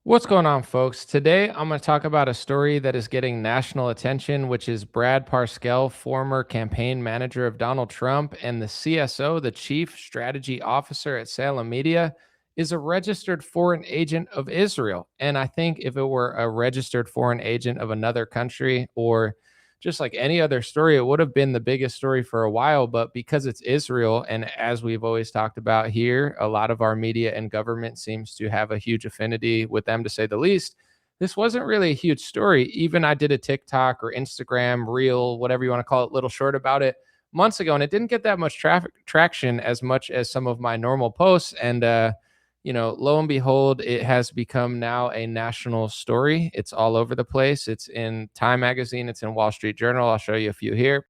What's going on, folks? Today, I'm going to talk about a story that is getting national attention, which is Brad Parscale, former campaign manager of Donald Trump, and the CSO, the Chief Strategy Officer at Salem Media, is a registered foreign agent of Israel. And I think if it were a registered foreign agent of another country or just like any other story, it would have been the biggest story for a while. But because it's Israel, and as we've always talked about here, a lot of our media and government seems to have a huge affinity with them, to say the least. This wasn't really a huge story. Even I did a TikTok or Instagram reel, whatever you want to call it, little short about it months ago, and it didn't get that much traffic traction as much as some of my normal posts. And lo and behold, it has become now a national story. It's all over the place. It's in Time Magazine, it's in Wall Street Journal. I'll show you a few here.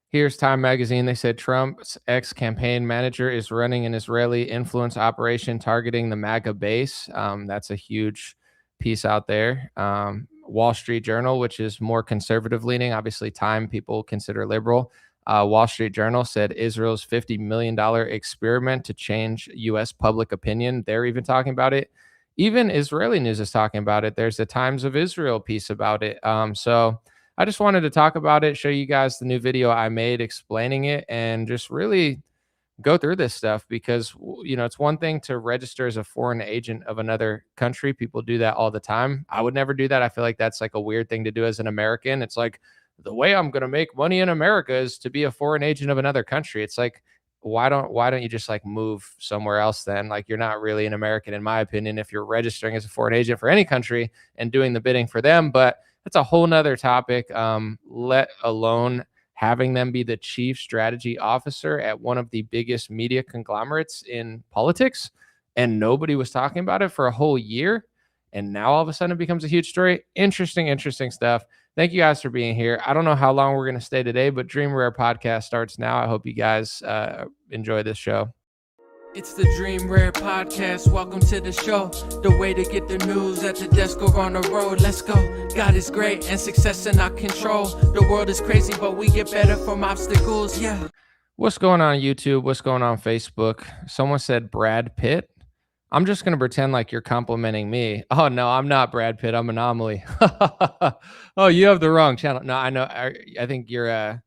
Here's Time Magazine. They said Trump's ex campaign manager is running an Israeli influence operation targeting the MAGA base. That's a huge piece out there. Wall Street Journal, which is more conservative leaning, obviously, Time people consider liberal. Wall Street Journal said Israel's $50 million experiment to change U.S. public opinion. They're even talking about it. Even Israeli news is talking about it. There's a Times of Israel piece about it. So I just wanted to talk about it, show you guys the new video I made explaining it, and just really go through this stuff because it's one thing to register as a foreign agent of another country. People do that all the time. I would never do that. I feel like that's like a weird thing to do as an American. It's like the way I'm going to make money in America is to be a foreign agent of another country. It's like why don't you just like move somewhere else then? Like, you're not really an American in my opinion if you're registering as a foreign agent for any country and doing the bidding for them. But that's a whole nother topic, let alone having them be the chief strategy officer at one of the biggest media conglomerates in politics. And nobody was talking about it for a whole year. And now all of a sudden it becomes a huge story. Interesting stuff. Thank you guys for being here. I don't know how long we're going to stay today, but Dream Rare podcast starts now. I hope you guys enjoy this show. It's the Dream Rare Podcast. Welcome to the show. The way to get the news at the desk or on the road. Let's go. God is great and success in our control. The world is crazy, but we get better from obstacles. Yeah. What's going on YouTube? What's going on Facebook? Someone said Brad Pitt. I'm just going to pretend like you're complimenting me. Oh, no, I'm not Brad Pitt. I'm Anomaly. Oh, you have the wrong channel. No, I know. I think you're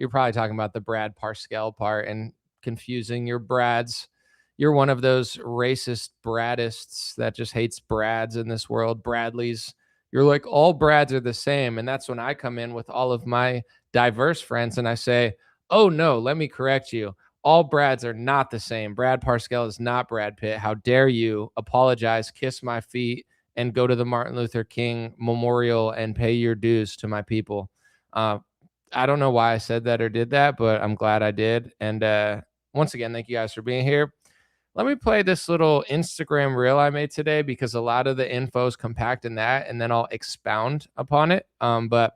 probably talking about the Brad Parscale part and confusing your Brads. You're one of those racist Bradists that just hates Brads in this world. Bradleys. You're like, all Brads are the same. And that's when I come in with all of my diverse friends and I say, oh, no, let me correct you. All Brads are not the same. Brad Parscale is not Brad Pitt. How dare you apologize, kiss my feet, and go to the Martin Luther King Memorial and pay your dues to my people. I don't know why I said that or did that, but I'm glad I did. And once again, thank you guys for being here. Let me play this little Instagram reel I made today because a lot of the info is compact in that, and then I'll expound upon it. But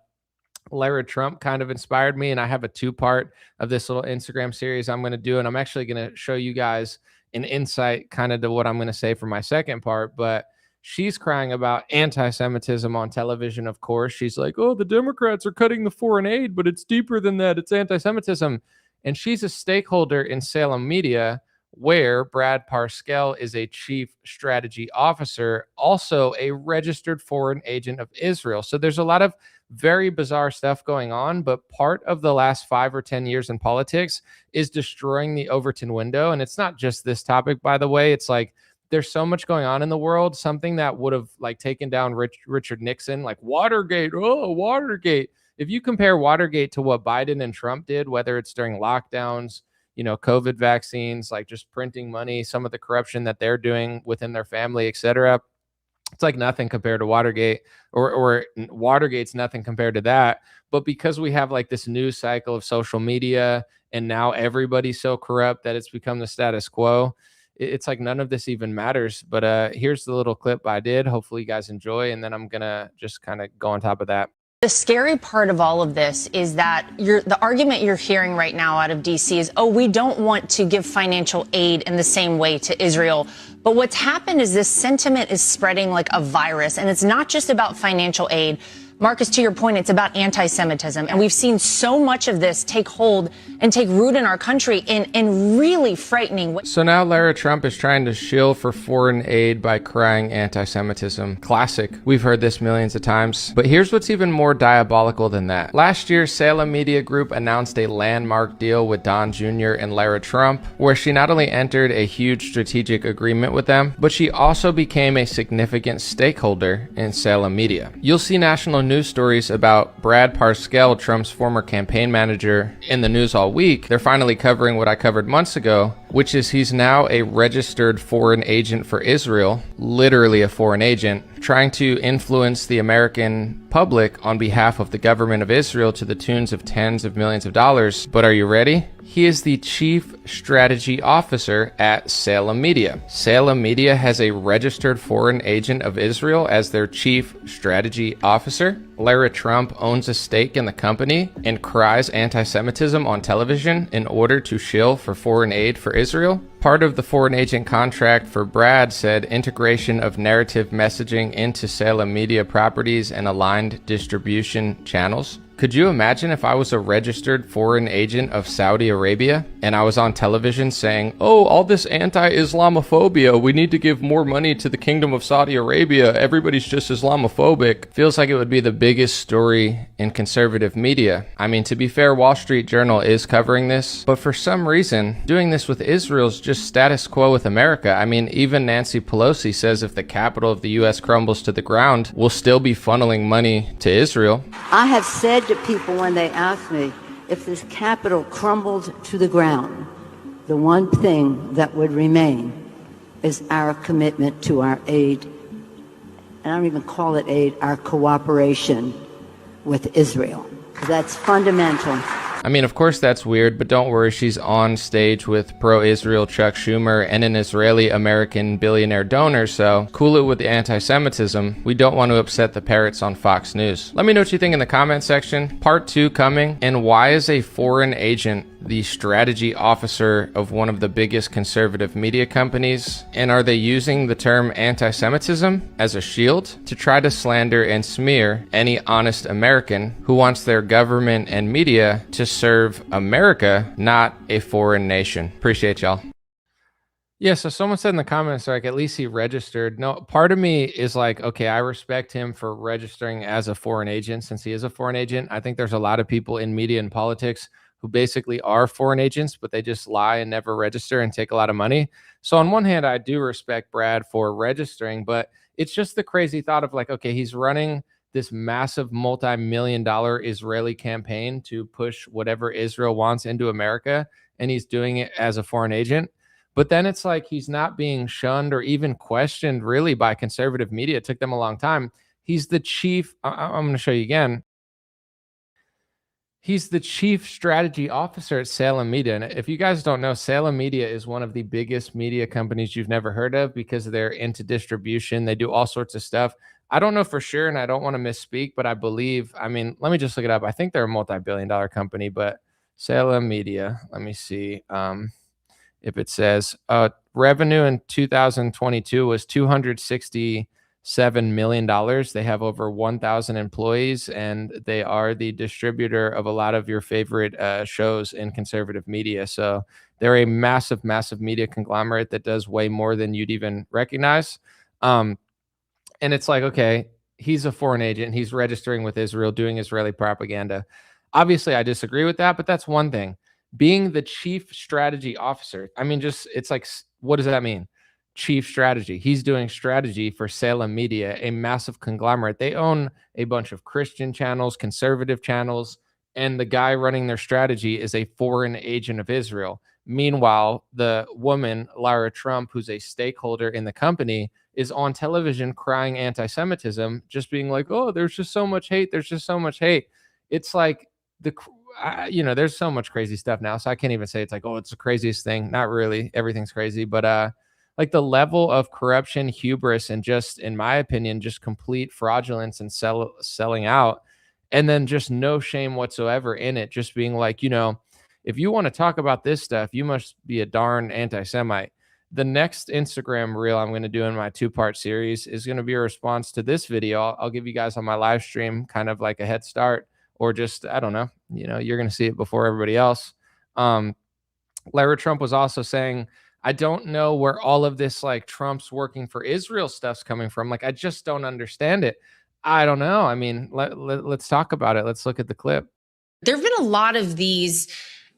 Lara Trump kind of inspired me, and I have a two-part of this little Instagram series I'm going to do, and I'm actually going to show you guys an insight kind of to what I'm going to say for my second part. But she's crying about anti-Semitism on television, of course. She's like, oh, the Democrats are cutting the foreign aid, but it's deeper than that. It's anti-Semitism. And she's a stakeholder in Salem Media, where Brad Parscale is a chief strategy officer, also a registered foreign agent of Israel. So there's a lot of very bizarre stuff going on, but part of the last 5 or 10 years in politics is destroying the Overton window. And it's not just this topic, by the way. It's like there's so much going on in the world, something that would have like taken down Richard Nixon, like Watergate. Oh, Watergate. If you compare Watergate to what Biden and Trump did, whether it's during lockdowns, COVID vaccines, like just printing money, some of the corruption that they're doing within their family, et cetera, it's like nothing compared to Watergate, or Watergate's nothing compared to that. But because we have like this news cycle of social media and now everybody's so corrupt that it's become the status quo, it's like none of this even matters. But here's the little clip I did. Hopefully you guys enjoy. And then I'm going to just kind of go on top of that. The scary part of all of this is that the argument you're hearing right now out of D.C. is, oh, we don't want to give financial aid in the same way to Israel. But what's happened is this sentiment is spreading like a virus, and it's not just about financial aid. Marcus, to your point, it's about anti-Semitism. And we've seen so much of this take hold and take root in our country in really frightening ways. So now Lara Trump is trying to shill for foreign aid by crying anti-Semitism. Classic. We've heard this millions of times. But here's what's even more diabolical than that. Last year, Salem Media Group announced a landmark deal with Don Jr. and Lara Trump, where she not only entered a huge strategic agreement with them, but she also became a significant stakeholder in Salem Media. You'll see national news stories about Brad Parscale, Trump's former campaign manager, in the news all week. They're finally covering what I covered months ago, which is he's now a registered foreign agent for Israel, literally a foreign agent, trying to influence the American public on behalf of the government of Israel to the tunes of tens of millions of dollars. But are you ready? He is the chief strategy officer at Salem Media. Salem Media has a registered foreign agent of Israel as their chief strategy officer. Lara Trump owns a stake in the company and cries anti-Semitism on television in order to shill for foreign aid for Israel. Part of the foreign agent contract for Brad said integration of narrative messaging into Salem Media properties and aligned distribution channels. Could you imagine if I was a registered foreign agent of Saudi Arabia and I was on television saying, oh, all this anti-Islamophobia, we need to give more money to the Kingdom of Saudi Arabia, everybody's just Islamophobic. Feels like it would be the biggest story in conservative media. I mean, to be fair, Wall Street Journal is covering this, but for some reason, doing this with Israel is just status quo with America. I mean, even Nancy Pelosi says if the capital of the US crumbles to the ground, we'll still be funneling money to Israel. I have said to people when they ask me if this capital crumbled to the ground, the one thing that would remain is our commitment to our aid, and I don't even call it aid, our cooperation with Israel. That's fundamental. I mean, of course that's weird, but don't worry, she's on stage with pro-Israel Chuck Schumer and an Israeli-American billionaire donor, so cool it with the anti-Semitism. We don't want to upset the parrots on Fox News. Let me know what you think in the comment section. Part 2 coming, and why is a foreign agent the strategy officer of one of the biggest conservative media companies? And are they using the term anti-Semitism as a shield to try to slander and smear any honest American who wants their government and media to serve America, not a foreign nation? Appreciate y'all. Yeah, so someone said in the comments, like, at least he registered. No, part of me is like, okay, I respect him for registering as a foreign agent since he is a foreign agent. I think there's a lot of people in media and politics who basically are foreign agents, but they just lie and never register and take a lot of money. So on one hand, I do respect Brad for registering, but it's just the crazy thought of like, okay, he's running this massive multi-million-dollar Israeli campaign to push whatever Israel wants into America, and he's doing it as a foreign agent. But then it's like he's not being shunned or even questioned really by conservative media. It took them a long time. He's the chief, I'm going to show you again. He's the chief strategy officer at Salem Media. And if you guys don't know, Salem Media is one of the biggest media companies you've never heard of because they're into distribution. They do all sorts of stuff. I don't know for sure, and I don't want to misspeak, but I believe, I mean, let me just look it up. I think they're a multi-billion-dollar company, but Salem Media, let me see if it says revenue in 2022 was $267 million. They have over 1,000 employees, and they are the distributor of a lot of your favorite shows in conservative media. So they're a massive, massive media conglomerate that does way more than you'd even recognize. And it's like, okay, he's a foreign agent. He's registering with Israel, doing Israeli propaganda. Obviously, I disagree with that, but that's one thing. Being the chief strategy officer, I mean, just it's like, what does that mean? Chief strategy. He's doing strategy for Salem Media, a massive conglomerate. They own a bunch of Christian channels, conservative channels, and the guy running their strategy is a foreign agent of Israel. Meanwhile, the woman, Lara Trump, who's a stakeholder in the company, is on television crying anti-Semitism, just being like, oh, there's just so much hate. There's just so much hate. It's like there's so much crazy stuff now. So I can't even say it's like, oh, it's the craziest thing. Not really. Everything's crazy. But like the level of corruption, hubris, and just, in my opinion, just complete fraudulence and selling out, and then just no shame whatsoever in it. Just being like, if you want to talk about this stuff, you must be a darn anti-Semite. The next Instagram reel I'm going to do in my 2-part series is going to be a response to this video. I'll give you guys on my live stream kind of like a head start, or just, I don't know, you're going to see it before everybody else. Lara Trump was also saying, I don't know where all of this like Trump's working for Israel stuff's coming from. Like, I just don't understand it. I don't know. I mean, let's talk about it. Let's look at the clip. There have been a lot of these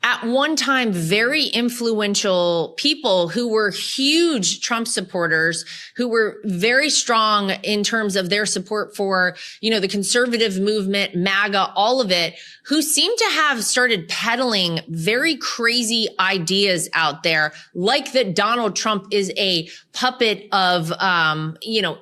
at one time very influential people who were huge Trump supporters, who were very strong in terms of their support for, the conservative movement, MAGA, all of it, who seem to have started peddling very crazy ideas out there, like that Donald Trump is a puppet of,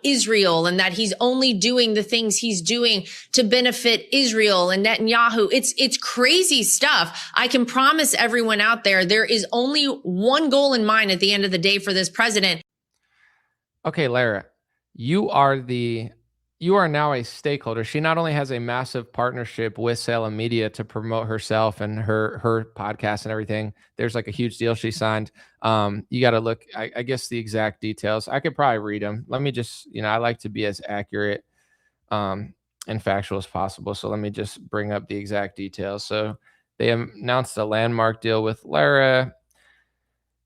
Israel, and that he's only doing the things he's doing to benefit Israel and Netanyahu. It's crazy stuff. I can promise everyone out there is only one goal in mind at the end of the day for this president. Okay, Lara, you are now a stakeholder. She not only has a massive partnership with Salem Media to promote herself and her podcast and everything. There's like a huge deal she signed. You got to look, I guess, the exact details. I could probably read them. Let me just, I like to be as accurate and factual as possible. So let me just bring up the exact details. So they announced a landmark deal with Lara.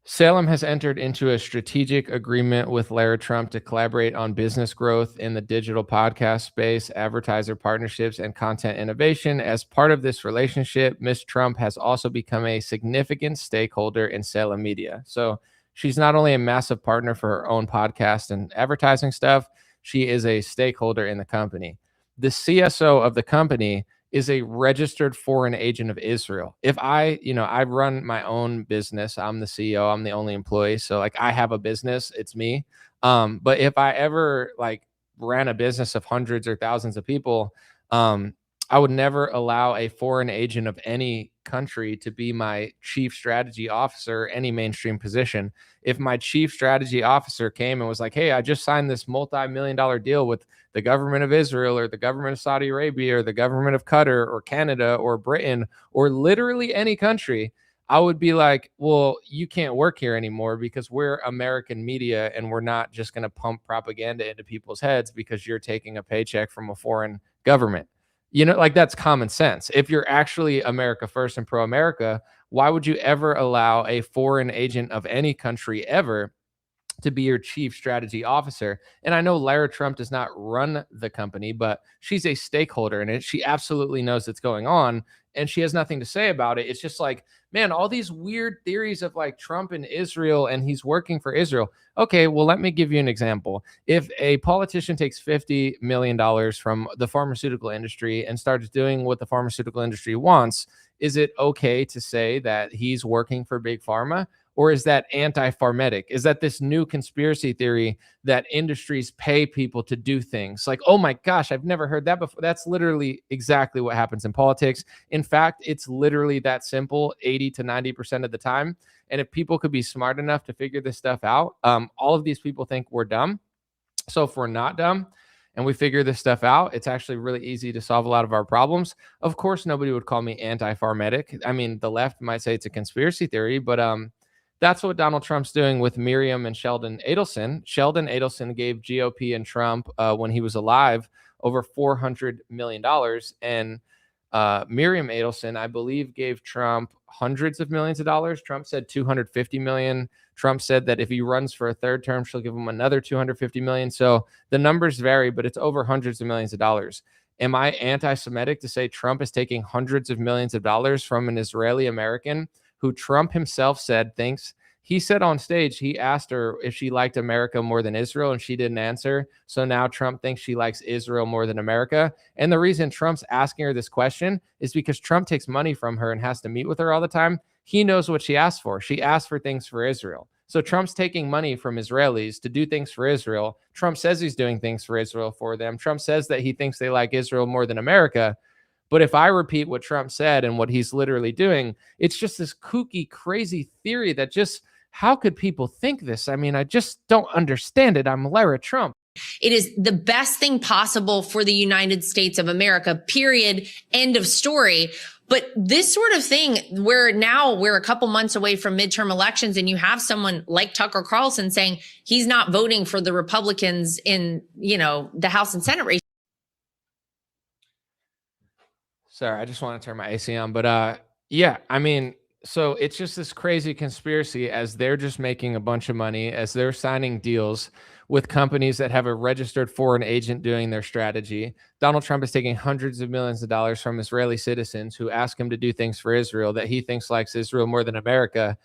Salem has entered into a strategic agreement with Lara Trump to collaborate on business growth in the digital podcast space, advertiser partnerships, and content innovation. As part of this relationship, Ms. Trump has also become a significant stakeholder in Salem Media. So she's not only a massive partner for her own podcast and advertising stuff, she is a stakeholder in the company. The CSO of the company is a registered foreign agent of Israel. If I run my own business, I'm the CEO, I'm the only employee. So like I have a business, it's me. But if I ever like ran a business of hundreds or thousands of people, I would never allow a foreign agent of any country to be my chief strategy officer, any mainstream position. If my chief strategy officer came and was like, hey, I just signed this multi-million-dollar deal with the government of Israel or the government of Saudi Arabia or the government of Qatar or Canada or Britain or literally any country, I would be like, well, you can't work here anymore because we're American media and we're not just going to pump propaganda into people's heads because you're taking a paycheck from a foreign government. Like that's common sense. If you're actually America first and pro-America, why would you ever allow a foreign agent of any country ever to be your chief strategy officer? And I know Lara Trump does not run the company, but she's a stakeholder in it. She absolutely knows what's going on and she has nothing to say about it. It's just like, man, all these weird theories of like Trump and Israel and he's working for Israel. Okay, well, let me give you an example. If a politician takes $50 million from the pharmaceutical industry and starts doing what the pharmaceutical industry wants, is it okay to say that he's working for Big Pharma? Or is that anti-pharmetic? Is that this new conspiracy theory that industries pay people to do things? Like, oh my gosh, I've never heard that before. That's literally exactly what happens in politics. In fact, it's literally that simple 80 to 90% of the time. And if people could be smart enough to figure this stuff out, all of these people think we're dumb. So if we're not dumb and we figure this stuff out, it's actually really easy to solve a lot of our problems. Of course, nobody would call me anti-pharmetic. I mean, the left might say it's a conspiracy theory, but that's what Donald Trump's doing with Miriam and Sheldon Adelson. Sheldon Adelson gave GOP and Trump, when he was alive, over $400 million. And Miriam Adelson, I believe, gave Trump hundreds of millions of dollars. Trump said 250 million. Trump said that if he runs for a third term, she'll give him another 250 million. So the numbers vary, but it's over hundreds of millions of dollars. Am I anti-Semitic to say Trump is taking hundreds of millions of dollars from an Israeli American who Trump himself said thinks? He said on stage, he asked her if she liked America more than Israel, and she didn't answer. So now Trump thinks she likes Israel more than America. And the reason Trump's asking her this question is because Trump takes money from her and has to meet with her all the time. He knows what she asked for. She asked for things for Israel. So Trump's taking money from Israelis to do things for Israel. Trump says he's doing things for Israel for them. Trump says that he thinks they like Israel more than America. But if I repeat what Trump said and what he's literally doing, it's just this kooky, crazy theory that just, how could people think this? I mean, I just don't understand it. I'm Lara Trump. It is the best thing possible for the United States of America, period, end of story. But this sort of thing, where now we're a couple months away from midterm elections, and you have someone like Tucker Carlson saying he's not voting for the Republicans in, the House and Senate race. Sorry, I just want to turn my AC on. But yeah, I mean, so it's just this crazy conspiracy as they're just making a bunch of money, as they're signing deals with companies that have a registered foreign agent doing their strategy. Donald Trump is taking hundreds of millions of dollars from Israeli citizens who ask him to do things for Israel that he thinks likes Israel more than America.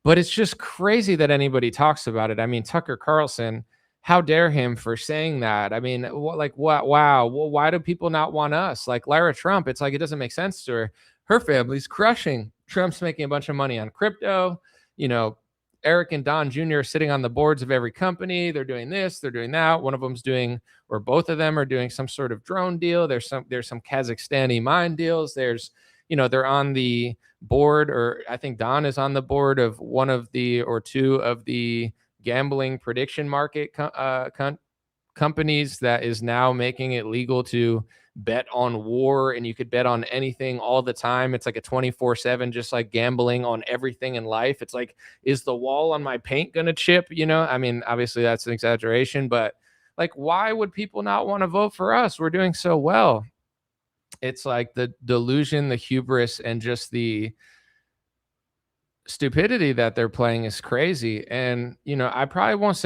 But it's just crazy that anybody talks about it. I mean, Tucker Carlson, how dare him for saying that? I mean, like what? Wow. Well, why do people not want us? Like Lara Trump, it's like it doesn't make sense to her. Her family's crushing. Trump's making a bunch of money on crypto. You know, Eric and Don Jr. are sitting on the boards of every company. They're doing this, they're doing that. One of them's doing, or both of them are doing some sort of drone deal. There's some Kazakhstani mine deals. They're on the board, or I think Don is on the board of one of the or two of the gambling prediction market companies that is now making it legal to bet on war, and you could bet on anything all the time. It's like a 24/7, just like gambling on everything in life. It's like, is the wall on my paint gonna chip? I mean, obviously that's an exaggeration, but like, why would people not want to vote for us? We're doing so well. It's like the delusion, the hubris, and just the stupidity that they're playing is crazy. And I probably won't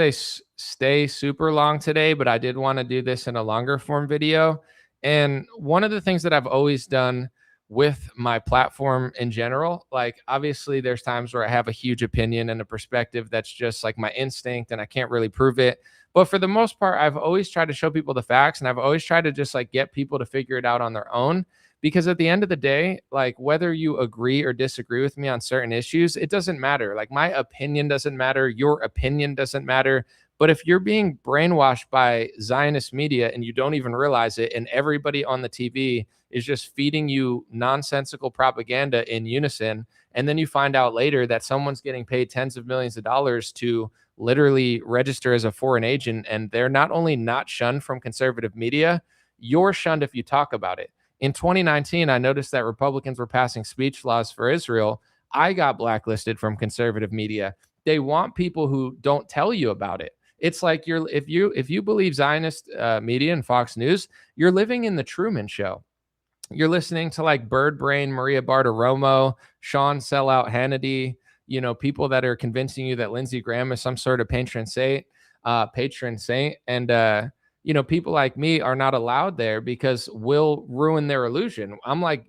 stay super long today, but I did want to do this in a longer form video. And one of the things that I've always done with my platform in general, like obviously there's times where I have a huge opinion and a perspective that's just like my instinct and I can't really prove it. But for the most part, I've always tried to show people the facts, and I've always tried to just like get people to figure it out on their own. Because at the end of the day, like whether you agree or disagree with me on certain issues, it doesn't matter. Like my opinion doesn't matter. Your opinion doesn't matter. But if you're being brainwashed by Zionist media and you don't even realize it, and everybody on the TV is just feeding you nonsensical propaganda in unison, and then you find out later that someone's getting paid tens of millions of dollars to literally register as a foreign agent, and they're not only not shunned from conservative media, you're shunned if you talk about it. In 2019, I noticed that Republicans were passing speech laws for Israel. I got blacklisted from conservative media. They want people who don't tell you about it. It's like if you believe Zionist media and Fox News, you're living in the Truman Show. You're listening to like Bird Brain, Maria Bartiromo, Sean Sellout Hannity, people that are convincing you that Lindsey Graham is some sort of patron saint. And people like me are not allowed there because we'll ruin their illusion. I'm like,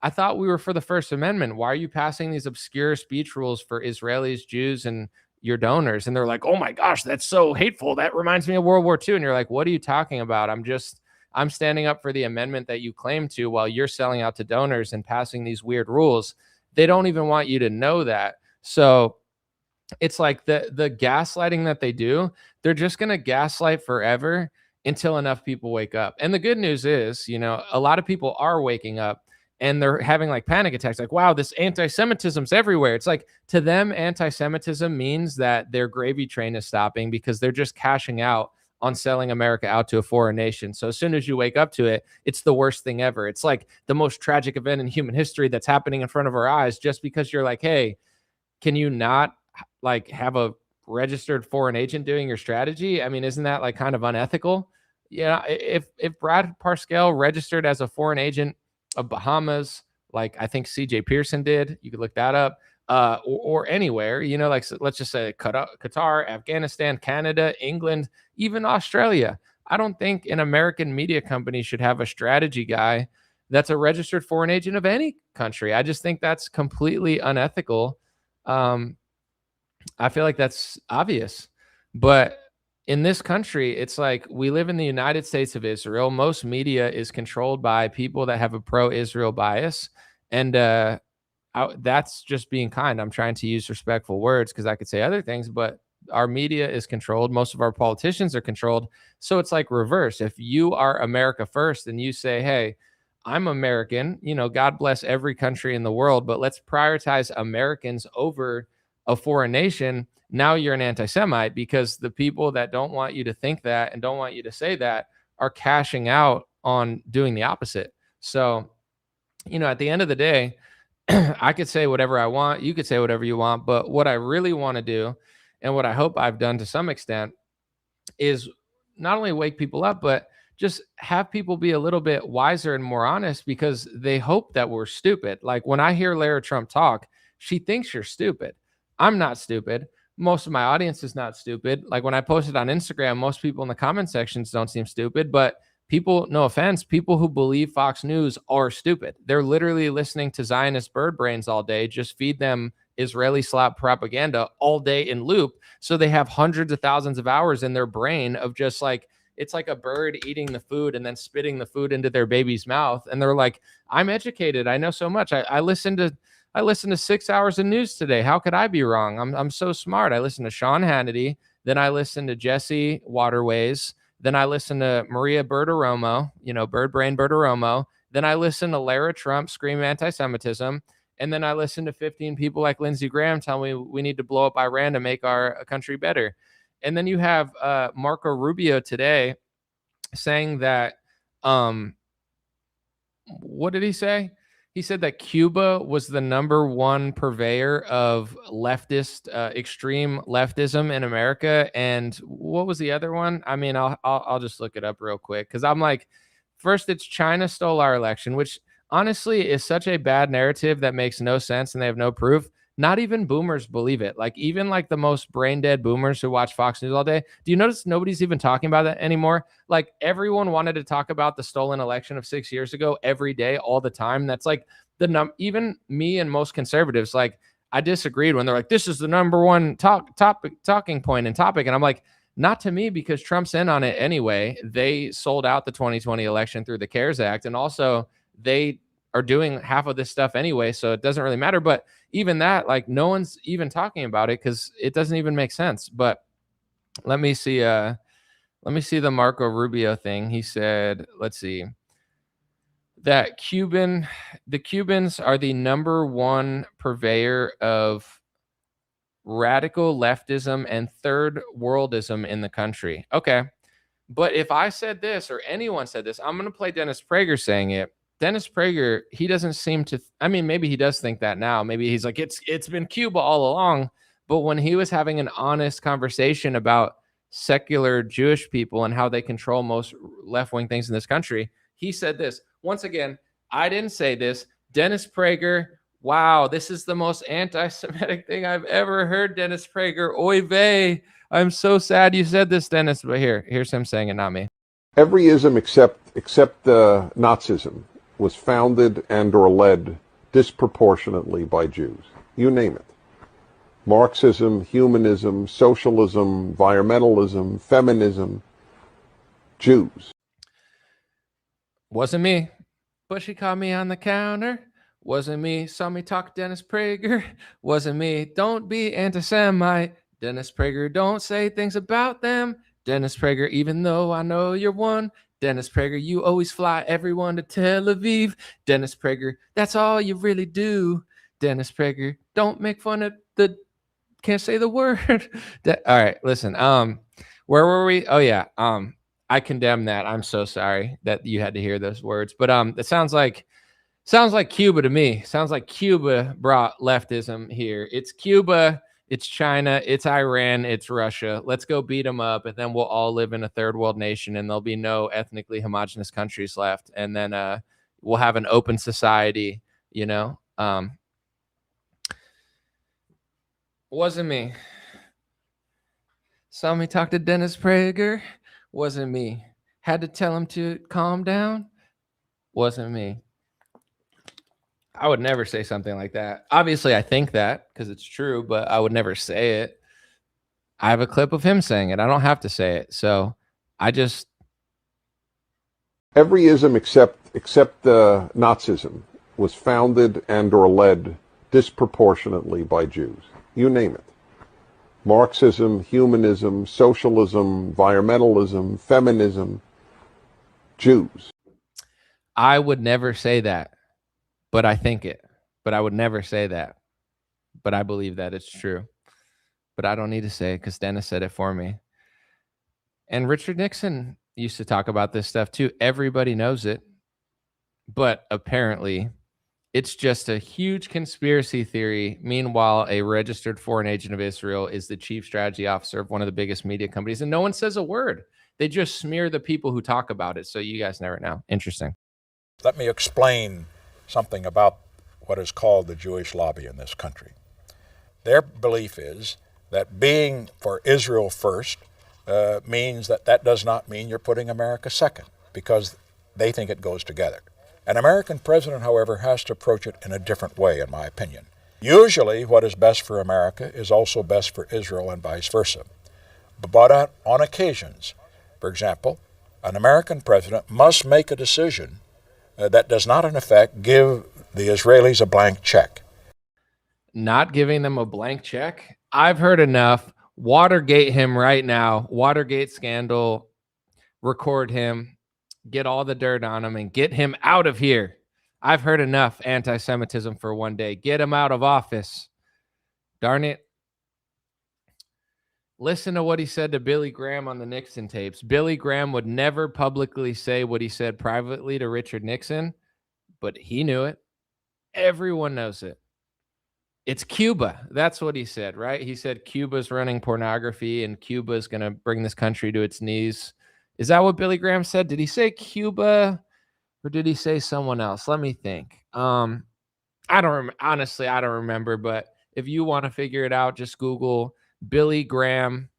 I thought we were for the First Amendment. Why are you passing these obscure speech rules for Israelis, Jews, and your donors? And they're like, oh my gosh, that's so hateful. That reminds me of World War II. And you're like, what are you talking about? I'm standing up for the amendment that you claim to, while you're selling out to donors and passing these weird rules. They don't even want you to know that. So it's like the gaslighting that they do, they're just going to gaslight forever until enough people wake up. And the good news is, a lot of people are waking up and they're having like panic attacks, like, wow, this anti-Semitism's everywhere. It's like, to them, anti-Semitism means that their gravy train is stopping because they're just cashing out on selling America out to a foreign nation. So as soon as you wake up to it, it's the worst thing ever. It's like the most tragic event in human history that's happening in front of our eyes, just because you're like, hey, can you not like have a registered foreign agent doing your strategy? I mean, isn't that like kind of unethical? If Brad Parscale registered as a foreign agent of Bahamas, like I think CJ Pearson did, you could look that up, or anywhere, like let's just say Qatar, Afghanistan, Canada, England, even Australia. I don't think an American media company should have a strategy guy that's a registered foreign agent of any country. I just think that's completely unethical. I feel like that's obvious. But in this country, it's like we live in the United States of Israel. Most media is controlled by people that have a pro-Israel bias. And that's just being kind. I'm trying to use respectful words because I could say other things, but our media is controlled. Most of our politicians are controlled. So it's like reverse. If you are America first and you say, hey, I'm American, God bless every country in the world, but let's prioritize Americans over a foreign nation. Now you're an anti-Semite because the people that don't want you to think that and don't want you to say that are cashing out on doing the opposite. So at the end of the day, I could say whatever I want. You could say whatever you want. But what I really want to do, and what I hope I've done to some extent, is not only wake people up, but just have people be a little bit wiser and more honest, because they hope that we're stupid. Like when I hear Lara Trump talk, she thinks you're stupid. I'm not stupid. Most of my audience is not stupid. Like when I posted on Instagram, most people in the comment sections don't seem stupid, but people, no offense, people who believe Fox News are stupid. They're literally listening to Zionist bird brains all day. Just feed them Israeli slap propaganda all day in loop. So they have hundreds of thousands of hours in their brain of just like, it's like a bird eating the food and then spitting the food into their baby's mouth. And they're like, I'm educated. I know so much. I listened to 6 hours of news today. How could I be wrong? I'm so smart. I listened to Sean Hannity. Then I listened to Jesse Waterways. Then I listened to Maria Bertiromo, Bird Brain Bertiromo. Then I listened to Lara Trump scream anti-Semitism. And then I listened to 15 people like Lindsey Graham tell me we need to blow up Iran to make our country better. And then you have Marco Rubio today saying that, what did he say? He said that Cuba was the number one purveyor of leftist, extreme leftism in America. And what was the other one? I mean, I'll just look it up real quick, because I'm like, first it's China stole our election, which honestly is such a bad narrative that makes no sense and they have no proof. Not even boomers believe it. Like even like the most brain dead boomers who watch Fox News all day. Do you notice nobody's even talking about that anymore? Like everyone wanted to talk about the stolen election of 6 years ago every day, all the time. That's like even me and most conservatives, like I disagreed when they're like, this is the number one talking point and topic. And I'm like, not to me, because Trump's in on it anyway. They sold out the 2020 election through the CARES Act. And also they are doing half of this stuff anyway. So it doesn't really matter. But even that, like no one's even talking about it because it doesn't even make sense. But let me see the Marco Rubio thing. He said, let's see, that the Cubans are the number one purveyor of radical leftism and third worldism in the country. Okay. But if I said this or anyone said this, I'm going to play Dennis Prager saying it. Dennis Prager, he doesn't seem to, I mean, maybe he does think that now. Maybe he's like, it's been Cuba all along. But when he was having an honest conversation about secular Jewish people and how they control most left-wing things in this country, he said this. Once again, I didn't say this. Dennis Prager, wow, this is the most anti-Semitic thing I've ever heard, Dennis Prager. Oy vey. I'm so sad you said this, Dennis. But here's him saying it, not me. Every ism except Nazism was founded and or led disproportionately by Jews. You name it. Marxism, humanism, socialism, environmentalism, feminism, Jews. Wasn't me, but she caught me on the counter. Wasn't me, saw me talk Dennis Prager. Wasn't me, don't be anti-Semite. Dennis Prager, don't say things about them. Dennis Prager, even though I know you're one. Dennis Prager, you always fly everyone to Tel Aviv. Dennis Prager, that's all you really do. Dennis Prager, don't make fun of the, can't say the word. All right, listen. Where were we? Oh yeah. I condemn that. I'm so sorry that you had to hear those words. But it sounds like Cuba to me. Sounds like Cuba brought leftism here. It's Cuba, it's China, it's Iran, it's Russia. Let's go beat them up, and then we'll all live in a third world nation, and there'll be no ethnically homogenous countries left. And then we'll have an open society, Wasn't me. Saw me talk to Dennis Prager. Wasn't me. Had to tell him to calm down. Wasn't me. I would never say something like that. Obviously, I think that because it's true, but I would never say it. I have a clip of him saying it. I don't have to say it. So I just... Every ism except Nazism was founded and or led disproportionately by Jews. You name it. Marxism, humanism, socialism, environmentalism, feminism, Jews. I would never say that, but I think it. But I would never say that. But I believe that it's true. But I don't need to say it because Dennis said it for me. And Richard Nixon used to talk about this stuff too. Everybody knows it. But apparently It's just a huge conspiracy theory. Meanwhile, a registered foreign agent of Israel is the chief strategy officer of one of the biggest media companies, and no one says a word. They just smear the people who talk about it. So you guys never know. Interesting. Let me explain something about what is called the Jewish lobby in this country. Their belief is that being for Israel first means that does not mean you're putting America second, because they think it goes together. An American president, however, has to approach it in a different way, in my opinion. Usually what is best for America is also best for Israel and vice versa. But on occasions, for example, an American president must make a decision that does not, in effect, give the Israelis a blank check. Not giving them a blank check? I've heard enough. Watergate him right now. Watergate scandal. Record him. Get all the dirt on him and get him out of here. I've heard enough anti-Semitism for one day. Get him out of office. Darn it. Listen to what he said to Billy Graham on the Nixon tapes. Billy Graham would never publicly say what he said privately to Richard Nixon, but he knew it. Everyone knows it. It's Cuba. That's what he said, right? He said Cuba's running pornography and Cuba's going to bring this country to its knees. Is that what Billy Graham said? Did he say Cuba or did he say someone else? Let me think. I don't honestly, I don't remember, but if you want to figure it out, just Google Billy Graham,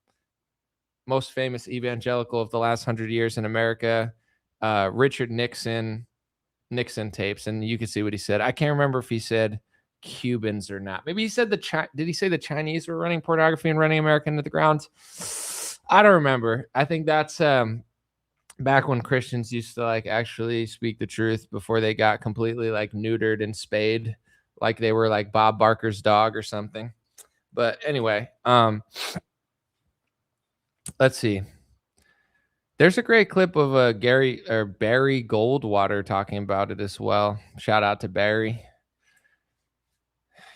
most famous evangelical of the last 100 years in America, Richard Nixon tapes, and you can see what he said. I can't remember if he said Cubans or not. Maybe he said did he say the Chinese were running pornography and running America into the ground? I don't remember. I think that's back when Christians used to like actually speak the truth before they got completely like neutered and spayed, like they were like Bob Barker's dog or something. But anyway, let's see. There's a great clip of Barry Goldwater talking about it as well. Shout out to Barry.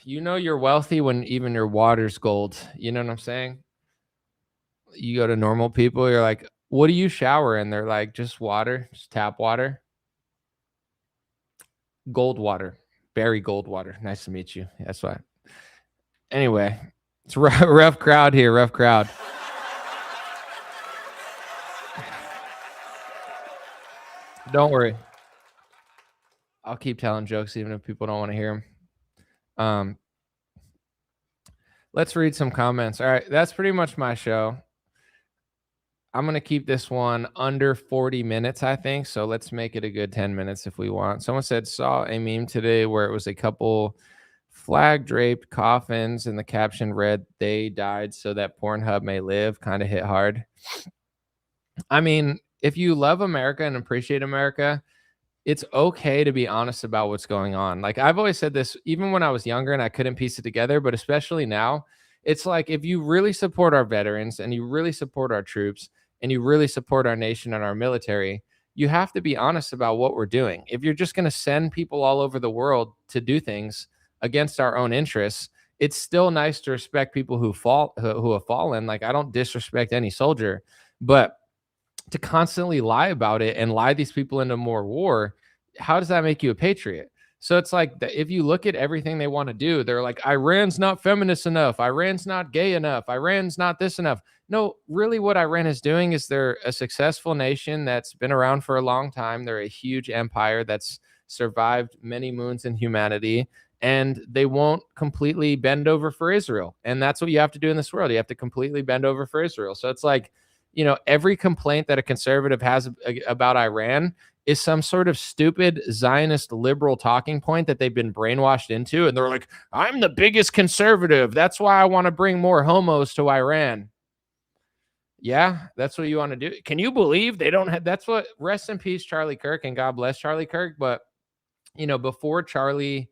You know you're wealthy when even your water's gold. You know what I'm saying? You go to normal people, you're like, what do you shower in? They're like, just water, just tap water. Goldwater. Barry Goldwater. Nice to meet you. That's why. Anyway, it's a rough crowd here. Rough crowd. Don't worry. I'll keep telling jokes even if people don't want to hear them. Let's read some comments. All right, that's pretty much my show. I'm going to keep this one under 40 minutes, I think. So let's make it a good 10 minutes if we want. Someone saw a meme today where it was a couple flag draped coffins and the caption read, "They died so that Pornhub may live." Kind of hit hard. I mean, if you love America and appreciate America, it's okay to be honest about what's going on. Like I've always said this, even when I was younger and I couldn't piece it together, but especially now, it's like if you really support our veterans and you really support our troops and you really support our nation and our military, you have to be honest about what we're doing. If you're just going to send people all over the world to do things against our own interests, it's still nice to respect people who have fallen. Like I don't disrespect any soldier, but to constantly lie about it and lie these people into more war, how does that make you a patriot? So it's like if you look at everything they want to do, they're like, Iran's not feminist enough. Iran's not gay enough. Iran's not this enough. No, really what Iran is doing is they're a successful nation that's been around for a long time. They're a huge empire that's survived many moons in humanity, and they won't completely bend over for Israel. And that's what you have to do in this world. You have to completely bend over for Israel. So it's like, you know, every complaint that a conservative has about Iran is some sort of stupid Zionist liberal talking point that they've been brainwashed into. And they're like, I'm the biggest conservative. That's why I want to bring more homos to Iran. Yeah, that's what you want to do. Can you believe they don't have, that's what, rest in peace, Charlie Kirk, and God bless Charlie Kirk. But, you know, before Charlie,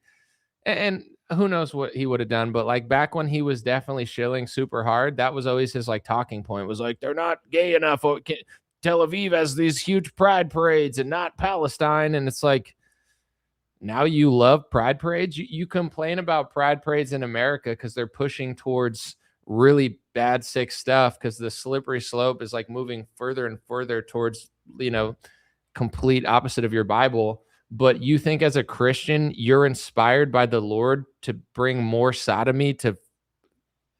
and who knows what he would have done, but like back when he was definitely shilling super hard, that was always his like talking point, was like, they're not gay enough. Tel Aviv has these huge pride parades and not Palestine. And it's like, now you love pride parades. You complain about pride parades in America because they're pushing towards really bad, sick stuff, because the slippery slope is like moving further and further towards, you know, complete opposite of your Bible. but you think as a Christian, you're inspired by the Lord to bring more sodomy to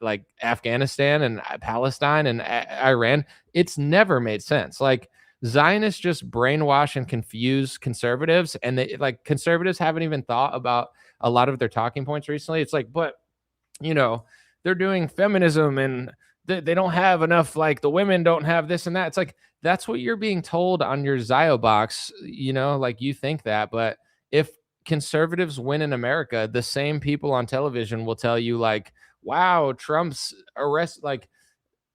like Afghanistan and Palestine and Iran. It's never made sense. Like Zionists just brainwash and confuse conservatives, and they like conservatives haven't even thought about a lot of their talking points recently. It's like, but you know, they're doing feminism and they don't have enough, like the women don't have this and that. It's like that's what you're being told on your Zio box, like you think that. But if conservatives win in America, the same people on television will tell you, like, wow, Trump's arrest, like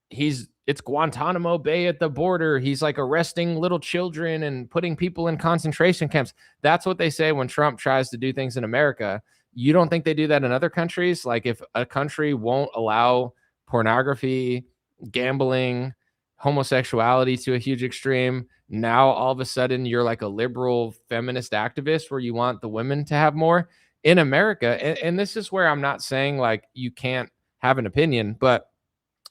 it's Guantanamo Bay at the border. He's like arresting little children and putting people in concentration camps. That's what they say when Trump tries to do things in America. You don't think they do that in other countries? Like if a country won't allow pornography, gambling, homosexuality to a huge extreme, now all of a sudden you're like a liberal feminist activist where you want the women to have more in America. And this is where I'm not saying like you can't have an opinion, but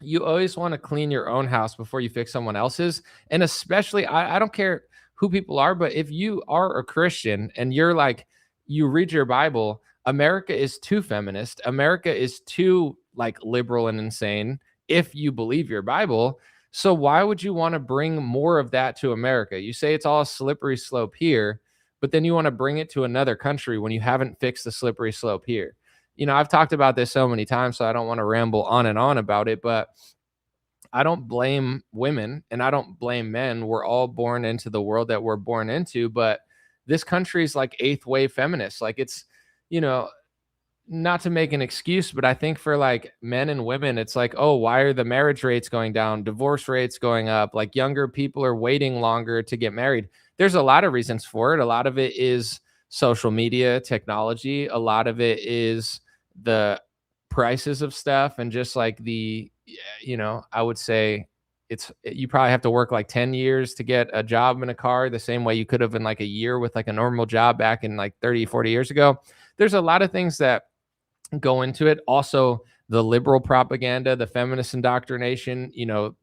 you always want to clean your own house before you fix someone else's. And especially, I don't care who people are, but if you are a Christian and you're like, you read your Bible, America is too feminist. America is too like liberal and insane if you believe your Bible. So why would you want to bring more of that to America? You say it's all a slippery slope here, but then you want to bring it to another country when you haven't fixed the slippery slope here. I've talked about this so many times, so I don't want to ramble on and on about it, but I don't blame women and I don't blame men. We're all born into the world that we're born into, but this country is like eighth wave feminist. Like it's, you know, not to make an excuse, but I think for like men and women, it's like, oh, why are the marriage rates going down? Divorce rates going up? Like younger people are waiting longer to get married. There's a lot of reasons for it. A lot of it is social media, technology. A lot of it is the prices of stuff and just like I would say you probably have to work like 10 years to get a job in a car the same way you could have in like a year with like a normal job back in like 30, 40 years ago. There's a lot of things that go into it. Also, the liberal propaganda, the feminist indoctrination,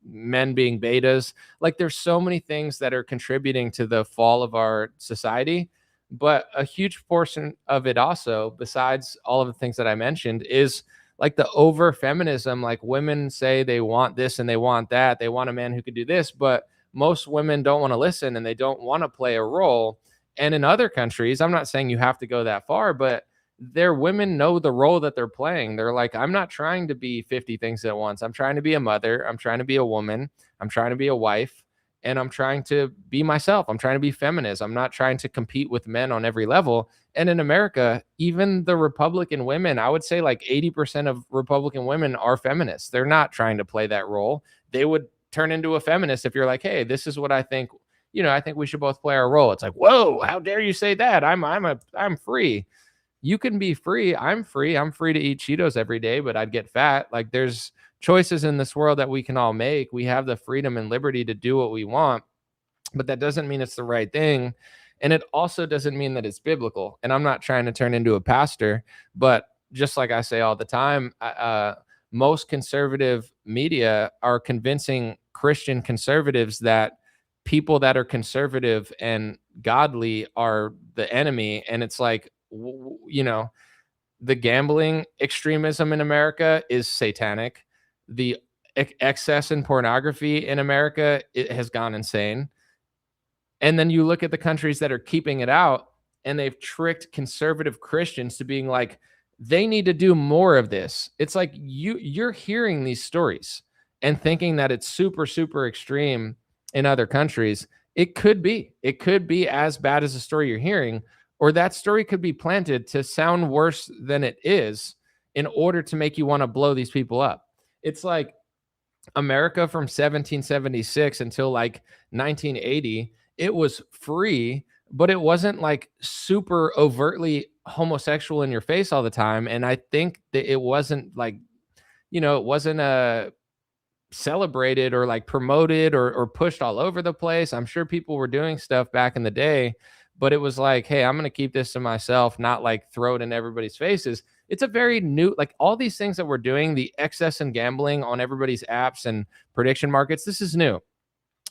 men being betas. Like there's so many things that are contributing to the fall of our society. But a huge portion of it also, besides all of the things that I mentioned, is like the over feminism. Like women say they want this and they want that. They want a man who could do this, but most women don't want to listen and they don't want to play a role. And in other countries, I'm not saying you have to go that far, but their women know the role that they're playing. They're like, I'm not trying to be 50 things at once. I'm trying to be a mother. I'm trying to be a woman. I'm trying to be a wife. And I'm trying to be myself. I'm trying to be feminist. I'm not trying to compete with men on every level. And in America, even the Republican women, I would say like 80% of Republican women are feminists. They're not trying to play that role. They would turn into a feminist if you're like, hey, this is what I think. I think we should both play our role. It's like, whoa, how dare you say that? I'm free. You can be free. I'm free. I'm free to eat Cheetos every day, but I'd get fat. Like there's choices in this world that we can all make. We have the freedom and liberty to do what we want, but that doesn't mean it's the right thing. And it also doesn't mean that it's biblical. And I'm not trying to turn into a pastor, but just like I say all the time, most conservative media are convincing Christian conservatives that people that are conservative and godly are the enemy. And it's like, the gambling extremism in America is satanic. The excess in pornography in America, it has gone insane. And then you look at the countries that are keeping it out and they've tricked conservative Christians to being like, they need to do more of this. It's like you're hearing these stories and thinking that it's super, super extreme in other countries. It could be as bad as the story you're hearing, or that story could be planted to sound worse than it is in order to make you want to blow these people up. It's like America from 1776 until like 1980, it was free, but it wasn't like super overtly homosexual in your face all the time. And I think that it wasn't like, it wasn't celebrated or like promoted or pushed all over the place. I'm sure people were doing stuff back in the day, but it was like, hey, I'm going to keep this to myself, not like throw it in everybody's faces. It's a very new, like all these things that we're doing, the excess in gambling on everybody's apps and prediction markets, this is new.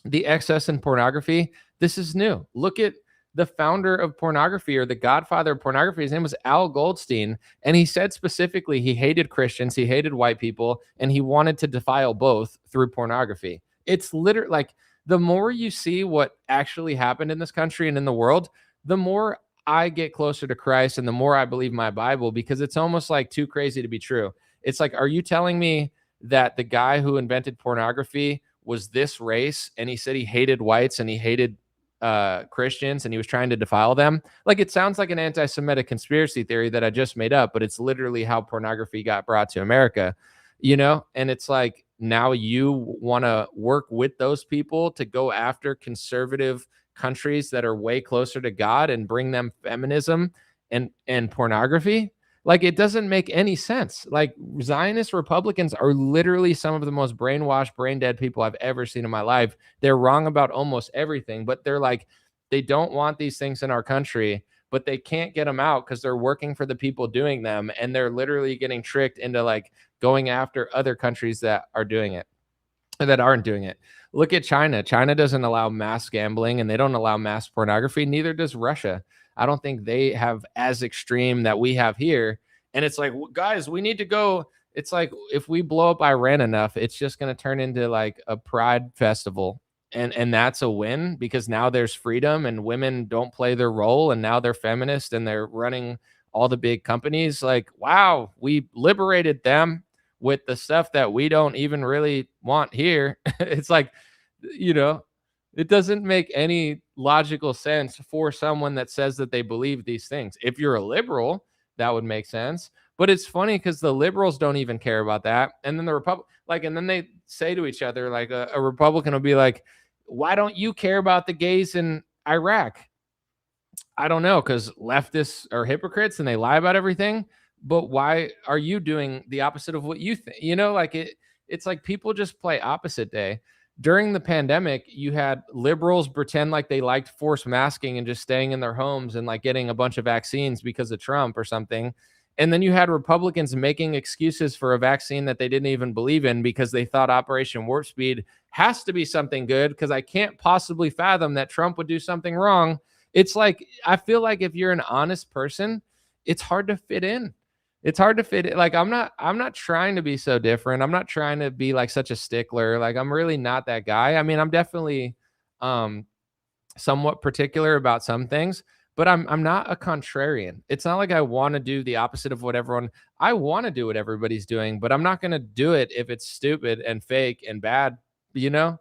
The excess in pornography, this is new. Look at the founder of pornography, or the godfather of pornography. His name was Al Goldstein. And he said specifically he hated Christians, he hated white people, and he wanted to defile both through pornography. It's literally like, the more you see what actually happened in this country and in the world, the more I get closer to Christ and the more I believe my Bible, because it's almost like too crazy to be true. It's like, are you telling me that the guy who invented pornography was this race, and he said he hated whites and he hated Christians and he was trying to defile them? Like, it sounds like an anti-Semitic conspiracy theory that I just made up, but it's literally how pornography got brought to America, And it's like, now you want to work with those people to go after conservative countries that are way closer to God and bring them feminism and pornography. Like, it doesn't make any sense. Like, Zionist Republicans are literally some of the most brainwashed, brain dead people I've ever seen in my life. They're wrong about almost everything, but they're like, they don't want these things in our country, but they can't get them out because they're working for the people doing them. And they're literally getting tricked into like going after other countries that are doing it, that aren't doing it. Look at China. China doesn't allow mass gambling and they don't allow mass pornography. Neither does Russia. I don't think they have as extreme that we have here. And it's like, guys, we need to go. It's like, if we blow up Iran enough, it's just going to turn into like a pride festival. And that's a win, because now there's freedom and women don't play their role, and now they're feminist and they're running all the big companies. Like, wow, we liberated them with the stuff that we don't even really want here. It's like, it doesn't make any logical sense for someone that says that they believe these things. If you're a liberal, that would make sense. But it's funny because the liberals don't even care about that. And then and then they say to each other, like a Republican will be like, why don't you care about the gays in Iraq? I don't know, because leftists are hypocrites and they lie about everything. But why are you doing the opposite of what you think? It's like people just play opposite day. During the pandemic, you had liberals pretend like they liked forced masking and just staying in their homes and like getting a bunch of vaccines because of Trump or something. And then you had Republicans making excuses for a vaccine that they didn't even believe in because they thought Operation Warp Speed has to be something good, because I can't possibly fathom that Trump would do something wrong. It's like, I feel like if you're an honest person, it's hard to fit in. It's hard to fit in. Like, I'm not trying to be so different. I'm not trying to be like such a stickler. Like, I'm really not that guy. I mean, I'm definitely somewhat particular about some things, but I'm not a contrarian. It's not like I want to do the opposite of what I want to do what everybody's doing, but I'm not going to do it if it's stupid and fake and bad, And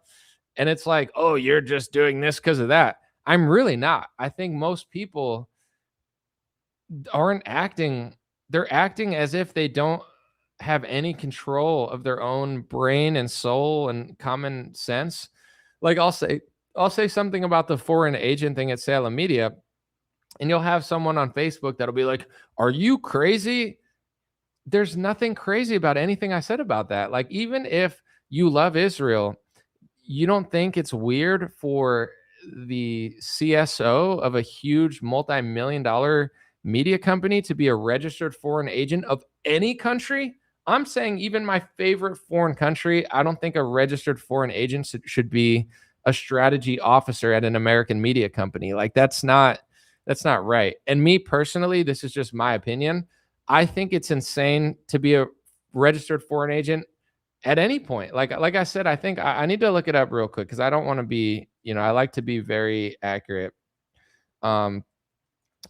it's like, oh, you're just doing this because of that. I'm really not. I think most people aren't acting. They're acting as if they don't have any control of their own brain and soul and common sense. Like, I'll say something about the foreign agent thing at Salem Media, and you'll have someone on Facebook that'll be like, are you crazy? There's nothing crazy about anything I said about that. Like, even if you love Israel, you don't think it's weird for the CSO of a huge multi-million-dollar media company to be a registered foreign agent of any country? I'm saying even my favorite foreign country, I don't think a registered foreign agent should be a strategy officer at an American media company. Like, that's not right. And me personally, this is just my opinion, I think it's insane to be a registered foreign agent at any point. Like I said, I think I need to look it up real quick because I don't want to be, I like to be very accurate. Let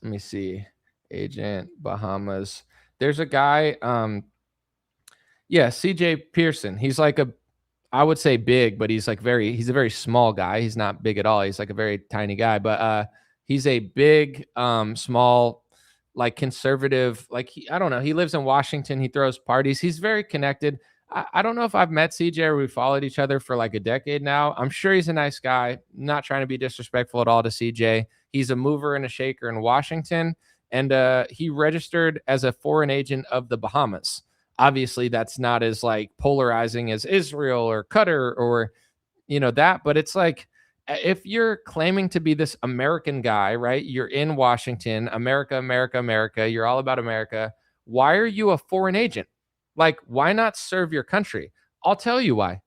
me see. Agent Bahamas. There's a guy, CJ Pearson. He's like I would say big, but he's a very small guy. He's not big at all. He's like a very tiny guy, but he's a big, small, like conservative, like I don't know. He lives in Washington. He throws parties. He's very connected. I don't know if I've met CJ or we followed each other for like a decade now. I'm sure he's a nice guy. Not trying to be disrespectful at all to CJ. He's a mover and a shaker in Washington. And he registered as a foreign agent of the Bahamas. Obviously, that's not as like polarizing as Israel or Qatar or, that. But it's like, if you're claiming to be this American guy, right? You're in Washington, America, America, America. You're all about America. Why are you a foreign agent? Like, why not serve your country? I'll tell you why.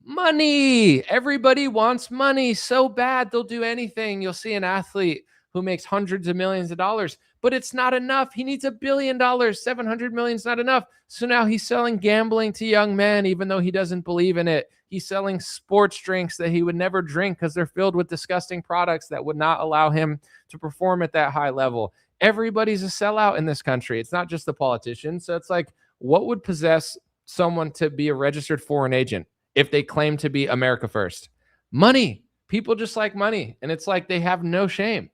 Money. Everybody wants money so bad they'll do anything. You'll see an athlete who makes hundreds of millions of dollars, but it's not enough. He needs $1 billion. 700 million is not enough. So now he's selling gambling to young men, even though he doesn't believe in it. He's selling sports drinks that he would never drink because they're filled with disgusting products that would not allow him to perform at that high level. Everybody's a sellout in this country. It's not just the politicians. So it's like, what would possess someone to be a registered foreign agent if they claim to be America first? Money. People just like money. And it's like they have no shame.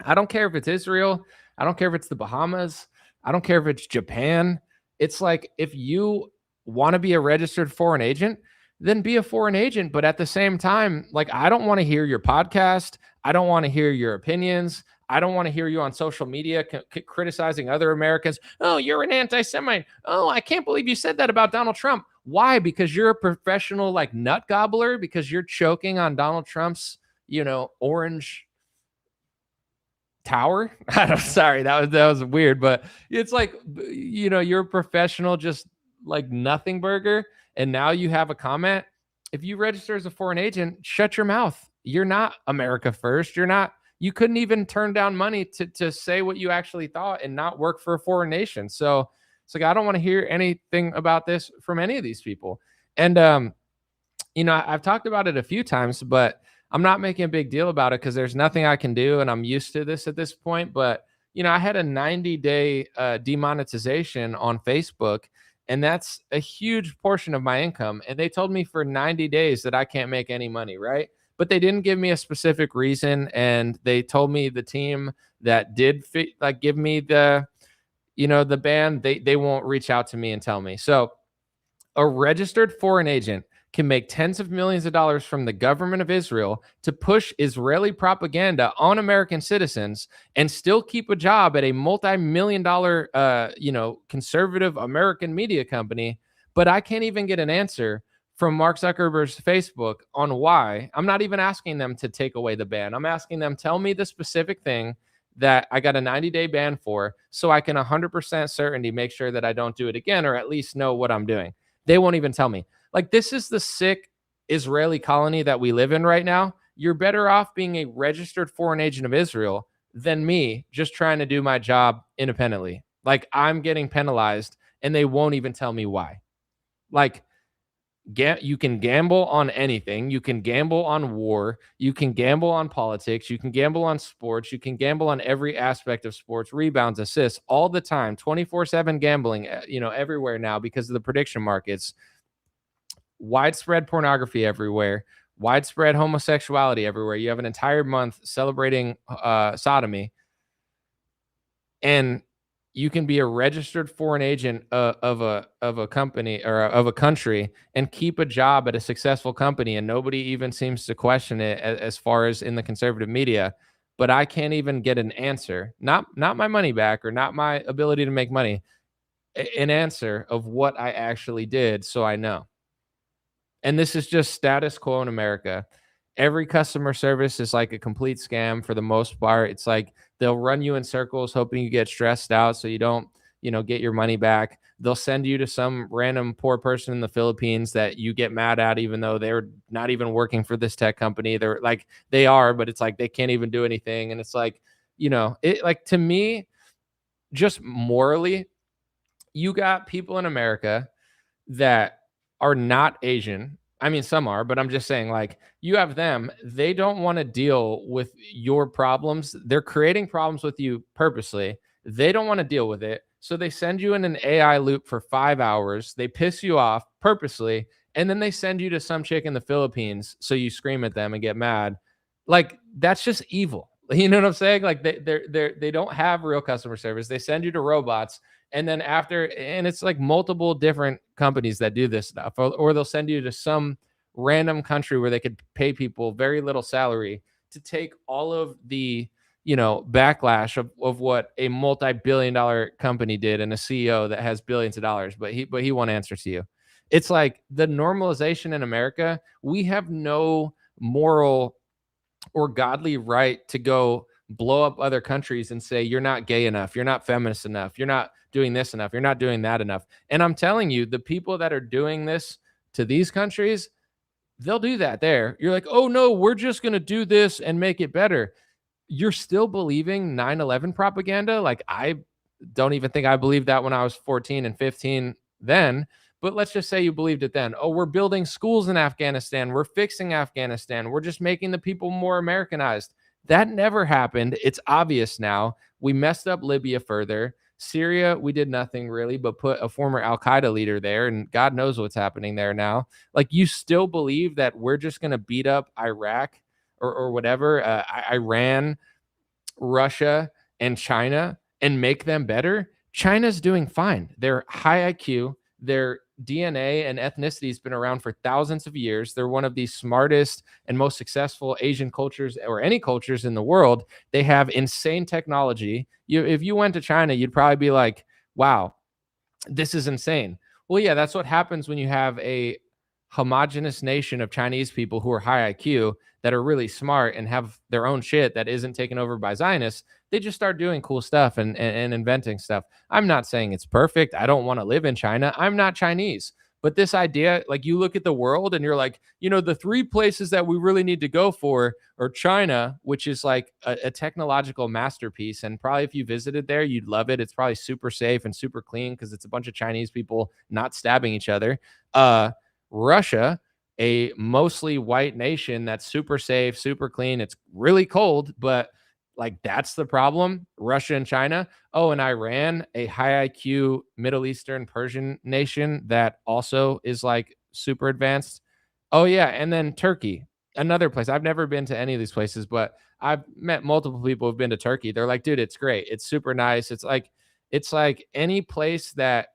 I don't care if it's Israel. I don't care if it's the Bahamas. I don't care if it's Japan. It's like, if you want to be a registered foreign agent, then be a foreign agent. But at the same time, like, I don't want to hear your podcast. I don't want to hear your opinions. I don't want to hear you on social media criticizing other Americans. Oh, you're an anti-Semite. Oh, I can't believe you said that about Donald Trump. Why? Because you're a professional like nut gobbler, because you're choking on Donald Trump's, orange tower. Sorry, that was weird, but it's like, you're a professional, just like nothing burger. And now you have a comment. If you register as a foreign agent, shut your mouth. You're not America first. You couldn't even turn down money to say what you actually thought and not work for a foreign nation. So it's like, I don't want to hear anything about this from any of these people. And, I've talked about it a few times, but I'm not making a big deal about it because there's nothing I can do. And I'm used to this at this point. But, I had a 90-day demonetization on Facebook, and that's a huge portion of my income. And they told me for 90 days that I can't make any money, right? But they didn't give me a specific reason. And they told me the team that did give me the ban, they won't reach out to me and tell me. So a registered foreign agent can make tens of millions of dollars from the government of Israel to push Israeli propaganda on American citizens and still keep a job at a multi-million-dollar, conservative American media company. But I can't even get an answer from Mark Zuckerberg's Facebook on why. I'm not even asking them to take away the ban. I'm asking them, tell me the specific thing that I got a 90-day ban for, so I can 100% certainty make sure that I don't do it again, or at least know what I'm doing. They won't even tell me. Like, this is the sick Israeli colony that we live in right now. You're better off being a registered foreign agent of Israel than me just trying to do my job independently. Like, I'm getting penalized and they won't even tell me why. Like, you can gamble on anything. You can gamble on war. You can gamble on politics. You can gamble on sports. You can gamble on every aspect of sports, rebounds, assists, all the time, 24/7 gambling, everywhere now because of the prediction markets. Widespread pornography everywhere, widespread homosexuality everywhere. You have an entire month celebrating sodomy, and you can be a registered foreign agent of a company or of a country and keep a job at a successful company, and nobody even seems to question it as far as in the conservative media. But I can't even get an answer, not my money back or not my ability to make money, an answer of what I actually did, so I know. And this is just status quo in America. Every customer service is like a complete scam for the most part. It's like they'll run you in circles hoping you get stressed out so you don't, get your money back. They'll send you to some random poor person in the Philippines that you get mad at, even though they're not even working for this tech company. They're like, they are, but it's like they can't even do anything. And it's like, to me, just morally, you got people in America that are not Asian. I mean, some are, but I'm just saying, like, you have them. They don't want to deal with your problems. They're creating problems with you purposely. They don't want to deal with it. So they send you in an AI loop for 5 hours. They piss you off purposely. And then they send you to some chick in the Philippines. So you scream at them and get mad. Like, that's just evil. You know what I'm saying? Like, they don't have real customer service. They send you to robots. And then and it's like multiple different companies that do this stuff, or they'll send you to some random country where they could pay people very little salary to take all of the, backlash of what a multi-billion-dollar company did and a CEO that has billions of dollars, but he won't answer to you. It's like the normalization in America. We have no moral or godly right to go blow up other countries and say, you're not gay enough, you're not feminist enough, you're not doing this enough, you're not doing that enough. And I'm telling you, the people that are doing this to these countries, they'll do that there. You're like, oh no, we're just going to do this and make it better. you're still believing 9/11 propaganda. Like, I don't even think I believed that when I was 14 and 15 then. But let's just say you believed it then. Oh, we're building schools in Afghanistan. We're fixing Afghanistan. We're just making the people more Americanized. That never happened. It's obvious now. We messed up Libya further. Syria, we did nothing really but put a former Al Qaeda leader there, and God knows what's happening there now. Like, you still believe that we're just going to beat up Iraq or whatever, Iran, Russia, and China and make them better? China's doing fine. They're high IQ. Their DNA and ethnicity has been around for thousands of years. They're one of the smartest and most successful Asian cultures or any cultures in the world. They have insane technology. If you went to China, you'd probably be like, wow, this is insane. Well, yeah, that's what happens when you have a homogenous nation of Chinese people who are high IQ that are really smart and have their own shit that isn't taken over by Zionists. They just start doing cool stuff and inventing stuff. I'm not saying it's perfect. I don't want to live in China. I'm not Chinese. But this idea, like, you look at the world and you're like, the three places that we really need to go for are China, which is like a technological masterpiece. And probably if you visited there, you'd love it. It's probably super safe and super clean because it's a bunch of Chinese people not stabbing each other. Russia, a mostly white nation that's super safe, super clean. It's really cold, but like, that's the problem. Russia and China. Oh, and Iran, a high IQ Middle Eastern Persian nation that also is like super advanced. Oh, yeah. And then Turkey, another place. I've never been to any of these places, but I've met multiple people who've been to Turkey. They're like, dude, it's great. It's super nice. It's like any place that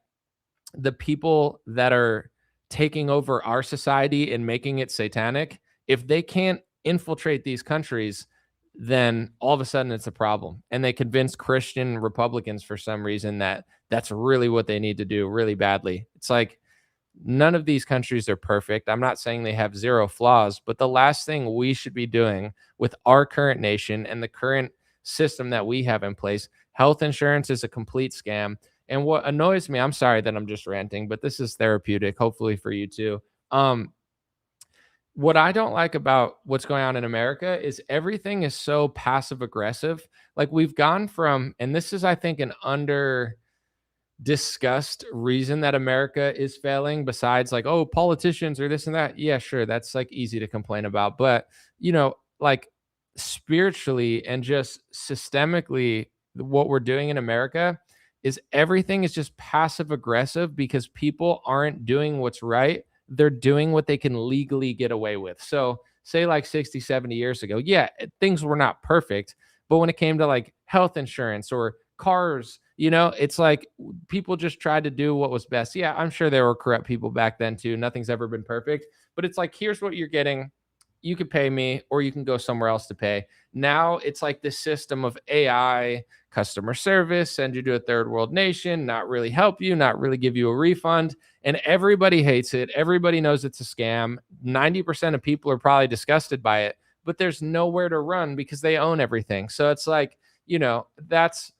the people that are taking over our society and making it satanic, if they can't infiltrate these countries, then all of a sudden it's a problem. And they convince Christian Republicans for some reason that that's really what they need to do really badly. It's like, none of these countries are perfect. I'm not saying they have zero flaws, but the last thing we should be doing with our current nation and the current system that we have in place, health insurance is a complete scam. And what annoys me, I'm sorry that I'm just ranting, but this is therapeutic, hopefully for you too. What I don't like about what's going on in America is everything is so passive aggressive. Like, we've gone from, and this is, I think, an under discussed reason that America is failing, besides like, oh, politicians or this and that. Yeah, sure, that's like easy to complain about. But, like, spiritually and just systemically, what we're doing in America is everything is just passive aggressive because people aren't doing what's right. They're doing what they can legally get away with. So, say like 60, 70 years ago, yeah, things were not perfect. But when it came to like health insurance or cars, it's like people just tried to do what was best. Yeah, I'm sure there were corrupt people back then too. Nothing's ever been perfect. But it's like, here's what you're getting. You could pay me or you can go somewhere else to pay. Now it's like this system of AI, customer service, send you to a third world nation, not really help you, not really give you a refund. And everybody hates it. Everybody knows it's a scam. 90% of people are probably disgusted by it, but there's nowhere to run because they own everything. So it's like, that's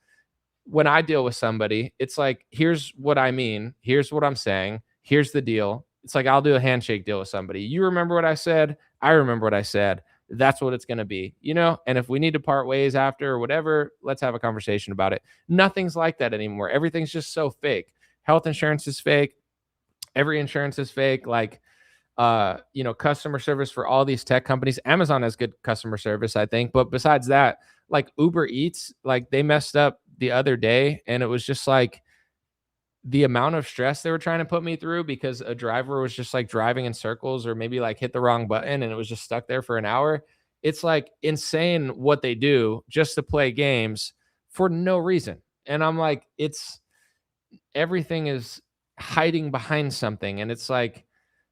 when I deal with somebody, it's like, here's what I mean. Here's what I'm saying. Here's the deal. It's like, I'll do a handshake deal with somebody. You remember what I said? I remember what I said. That's what it's going to be, And if we need to part ways after or whatever, let's have a conversation about it. Nothing's like that anymore. Everything's just so fake. Health insurance is fake. Every insurance is fake. Like, customer service for all these tech companies. Amazon has good customer service, I think. But besides that, like Uber Eats, like, they messed up the other day, and it was just like the amount of stress they were trying to put me through because a driver was just like driving in circles or maybe like hit the wrong button and it was just stuck there for an hour. It's like insane what they do just to play games for no reason. And I'm like, everything is hiding behind something. And it's like,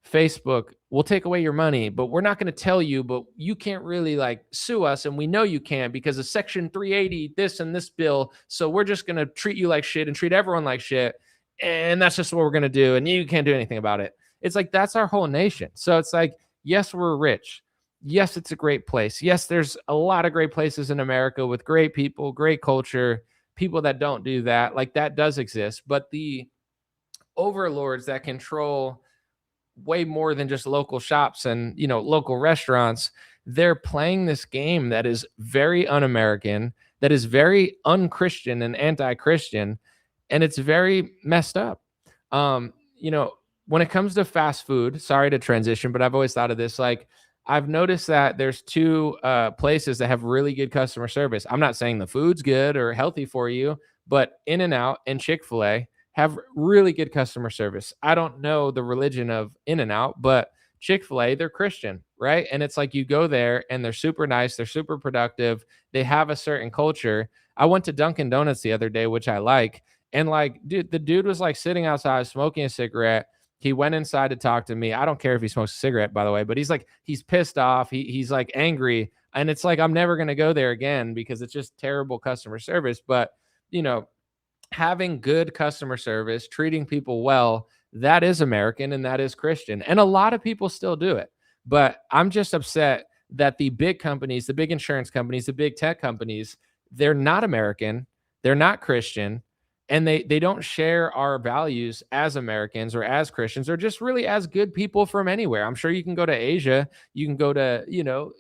Facebook will take away your money, but we're not going to tell you, but you can't really like sue us. And we know you can't because of Section 380, this and this bill. So we're just going to treat you like shit and treat everyone like shit. And that's just what we're going to do. And you can't do anything about it. It's like, that's our whole nation. So it's like, yes, we're rich. Yes, it's a great place. Yes, there's a lot of great places in America with great people, great culture, people that don't do that. Like, that does exist. But the overlords that control way more than just local shops and local restaurants, they're playing this game that is very un-American, that is very un-Christian and anti-Christian, and it's very messed up. You know, when it comes to fast food, sorry to transition, but I've always thought of this. Like, I've noticed that there's two places that have really good customer service. I'm not saying the food's good or healthy for you, but In-N-Out and Chick-fil-A have really good customer service. I don't know the religion of In-N-Out, but Chick-fil-A, they're Christian, right? And it's like you go there and they're super nice, they're super productive, they have a certain culture. I went to Dunkin' Donuts the other day, which I like, and like, dude, the dude was like sitting outside smoking a cigarette. He went inside to talk to me. I don't care if he smokes a cigarette, by the way, but he's like, he's pissed off. He's like angry. And it's like, I'm never going to go there again because it's just terrible customer service. But, you know, having good customer service, treating people well, that is American and that is Christian. And a lot of people still do it. But I'm just upset that the big companies, the big insurance companies, the big tech companies, they're not American, they're not Christian, and they don't share our values as Americans or as Christians or just really as good people from anywhere. I'm sure you can go to Asia, you can go to, you know,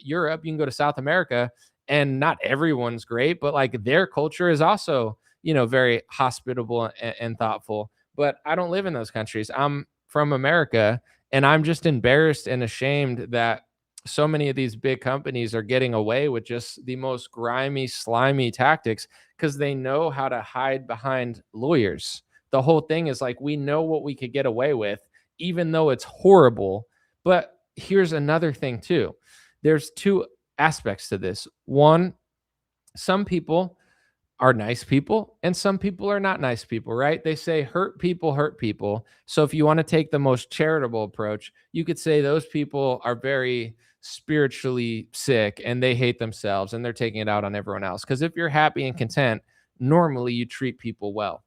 Europe, you can go to South America, and not everyone's great, but like their culture is also, you know, very hospitable and thoughtful. But I don't live in those countries. I'm from America, and I'm just embarrassed and ashamed that so many of these big companies are getting away with just the most grimy, slimy tactics because they know how to hide behind lawyers. The whole thing is like, we know what we could get away with, even though it's horrible. But here's another thing, too. There's two aspects to this. One, some people are nice people and some people are not nice people, right? They say hurt people hurt people. So if you want to take the most charitable approach, you could say those people are very spiritually sick and they hate themselves and they're taking it out on everyone else. Because if you're happy and content, normally you treat people well.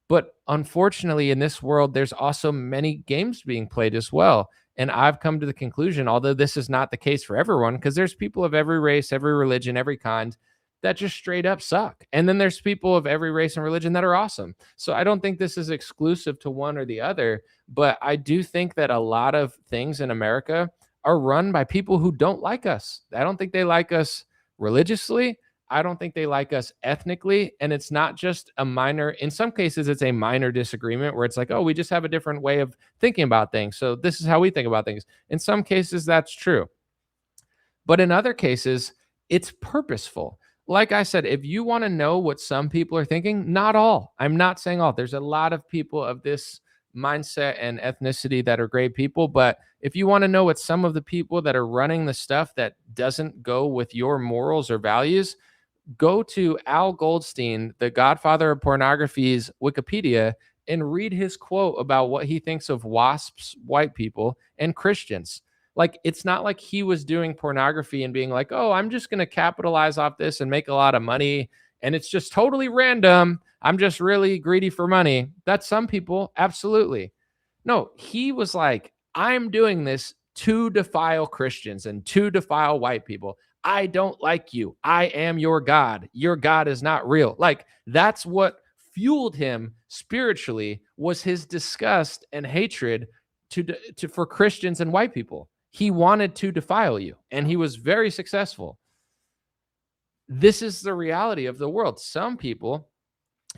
But unfortunately, in this world, there's also many games being played as well. And I've come to the conclusion, although this is not the case for everyone, because there's people of every race, every religion, every kind that just straight up suck. And then there's people of every race and religion that are awesome. So I don't think this is exclusive to one or the other, but I do think that a lot of things in America are run by people who don't like us. I don't think they like us religiously. I don't think they like us ethnically. And it's not just a minor, in some cases, it's a minor disagreement where it's like, oh, we just have a different way of thinking about things. So this is how we think about things. In some cases, that's true. But in other cases, it's purposeful. Like I said, if you want to know what some people are thinking, not all. I'm not saying all. There's a lot of people of this mindset and ethnicity that are great people. But if you want to know what some of the people that are running the stuff that doesn't go with your morals or values, go to Al Goldstein, the godfather of pornography's Wikipedia, and read his quote about what he thinks of WASPs, white people, and Christians. Like, it's not like he was doing pornography and being like, oh, I'm just going to capitalize off this and make a lot of money. And it's just totally random. I'm just really greedy for money. That's some people. Absolutely. No, he was like, I'm doing this to defile Christians and to defile white people. I don't like you. I am your God. Your God is not real. Like, that's what fueled him spiritually, was his disgust and hatred for Christians and white people. He wanted to defile you, and he was very successful. This is the reality of the world. Some people,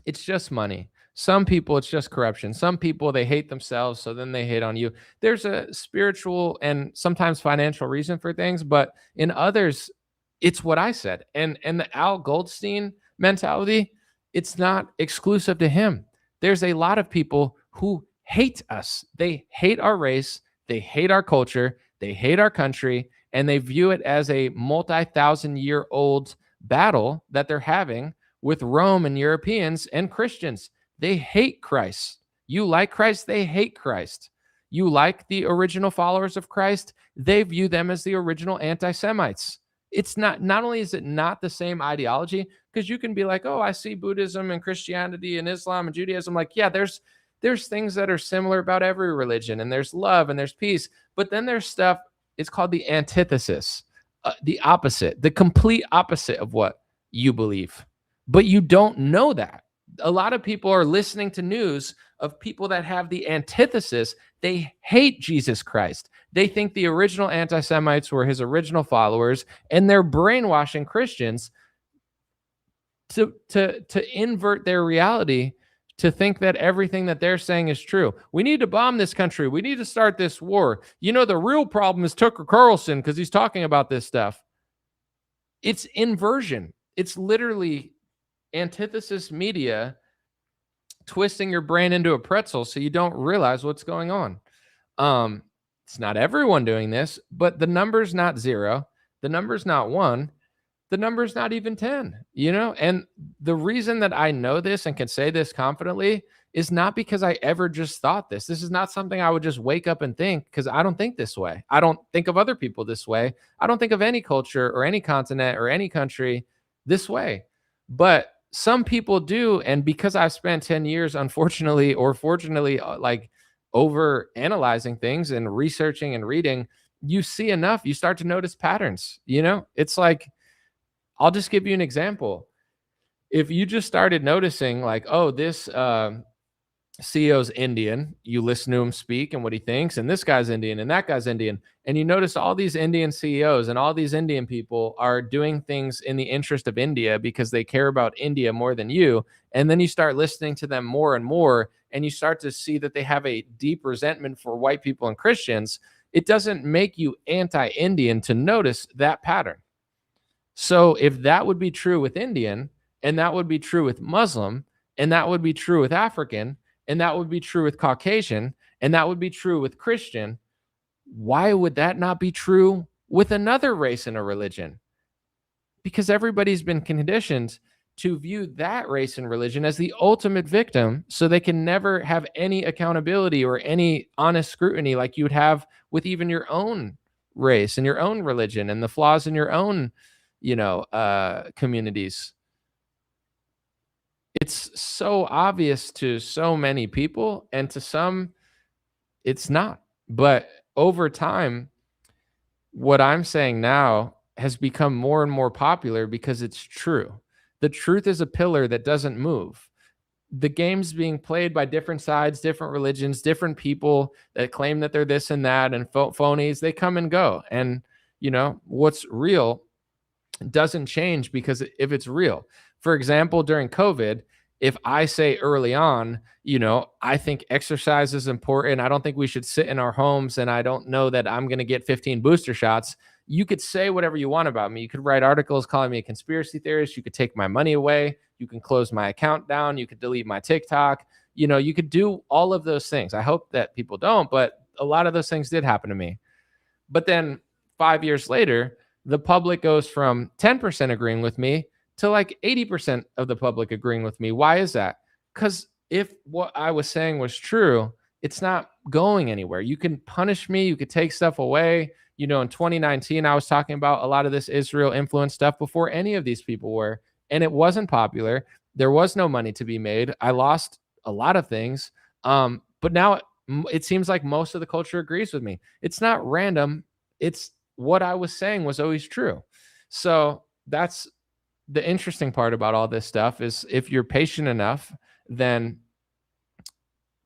it's just money. Some people, it's just corruption. Some people, they hate themselves, so then they hate on you. There's a spiritual and sometimes financial reason for things, but in others, it's what I said. And the Al Goldstein mentality, it's not exclusive to him. There's a lot of people who hate us. They hate our race. They hate our culture. They hate our country, and they view it as a multi-thousand-year-old battle that they're having with Rome and Europeans and Christians. They hate Christ. You like Christ, they hate Christ. You like the original followers of Christ, they view them as the original anti-Semites. It's not only is it not the same ideology, because you can be like, oh, I see Buddhism and Christianity and Islam and Judaism. Like, yeah, there's things that are similar about every religion, and there's love and there's peace. But then there's stuff, it's called the antithesis, the opposite, the complete opposite of what you believe. But you don't know that. A lot of people are listening to news of people that have the antithesis. They hate Jesus Christ. They think the original anti-Semites were his original followers, and they're brainwashing Christians to invert their reality, to think that everything that they're saying is true. We need to bomb this country. We need to start this war. You know, the real problem is Tucker Carlson because he's talking about this stuff. It's inversion. It's literally antithesis media twisting your brain into a pretzel so you don't realize what's going on. It's not everyone doing this, but the number's not 0. The number's not 1. The number's not even 10, you know? And the reason that I know this and can say this confidently is not because I ever just thought this. This is not something I would just wake up and think, because I don't think this way. I don't think of other people this way. I don't think of any culture or any continent or any country this way. But some people do. And because I've spent 10 years, unfortunately or fortunately, like over analyzing things and researching and reading, you see enough, you start to notice patterns. You know, it's like, I'll just give you an example. If you just started noticing, like, oh, this CEO's Indian, you listen to him speak and what he thinks, and this guy's Indian and that guy's Indian, and you notice all these Indian CEOs and all these Indian people are doing things in the interest of India because they care about India more than you, and then you start listening to them more and more, and you start to see that they have a deep resentment for white people and Christians. It doesn't make you anti-Indian to notice that pattern. So if that would be true with Indian, and that would be true with Muslim, and that would be true with African, and that would be true with Caucasian, and that would be true with Christian, why would that not be true with another race and a religion? Because everybody's been conditioned to view that race and religion as the ultimate victim, so they can never have any accountability or any honest scrutiny like you would have with even your own race and your own religion and the flaws in your own communities. It's so obvious to so many people, and to some it's not. But over time, what I'm saying now has become more and more popular because it's true. The truth is a pillar that doesn't move. The game's being played by different sides, different religions, different people that claim that they're this and that, and phonies. They come and go. And, what's real doesn't change because if it's real. For example, during COVID, if I say early on, I think exercise is important, I don't think we should sit in our homes, and I don't know that I'm going to get 15 booster shots, you could say whatever you want about me. You could write articles calling me a conspiracy theorist. You could take my money away. You can close my account down. You could delete my TikTok. You could do all of those things. I hope that people don't, but a lot of those things did happen to me. But then 5 years later, the public goes from 10% agreeing with me to like 80% of the public agreeing with me. Why is that? Because if what I was saying was true, it's not going anywhere. You can punish me. You could take stuff away. In 2019, I was talking about a lot of this Israel influence stuff before any of these people were, and it wasn't popular. There was no money to be made. I lost a lot of things. But now it seems like most of the culture agrees with me. It's not random. It's what I was saying was always true. So that's the interesting part about all this stuff, is if you're patient enough, then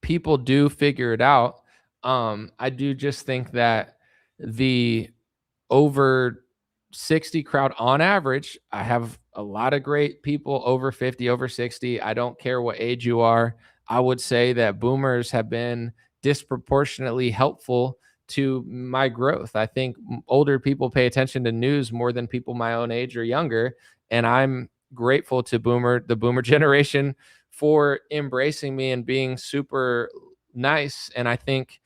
people do figure it out. I do just think that the over 60 crowd on average, I have a lot of great people over 50, over 60. I don't care what age you are. I would say that boomers have been disproportionately helpful to my growth. I think older people pay attention to news more than people my own age or younger. And I'm grateful to the boomer generation for embracing me and being super nice. And I think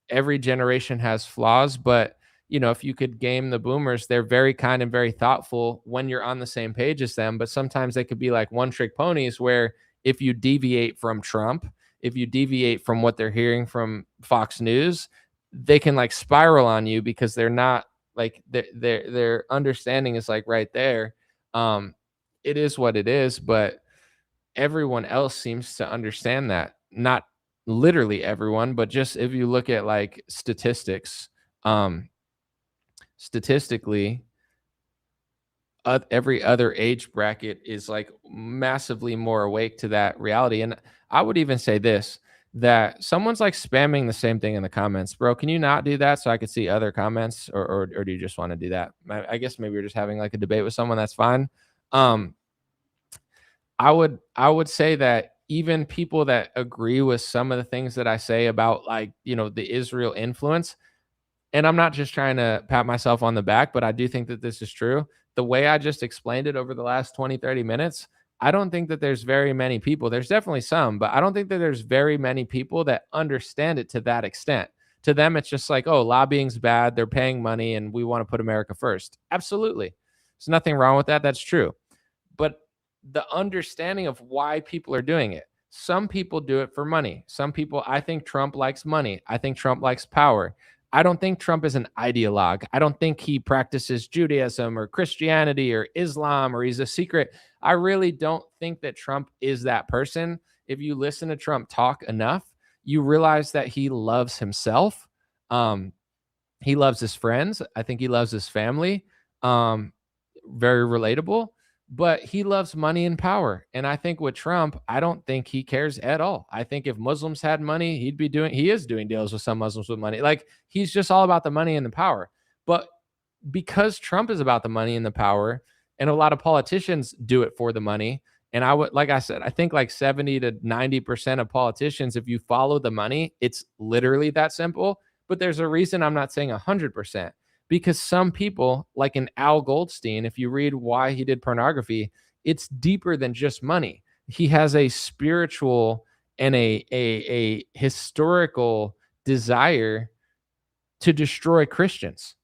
every generation has flaws, but if you could game the boomers, they're very kind and very thoughtful when you're on the same page as them. But sometimes they could be like one-trick ponies, where if you deviate from Trump, if you deviate from what they're hearing from Fox News, they can like spiral on you because they're not like their understanding is like right there. It is what it is, but everyone else seems to understand that. Not literally everyone, but just if you look at like statistics, statistically, every other age bracket is like massively more awake to that reality. And I would even say this, that someone's like spamming the same thing in the comments. Bro, can you not do that so I could see other comments, or do you just want to do that? I guess maybe you're just having like a debate with someone. That's fine. Um, I would say that even people that agree with some of the things that I say about, like, the Israel influence, and I'm not just trying to pat myself on the back, but I do think that this is true. The way I just explained it over the last 20, 30 minutes, I don't think that there's very many people. There's definitely some, but I don't think that there's very many people that understand it to that extent. To them, it's just like, oh, lobbying's bad. They're paying money and we want to put America first. Absolutely. There's nothing wrong with that. That's true. But the understanding of why people are doing it. Some people do it for money. Some people, I think Trump likes money. I think Trump likes power. I don't think Trump is an ideologue. I don't think he practices Judaism or Christianity or Islam, or he's a secret. I really don't think that Trump is that person. If you listen to Trump talk enough, you realize that he loves himself. Um, he loves his friends. I think he loves his family. Um, Very relatable, but he loves money and power. And I think with Trump, I don't think he cares at all. I think if Muslims had money, he is doing deals with some Muslims with money. Like, he's just all about the money and the power. But because Trump is about the money and the power, and a lot of politicians do it for the money. And like I said, I think like 70 to 90% of politicians, if you follow the money, it's literally that simple. But there's a reason I'm not saying 100%, because some people, like an Al Goldstein, if you read why he did pornography, it's deeper than just money. He has a spiritual and a historical desire to destroy Christians,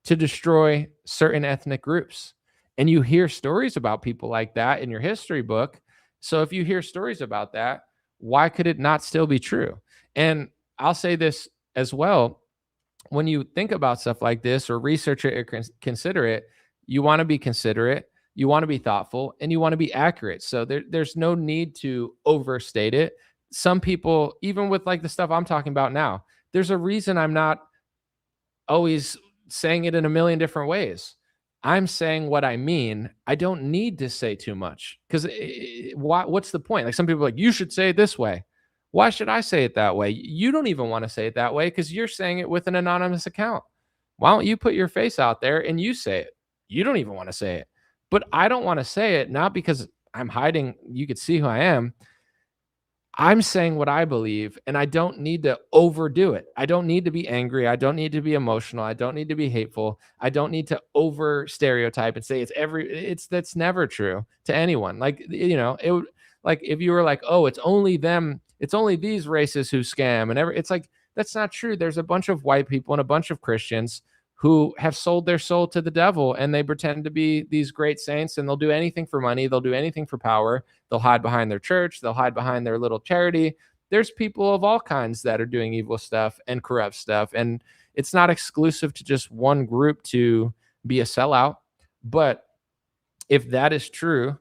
to destroy certain ethnic groups. And you hear stories about people like that in your history book. So if you hear stories about that, why could it not still be true? And I'll say this as well. When you think about stuff like this, or research it or consider it, you want to be considerate, you want to be thoughtful, and you want to be accurate. So there's no need to overstate it. Some people, even with like the stuff I'm talking about now, there's a reason I'm not always saying it in a million different ways. I'm saying what I mean. I don't need to say too much, because what's the point? Like, some people are like, you should say it this way. Why should I say it that way? You don't even want to say it that way because you're saying it with an anonymous account. Why don't you put your face out there and you say it? You don't even want to say it. But I don't want to say it, not because I'm hiding. You could see who I am. I'm saying what I believe, and I don't need to overdo it. I don't need to be angry. I don't need to be emotional. I don't need to be hateful. I don't need to over stereotype and say that's never true to anyone. Like, it would, like, if you were like, oh, it's only them, it's only these races who scam, and it's like, that's not true. There's a bunch of white people and a bunch of Christians who have sold their soul to the devil, and they pretend to be these great saints, and they'll do anything for money. They'll do anything for power. They'll hide behind their church. They'll hide behind their little charity. There's people of all kinds that are doing evil stuff and corrupt stuff. And it's not exclusive to just one group to be a sellout. But if that is true,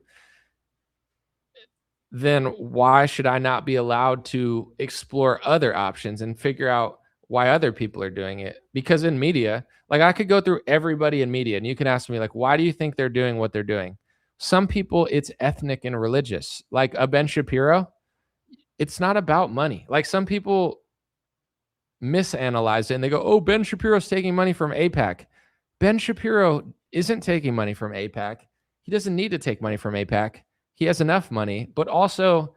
then why should I not be allowed to explore other options and figure out why other people are doing it? Because in media, like, I could go through everybody in media and you can ask me, like, why do you think they're doing what they're doing? Some people, it's ethnic and religious. Like a Ben Shapiro, it's not about money. Like, some people misanalyze it and they go, oh, Ben Shapiro's taking money from AIPAC. Ben Shapiro isn't taking money from AIPAC. He doesn't need to take money from AIPAC. He has enough money, but also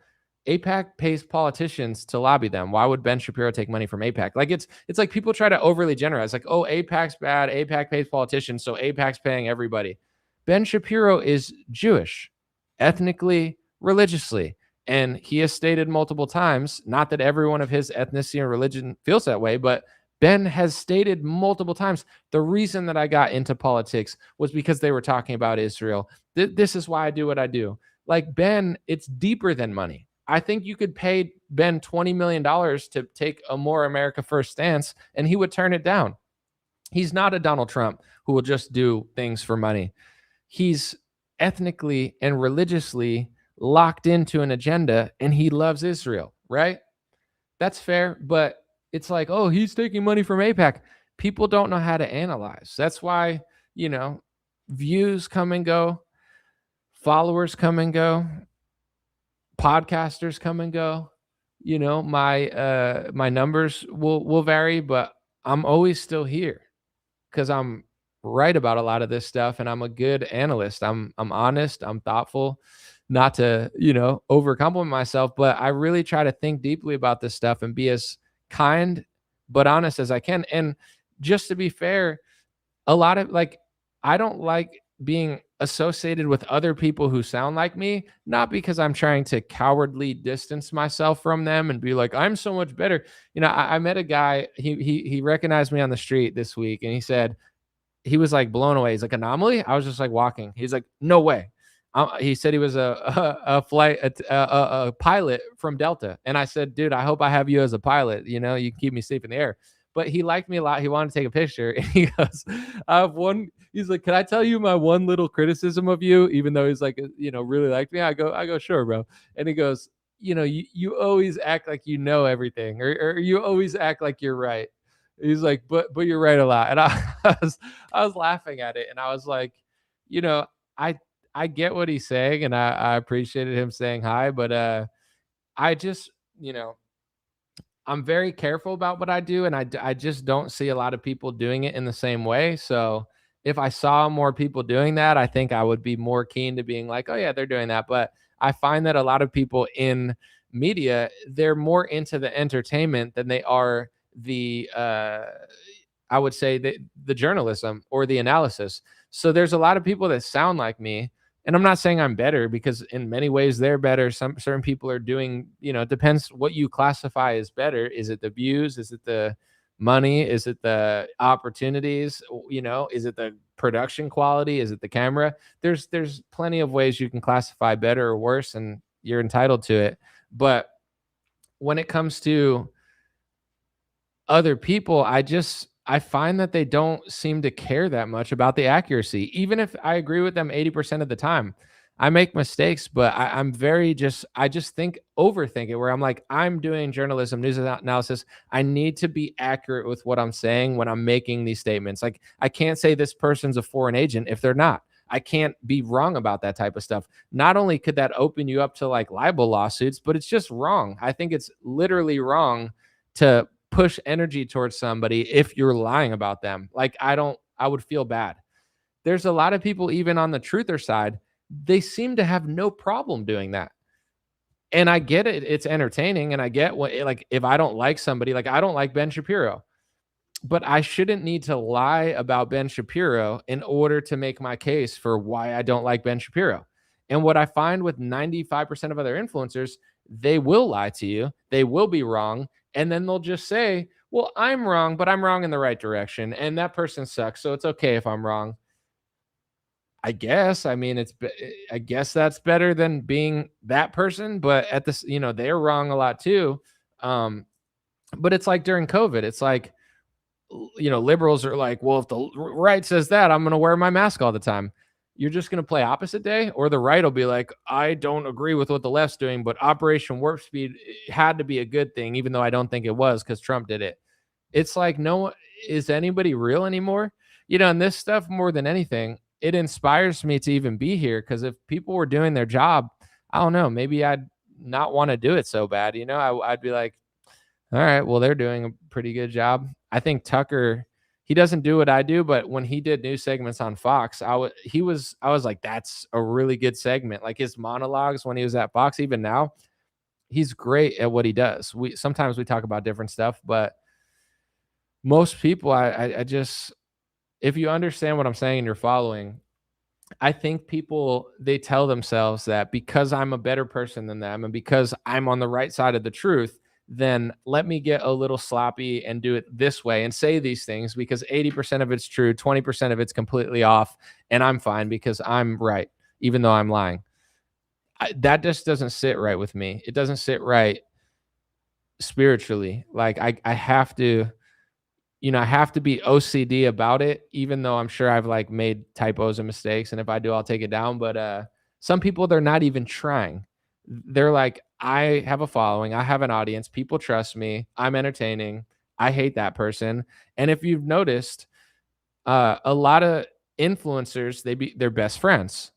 AIPAC pays politicians to lobby them. Why would Ben Shapiro take money from AIPAC? Like, it's like people try to overly generalize, like, oh, AIPAC's bad, AIPAC pays politicians, so AIPAC's paying everybody. Ben Shapiro is Jewish, ethnically, religiously, and he has stated multiple times, not that everyone of his ethnicity and religion feels that way, but Ben has stated multiple times, the reason that I got into politics was because they were talking about Israel. This is why I do what I do. Like, Ben, it's deeper than money. I think you could pay Ben $20 million to take a more America First stance, and he would turn it down. He's not a Donald Trump who will just do things for money. He's ethnically and religiously locked into an agenda, and he loves Israel, right? That's fair, but it's like, oh, he's taking money from AIPAC. People don't know how to analyze. That's why, views come and go, followers come and go, podcasters come and go. You know, my numbers will vary, but I'm always still here because I'm right about a lot of this stuff and I'm a good analyst. I'm honest, I'm thoughtful, not to, over compliment myself, but I really try to think deeply about this stuff and be as kind but honest as I can. And just to be fair, a lot of like I don't like being associated with other people who sound like me, not because I'm trying to cowardly distance myself from them and be like, I'm so much better. I met a guy, he recognized me on the street this week and he said, he was like blown away. He's like, anomaly. I was just like walking. He's like, no way. He said he was a pilot from Delta, and I said, dude, I hope I have you as a pilot. You can keep me safe in the air. But he liked me a lot. He wanted to take a picture, and he goes, I have one. He's like, can I tell you my one little criticism of you? Even though he's like, really liked me. I go, sure, bro. And he goes, you always act like you know everything, or you always act like you're right. He's like, but you're right a lot. And I was laughing at it and I was like, you know, I I get what he's saying and I appreciated him saying hi, but I just, I'm very careful about what I do and I just don't see a lot of people doing it in the same way. So if I saw more people doing that, I think I would be more keen to being like, oh yeah, they're doing that. But I find that a lot of people in media, they're more into the entertainment than they are the I would say the journalism or the analysis. So there's a lot of people that sound like me, and I'm not saying I'm better because in many ways they're better. Some certain people are doing, it depends what you classify as better. Is it the views? Is it the money? Is it the opportunities? Is it the production quality? Is it the camera? There's plenty of ways you can classify better or worse, and you're entitled to it. But when it comes to other people, I find that they don't seem to care that much about the accuracy. Even if I agree with them 80% of the time, I make mistakes, but I just overthink it where I'm like, I'm doing journalism, news analysis. I need to be accurate with what I'm saying when I'm making these statements. Like, I can't say this person's a foreign agent if they're not. I can't be wrong about that type of stuff. Not only could that open you up to like libel lawsuits, but it's just wrong. I think it's literally wrong to push energy towards somebody if you're lying about them. Like, I would feel bad. There's a lot of people, even on the truther side, they seem to have no problem doing that. And I get it. It's entertaining. And I get what, like, if I don't like somebody, like, I don't like Ben Shapiro, but I shouldn't need to lie about Ben Shapiro in order to make my case for why I don't like Ben Shapiro. And what I find with 95% of other influencers, they will lie to you, they will be wrong, and then they'll just say, well, I'm wrong, but I'm wrong in the right direction. And that person sucks. So it's okay if I'm wrong. I guess. I mean, I guess that's better than being that person. But at this, they're wrong a lot too. But it's like during COVID, it's like, liberals are like, well, if the right says that, I'm going to wear my mask all the time. You're just going to play opposite day, or the right will be like, I don't agree with what the left's doing, but Operation Warp Speed had to be a good thing, even though I don't think it was because Trump did it. It's like, no, is anybody real anymore? And this stuff, more than anything, it inspires me to even be here because if people were doing their job, I don't know, maybe I'd not want to do it so bad. I'd be like, all right, well, they're doing a pretty good job. I think Tucker, he doesn't do what I do, but when he did news segments on Fox, I was like, that's a really good segment. Like his monologues when he was at Fox, even now, he's great at what he does. Sometimes we talk about different stuff, but most people, I just, if you understand what I'm saying and you're following, I think people, they tell themselves that because I'm a better person than them and because I'm on the right side of the truth, then let me get a little sloppy and do it this way and say these things because 80% of it's true, 20% of it's completely off, and I'm fine because I'm right, even though I'm lying. That just doesn't sit right with me. It doesn't sit right spiritually. Like I have to, I have to be OCD about it, even though I'm sure I've like made typos and mistakes. And if I do, I'll take it down. But some people, they're not even trying. They're like, I have a following, I have an audience, people trust me, I'm entertaining, I hate that person. And if you've noticed, a lot of influencers, they're best friends.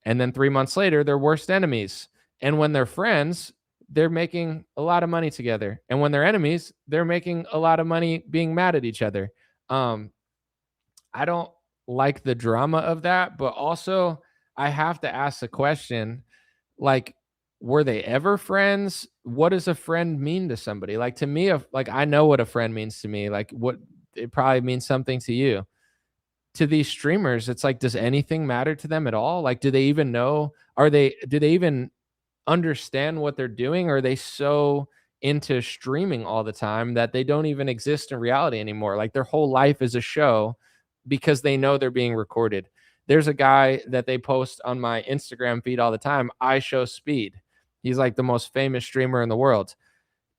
And then 3 months later, they're worst enemies. And when they're friends, they're making a lot of money together. And when they're enemies, they're making a lot of money being mad at each other. Um, I don't like the drama of that, but also I have to ask the question, like, were they ever friends? What does a friend mean to somebody? Like, to me, like, I know what a friend means to me. Like, what it probably means something to you. To these streamers, it's like, does anything matter to them at all? Like, do they even know? Do they even understand what they're doing? Or are they so into streaming all the time that they don't even exist in reality anymore? Like, their whole life is a show because they know they're being recorded. There's a guy that they post on my Instagram feed all the time. I Show Speed. He's like the most famous streamer in the world.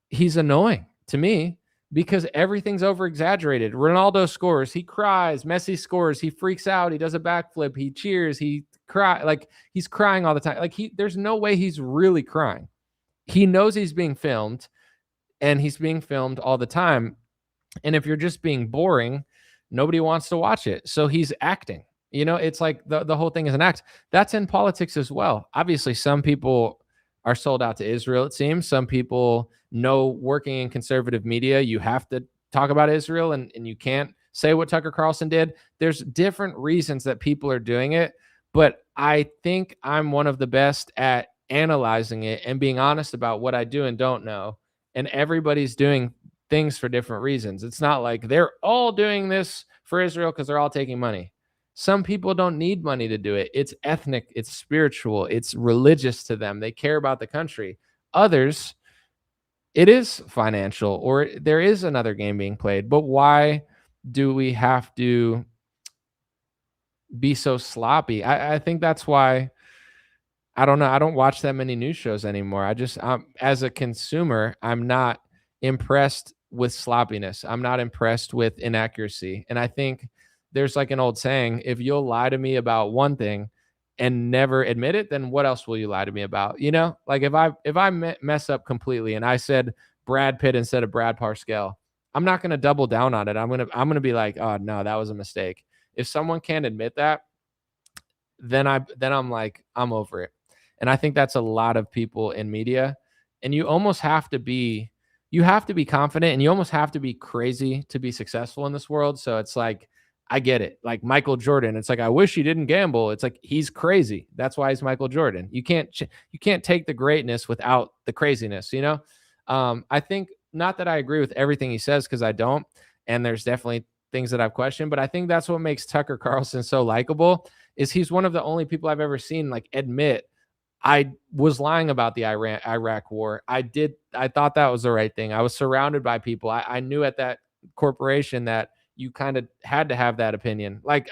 He's annoying to me because everything's over exaggerated. Ronaldo scores, he cries. Messi scores, he freaks out. He does a backflip. He cheers. He cry like he's crying all the time. Like there's no way he's really crying. He knows he's being filmed, and he's being filmed all the time. And if you're just being boring, nobody wants to watch it. So he's acting. It's like the whole thing is an act. That's in politics as well. Obviously, some people are sold out to Israel, it seems. Some people know, working in conservative media, you have to talk about Israel, and you can't say what Tucker Carlson did. There's different reasons that people are doing it. But I think I'm one of the best at analyzing it and being honest about what I do and don't know. And everybody's doing things for different reasons. It's not like they're all doing this for Israel because they're all taking money. Some people don't need money to do it. It's ethnic, it's spiritual, it's religious to them. They care about the country. Others, it is financial, or there is another game being played. But why do we have to be so sloppy? I think that's why, I don't know. I don't watch that many news shows anymore. As a consumer, I'm not impressed with sloppiness. I'm not impressed with inaccuracy. And I think there's like an old saying, if you'll lie to me about one thing and never admit it, then what else will you lie to me about? Like if I mess up completely and I said Brad Pitt instead of Brad Parscale, I'm not going to double down on it. I'm going to be like, "Oh, no, that was a mistake." If someone can't admit that, then I'm like, I'm over it. And I think that's a lot of people in media. And you have to be confident, and you almost have to be crazy to be successful in this world. So it's like, I get it. Like Michael Jordan, it's like, I wish he didn't gamble. It's like, he's crazy. That's why he's Michael Jordan. You can't take the greatness without the craziness. I think, not that I agree with everything he says, because I don't. And there's definitely things that I've questioned, but I think that's what makes Tucker Carlson so likable, is he's one of the only people I've ever seen like admit, I was lying about the Iraq war. I thought that was the right thing. I was surrounded by people. I knew at that corporation that you kind of had to have that opinion. Like,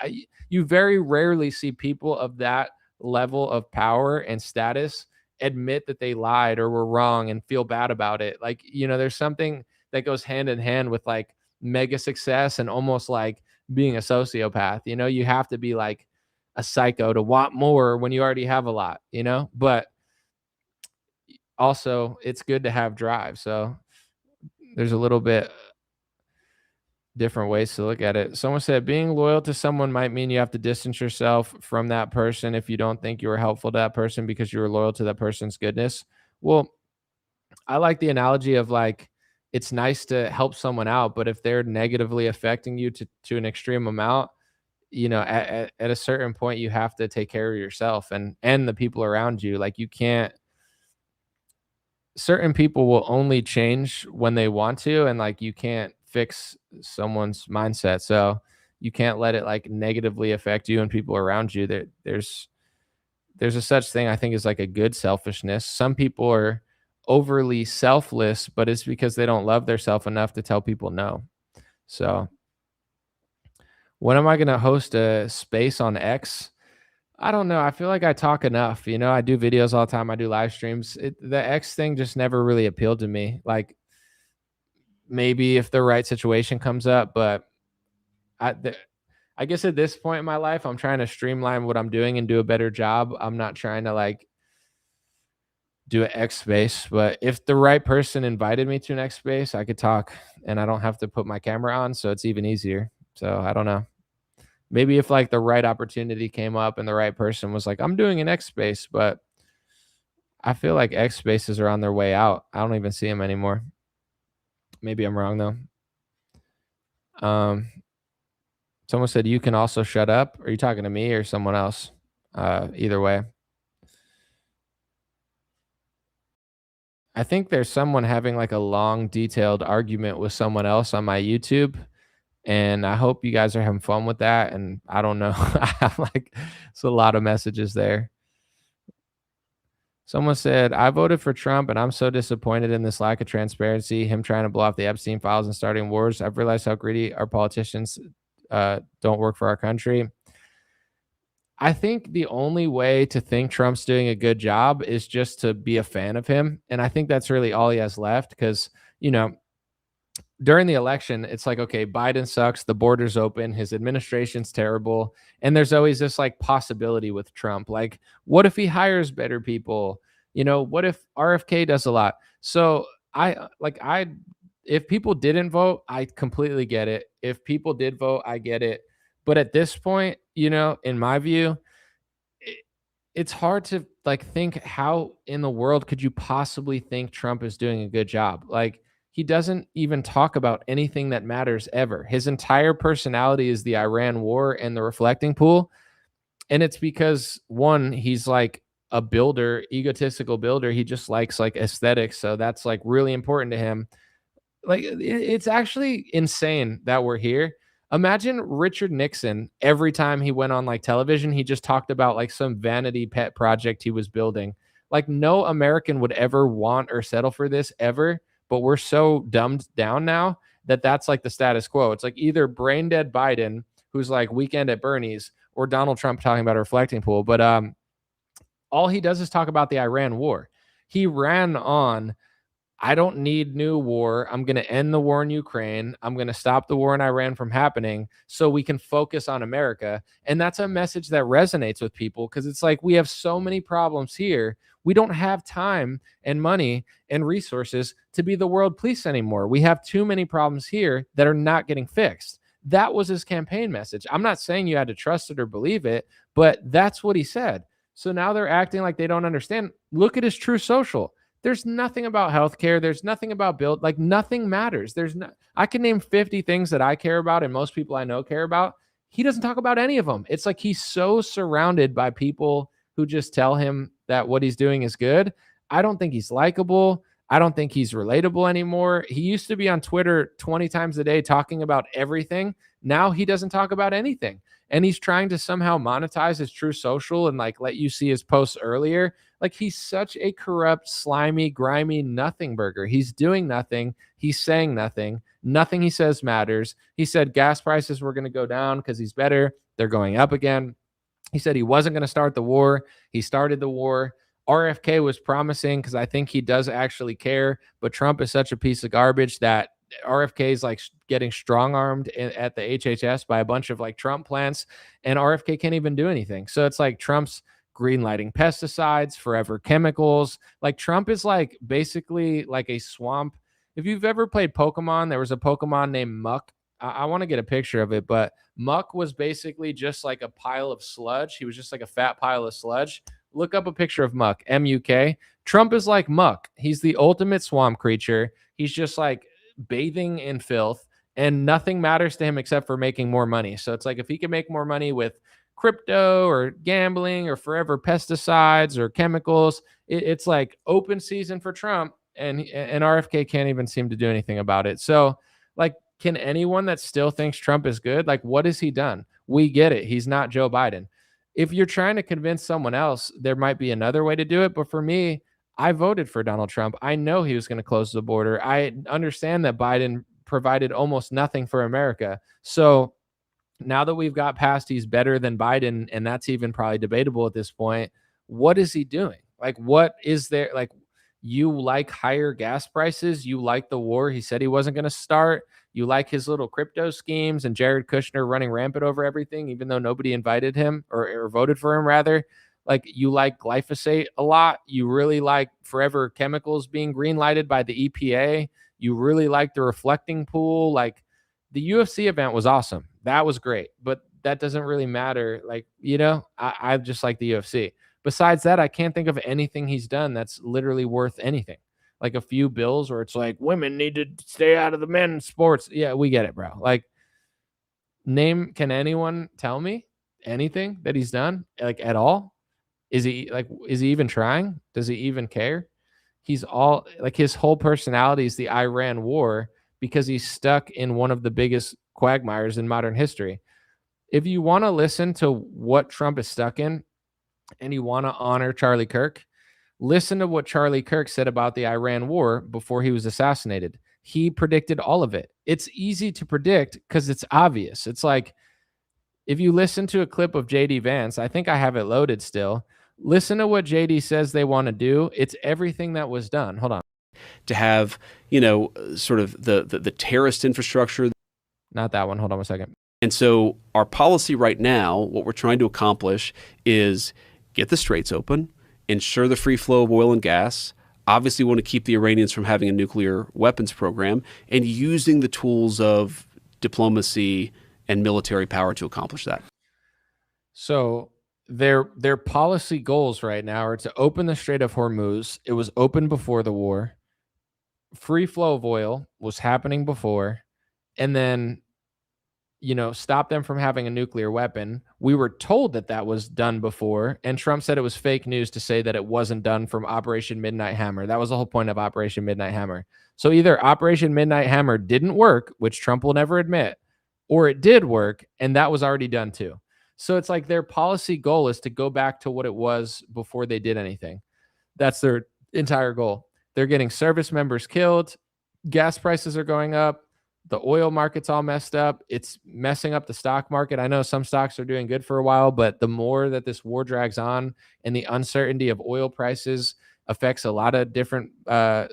you very rarely see people of that level of power and status admit that they lied or were wrong and feel bad about it. Like, there's something that goes hand in hand with like mega success and almost like being a sociopath. You have to be like a psycho to want more when you already have a lot. But also, it's good to have drive. So there's a little bit different ways to look at it. Someone said being loyal to someone might mean you have to distance yourself from that person if you don't think you were helpful to that person because you were loyal to that person's goodness. Well, I like the analogy of like, it's nice to help someone out, but if they're negatively affecting you to an extreme amount, at a certain point, you have to take care of yourself and the people around you. Like, you can't, certain people will only change when they want to, and like, you can't fix someone's mindset. So you can't let it like negatively affect you and people around you. There's a such thing, I think, is like a good selfishness. Some people are overly selfless, but it's because they don't love themselves enough to tell people no. So when am I going to host a space on X? I don't know. I feel like I talk enough. I do videos all the time. I do live streams. The X thing just never really appealed to me. Like, maybe if the right situation comes up, but I guess at this point in my life, I'm trying to streamline what I'm doing and do a better job. I'm not trying to like do an X space, but if the right person invited me to an X space, I could talk and I don't have to put my camera on. So it's even easier. So I don't know. Maybe if like the right opportunity came up and the right person was like, I'm doing an X space, but I feel like X spaces are on their way out. I don't even see them anymore. Maybe I'm wrong though. Um, Someone said you can also shut up. Are you talking to me or someone else? Either way. I think there's someone having like a long, detailed argument with someone else on my YouTube, and I hope you guys are having fun with that. And I don't know, I have like it's a lot of messages there. Someone said, I voted for Trump and I'm so disappointed in this lack of transparency, him trying to blow off the Epstein files and starting wars. I've realized how greedy our politicians don't work for our country. I think the only way to think Trump's doing a good job is just to be a fan of him. And I think that's really all he has left because, you know, during the election, it's like, okay, Biden sucks, the border's open, his administration's terrible, and there's always this like possibility with Trump. Like, what if he hires better people? You know, what if RFK does a lot? So I if people didn't vote, I completely get it. If people did vote, I get it. But at this point, you know, in my view, it's hard to like think how in the world could you possibly think Trump is doing a good job? Like he doesn't even talk about anything that matters ever. His entire personality is the Iran war and the reflecting pool. And it's because one, he's like a builder, egotistical builder. He just likes like aesthetics. So that's like really important to him. Like it's actually insane that we're here. Imagine Richard Nixon every time he went on like television, he just talked about like some vanity pet project he was building. Like no American would ever want or settle for this ever, but we're so dumbed down now that that's like the status quo. It's like either brain dead Biden, who's like weekend at Bernie's, or Donald Trump talking about a reflecting pool. But all he does is talk about the Iran war. He ran on I don't need new war. I'm going to end the war in Ukraine. I'm going to stop the war in Iran from happening so we can focus on America. And that's a message that resonates with people because it's like we have so many problems here. We don't have time and money and resources to be the world police anymore. We have too many problems here that are not getting fixed. That was his campaign message. I'm not saying you had to trust it or believe it, but that's what he said. So now they're acting like they don't understand. Look at his True Social. There's nothing about healthcare. There's nothing about build. Like nothing matters. There's no. I can name 50 things that I care about, and most people I know care about. He doesn't talk about any of them. It's like he's so surrounded by people who just tell him that what he's doing is good. I don't think he's likable. I don't think he's relatable anymore. He used to be on Twitter 20 times a day talking about everything. Now he doesn't talk about anything. And he's trying to somehow monetize his True Social and like let you see his posts earlier. Like he's such a corrupt, slimy, grimy nothing burger. He's doing nothing. He's saying nothing. Nothing he says matters. He said gas prices were going to go down because he's better. They're going up again. He said he wasn't going to start the war. He started the war. RFK was promising because I think he does actually care, but Trump is such a piece of garbage that RFK is like getting strong armed at the HHS by a bunch of like Trump plants, and RFK can't even do anything. So it's like Trump's green lighting pesticides, forever chemicals. Like Trump is like basically like a swamp. If you've ever played Pokemon, there was a Pokemon named Muck. I want to get a picture of it, but Muck was basically just like a pile of sludge. He was just like a fat pile of sludge. Look up a picture of Muck, M-U-K. Trump is like Muck. He's the ultimate swamp creature. He's just like bathing in filth and nothing matters to him except for making more money. So it's like if he can make more money with crypto or gambling or forever pesticides or chemicals, it's like open season for Trump, and RFK can't even seem to do anything about it. So like, can anyone that still thinks Trump is good, like what has he done? We get it. He's not Joe Biden. If you're trying to convince someone else, there might be another way to do it. But for me, I voted for Donald Trump. I know he was going to close the border. I understand that Biden provided almost nothing for America. So now that we've got past he's better than Biden, and that's even probably debatable at this point, what is he doing? Like, what is there? Like, you like higher gas prices? You like the war he said he wasn't going to start? You like his little crypto schemes and Jared Kushner running rampant over everything, even though nobody invited him or voted for him, rather? Like, you like glyphosate a lot. You really like forever chemicals being green lighted by the EPA. You really like the reflecting pool. Like, the UFC event was awesome. That was great. But that doesn't really matter. Like, I just like the UFC. Besides that, I can't think of anything he's done that's literally worth anything. Like a few bills where it's like women need to stay out of the men's sports. Yeah, we get it, bro. Like, can anyone tell me anything that he's done, like, at all? Is he even trying? Does he even care? He's all like, his whole personality is the Iran war because he's stuck in one of the biggest quagmires in modern history. If you want to listen to what Trump is stuck in and you want to honor Charlie Kirk, listen to what Charlie Kirk said about the Iran war before he was assassinated. He predicted all of it. It's easy to predict because it's obvious. It's like, if you listen to a clip of JD Vance, I think I have it loaded still. Listen to what JD says they want to do. It's everything that was done. Hold on. To have, sort of the terrorist infrastructure. Not that one. Hold on a second. And so our policy right now, what we're trying to accomplish is get the straits open, ensure the free flow of oil and gas. Obviously, we want to keep the Iranians from having a nuclear weapons program, and using the tools of diplomacy and military power to accomplish that. So their policy goals right now are to open the Strait of Hormuz. It was open before the war. Free flow of oil was happening before, and then stop them from having a nuclear weapon. We were told that that was done before, and Trump said it was fake news to say that it wasn't done from Operation Midnight Hammer. That was the whole point of Operation Midnight Hammer. So either Operation Midnight Hammer didn't work, which Trump will never admit, or it did work, and that was already done too. So it's like their policy goal is to go back to what it was before they did anything. That's their entire goal. They're getting service members killed. Gas prices are going up. The oil market's all messed up. It's messing up the stock market. I know some stocks are doing good for a while, but the more that this war drags on and the uncertainty of oil prices affects a lot of different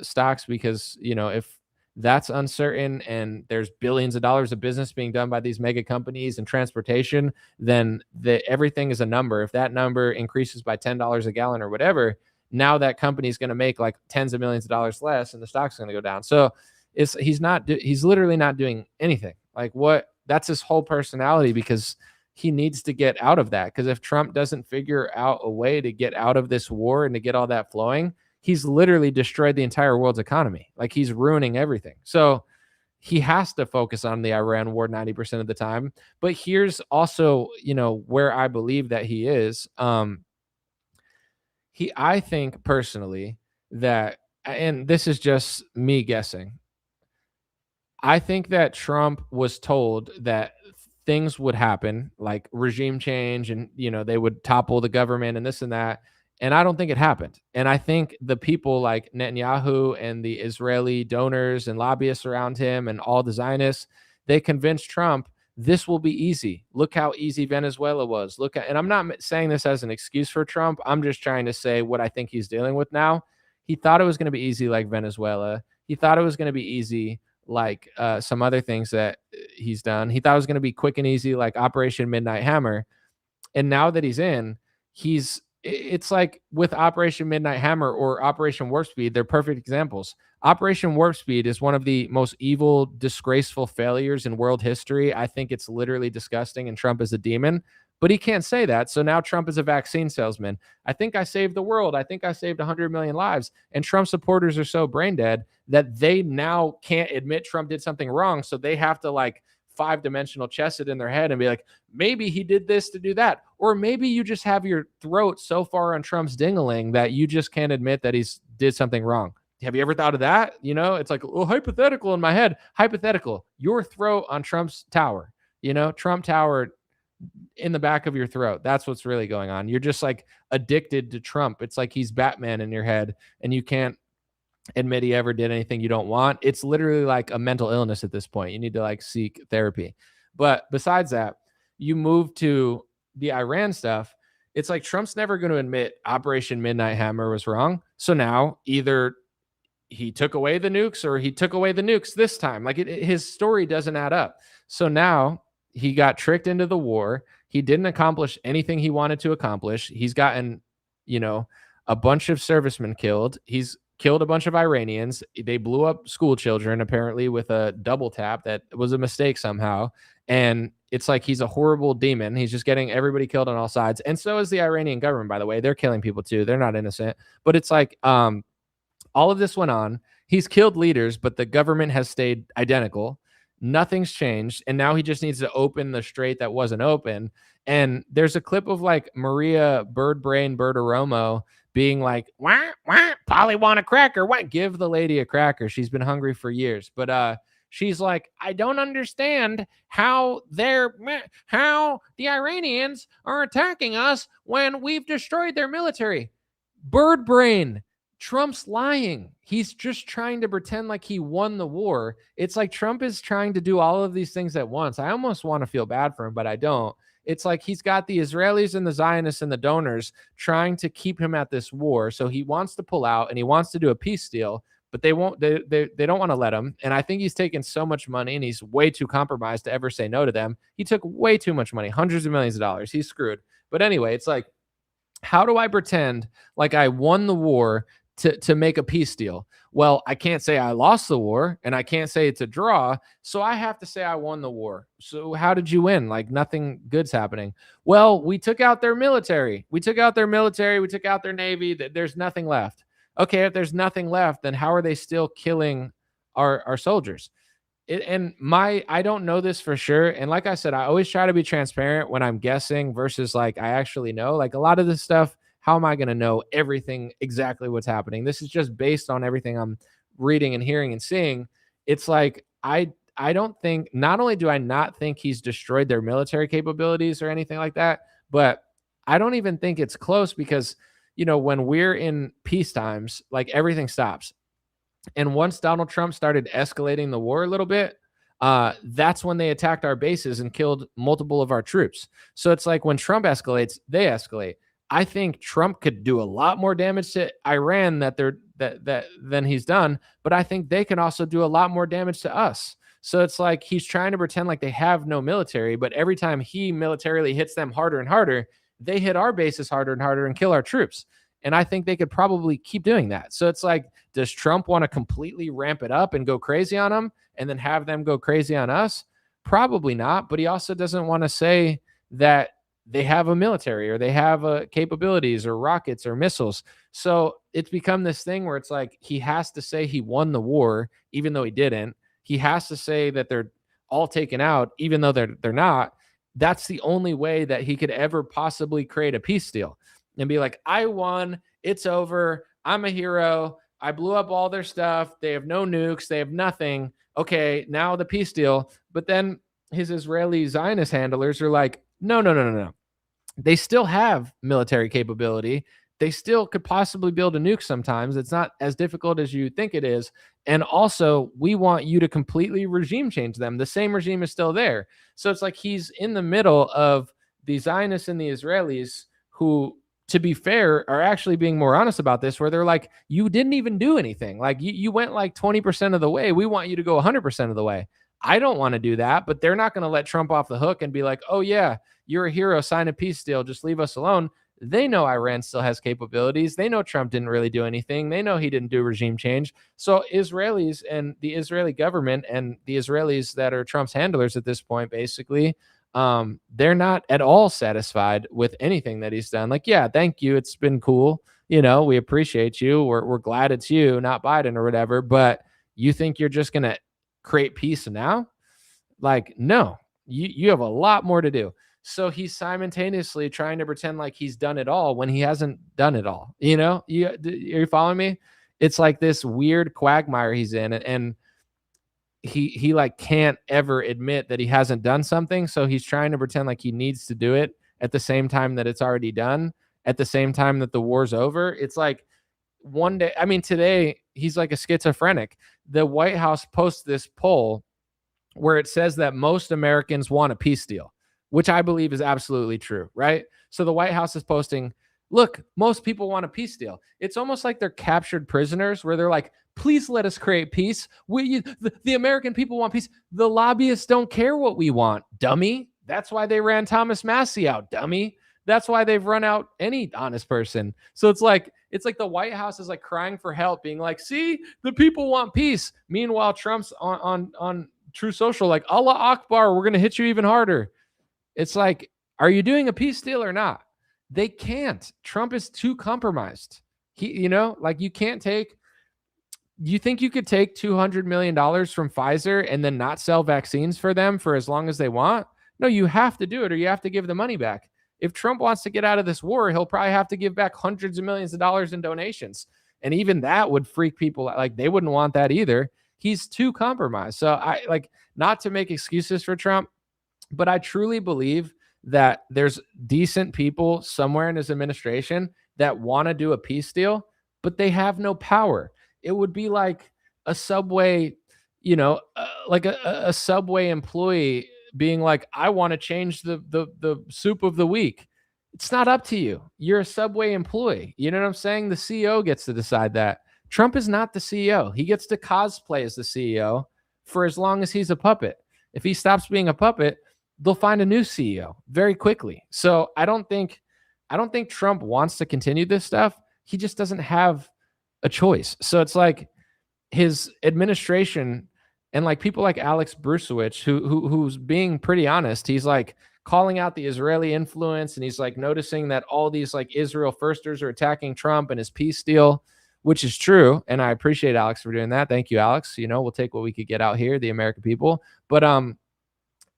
stocks, because, if that's uncertain and there's billions of dollars of business being done by these mega companies and transportation, then everything is a number. If that number increases by $10 a gallon or whatever, now that company is going to make like tens of millions of dollars less and the stock's going to go down. So he's literally not doing anything. Like, that's his whole personality, because he needs to get out of that. Because if Trump doesn't figure out a way to get out of this war and to get all that flowing, he's literally destroyed the entire world's economy. Like, he's ruining everything. So he has to focus on the Iran war 90% of the time. But here's also, where I believe that he is. I think personally that, and this is just me guessing, I think that Trump was told that things would happen, like regime change, and they would topple the government and this and that. And I don't think it happened. And I think the people like Netanyahu and the Israeli donors and lobbyists around him and all the Zionists, they convinced Trump this will be easy. Look how easy Venezuela was. And I'm not saying this as an excuse for Trump. I'm just trying to say what I think he's dealing with now. He thought it was going to be easy like Venezuela. He thought it was going to be easy like some other things that he's done. He thought it was going to be quick and easy like Operation Midnight Hammer. And now that he's in, it's like with Operation Midnight Hammer or Operation Warp Speed, they're perfect examples. Operation Warp Speed is one of the most evil, disgraceful failures in world history. I think it's literally disgusting, and Trump is a demon. But he can't say that. So now Trump is a vaccine salesman. I think I saved the world. I think I saved 100 million lives. And Trump supporters are so brain dead that they now can't admit Trump did something wrong. So they have to like 5-dimensional chess it in their head and be like, maybe he did this to do that. Or maybe you just have your throat so far on Trump's dingling that you just can't admit that he's did something wrong. Have you ever thought of that? It's like, hypothetical in my head. Hypothetical. Your throat on Trump's tower. Trump Tower in the back of your throat. That's what's really going on. You're just like addicted to Trump. It's like he's Batman in your head, and you can't admit he ever did anything you don't want. It's literally like a mental illness at this point. You need to like seek therapy. But besides that, you move to the Iran stuff. It's like Trump's never going to admit Operation Midnight Hammer was wrong. So now either he took away the nukes or he took away the nukes this time. Like his story doesn't add up. So now he got tricked into the war. He didn't accomplish anything he wanted to accomplish. He's gotten, a bunch of servicemen killed. He's killed a bunch of Iranians. They blew up school children, apparently, with a double tap that was a mistake somehow. And it's like he's a horrible demon. He's just getting everybody killed on all sides. And so is the Iranian government, by the way. They're killing people too. They're not innocent. But it's like all of this went on. He's killed leaders, but the government has stayed identical. Nothing's changed. And now he just needs to open the strait that wasn't open. And there's a clip of like Maria Birdbrain Birdaromo being like, wah, wah, Polly want a cracker. What? Give the lady a cracker. She's been hungry for years. But she's like, I don't understand how the Iranians are attacking us when we've destroyed their military. Bird brain. Trump's lying. He's just trying to pretend like he won the war. It's like Trump is trying to do all of these things at once. I almost want to feel bad for him, but I don't. It's like he's got the Israelis and the Zionists and the donors trying to keep him at this war. So he wants to pull out and he wants to do a peace deal, but they won't. They don't want to let him. And I think he's taken so much money and he's way too compromised to ever say no to them. He took way too much money, hundreds of millions of dollars. He's screwed. But anyway, it's like, how do I pretend like I won the war to make a peace deal? Well, I can't say I lost the war and I can't say it's a draw. So I have to say I won the war. So how did you win? Like nothing good's happening. Well, we took out their military. We took out their navy. There's nothing left. Okay, if there's nothing left, then how are they still killing our soldiers? I don't know this for sure. And like I said, I always try to be transparent when I'm guessing versus like I actually know. Like a lot of this stuff, how am I going to know everything exactly what's happening? This is just based on everything I'm reading and hearing and seeing. It's like I don't think, not only do I not think he's destroyed their military capabilities or anything like that, but I don't even think it's close because, when we're in peace times, like everything stops. And once Donald Trump started escalating the war a little bit, that's when they attacked our bases and killed multiple of our troops. So it's like when Trump escalates, they escalate. I think Trump could do a lot more damage to Iran than he's done, but I think they can also do a lot more damage to us. So it's like he's trying to pretend like they have no military, but every time he militarily hits them harder and harder, they hit our bases harder and harder and kill our troops. And I think they could probably keep doing that. So it's like, does Trump want to completely ramp it up and go crazy on them and then have them go crazy on us? Probably not. But he also doesn't want to say that they have a military or they have capabilities or rockets or missiles. So it's become this thing where it's like he has to say he won the war, even though he didn't. He has to say that they're all taken out, even though they're not. That's the only way that he could ever possibly create a peace deal and be like, I won. It's over. I'm a hero. I blew up all their stuff. They have no nukes. They have nothing. Okay, now the peace deal. But then his Israeli Zionist handlers are like, no. They still have military capability. They still could possibly build a nuke sometimes. It's not as difficult as you think it is. And also, we want you to completely regime change them. The same regime is still there. So it's like he's in the middle of the Zionists and the Israelis who, to be fair, are actually being more honest about this, where they're like, you didn't even do anything. Like you went like 20% of the way. We want you to go 100% of the way. I don't want to do that, but they're not going to let Trump off the hook and be like, oh yeah, you're a hero, sign a peace deal, just leave us alone. They know Iran still has capabilities. They know Trump didn't really do anything. They know he didn't do regime change. So Israelis and the Israeli government and the Israelis that are Trump's handlers at this point, basically, they're not at all satisfied with anything that he's done. Like, yeah, thank you. It's been cool. We appreciate you. We're glad it's you, not Biden or whatever. But you think you're just going to create peace now? Like, no, you have a lot more to do. So he's simultaneously trying to pretend like he's done it all when he hasn't done it all. You following me? It's like this weird quagmire he's in, and he like can't ever admit that he hasn't done something. So he's trying to pretend like he needs to do it at the same time that it's already done, at the same time that the war's over. It's like one day, today he's like a schizophrenic. The White House posts this poll where it says that most Americans want a peace deal, which I believe is absolutely true, right? So the White House is posting, look, most people want a peace deal. It's almost like they're captured prisoners where they're like, please let us create peace. The American people want peace. The lobbyists don't care what we want, dummy. That's why they ran Thomas Massie out, dummy. That's why they've run out any honest person. So it's like the White House is like crying for help, being like, see, the people want peace. Meanwhile, Trump's on True Social, like, Allah Akbar, we're going to hit you even harder. It's like, are you doing a peace deal or not? They can't. Trump is too compromised. Like you can't take, you think you could take $200 million from Pfizer and then not sell vaccines for them for as long as they want? No, you have to do it or you have to give the money back. If Trump wants to get out of this war, he'll probably have to give back hundreds of millions of dollars in donations. And even that would freak people out. Like they wouldn't want that either. He's too compromised. So I like, not to make excuses for Trump, but I truly believe that there's decent people somewhere in his administration that want to do a peace deal, but they have no power. It would be like a Subway, like a Subway employee being like, I want to change the soup of the week. It's not up to you. You're a Subway employee. You know what I'm saying? The CEO gets to decide that. Trump is not the CEO. He gets to cosplay as the CEO for as long as he's a puppet. If he stops being a puppet, they'll find a new CEO very quickly. So I don't think Trump wants to continue this stuff. He just doesn't have a choice. So it's like his administration and like people like Alex Brusewicz, who's being pretty honest. He's like calling out the Israeli influence, and he's like noticing that all these like Israel firsters are attacking Trump and his peace deal, which is true. And I appreciate Alex for doing that. Thank you, Alex. We'll take what we could get out here, the American people. But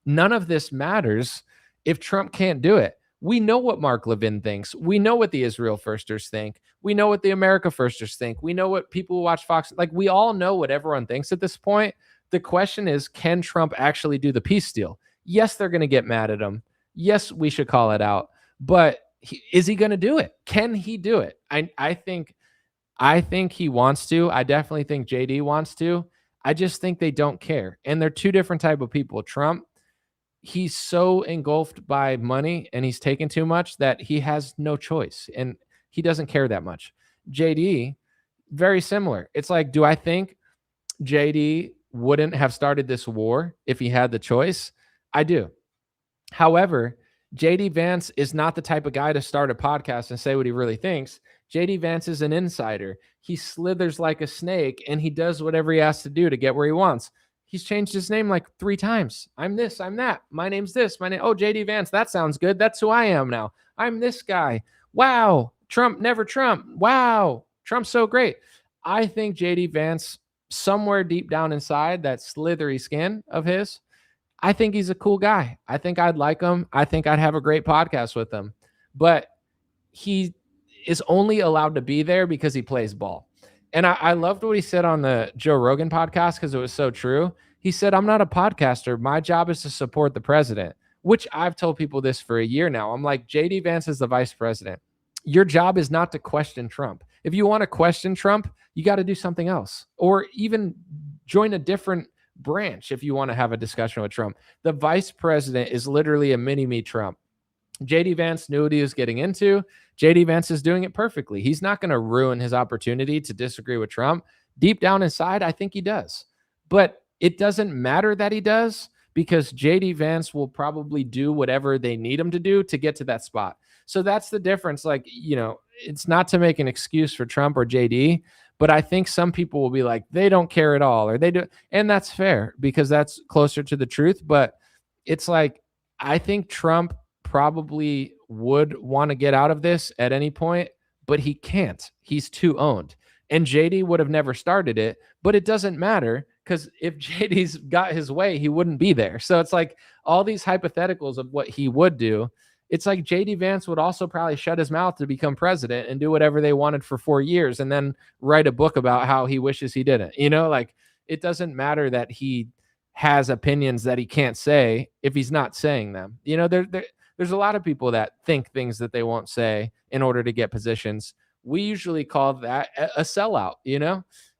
none of this matters if Trump can't do it. We know what Mark Levin thinks. We know what the Israel firsters think. We know what the America firsters think. We know what people who watch Fox, like we all know what everyone thinks at this point. The question is, can Trump actually do the peace deal? Yes, they're going to get mad at him. Yes, we should call it out. But is he going to do it? Can he do it? I think he wants to. I definitely think JD wants to. I just think they don't care. And they're two different type of people. Trump, he's so engulfed by money and he's taken too much that he has no choice and he doesn't care that much. JD, very similar. It's like, do I think JD wouldn't have started this war if he had the choice? I do. However, JD Vance is not the type of guy to start a podcast and say what he really thinks. JD Vance is an insider. He slithers like a snake and he does whatever he has to do to get where he wants. He's changed his name like 3 times. I'm this, I'm that. My name's this. My name. Oh, JD Vance. That sounds good. That's who I am now. I'm this guy. Wow. Trump, never Trump. Wow. Trump's so great. I think JD Vance, somewhere deep down inside that slithery skin of his, I think he's a cool guy. I think I'd like him. I think I'd have a great podcast with him. But he is only allowed to be there because he plays ball. And I loved what he said on the Joe Rogan podcast because it was so true. He said, I'm not a podcaster. My job is to support the president, which I've told people this for a year now. I'm like, JD Vance is the vice president. Your job is not to question Trump. If you want to question Trump, you got to do something else or even join a different branch if you want to have a discussion with Trump. The vice president is literally a mini-me Trump. JD Vance knew what he was getting into. JD Vance is doing it perfectly. He's not going to ruin his opportunity to disagree with Trump. Deep down inside, I think he does. But it doesn't matter that he does because JD Vance will probably do whatever they need him to do to get to that spot. So that's the difference. Like, it's not to make an excuse for Trump or JD, but I think some people will be like, they don't care at all, or they do. And that's fair because that's closer to the truth. But it's like, I think Trump probably would want to get out of this at any point, but he can't. He's too owned. And JD would have never started it, but it doesn't matter because if JD's got his way, he wouldn't be there. So it's like all these hypotheticals of what he would do. It's like JD Vance would also probably shut his mouth to become president and do whatever they wanted for 4 years and then write a book about how he wishes he didn't. Like it doesn't matter that he has opinions that he can't say if he's not saying them. There's a lot of people that think things that they won't say in order to get positions. We usually call that a sellout,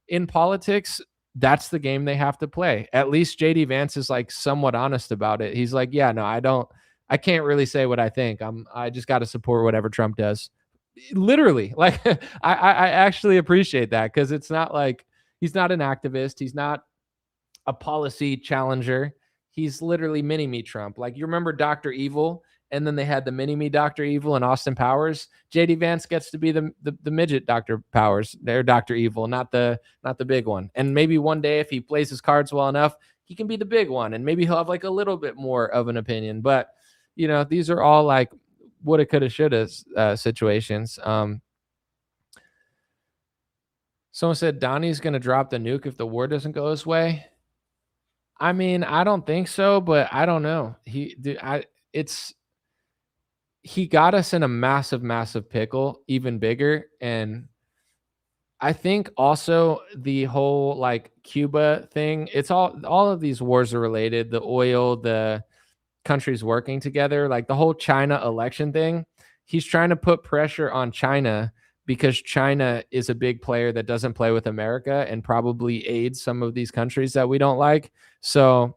In politics, that's the game they have to play. At least JD Vance is like somewhat honest about it. He's like, yeah, no, I can't really say what I think. I just got to support whatever Trump does. Literally, like I actually appreciate that because it's not like he's not an activist. He's not a policy challenger. He's literally mini-me Trump. Like you remember Dr. Evil? And then they had the mini-me Dr. Evil and Austin Powers. JD Vance gets to be the midget Dr. Powers. They're Dr. Evil, not the big one. And maybe one day if he plays his cards well enough, he can be the big one. And maybe he'll have like a little bit more of an opinion. But, these are all like woulda, coulda, shoulda situations. Someone said Donnie's gonna drop the nuke if the war doesn't go his way. I mean, I don't think so, but I don't know. It's he got us in a massive, massive pickle, even bigger. And I think also the whole like Cuba thing, it's all of these wars are related. The oil, the countries working together, like the whole China election thing. He's trying to put pressure on China because China is a big player that doesn't play with America and probably aids some of these countries that we don't like. So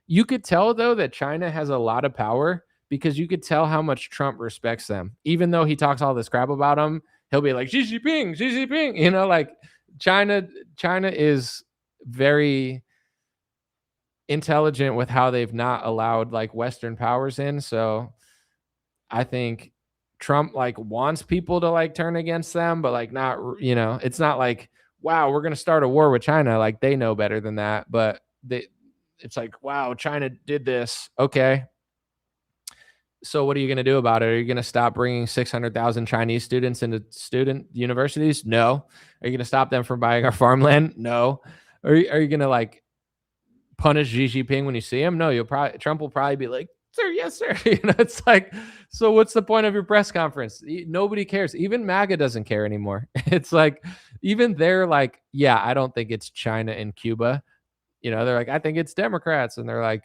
you could tell though that China has a lot of power because you could tell how much Trump respects them. Even though he talks all this crap about them, he'll be like Xi Jinping, Xi Jinping. Like China is very intelligent with how they've not allowed like Western powers in. So I think Trump like wants people to like turn against them, but like not, it's not like, wow, we're going to start a war with China. Like they know better than that, but it's like, wow, China did this. Okay. So what are you going to do about it? Are you going to stop bringing 600,000 Chinese students into student universities? No. Are you going to stop them from buying our farmland? No. Are you going to like punish Xi Jinping when you see him? No, Trump will probably be like, sir, yes, sir. It's like, so what's the point of your press conference? Nobody cares. Even MAGA doesn't care anymore. It's like, even they're like, yeah, I don't think it's China and Cuba. They're like, I think it's Democrats. And they're like,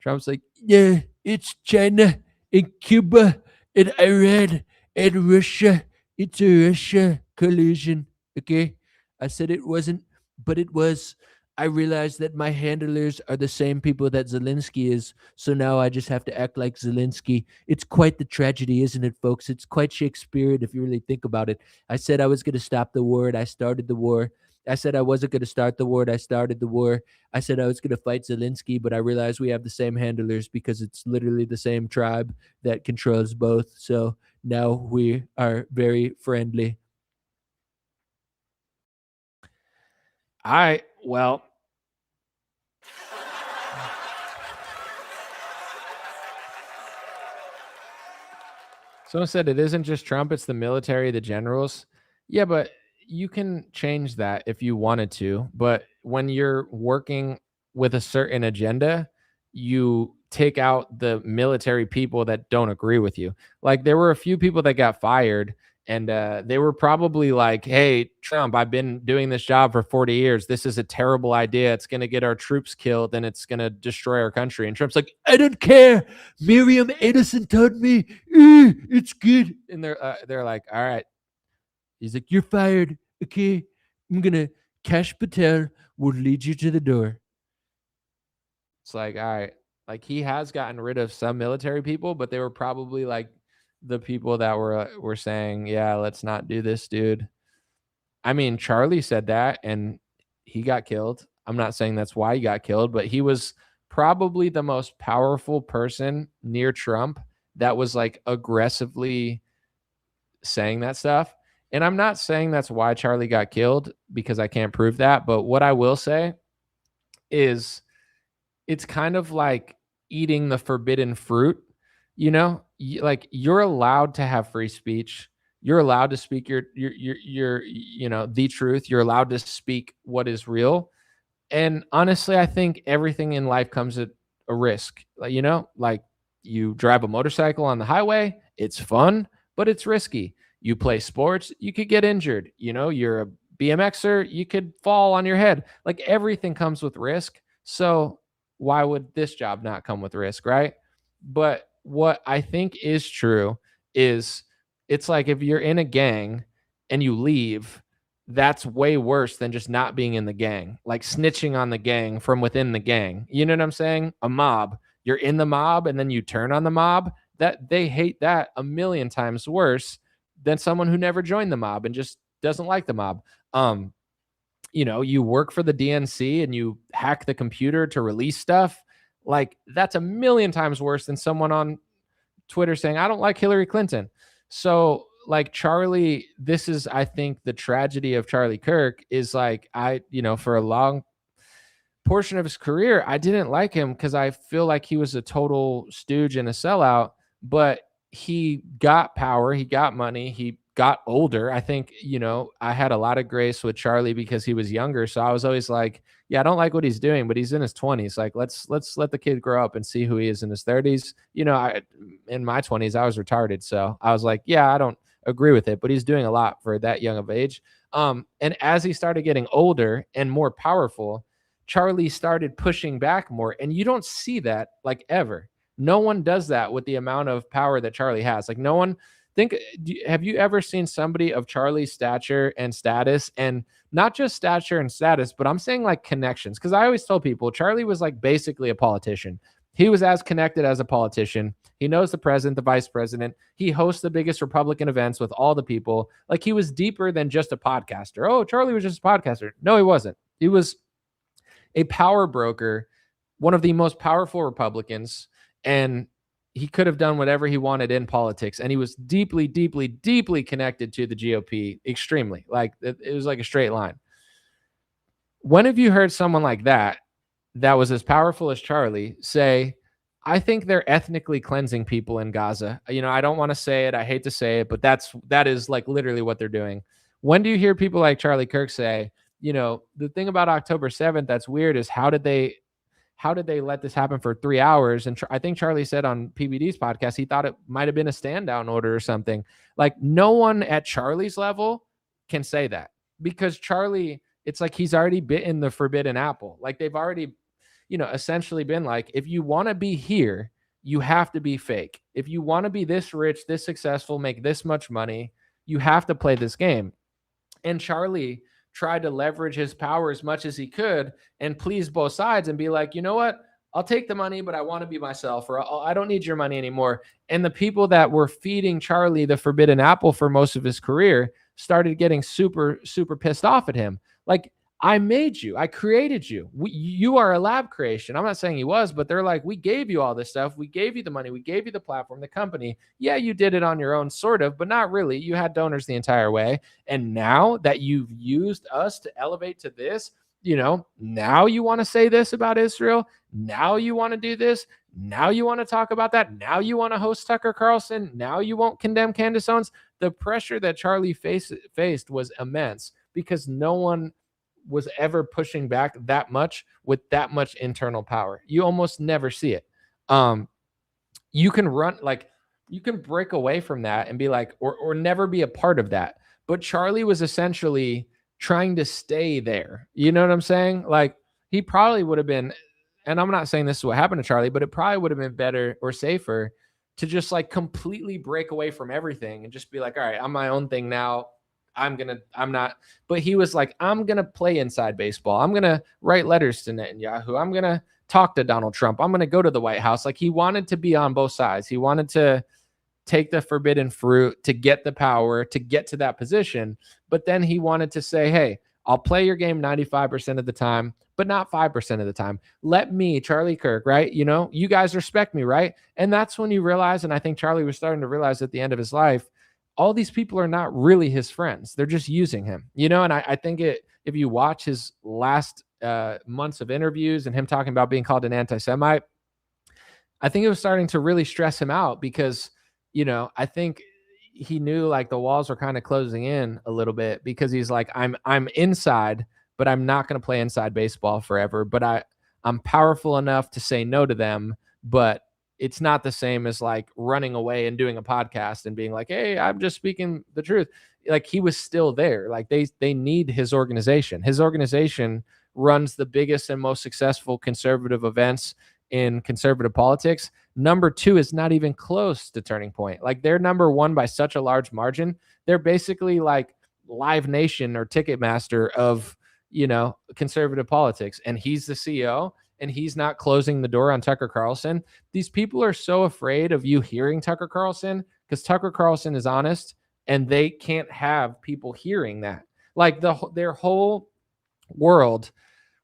Trump's like, yeah, it's China and Cuba and Iran and Russia. It's a Russia collusion. Okay. I said it wasn't, but it was. I realized that my handlers are the same people that Zelensky is. So now I just have to act like Zelensky. It's quite the tragedy, isn't it, folks? It's quite Shakespearean if you really think about it. I said I was going to stop the war and I started the war. I said I wasn't going to start the war and I started the war. I said I was going to fight Zelensky, but I realized we have the same handlers because it's literally the same tribe that controls both. So now we are very friendly. Well, someone said it isn't just Trump, it's the military, the generals. Yeah, but you can change that if you wanted to. But when you're working with a certain agenda, you take out the military people that don't agree with you. Like there were a few people that got fired and they were probably like, hey, Trump, I've been doing this job for 40 years. This is a terrible idea. It's going to get our troops killed and it's going to destroy our country. And Trump's like, I don't care. Miriam Edison told me it's good. And they're like, all right. He's like, you're fired. Okay. I'm going to, Cash Patel will lead you to the door. It's like, all right. Like he has gotten rid of some military people, but they were probably like the people that were saying, yeah, let's not do this, dude. I mean, Charlie said that and he got killed. I'm not saying that's why he got killed, but he was probably the most powerful person near Trump that was like aggressively saying that stuff. And I'm not saying that's why Charlie got killed because I can't prove that. But what I will say is it's kind of like eating the forbidden fruit. Like you're allowed to have free speech. You're allowed to speak your the truth. You're allowed to speak what is real. And honestly, I think everything in life comes at a risk. Like you drive a motorcycle on the highway, it's fun, but it's risky. You play sports, you could get injured. You're a BMXer, you could fall on your head. Like everything comes with risk. So why would this job not come with risk, right? But what I think is true is it's like if you're in a gang and you leave, that's way worse than just not being in the gang, like snitching on the gang from within the gang. You know what I'm saying? A mob. You're in the mob and then you turn on the mob. That they hate that a million times worse than someone who never joined the mob and just doesn't like the mob. You work for the DNC and you hack the computer to release stuff. Like that's a million times worse than someone on Twitter saying, I don't like Hillary Clinton. So like Charlie, this is, I think the tragedy of Charlie Kirk is like, for a long portion of his career, I didn't like him because I feel like he was a total stooge and a sellout, but he got power, he got money, he got older. I think, I had a lot of grace with Charlie because he was younger. So I was always like, yeah, I don't like what he's doing, but he's in his 20s. Like, let's let the kid grow up and see who he is in his 30s. In my 20s, I was retarded. So I was like, yeah, I don't agree with it, but he's doing a lot for that young of age. And as he started getting older and more powerful, Charlie started pushing back more. And you don't see that like ever. No one does that with the amount of power that Charlie has. Like, no one have you ever seen somebody of Charlie's stature and status, and not just stature and status, but I'm saying like connections? Because I always tell people Charlie was like basically a politician. He was as connected as a politician. He knows the president, the vice president. He hosts the biggest Republican events with all the people. Like, he was deeper than just a podcaster. Oh, Charlie was just a podcaster. No, he wasn't. He was a power broker, one of the most powerful Republicans, and he could have done whatever he wanted in politics. And he was deeply, deeply, deeply connected to the GOP, extremely. Like, it was like a straight line. When have you heard someone like that was as powerful as Charlie say, I think they're ethnically cleansing people in Gaza? I don't want to say it. I hate to say it, but that is like literally what they're doing. When do you hear people like Charlie Kirk say, the thing about October 7th that's weird is how did they let this happen for 3 hours? And I think Charlie said on PBD's podcast, he thought it might have been a stand down order or something. Like, no one at Charlie's level can say that, because Charlie, it's like he's already bitten the forbidden apple. Like, they've already, essentially been like, if you want to be here, you have to be fake. If you want to be this rich, this successful, make this much money, you have to play this game. And Charlie tried to leverage his power as much as he could and please both sides and be like, you know what? I'll take the money, but I want to be myself, or I don't need your money anymore. And the people that were feeding Charlie the forbidden apple for most of his career started getting super, super pissed off at him. Like, I made you. I created you. You are a lab creation. I'm not saying he was, but they're like, we gave you all this stuff. We gave you the money. We gave you the platform, the company. Yeah, you did it on your own, sort of, but not really. You had donors the entire way. And now that you've used us to elevate to this, now you want to say this about Israel. Now you want to do this. Now you want to talk about that. Now you want to host Tucker Carlson. Now you won't condemn Candace Owens. The pressure that Charlie faced was immense, because no one was ever pushing back that much with that much internal power. You almost never see it. You can break away from that and be like, or never be a part of that. But Charlie was essentially trying to stay there. You know what I'm saying? Like, he probably would have been, and I'm not saying this is what happened to Charlie, but it probably would have been better or safer to just like completely break away from everything and just be like, all right, I'm my own thing now. But he was like, I'm going to play inside baseball. I'm going to write letters to Netanyahu. I'm going to talk to Donald Trump. I'm going to go to the White House. Like, he wanted to be on both sides. He wanted to take the forbidden fruit to get the power, to get to that position. But then he wanted to say, hey, I'll play your game 95% of the time, but not 5% of the time. Let me, Charlie Kirk, right? You guys respect me, right? And that's when you realize, and I think Charlie was starting to realize at the end of his life, all these people are not really his friends. They're just using him, and I think if you watch his last months of interviews and him talking about being called an anti-Semite, I think it was starting to really stress him out, because, I think he knew like the walls were kind of closing in a little bit, because he's like, I'm inside, but I'm not going to play inside baseball forever. But I'm powerful enough to say no to them, but it's not the same as like running away and doing a podcast and being like, hey, I'm just speaking the truth. Like, he was still there. Like, they need his organization. His organization runs the biggest and most successful conservative events in conservative politics. Number 2 is not even close to Turning Point. Like, they're number 1 by such a large margin. They're basically like Live Nation or Ticketmaster of, conservative politics. And he's the CEO, and he's not closing the door on Tucker Carlson. These people are so afraid of you hearing Tucker Carlson, because Tucker Carlson is honest, and they can't have people hearing that. Like, their whole world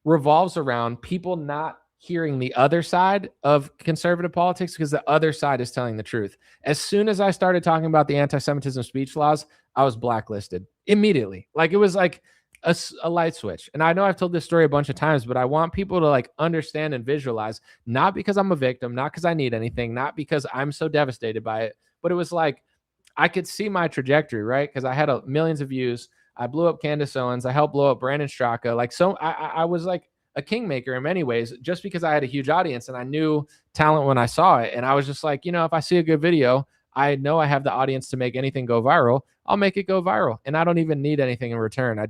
revolves around people not hearing the other side of conservative politics, because the other side is telling the truth. As soon as I started talking about the anti-Semitism speech laws, I was blacklisted immediately. Like, it was like a light switch. And I know I've told this story a bunch of times, but I want people to like understand and visualize, not because I'm a victim, not because I need anything, not because I'm so devastated by it, but it was like I could see my trajectory, right? Because I had millions of views. I blew up Candace Owens. I helped blow up Brandon Straka. Like, so I was like a kingmaker in many ways, just because I had a huge audience and I knew talent when I saw it. And I was just like, if I see a good video, I know I have the audience to make anything go viral. I'll make it go viral, and I don't even need anything in return. I'm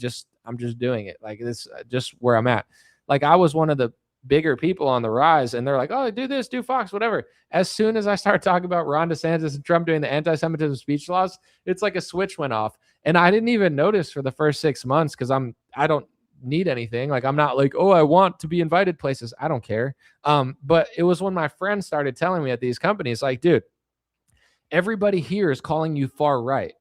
just doing it. Like, this just where I'm at. Like, I was one of the bigger people on the rise, and they're like, oh, do this, do Fox, whatever. As soon as I start talking about Ron DeSantis and Trump doing the anti-Semitism speech laws, it's like a switch went off. And I didn't even notice for the first 6 months, because I don't need anything. Like, I'm not like, oh, I want to be invited places. I don't care. But it was when my friends started telling me at these companies, like, dude, everybody here is calling you far right.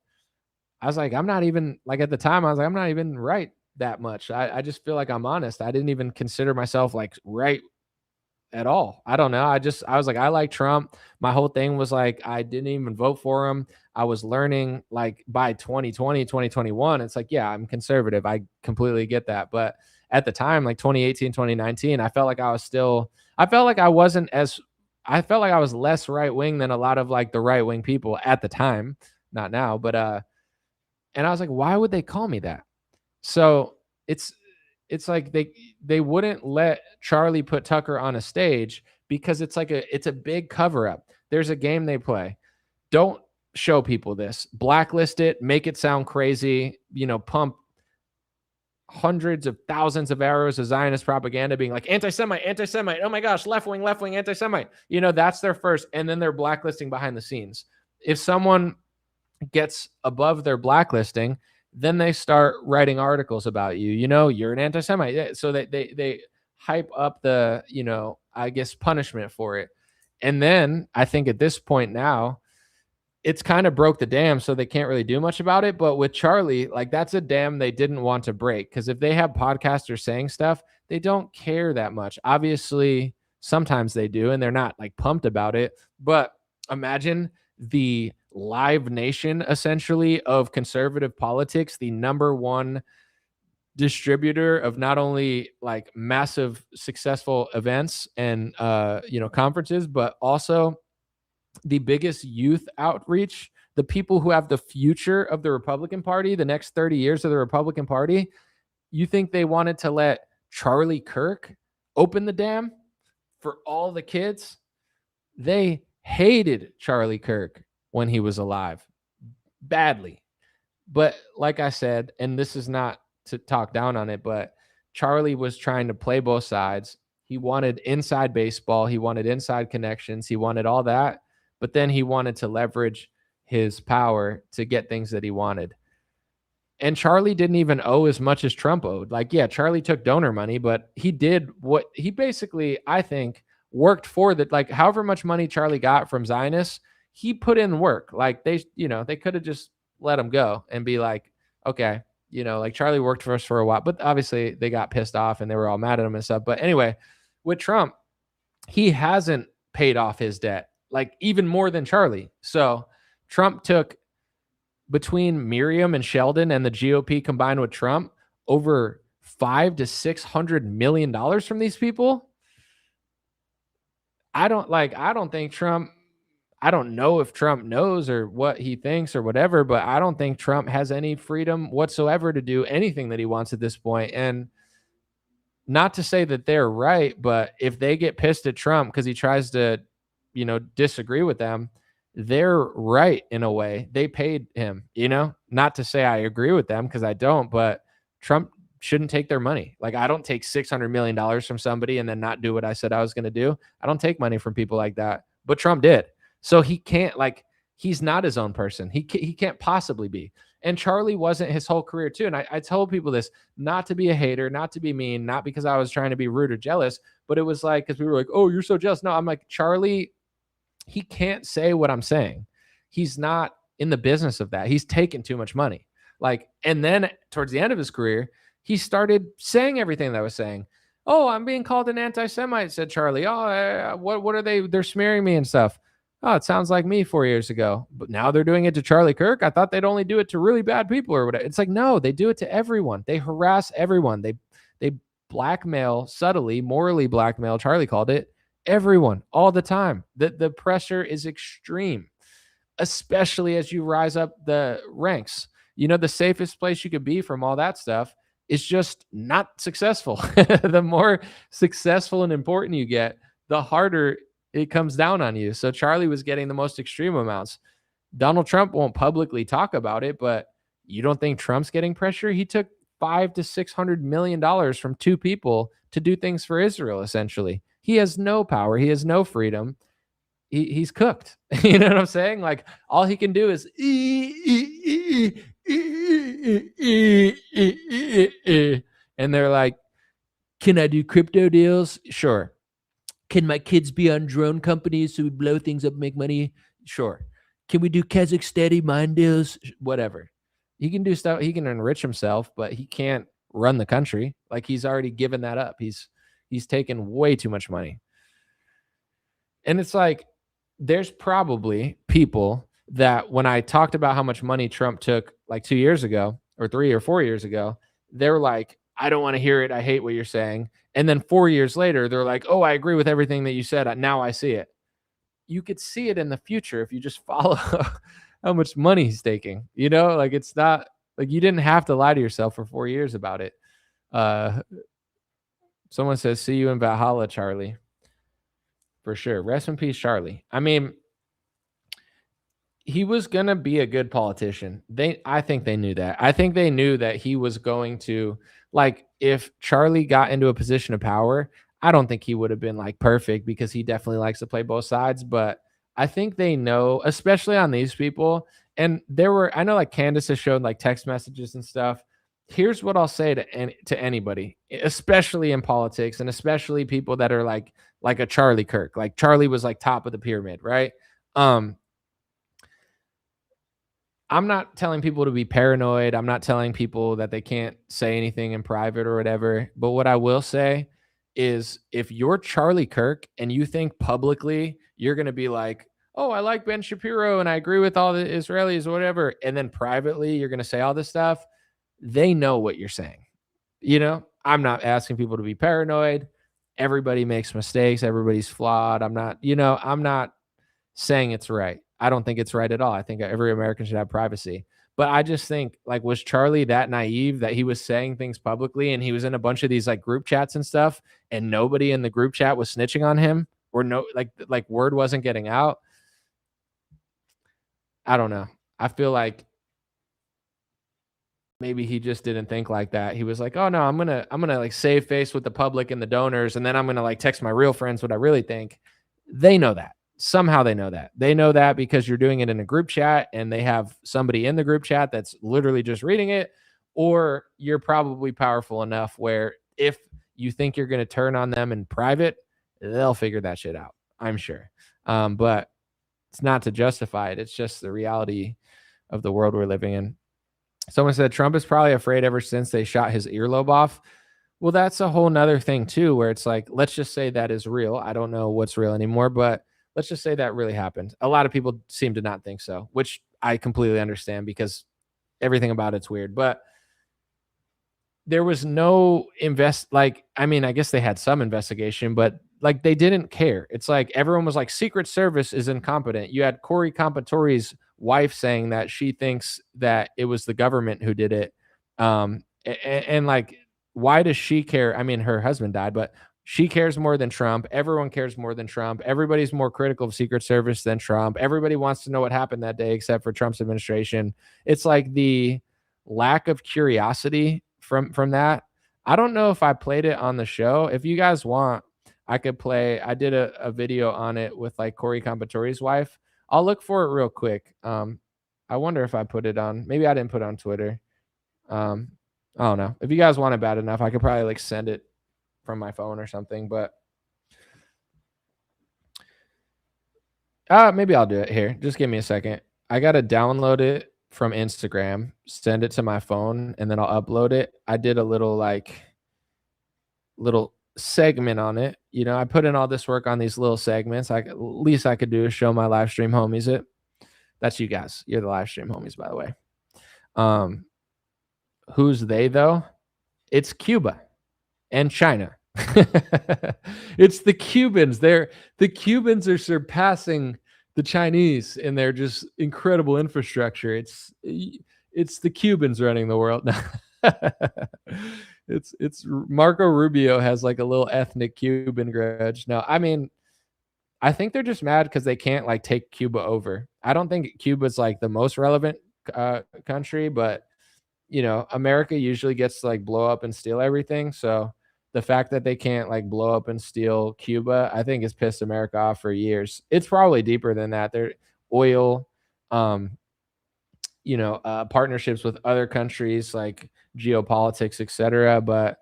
I was like, I'm not even, like, at the time, I was like, I'm not even right that much. I just feel like I'm honest. I didn't even consider myself like right at all. I don't know. I was like, I like Trump. My whole thing was like, I didn't even vote for him. I was learning, like, by 2020, 2021. It's like, yeah, I'm conservative. I completely get that. But at the time, like 2018, 2019, I felt like I was less right wing than a lot of like the right wing people at the time, not now, but, and I was like, why would they call me that? So it's like they wouldn't let Charlie put Tucker on a stage because it's a big cover up. There's a game they play. Don't show people this. Blacklist it, make it sound crazy, pump hundreds of thousands of arrows of Zionist propaganda being like anti-Semite. Oh my gosh, left wing, anti-Semite. That's their first, and then they're blacklisting behind the scenes. If someone gets above their blacklisting, then they start writing articles about you. You're an anti-Semite. So they hype up the, I guess, punishment for it. And then I think at this point now, it's kind of broke the dam, so they can't really do much about it. But with Charlie, like, that's a dam they didn't want to break, because if they have podcasters saying stuff, they don't care that much. Obviously, sometimes they do, and they're not like pumped about it. But imagine the Live Nation, essentially, of conservative politics, the number one distributor of not only like massive successful events and conferences, but also the biggest youth outreach, the people who have the future of the Republican Party, the next 30 years of the Republican Party. You think they wanted to let Charlie Kirk open the dam for all the kids? They hated Charlie Kirk when he was alive badly. But like I said, and this is not to talk down on it, but Charlie was trying to play both sides. He wanted inside baseball. He wanted inside connections. He wanted all that. But then he wanted to leverage his power to get things that he wanted. And Charlie didn't even owe as much as Trump owed. Like, yeah, Charlie took donor money, but he did what he basically, I think, worked for that. Like, however much money Charlie got from Zionists, he put in work. Like, they could have just let him go and be like, okay, like, Charlie worked for us for a while, but obviously they got pissed off and they were all mad at him and stuff. But anyway, with Trump, he hasn't paid off his debt, like, even more than Charlie. So Trump took, between Miriam and Sheldon and the GOP combined with Trump, over $500 to $600 million from these people. I don't think Trump, I don't know if Trump knows or what he thinks or whatever, but I don't think Trump has any freedom whatsoever to do anything that he wants at this point. And not to say that they're right, but if they get pissed at Trump because he tries to, disagree with them, they're right in a way. They paid him, not to say I agree with them, because I don't, but Trump shouldn't take their money. Like, I don't take $600 million from somebody and then not do what I said I was going to do. I don't take money from people like that, but Trump did. So he can't, like, he's not his own person. He can't possibly be. And Charlie wasn't his whole career too. And I told people this, not to be a hater, not to be mean, not because I was trying to be rude or jealous, but it was like, because we were like, oh, you're so jealous. No, I'm like, Charlie, he can't say what I'm saying. He's not in the business of that. He's taken too much money. Like, and then towards the end of his career, he started saying everything that I was saying. Oh, I'm being called an anti-Semite, said Charlie. Oh, what are they? They're smearing me and stuff. Oh, it sounds like me 4 years ago. But now they're doing it to Charlie Kirk. I thought they'd only do it to really bad people or whatever. It's like, no, they do it to everyone. They harass everyone. They blackmail subtly, morally blackmail, Charlie called it, everyone all the time. The pressure is extreme, especially as you rise up the ranks. You know, the safest place you could be from all that stuff is just not successful. The more successful and important you get, the harder it comes down on you. So Charlie was getting the most extreme amounts. Donald Trump won't publicly talk about it, but you don't think Trump's getting pressure? He took $500 to $600 million from two people to do things for Israel, essentially. He has no power, he has no freedom. He's cooked. You know what I'm saying? Like, all he can do is and they're like, can I do crypto deals? Sure. Can my kids be on drone companies so we blow things up and make money? Sure. Can we do Kazakhstani mine deals? Whatever. He can do stuff. He can enrich himself, but he can't run the country. Like, he's already given that up. He's taken way too much money. And it's like, there's probably people that when I talked about how much money Trump took like 2 years ago or 3 or 4 years ago, they're like, I don't want to hear it. I hate what you're saying. And then 4 years later, they're like, oh, I agree with everything that you said. Now I see it. You could see it in the future if you just follow how much money he's taking. You know, like, it's not like you didn't have to lie to yourself for 4 years about it. Someone says, see you in Valhalla, Charlie. For sure. Rest in peace, Charlie. I mean, he was going to be a good politician. I think they knew that. I think they knew that he was going to, like, if Charlie got into a position of power, I don't think he would have been like perfect, because he definitely likes to play both sides. But I think they know, especially on these people. And I know like Candace has shown like text messages and stuff. Here's what I'll say to anybody, especially in politics, and especially people that are like a Charlie Kirk. Like, Charlie was like top of the pyramid, right? I'm not telling people to be paranoid. I'm not telling people that they can't say anything in private or whatever. But what I will say is, if you're Charlie Kirk and you think publicly you're going to be like, oh, I like Ben Shapiro and I agree with all the Israelis or whatever, and then privately you're going to say all this stuff, they know what you're saying. You know, I'm not asking people to be paranoid. Everybody makes mistakes. Everybody's flawed. I'm not saying it's right. I don't think it's right at all. I think every American should have privacy. But I just think, like, was Charlie that naive that he was saying things publicly and he was in a bunch of these like group chats and stuff, and nobody in the group chat was snitching on him, or no, like word wasn't getting out? I don't know. I feel like maybe he just didn't think like that. He was like, oh no, I'm gonna like save face with the public and the donors, and then I'm gonna like text my real friends what I really think. They know that. Somehow they know that. They know that because you're doing it in a group chat and they have somebody in the group chat that's literally just reading it, or you're probably powerful enough where if you think you're going to turn on them in private, they'll figure that shit out, I'm sure. But it's not to justify it. It's just the reality of the world we're living in. Someone said Trump is probably afraid ever since they shot his earlobe off. Well, that's a whole nother thing too, where it's like, let's just say that is real. I don't know what's real anymore, but let's just say that really happened. A lot of people seem to not think so, which I completely understand because everything about it's weird. But there was no I guess they had some investigation, but like they didn't care. It's like everyone was like, Secret Service is incompetent. You had Corey Compatore's wife saying that she thinks that it was the government who did it. And like, why does she care? I mean, her husband died, but she cares more than Trump. Everyone cares more than Trump. Everybody's more critical of Secret Service than Trump. Everybody wants to know what happened that day except for Trump's administration. It's like the lack of curiosity from that. I don't know if I played it on the show. If you guys want, I could play. I did a video on it with like Corey Compatore's wife. I'll look for it real quick. I wonder if I put it on. Maybe I didn't put it on Twitter. I don't know. If you guys want it bad enough, I could probably like send it from my phone or something, but maybe I'll do it here. Just give me a second. I got to download it from Instagram, send it to my phone, and then I'll upload it. I did a little segment on it. You know, I put in all this work on these little segments. At least I could do is show my live stream homies it. That's you guys. You're the live stream homies, by the way. Who's they though? It's Cuba and China. It's the Cubans. The Cubans are surpassing the Chinese in their just incredible infrastructure. It's the Cubans running the world now. It's Marco Rubio has like a little ethnic Cuban grudge. No, I mean, I think they're just mad because they can't like take Cuba over. I don't think Cuba's like the most relevant country, but you know, America usually gets to like blow up and steal everything. So the fact that they can't like blow up and steal Cuba, I think has pissed America off for years. It's probably deeper than that. They're oil, partnerships with other countries like geopolitics, etc. But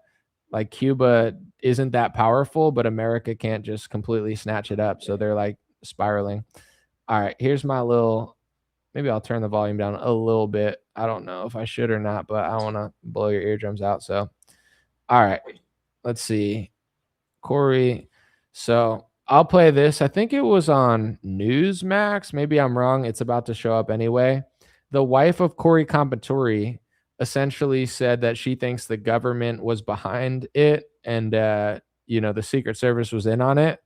like Cuba isn't that powerful, but America can't just completely snatch it up. So they're like spiraling. All right, here's my little, maybe I'll turn the volume down a little bit. I don't know if I should or not, but I want to blow your eardrums out. So, all right, let's see. Corey. So I'll play this. I think it was on Newsmax. Maybe I'm wrong. It's about to show up anyway. The wife of Corey Compatore essentially said that she thinks the government was behind it and, the Secret Service was in on it.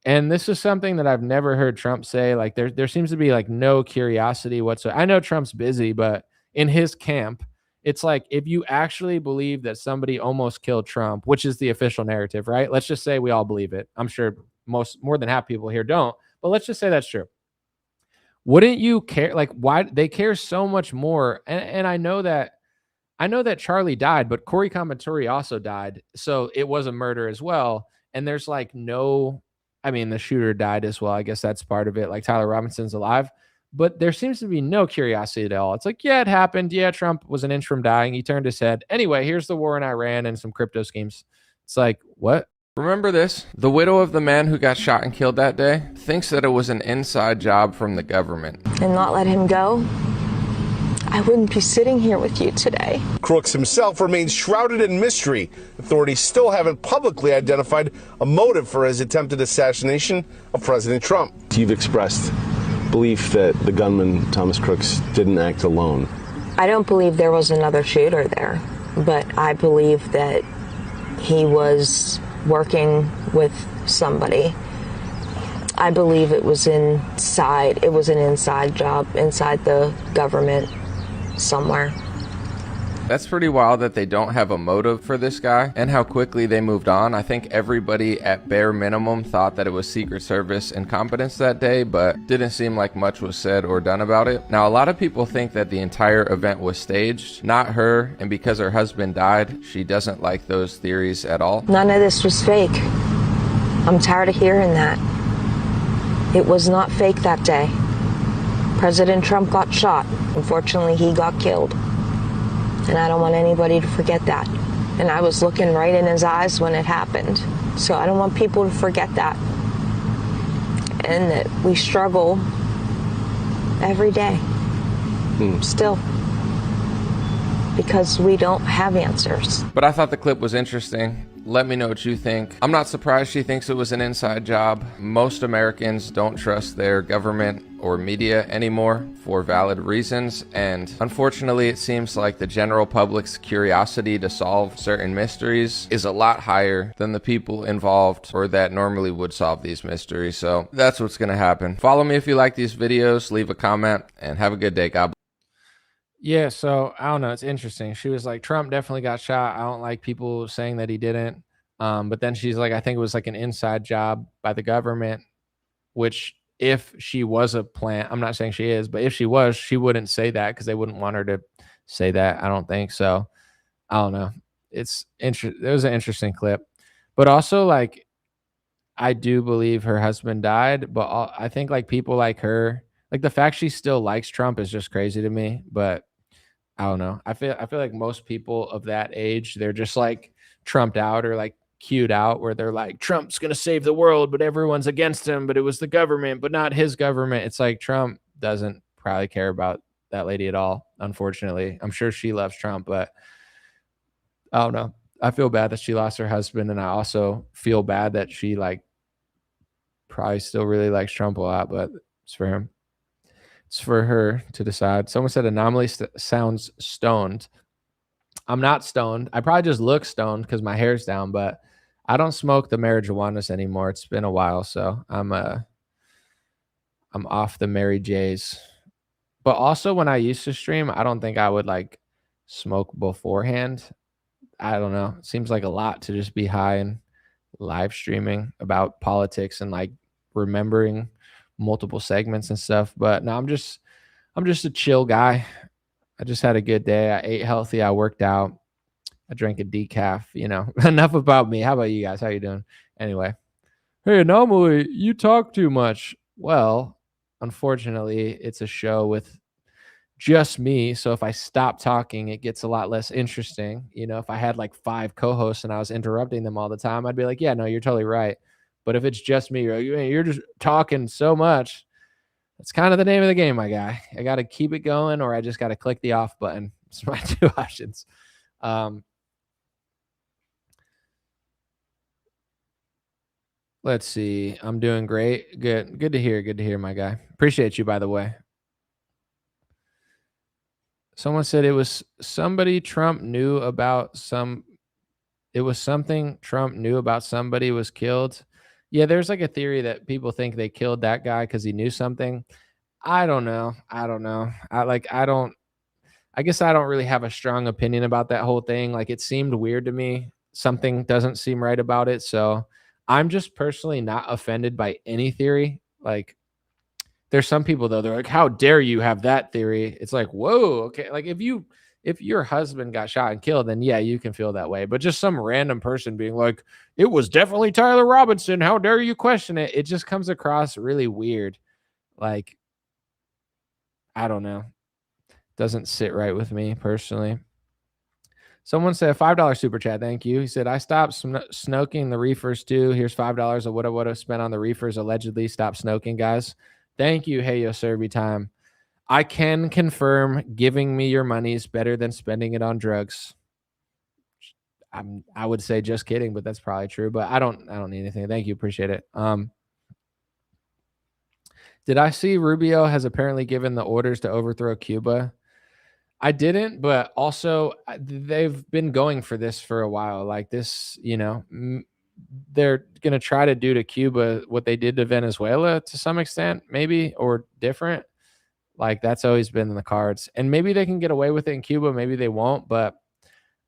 And this is something that I've never heard Trump say. Like there seems to be like no curiosity whatsoever. I know Trump's busy, but in his camp, it's like if you actually believe that somebody almost killed Trump, which is the official narrative, right? Let's just say we all believe it. I'm sure more than half people here don't, but let's just say that's true. Wouldn't you care? Like why they care so much more? And I know that Charlie died, but Corey Compatore also died. So it was a murder as well. And there's like the shooter died as well. I guess that's part of it. Like Tyler Robinson's alive, but there seems to be no curiosity at all. It's like, yeah, it happened. Yeah, Trump was an inch from dying. He turned his head. Anyway, here's the war in Iran and some crypto schemes. It's like, what? Remember this? The widow of the man who got shot and killed that day thinks that it was an inside job from the government. And not let him go, I wouldn't be sitting here with you today. Crooks himself remains shrouded in mystery. Authorities still haven't publicly identified a motive for his attempted assassination of President Trump. You've expressed belief that the gunman, Thomas Crooks, didn't act alone. I don't believe there was another shooter there, but I believe that he was working with somebody. I believe it was an inside job inside the government somewhere. That's pretty wild that they don't have a motive for this guy and how quickly they moved on. I think everybody at bare minimum thought that it was Secret Service incompetence that day, but didn't seem like much was said or done about it. Now, a lot of people think that the entire event was staged, not her, and because her husband died, she doesn't like those theories at all. None of this was fake. I'm tired of hearing that. It was not fake that day. President Trump got shot. Unfortunately, he got killed. And I don't want anybody to forget that. And I was looking right in his eyes when it happened. So I don't want people to forget that. And that we struggle every day. Still. Because we don't have answers. But I thought the clip was interesting. Let me know what you think. I'm not surprised she thinks it was an inside job. Most Americans don't trust their government or media anymore for valid reasons, and unfortunately it seems like the general public's curiosity to solve certain mysteries is a lot higher than the people involved or that normally would solve these mysteries. So that's what's gonna happen. Follow me if you like these videos, leave a comment, and have a good day. God bless. Yeah, so I don't know. It's interesting. She was like, Trump definitely got shot. I don't like people saying that he didn't. But then she's like, I think it was like an inside job by the government, which if she was a plant, I'm not saying she is, but if she was, she wouldn't say that because they wouldn't want her to say that. I don't think so. I don't know. It was an interesting clip, but also like, I do believe her husband died, but I think like people like her, like the fact she still likes Trump is just crazy to me. But I don't know. I feel like most people of that age, they're just like trumped out or like cued out where they're like, Trump's going to save the world, but everyone's against him, but it was the government, but not his government. It's like Trump doesn't probably care about that lady at all. Unfortunately, I'm sure she loves Trump, but I don't know. I feel bad that she lost her husband, and I also feel bad that she like probably still really likes Trump a lot, but it's for him. It's for her to decide. Someone said anomaly sounds stoned. I'm not stoned. I probably just look stoned because my hair's down, but I don't smoke the marijuanas anymore. It's been a while, so I'm off the Mary J's. But also when I used to stream, I don't think I would like smoke beforehand. I don't know. It seems like a lot to just be high and live streaming about politics and like remembering multiple segments and stuff. But no, I'm just a chill guy. I just had a good day. I ate healthy. I worked out. I drank a decaf. Enough about me. How about you guys? How you doing? Anyway, hey, Anomaly, you talk too much. Well, unfortunately, it's a show with just me. So if I stop talking, it gets a lot less interesting. If I had like 5 co-hosts and I was interrupting them all the time, I'd be like, yeah, no, you're totally right. But if it's just me, you're just talking so much. That's kind of the name of the game, my guy. I got to keep it going, or I just got to click the off button. It's my 2 options. Let's see. I'm doing great. Good to hear. Good to hear, my guy. Appreciate you, by the way. Someone said it was somebody Trump knew about it was something Trump knew about somebody was killed. Yeah, there's like a theory that people think they killed that guy because he knew something. I don't know. I guess I don't really have a strong opinion about that whole thing. Like it seemed weird to me. Something doesn't seem right about it. So I'm just personally not offended by any theory. Like there's some people though, they're like, how dare you have that theory? It's like, whoa, okay. Like if your husband got shot and killed, then yeah, you can feel that way. But just some random person being like, it was definitely Tyler Robinson. How dare you question it? It just comes across really weird. Like, I don't know. Doesn't sit right with me personally. Someone said $5 super chat. Thank you. He said, I stopped smoking the reefers too. Here's $5 of what I would have spent on the reefers. Allegedly, stop smoking, guys. Thank you. Hey, yo, Serby time. I can confirm giving me your money is better than spending it on drugs. I would say just kidding, but that's probably true. But I don't need anything. Thank you. Appreciate it. Did I see Rubio has apparently given the orders to overthrow Cuba? I didn't, but also they've been going for this for a while. Like this, they're going to try to do to Cuba what they did to Venezuela to some extent, maybe, or different. Like that's always been in the cards. And maybe they can get away with it in Cuba. Maybe they won't. But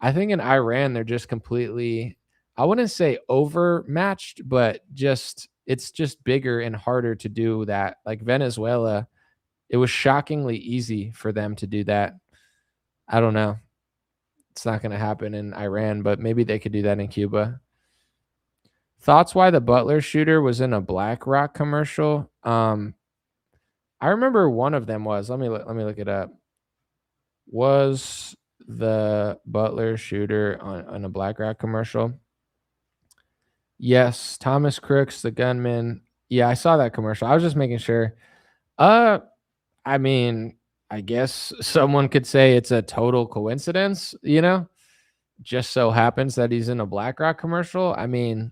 I think in Iran, they're just completely, I wouldn't say overmatched, but it's just bigger and harder to do that. Like Venezuela, it was shockingly easy for them to do that. I don't know. It's not going to happen in Iran, but maybe they could do that in Cuba. Thoughts why the Butler shooter was in a BlackRock commercial? I remember one of them was. Let me look it up. Was the Butler shooter on a BlackRock commercial? Yes, Thomas Crooks, the gunman. Yeah, I saw that commercial. I was just making sure. I mean, I guess someone could say it's a total coincidence, just so happens that he's in a BlackRock commercial. I mean,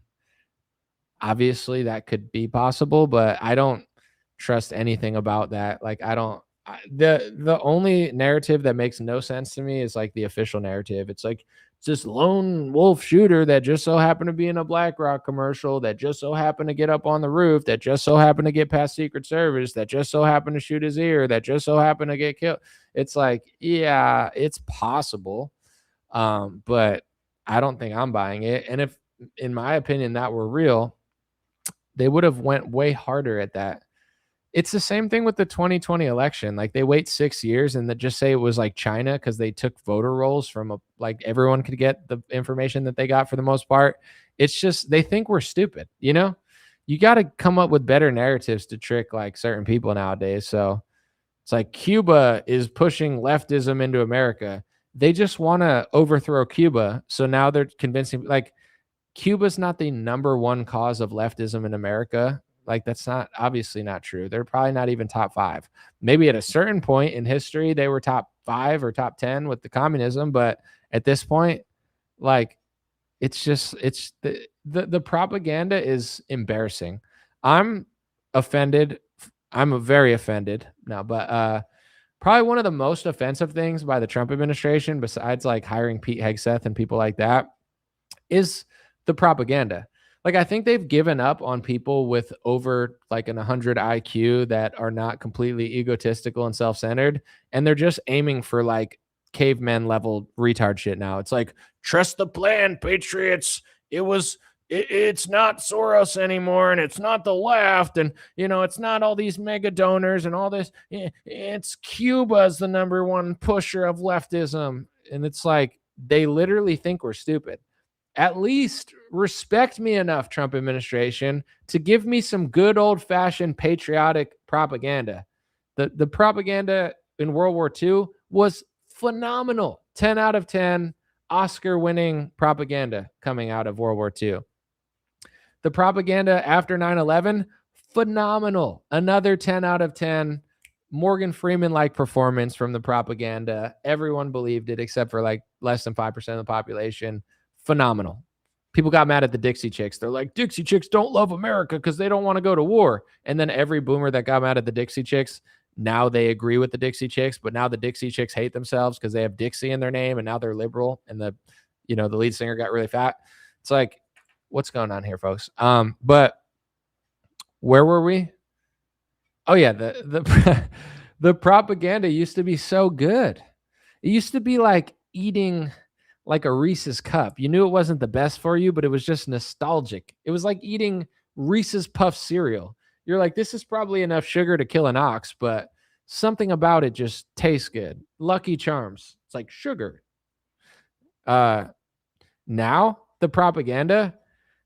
obviously that could be possible, but I don't trust anything about that. Like the only narrative that makes no sense to me is like the official narrative. It's like it's this lone wolf shooter that just so happened to be in a BlackRock commercial, that just so happened to get up on the roof, that just so happened to get past Secret Service, that just so happened to shoot his ear, that just so happened to get killed. It's like, yeah, it's possible. But I don't think I'm buying it. And if, in my opinion, that were real, they would have went way harder at that. It's the same thing with the 2020 election. Like they wait 6 years and then just say it was like China because they took voter rolls from like everyone could get the information that they got for the most part. It's just they think we're stupid, You got to come up with better narratives to trick like certain people nowadays. So it's like Cuba is pushing leftism into America. They just want to overthrow Cuba. So now they're convincing like Cuba's not the number one cause of leftism in America. Like that's obviously not true. They're probably not even top 5. Maybe at a certain point in history, they were top 5 or top 10 with the communism. But at this point, like It's just it's the propaganda is embarrassing. I'm offended. I'm very offended now, but probably one of the most offensive things by the Trump administration, besides like hiring Pete Hegseth and people like that, is the propaganda. Like I think they've given up on people with over like an 100 IQ that are not completely egotistical and self-centered, and they're just aiming for like caveman level retard shit now. It's like trust the plan, patriots. It's not Soros anymore, and it's not the left, and it's not all these mega donors and all this. It's Cuba's the number one pusher of leftism, and it's like they literally think we're stupid. At least respect me enough, Trump administration, to give me some good old fashioned patriotic propaganda. The propaganda in World War II was phenomenal. 10 out of 10 Oscar winning propaganda coming out of World War II. The propaganda after 9/11, phenomenal. Another 10 out of 10 Morgan Freeman like performance from the propaganda. Everyone believed it except for like less than 5% of the population. Phenomenal. People got mad at the Dixie Chicks. They're like, Dixie Chicks don't love America because they don't want to go to war. And then every boomer that got mad at the Dixie Chicks, now they agree with the Dixie Chicks, but now the Dixie Chicks hate themselves because they have Dixie in their name and now they're liberal and the lead singer got really fat. It's like, what's going on here, folks? But where were we? Oh yeah, the propaganda used to be so good. It used to be like eating like a Reese's cup. You knew it wasn't the best for you, but it was just nostalgic. It was like eating Reese's Puff cereal. You're like, this is probably enough sugar to kill an ox, but something about it just tastes good. Lucky Charms. It's like sugar. Now the propaganda,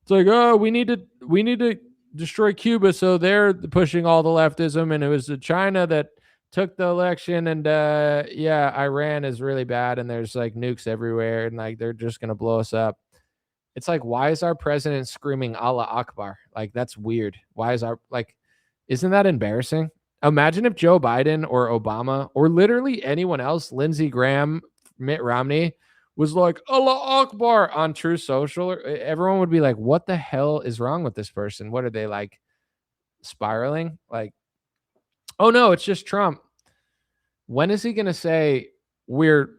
it's like, oh, we need to destroy Cuba, so they're pushing all the leftism, and it was China that took the election, and Iran is really bad, and there's like nukes everywhere, and like they're just gonna blow us up. It's like, why is our president screaming Allah Akbar? Like that's weird. Why is isn't that embarrassing? Imagine if Joe Biden or Obama or literally anyone else, Lindsey Graham, Mitt Romney, was like Allah Akbar on True Social. Everyone would be like, what the hell is wrong with this person? What are they like spiraling? Like, oh no, it's just Trump. When is he going to say we're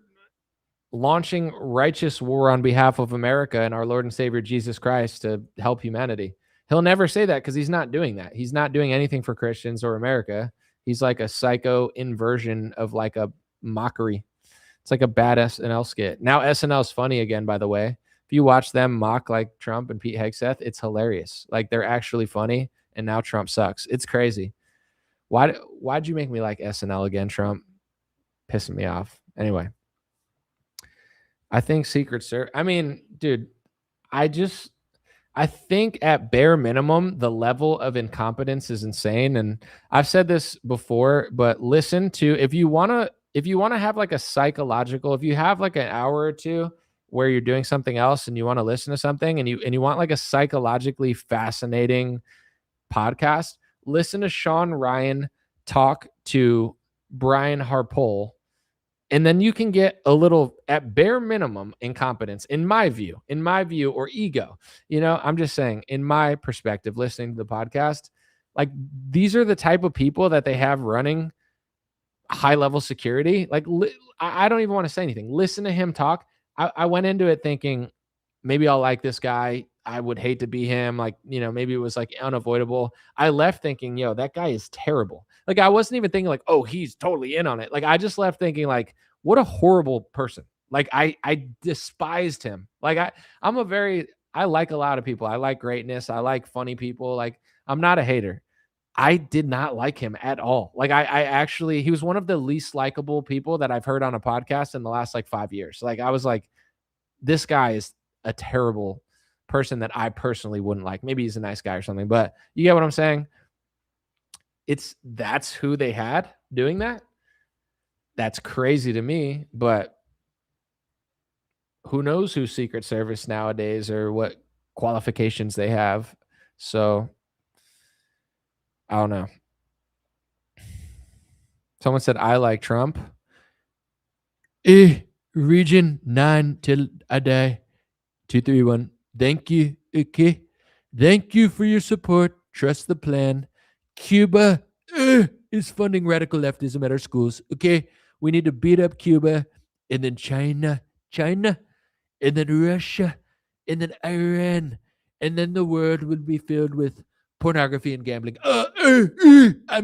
launching righteous war on behalf of America and our Lord and Savior Jesus Christ to help humanity? He'll never say that because he's not doing that. He's not doing anything for Christians or America. He's like a psycho inversion of like a mockery. It's like a bad SNL skit. Now SNL's funny again, by the way. If you watch them mock like Trump and Pete Hegseth, it's hilarious. Like they're actually funny, and now Trump sucks. It's crazy. Why'd you make me like SNL again, Trump? Pissing me off. Anyway, I think Secret Service. I mean, dude, I think at bare minimum, the level of incompetence is insane. And I've said this before, but listen to, if you want to have like a psychological, if you have like an hour or two where you're doing something else and you want to listen to something and you want like a psychologically fascinating podcast, listen to Sean Ryan talk to Brian Harpole. And then you can get a little, at bare minimum, incompetence, in my view, or ego. I'm just saying, in my perspective, listening to the podcast, like these are the type of people that they have running high level security. Like, I don't even want to say anything. Listen to him talk. I went into it thinking, maybe I'll like this guy. I would hate to be him. Like, maybe it was like unavoidable. I left thinking, that guy is terrible. Like, I wasn't even thinking like, oh, he's totally in on it. Like, I just left thinking like, what a horrible person. Like, I despised him. Like, I like a lot of people. I like greatness. I like funny people. Like, I'm not a hater. I did not like him at all. Like, I actually, he was one of the least likable people that I've heard on a podcast in the last like 5 years. Like, I was like, this guy is a terrible person that I personally wouldn't like. Maybe he's a nice guy or something, but you get what I'm saying? That's who they had doing that. That's crazy to me, but who knows who's Secret Service nowadays or what qualifications they have. So I don't know. Someone said, I like Trump. Region 9 till I die. 231. Thank you. Okay. Thank you for your support. Trust the plan. Cuba is funding radical leftism at our schools. Okay. We need to beat up Cuba, and then China, and then Russia, and then Iran, and then the world will be filled with pornography and gambling. I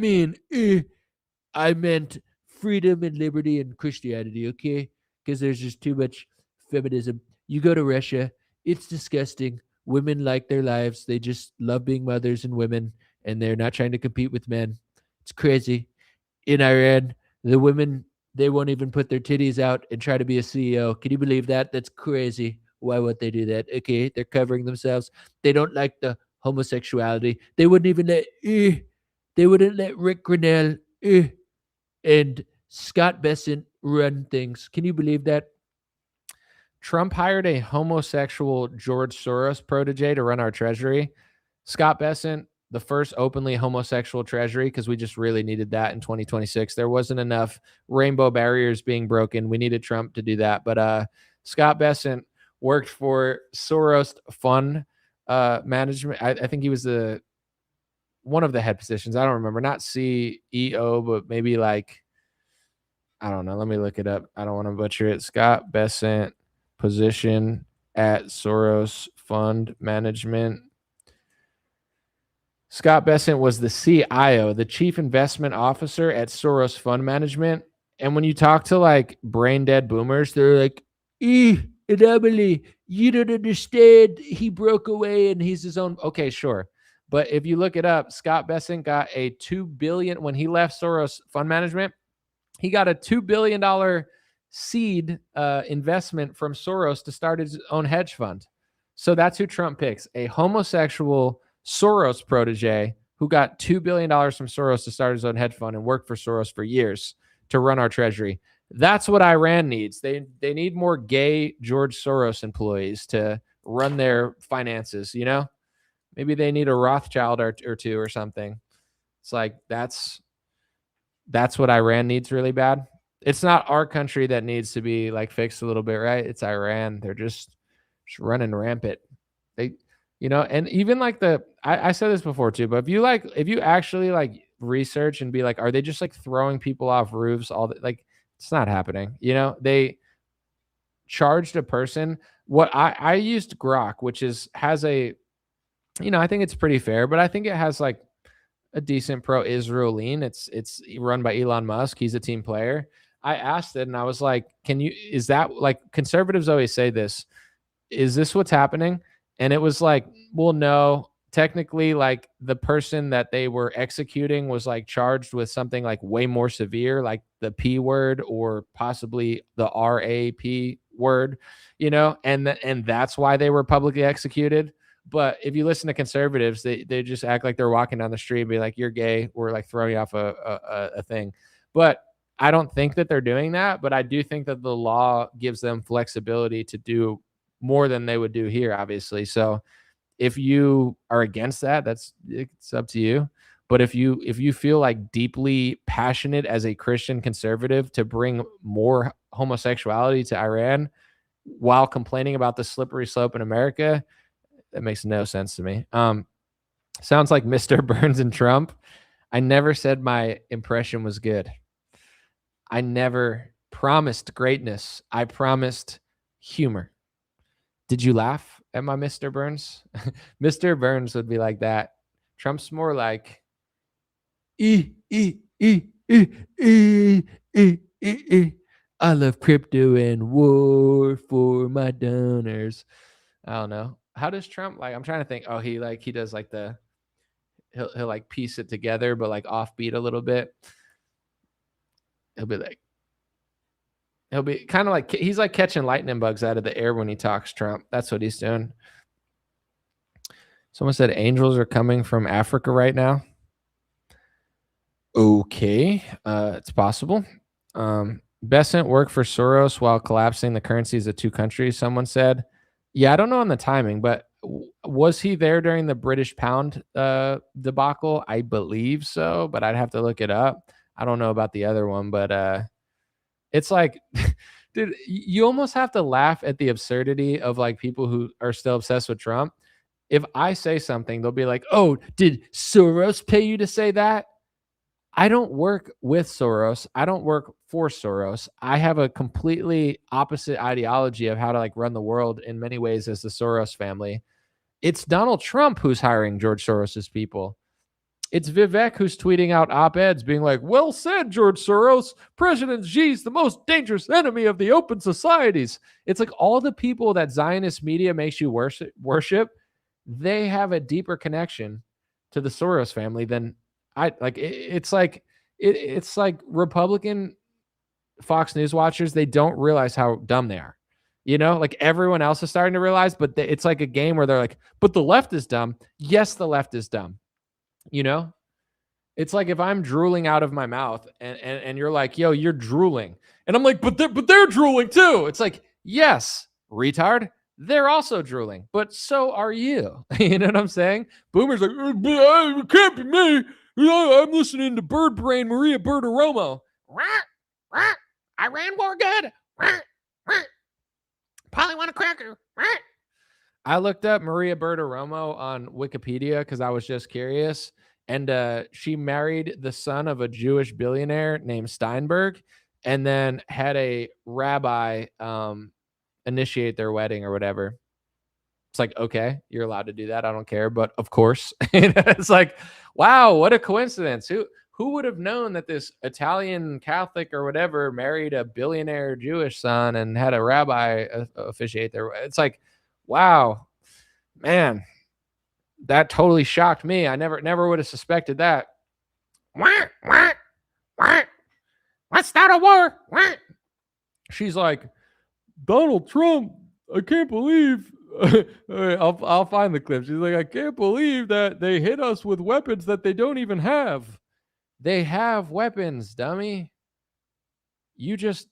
meant freedom and liberty and Christianity, okay? Because there's just too much feminism. You go to Russia, it's disgusting. Women like their lives. They just love being mothers and women, and they're not trying to compete with men. It's crazy. In Iran, the women, they won't even put their titties out and try to be a CEO. Can you believe that? That's crazy. Why would they do that? Okay, they're covering themselves. They don't like the homosexuality. They wouldn't let Rick Grinnell and Scott Bessent run things. Can you believe that? Trump hired a homosexual George Soros protege to run our treasury. Scott Bessent, the first openly homosexual treasury, because we just really needed that in 2026. There wasn't enough rainbow barriers being broken. We needed Trump to do that. But Scott Bessent worked for Soros Fund Management. I think he was one of the head positions. I don't remember. Not CEO, but maybe like, I don't know. Let me look it up. I don't want to butcher it. Scott Bessent position at Soros Fund Management. Scott Bessent was the CIO, the Chief Investment Officer at Soros Fund Management. And when you talk to like brain dead boomers, they're like, Emily, you don't understand. He broke away and he's his own. Okay, sure. But if you look it up, Scott Bessent got a $2 billion when he left Soros Fund Management. He got a $2 billion seed investment from Soros to start his own hedge fund. So that's who Trump picks, a homosexual Soros protege who got $2 billion from Soros to start his own hedge fund and worked for Soros for years to run our treasury. That's what Iran needs. They need more gay George Soros employees to run their finances, you know? Maybe they need a Rothschild or two or something. It's like that's what Iran needs really bad. It's not our country that needs to be like fixed a little bit, right? It's Iran. They're just running rampant. They, and even like I said this before too, but if you actually like research and be like, are they just like throwing people off roofs? Like, it's not happening. They charged a person. What I used Grok, which has a, I think it's pretty fair, but I think it has like a decent pro-Israel lean. It's run by Elon Musk. He's a team player. I asked it and I was like, is that like, conservatives always say this, is this what's happening? And it was like, well, no, technically like the person that they were executing was like charged with something like way more severe, like the P word or possibly the RAP word, and that's why they were publicly executed. But if you listen to conservatives, they just act like they're walking down the street and be like, you're gay. We're like throwing you off a thing. But I don't think that they're doing that. But I do think that the law gives them flexibility to do more than they would do here, obviously. So if you are against that, it's up to you. But if you feel like deeply passionate as a Christian conservative to bring more homosexuality to Iran while complaining about the slippery slope in America, that makes no sense to me. Sounds like Mr. Burns and Trump. I never said my impression was good. I never promised greatness. I promised humor. Did you laugh at my Mr. Burns? Mr. Burns would be like that. Trump's more like I love crypto and war for my donors. I don't know. How does Trump like? I'm trying to think. Oh, he does like he'll like piece it together, but like offbeat a little bit. He'll be kind of like he's like catching lightning bugs out of the air when he talks. Trump. That's what he's doing. Someone said angels are coming from Africa right now. Okay, it's possible. Bessent worked for Soros while collapsing the currencies of two countries. Someone said. Yeah, I don't know on the timing, but was he there during the British pound debacle? I believe so, but I'd have to look it up. I don't know about the other one, but it's like, Dude, you almost have to laugh at the absurdity of like people who are still obsessed with Trump. If I say something, they'll be like, "Oh, did Soros pay you to say that?" I don't work with Soros. I don't work for Soros. I have a completely opposite ideology of how to like run the world in many ways as the Soros family. It's Donald Trump who's hiring George Soros's people. It's Vivek who's tweeting out op-eds being like, "Well said, George Soros. President Xi's the most dangerous enemy of the open societies." It's like all the people that Zionist media makes you worship, they have a deeper connection to the Soros family than I like. It's like Republican Fox News watchers, they don't realize how dumb they are. Like everyone else is starting to realize, but it's like a game where they're like, "But the left is dumb." Yes, the left is dumb. You know, it's like if I'm drooling out of my mouth and you're like, "Yo, you're drooling," and I'm like, "But they're drooling too." It's like, yes, retard, they're also drooling, but so are you. You know what I'm saying? Boomer's like, "It can't be me. I'm listening to Bird Brain Maria Bertiromo. I ran more good. Probably want a cracker." I looked up Maria Bertiromo on Wikipedia because I was just curious. And she married the son of a Jewish billionaire named Steinberg and then had a rabbi initiate their wedding or whatever. It's like, okay, you're allowed to do that. I don't care. But of course, it's like, wow, what a coincidence. Who would have known that this Italian Catholic or whatever married a billionaire Jewish son and had a rabbi officiate their? It's like, wow, man, that totally shocked me. I never would have suspected that. Let's start a war. She's like, "Donald Trump, I can't believe." I'll find the clip. She's like, "I can't believe that they hit us with weapons that they don't even have." They have weapons, dummy. You just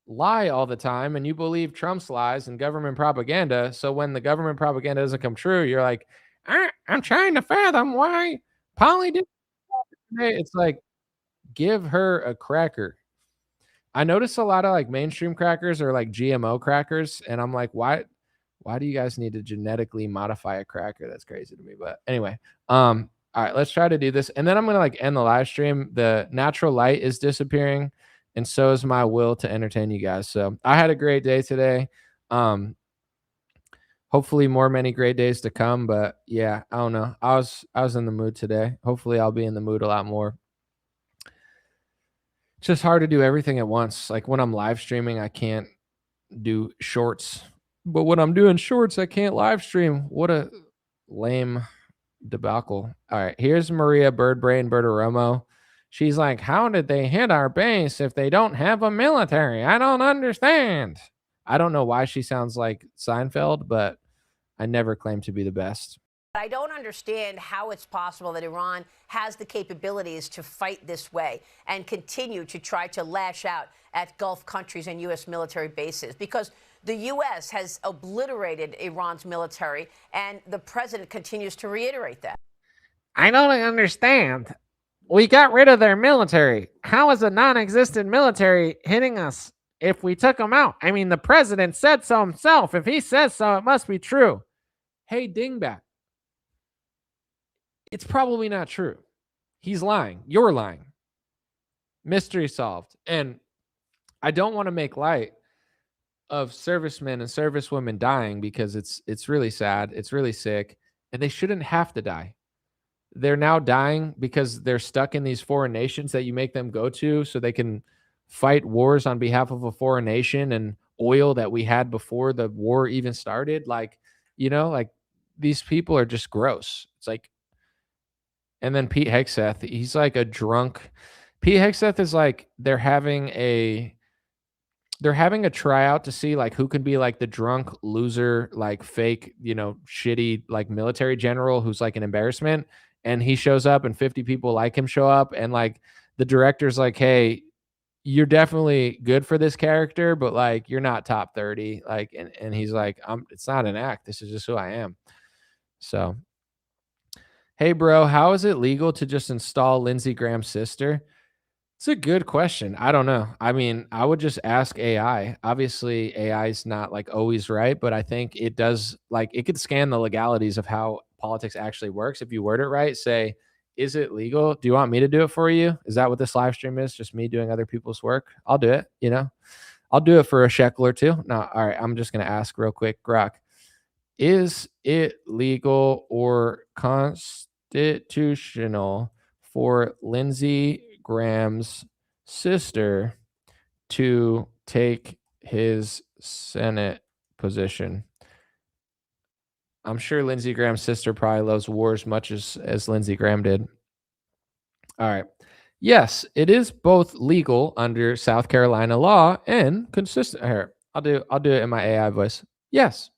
lie all the time and you believe Trump's lies and government propaganda. So when the government propaganda doesn't come true, you're like, I'm trying to fathom why Polly did. It's like, give her a cracker. I notice a lot of like mainstream crackers are like GMO crackers, and I'm like, why do you guys need to genetically modify a cracker? That's crazy to me. But anyway, all right, let's try to do this. And then I'm gonna like end the live stream. The natural light is disappearing, and so is my will to entertain you guys. So I had a great day today. Hopefully many great days to come. But yeah, I don't know. I was in the mood today. Hopefully I'll be in the mood a lot more. It's just hard to do everything at once. Like when I'm live streaming, I can't do shorts. But when I'm doing shorts, I can't live stream. What a lame debacle. All right, here's Maria Birdbrain Bertiromo. She's like, "How did they hit our base if they don't have a military? I don't understand." I don't know why she sounds like Seinfeld, but I never claimed to be the best. I don't understand how it's possible that Iran has the capabilities to fight this way and continue to try to lash out at Gulf countries and U.S. military bases, because the U.S. has obliterated Iran's military, and the president continues to reiterate that. I don't understand. We got rid of their military. How is a non-existent military hitting us if we took them out? I mean, the president said so himself. If he says so, it must be true. Hey, dingbat. It's probably not true. He's lying. You're lying. Mystery solved. And I don't want to make light of servicemen and servicewomen dying because it's really sad. It's really sick. And they shouldn't have to die. They're now dying because they're stuck in these foreign nations that you make them go to so they can fight wars on behalf of a foreign nation and oil that we had before the war even started. Like, like these people are just gross. It's like, and then Pete Hegseth, he's like a drunk. Pete Hegseth is like they're having a tryout to see like who can be like the drunk loser, like fake, shitty like military general who's like an embarrassment. And he shows up and 50 people like him show up. And like the director's like, "Hey, you're definitely good for this character, but like you're not top 30." Like, and he's like, it's not an act. This is just who I am. So, hey bro, how is it legal to just install Lindsey Graham's sister? It's a good question. I don't know. I mean, I would just ask AI. Obviously, AI is not like always right, but I think it does like it could scan the legalities of how politics actually works. If you word it right, say, is it legal? Do you want me to do it for you? Is that what this live stream is? Just me doing other people's work? I'll do it, you know? I'll do it for a shekel or two. No, all right. I'm just gonna ask real quick, Grok. Is it legal or constitutional for Lindsey Graham's sister to take his Senate position? I'm sure Lindsey Graham's sister probably loves war as much as Lindsey Graham did. All right. Yes, it is both legal under South Carolina law and consistent. Here, I'll do it in my AI voice. Yes,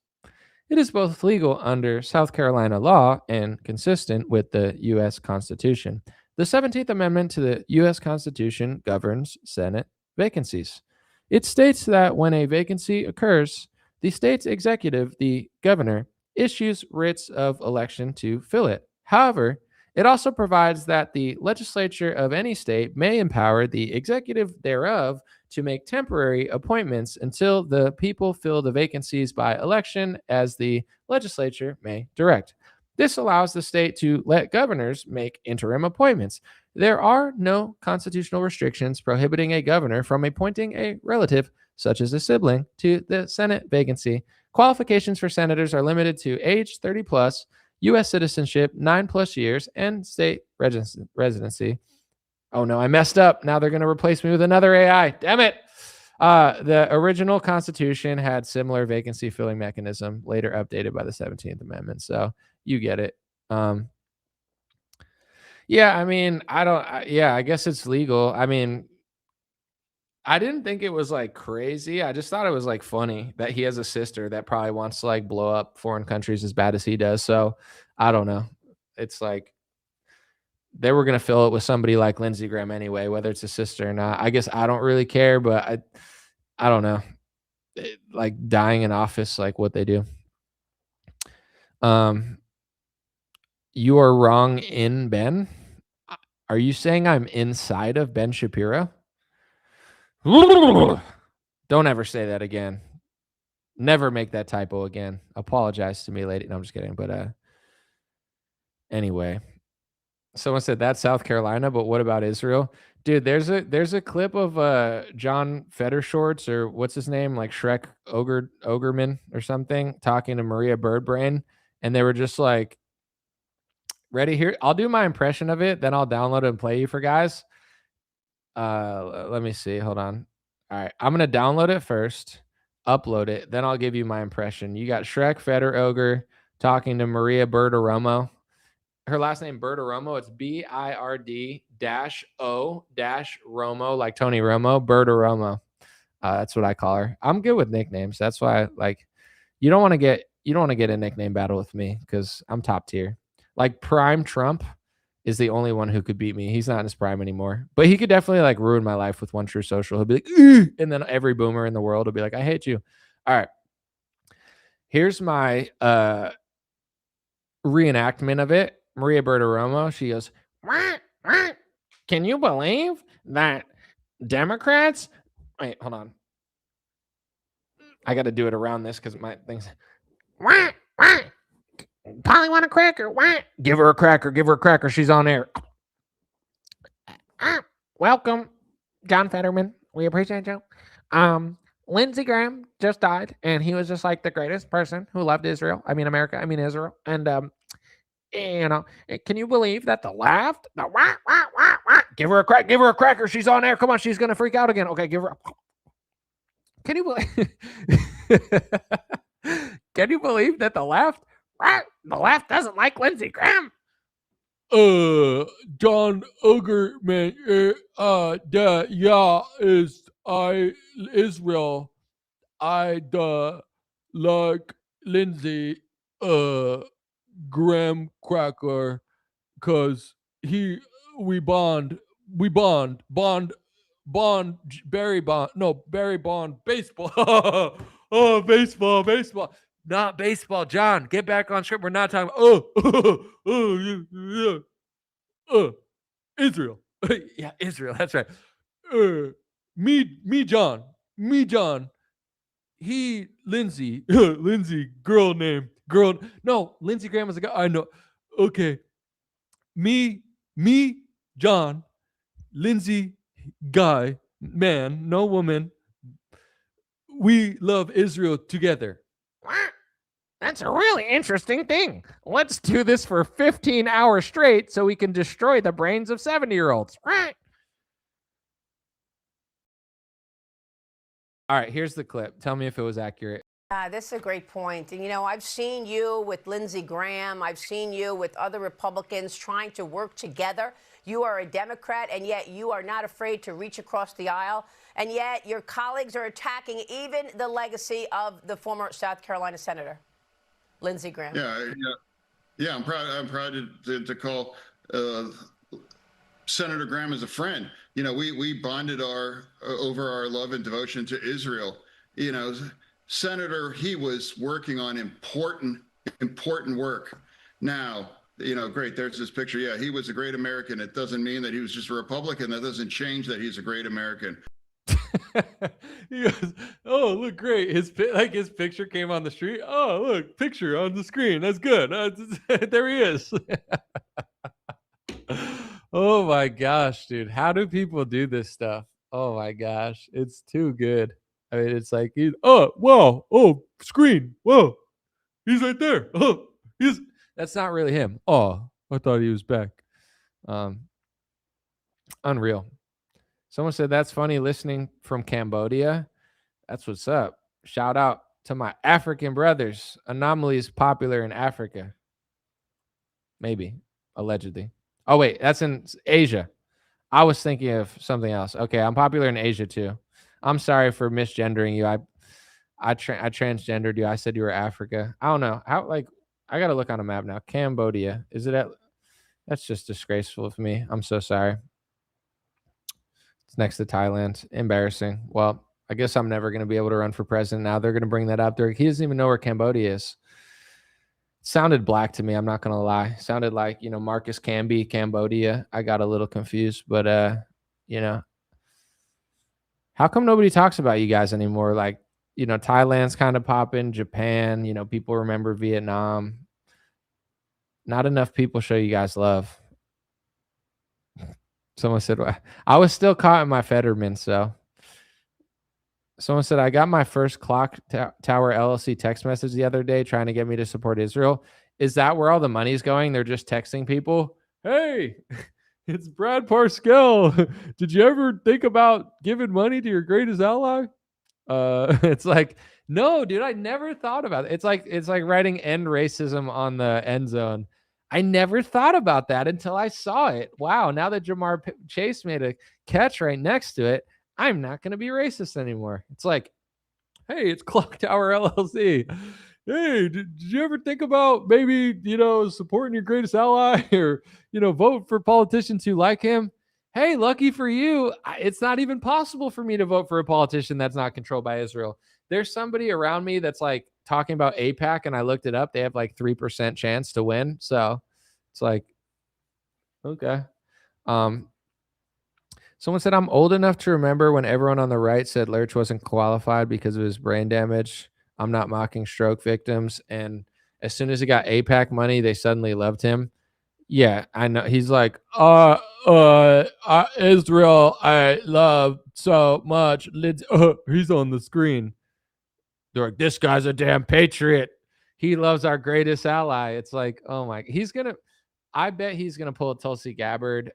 it is both legal under South Carolina law and consistent with the U.S. Constitution. The 17th Amendment to the U.S. Constitution governs Senate vacancies. It states that when a vacancy occurs, the state's executive, the governor, issues writs of election to fill it. However, it also provides that the legislature of any state may empower the executive thereof to make temporary appointments until the people fill the vacancies by election as the legislature may direct. This allows the state to let governors make interim appointments. There are no constitutional restrictions prohibiting a governor from appointing a relative, such as a sibling, to the Senate vacancy. Qualifications for senators are limited to age 30 plus, U.S. citizenship 9+ years, and state residency. Oh no, I messed up. Now they're going to replace me with another AI. Damn it. The original Constitution had similar vacancy filling mechanism, later updated by the 17th Amendment. So you get it. Yeah, I mean, I guess it's legal. I mean, I didn't think it was like crazy. I just thought it was like funny that he has a sister that probably wants to like blow up foreign countries as bad as he does. So I don't know. It's like they were going to fill it with somebody like Lindsey Graham anyway, whether it's a sister or not. I guess I don't really care, but I don't know. Like dying in office, like what they do. You are wrong in Ben. Are you saying I'm inside of Ben Shapiro? Don't ever say that again. Never make that typo again. Apologize to me, lady. No, I'm just kidding. But anyway, someone said that's South Carolina, but what about Israel? Dude, there's a clip of John Federshorts, or what's his name, like Shrek Ogerman or something, talking to Maria Birdbrain, and they were just like, ready here. I'll do my impression of it, then I'll download it and play you for guys. Let me see. Hold on. All right, I'm gonna download it first, upload it, then I'll give you my impression. You got Shrek Feder Ogre talking to Maria Bertaromo. Her last name Bertaromo. It's BIRD-O-Romo, like Tony Romo. Bertaromo. That's what I call her. I'm good with nicknames. That's why, like, you don't want to get a nickname battle with me because I'm top tier. Like Prime Trump is the only one who could beat me. He's not in his prime anymore, but he could definitely like ruin my life with One True Social. He'll be like, "Ugh," and then every boomer in the world will be like, I hate you. All right. Here's my reenactment of it. Maria Bertaromo, she goes, "Wah, wah. Can you believe that Democrats..." Wait, hold on. I got to do it around this because my thing's, "Wah, wah. Polly want a cracker? Wah. Give her a cracker. Give her a cracker. She's on air. Welcome, John Fetterman. We appreciate you. Lindsey Graham just died, and he was just like the greatest person who loved Israel. I mean, America. I mean, Israel. And you know, can you believe that the left? The wah, wah, wah, wah. Give her a crack. Give her a cracker. She's on air. Come on, she's gonna freak out again. Okay, give her. Can you believe? Can you believe that the left? The left doesn't like Lindsey Graham. John Ogerman, is Israel. I like Lindsey Graham cracker, cause we bond Barry Bond baseball. Oh, baseball. Not baseball, John. Get back on script. We're not talking. Israel. Yeah, Israel. That's right. John, he Lindsay, Lindsay, girl name, girl. No, Lindsey Graham was a guy. I know. Okay, me, John, Lindsay, guy, man, no woman. We love Israel together. That's a really interesting thing. Let's do this for 15 hours straight so we can destroy the brains of 70-year-olds. All right, here's the clip. Tell me if it was accurate. This is a great point. And, I've seen you with Lindsey Graham. I've seen you with other Republicans trying to work together. You are a Democrat, and yet you are not afraid to reach across the aisle. And yet your colleagues are attacking even the legacy of the former South Carolina Senator, Lindsey Graham. Yeah. I'm proud to call Senator Graham as a friend. We bonded over our love and devotion to Israel. Senator, he was working on important work. Now, great, there's this picture. Yeah, he was a great American. It doesn't mean that he was just a Republican. That doesn't change that he's a great American. He goes, oh, look, great. His picture came on the street. Oh, look, picture on the screen. That's good. There he is. Oh my gosh, dude. How do people do this stuff? Oh my gosh. It's too good. I mean, it's like, oh, wow. Oh, screen. Whoa. He's right there. Oh, that's not really him. Oh, I thought he was back. Unreal. Someone said that's funny listening from Cambodia. That's what's up. Shout out to my African brothers. Anomaly is popular in Africa. Maybe, allegedly. Oh, wait, that's in Asia. I was thinking of something else. Okay, I'm popular in Asia too. I'm sorry for misgendering you. I transgendered you. I said you were Africa. I don't know. I got to look on a map now. Cambodia. Is it at? That's just disgraceful of me. I'm so sorry. It's next to Thailand. Embarrassing. Well, I guess I'm never going to be able to run for president now. They're going to bring that up. He doesn't even know where Cambodia is. Sounded black to me. I'm not going to lie. Sounded like, Marcus Camby, Cambodia. I got a little confused, but, how come nobody talks about you guys anymore? Like, Thailand's kind of popping, Japan, people remember Vietnam. Not enough people show you guys love. Someone said, I was still caught in my Fetterman, so. Someone said, I got my first Clock Tower LLC text message the other day trying to get me to support Israel. Is that where all the money's going? They're just texting people. Hey, it's Brad Parscale. Did you ever think about giving money to your greatest ally? It's like, no, dude, I never thought about it. It's like writing end racism on the end zone. I never thought about that until I saw it. Wow, now that Jamar Chase made a catch right next to it, I'm not going to be racist anymore. It's like, hey, it's Clock Tower LLC. Hey, did you ever think about maybe, supporting your greatest ally or, vote for politicians who like him? Hey, lucky for you, it's not even possible for me to vote for a politician that's not controlled by Israel. There's somebody around me that's like talking about AIPAC, and I looked it up. They have like 3% chance to win. So it's like, okay. Someone said, I'm old enough to remember when everyone on the right said Lurch wasn't qualified because of his brain damage. I'm not mocking stroke victims. And as soon as he got AIPAC money, they suddenly loved him. Yeah, I know. He's like, Israel, I love so much. He's on the screen. They're like, this guy's a damn patriot. He loves our greatest ally. It's like, oh my, I bet he's going to pull a Tulsi Gabbard.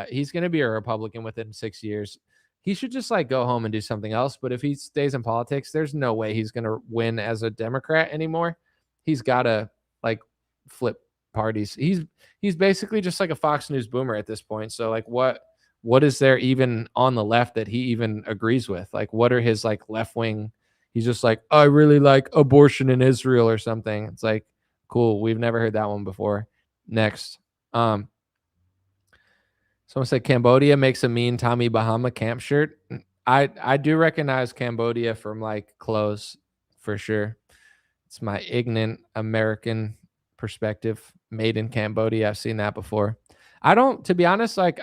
He's going to be a Republican within 6 years. He should just like go home and do something else. But if he stays in politics, there's no way he's going to win as a Democrat anymore. He's got to like flip parties. He's basically just like a Fox News boomer at this point. So like what is there even on the left that he even agrees with? Like what are his like left wing? He's just like, I really like abortion in Israel or something. It's like, cool. We've never heard that one before. Next. Someone said Cambodia makes a mean Tommy Bahama camp shirt. I do recognize Cambodia from like clothes for sure. It's my ignorant American perspective. Made in Cambodia. I've seen that before. I don't, to be honest, like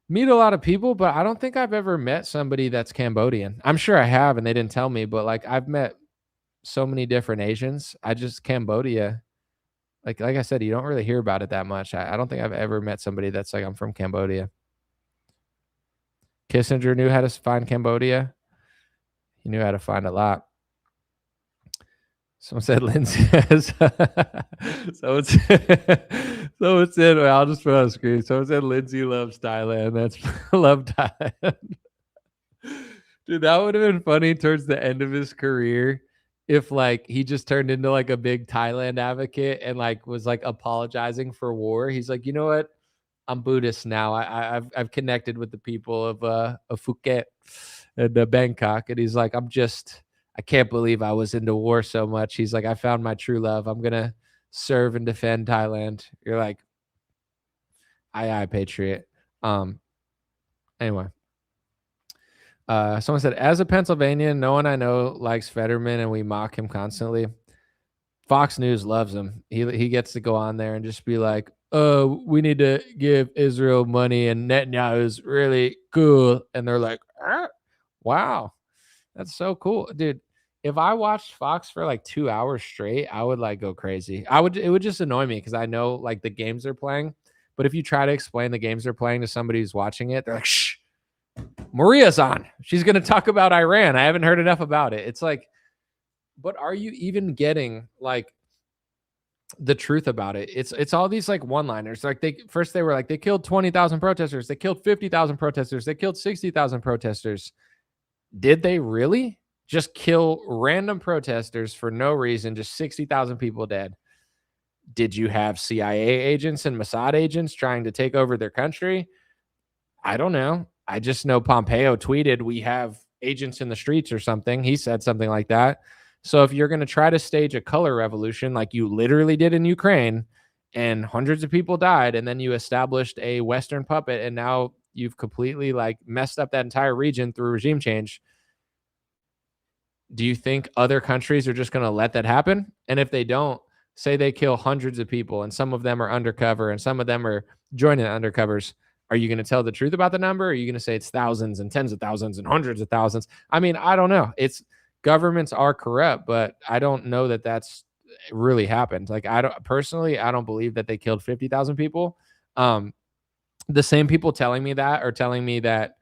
Meet a lot of people, but I don't think I've ever met somebody that's Cambodian. I'm sure I have, and they didn't tell me, but like I've met so many different Asians. I just Cambodia, like I said, you don't really hear about it that much. I don't think I've ever met somebody that's like I'm from Cambodia. Kissinger knew how to find Cambodia. He knew how to find a lot. Someone said Lindsay has. Someone said, someone said, well, I'll just put it on the screen. Someone said Lindsay loves Thailand. That's love Thailand. Dude, that would have been funny towards the end of his career if like he just turned into like a big Thailand advocate and like was like apologizing for war. He's like, you know what? I'm Buddhist now. I've connected with the people of Phuket and Bangkok, and he's like, I can't believe I was into war so much. He's like, I found my true love. I'm gonna serve and defend Thailand. You're like, aye, patriot. Anyway, someone said, as a Pennsylvanian, no one I know likes Fetterman, and we mock him constantly. Fox News loves him. He gets to go on there and just be like, "Oh, we need to give Israel money, and Netanyahu is really cool." And they're like, "Wow, that's so cool, dude." If I watched Fox for like 2 hours straight, I would like go crazy. It would just annoy me because I know like the games they're playing. But if you try to explain the games they're playing to somebody who's watching it, they're like, "Shh, Maria's on. She's going to talk about Iran. I haven't heard enough about it." It's like, but are you even getting like the truth about it? It's all these like one-liners. Like they were like they killed 20,000 protesters, they killed 50,000 protesters, they killed 60,000 protesters. Did they really just kill random protesters for no reason? Just 60,000 people dead. Did you have CIA agents and Mossad agents trying to take over their country? I don't know. I just know Pompeo tweeted, "We have agents in the streets," or something. He said something like that. So if you're going to try to stage a color revolution like you literally did in Ukraine and hundreds of people died, and then you established a Western puppet, and now you've completely like messed up that entire region through regime change, do you think other countries are just going to let that happen? And if they don't, say they kill hundreds of people and some of them are undercover and some of them are joining the undercovers, are you going to tell the truth about the number? Or are you going to say it's thousands and tens of thousands and hundreds of thousands? I mean, I don't know. It's governments are corrupt, but I don't know that that's really happened. Like I don't believe that they killed 50,000 people. The same people telling me that are telling me that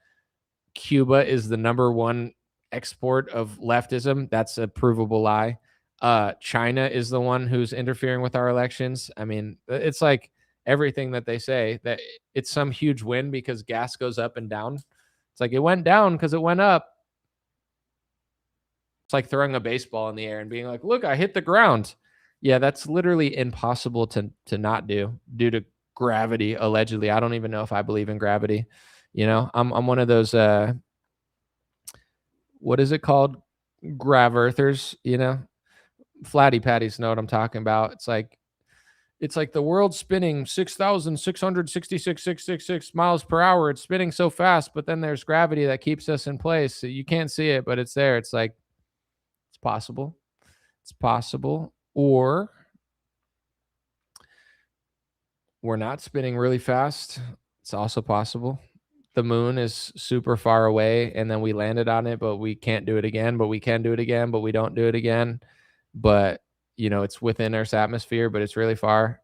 Cuba is the number one export of leftism. That's a provable lie. China is the one who's interfering with our elections. I mean, it's like everything that they say that it's some huge win because gas goes up and down. It's like it went down because it went up. It's like throwing a baseball in the air and being like, "Look, I hit the ground." Yeah, that's literally impossible to not do due to gravity. Allegedly, I don't even know if I believe in gravity. You know, I'm one of those. What is it called? Grav earthers. You know, flatty patties know what I'm talking about. It's like the world's spinning 6,666,666 miles per hour. It's spinning so fast, but then there's gravity that keeps us in place. So you can't see it, but it's there. It's like it's possible. It's possible. Or we're not spinning really fast. It's also possible. The moon is super far away and then we landed on it, but we can't do it again, but we can do it again, but we don't do it again. But, you know, it's within Earth's atmosphere, but it's really far.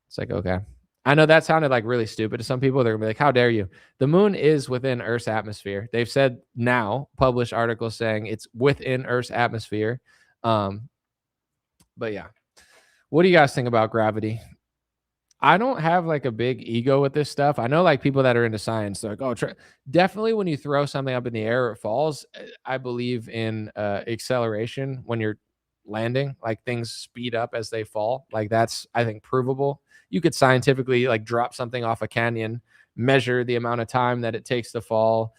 It's like, okay. I know that sounded like really stupid to some people. They're gonna be like, how dare you? The moon is within Earth's atmosphere. They've said now, published articles saying it's within Earth's atmosphere. But yeah. What do you guys think about gravity? I don't have like a big ego with this stuff. I know like people that are into science, they're like, oh, definitely when you throw something up in the air, it falls. I believe in acceleration when you're landing, like things speed up as they fall. Like that's, I think, provable. You could scientifically like drop something off a canyon, measure the amount of time that it takes to fall,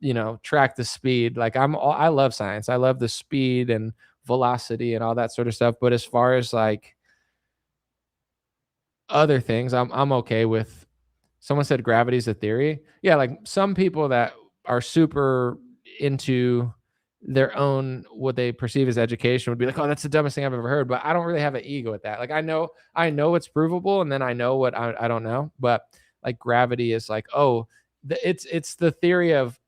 you know, track the speed. Like I love science. I love the speed and velocity and all that sort of stuff. But as far as like other things, I'm okay with. Someone said gravity's a theory. Yeah, like some people that are super into their own what they perceive as education would be like, oh, that's the dumbest thing I've ever heard. But I don't really have an ego at that. Like I know it's provable, and then I know what I don't know. But like gravity is like, oh, It's the theory of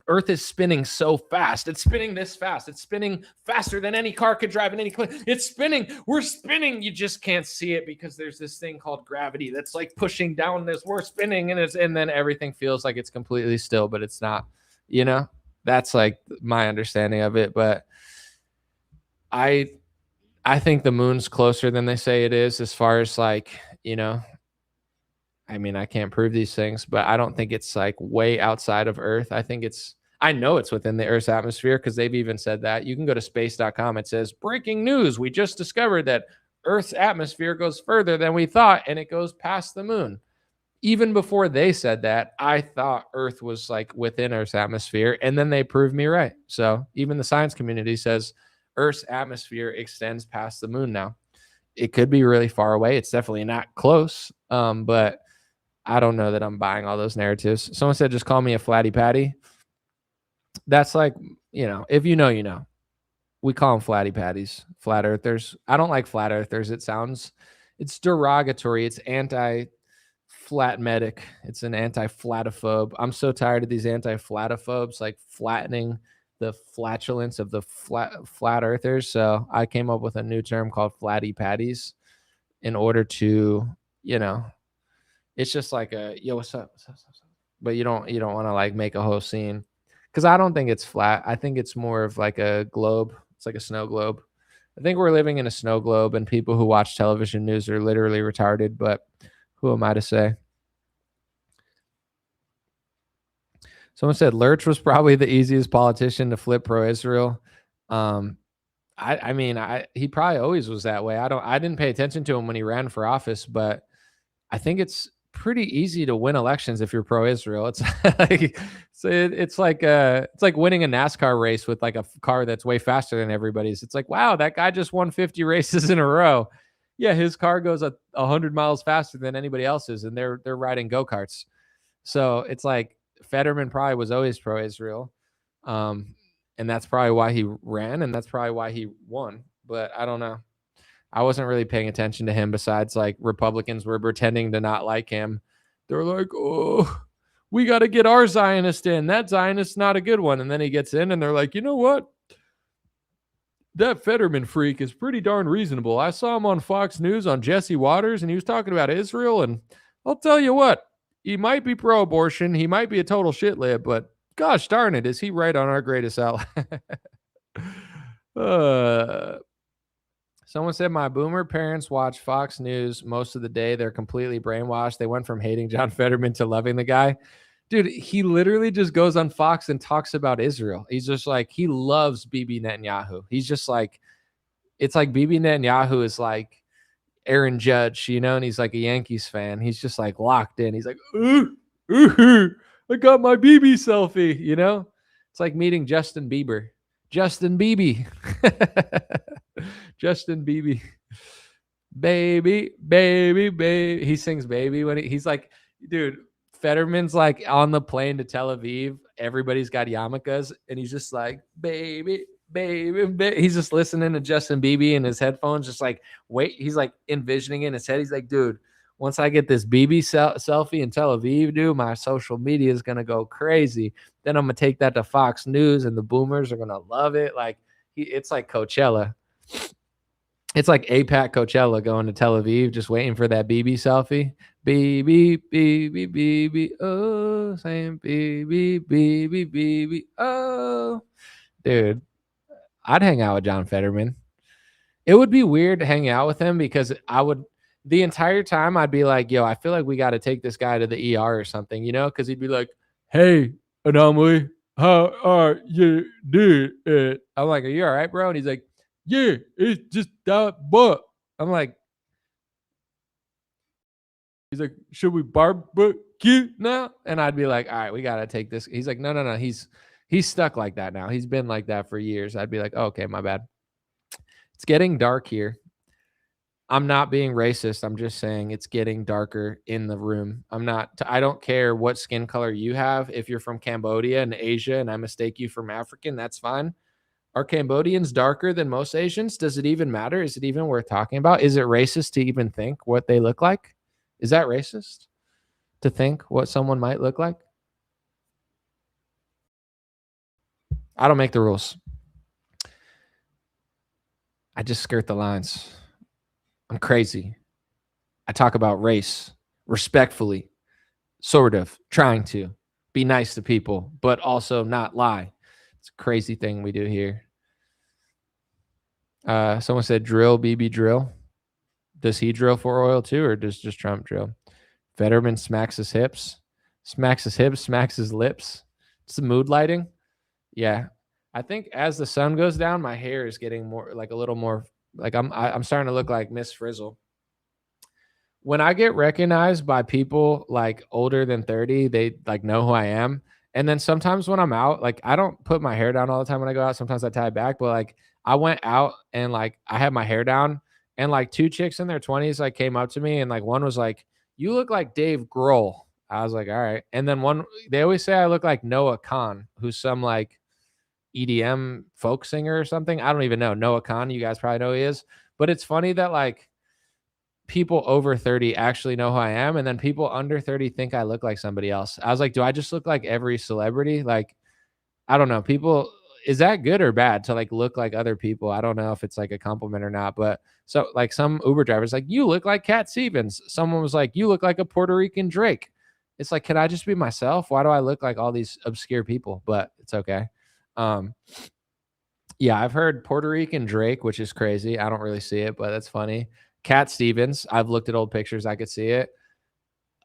Earth is spinning so fast. It's spinning this fast. It's spinning faster than any car could drive in any plane. It's spinning. We're spinning. You just can't see it because there's this thing called gravity that's like pushing down this. We're spinning, and then everything feels like it's completely still, but it's not. That's like my understanding of it. But I think the moon's closer than they say it is, as far as like, I mean, I can't prove these things, but I don't think it's like way outside of Earth. I know it's within the Earth's atmosphere because they've even said that. You can go to space.com. It says, breaking news. We just discovered that Earth's atmosphere goes further than we thought, and it goes past the moon. Even before they said that, I thought Earth was like within Earth's atmosphere, and then they proved me right. So even the science community says Earth's atmosphere extends past the moon now. It could be really far away. It's definitely not close, but I don't know that I'm buying all those narratives. Someone said, just call me a flatty patty. That's like, if you know, you know. We call them flatty patties, flat earthers. I don't like flat earthers. It's derogatory. It's anti-flatmedic. It's an anti-flatophobe. I'm so tired of these anti-flatophobes, like flattening the flatulence of the flat earthers. So I came up with a new term called flatty patties in order to, it's just like yo, what's up? But you don't want to like make a whole scene, because I don't think it's flat. I think it's more of like a globe. It's like a snow globe. I think we're living in a snow globe, and people who watch television news are literally retarded, but who am I to say? Someone said Lurch was probably the easiest politician to flip pro-Israel. I mean, he probably always was that way. I didn't pay attention to him when he ran for office, but I think it's pretty easy to win elections if you're pro-Israel. It's like it's like winning a NASCAR race with like a car that's way faster than everybody's. It's like, wow, that guy just won 50 races in a row. Yeah, his car goes 100 miles faster than anybody else's, and they're riding go-karts. So it's like Fetterman probably was always pro-Israel, and that's probably why he ran, and that's probably why he won. But I don't know. I wasn't really paying attention to him, besides like Republicans were pretending to not like him. They're like, oh, we got to get our Zionist in. That Zionist's not a good one. And then he gets in and they're like, you know what? That Fetterman freak is pretty darn reasonable. I saw him on Fox News on Jesse Waters, and he was talking about Israel. And I'll tell you what, he might be pro-abortion. He might be a total shit lib, but gosh darn it, is he right on our greatest ally? Someone said, my boomer parents watch Fox News most of the day. They're completely brainwashed. They went from hating John Fetterman to loving the guy. Dude, he literally just goes on Fox and talks about Israel. He's just like, he loves Bibi Netanyahu. He's just like, it's like Bibi Netanyahu is like Aaron Judge, and he's like a Yankees fan. He's just like locked in. He's like, ooh, I got my Bibi selfie, It's like meeting Justin Bieber. Justin Bieber. Justin Bieber. Baby, baby, baby. He sings baby when he's like, dude, Fetterman's like on the plane to Tel Aviv. Everybody's got yarmulkes, and he's just like, baby, baby, baby. He's just listening to Justin Bieber in his headphones, just like, wait. He's like envisioning in his head. He's like, dude, once I get this Bieber selfie in Tel Aviv, dude, my social media is going to go crazy. Then I'm going to take that to Fox News, and the boomers are going to love it. Like, it's like Coachella. It's like APAC Coachella going to Tel Aviv, just waiting for that BB selfie. BB, BB, BB, oh, same BB, BB, BB, oh. Dude, I'd hang out with John Fetterman. It would be weird to hang out with him because the entire time I'd be like, yo, I feel like we got to take this guy to the ER or something, because he'd be like, hey, Anomaly, how are you doing it? I'm like, are you all right, bro? And he's like, yeah, it's just that butt. I'm like, he's like, should we barbecue now? And I'd be like, all right, we got to take this. He's like, no. He's stuck like that now. He's been like that for years. I'd be like, oh, okay, my bad. It's getting dark here. I'm not being racist. I'm just saying it's getting darker in the room. I don't care what skin color you have. If you're from Cambodia and Asia and I mistake you for African, that's fine. Are Cambodians darker than most Asians? Does it even matter? Is it even worth talking about? Is it racist to even think what they look like? Is that racist to think what someone might look like? I don't make the rules. I just skirt the lines. I'm crazy. I talk about race respectfully, sort of trying to be nice to people, but also not lie. It's a crazy thing we do here. Someone said drill, BB drill. Does he drill for oil too, or does just Trump drill? Fetterman smacks his hips, smacks his lips. It's the mood lighting. Yeah, I think as the sun goes down, my hair is getting more like a little more like I'm starting to look like Miss Frizzle. When I get recognized by people like older than 30, they like know who I am. And then sometimes when I'm out, like I don't put my hair down all the time when I go out. Sometimes I tie it back, but like I went out and like I had my hair down and like two chicks in their 20s like came up to me and like one was like, "You look like Dave Grohl." I was like, "All right." And then one they always say I look like Noah Khan, who's some like EDM folk singer or something. I don't even know. Noah Khan, you guys probably know who he is. But it's funny that like people over 30 actually know who I am, and then people under 30 think I look like somebody else. I was like, do I just look like every celebrity? Like, I don't know. People, is that good or bad to like look like other people? I don't know if it's like a compliment or not, but so like some Uber drivers like, you look like Cat Stevens. Someone was like, you look like a Puerto Rican Drake. It's like, can I just be myself? Why do I look like all these obscure people? But it's okay. Um, yeah, I've heard Puerto Rican Drake, which is crazy. I don't really see it, but that's funny. Cat Stevens, I've looked at old pictures, I could see it.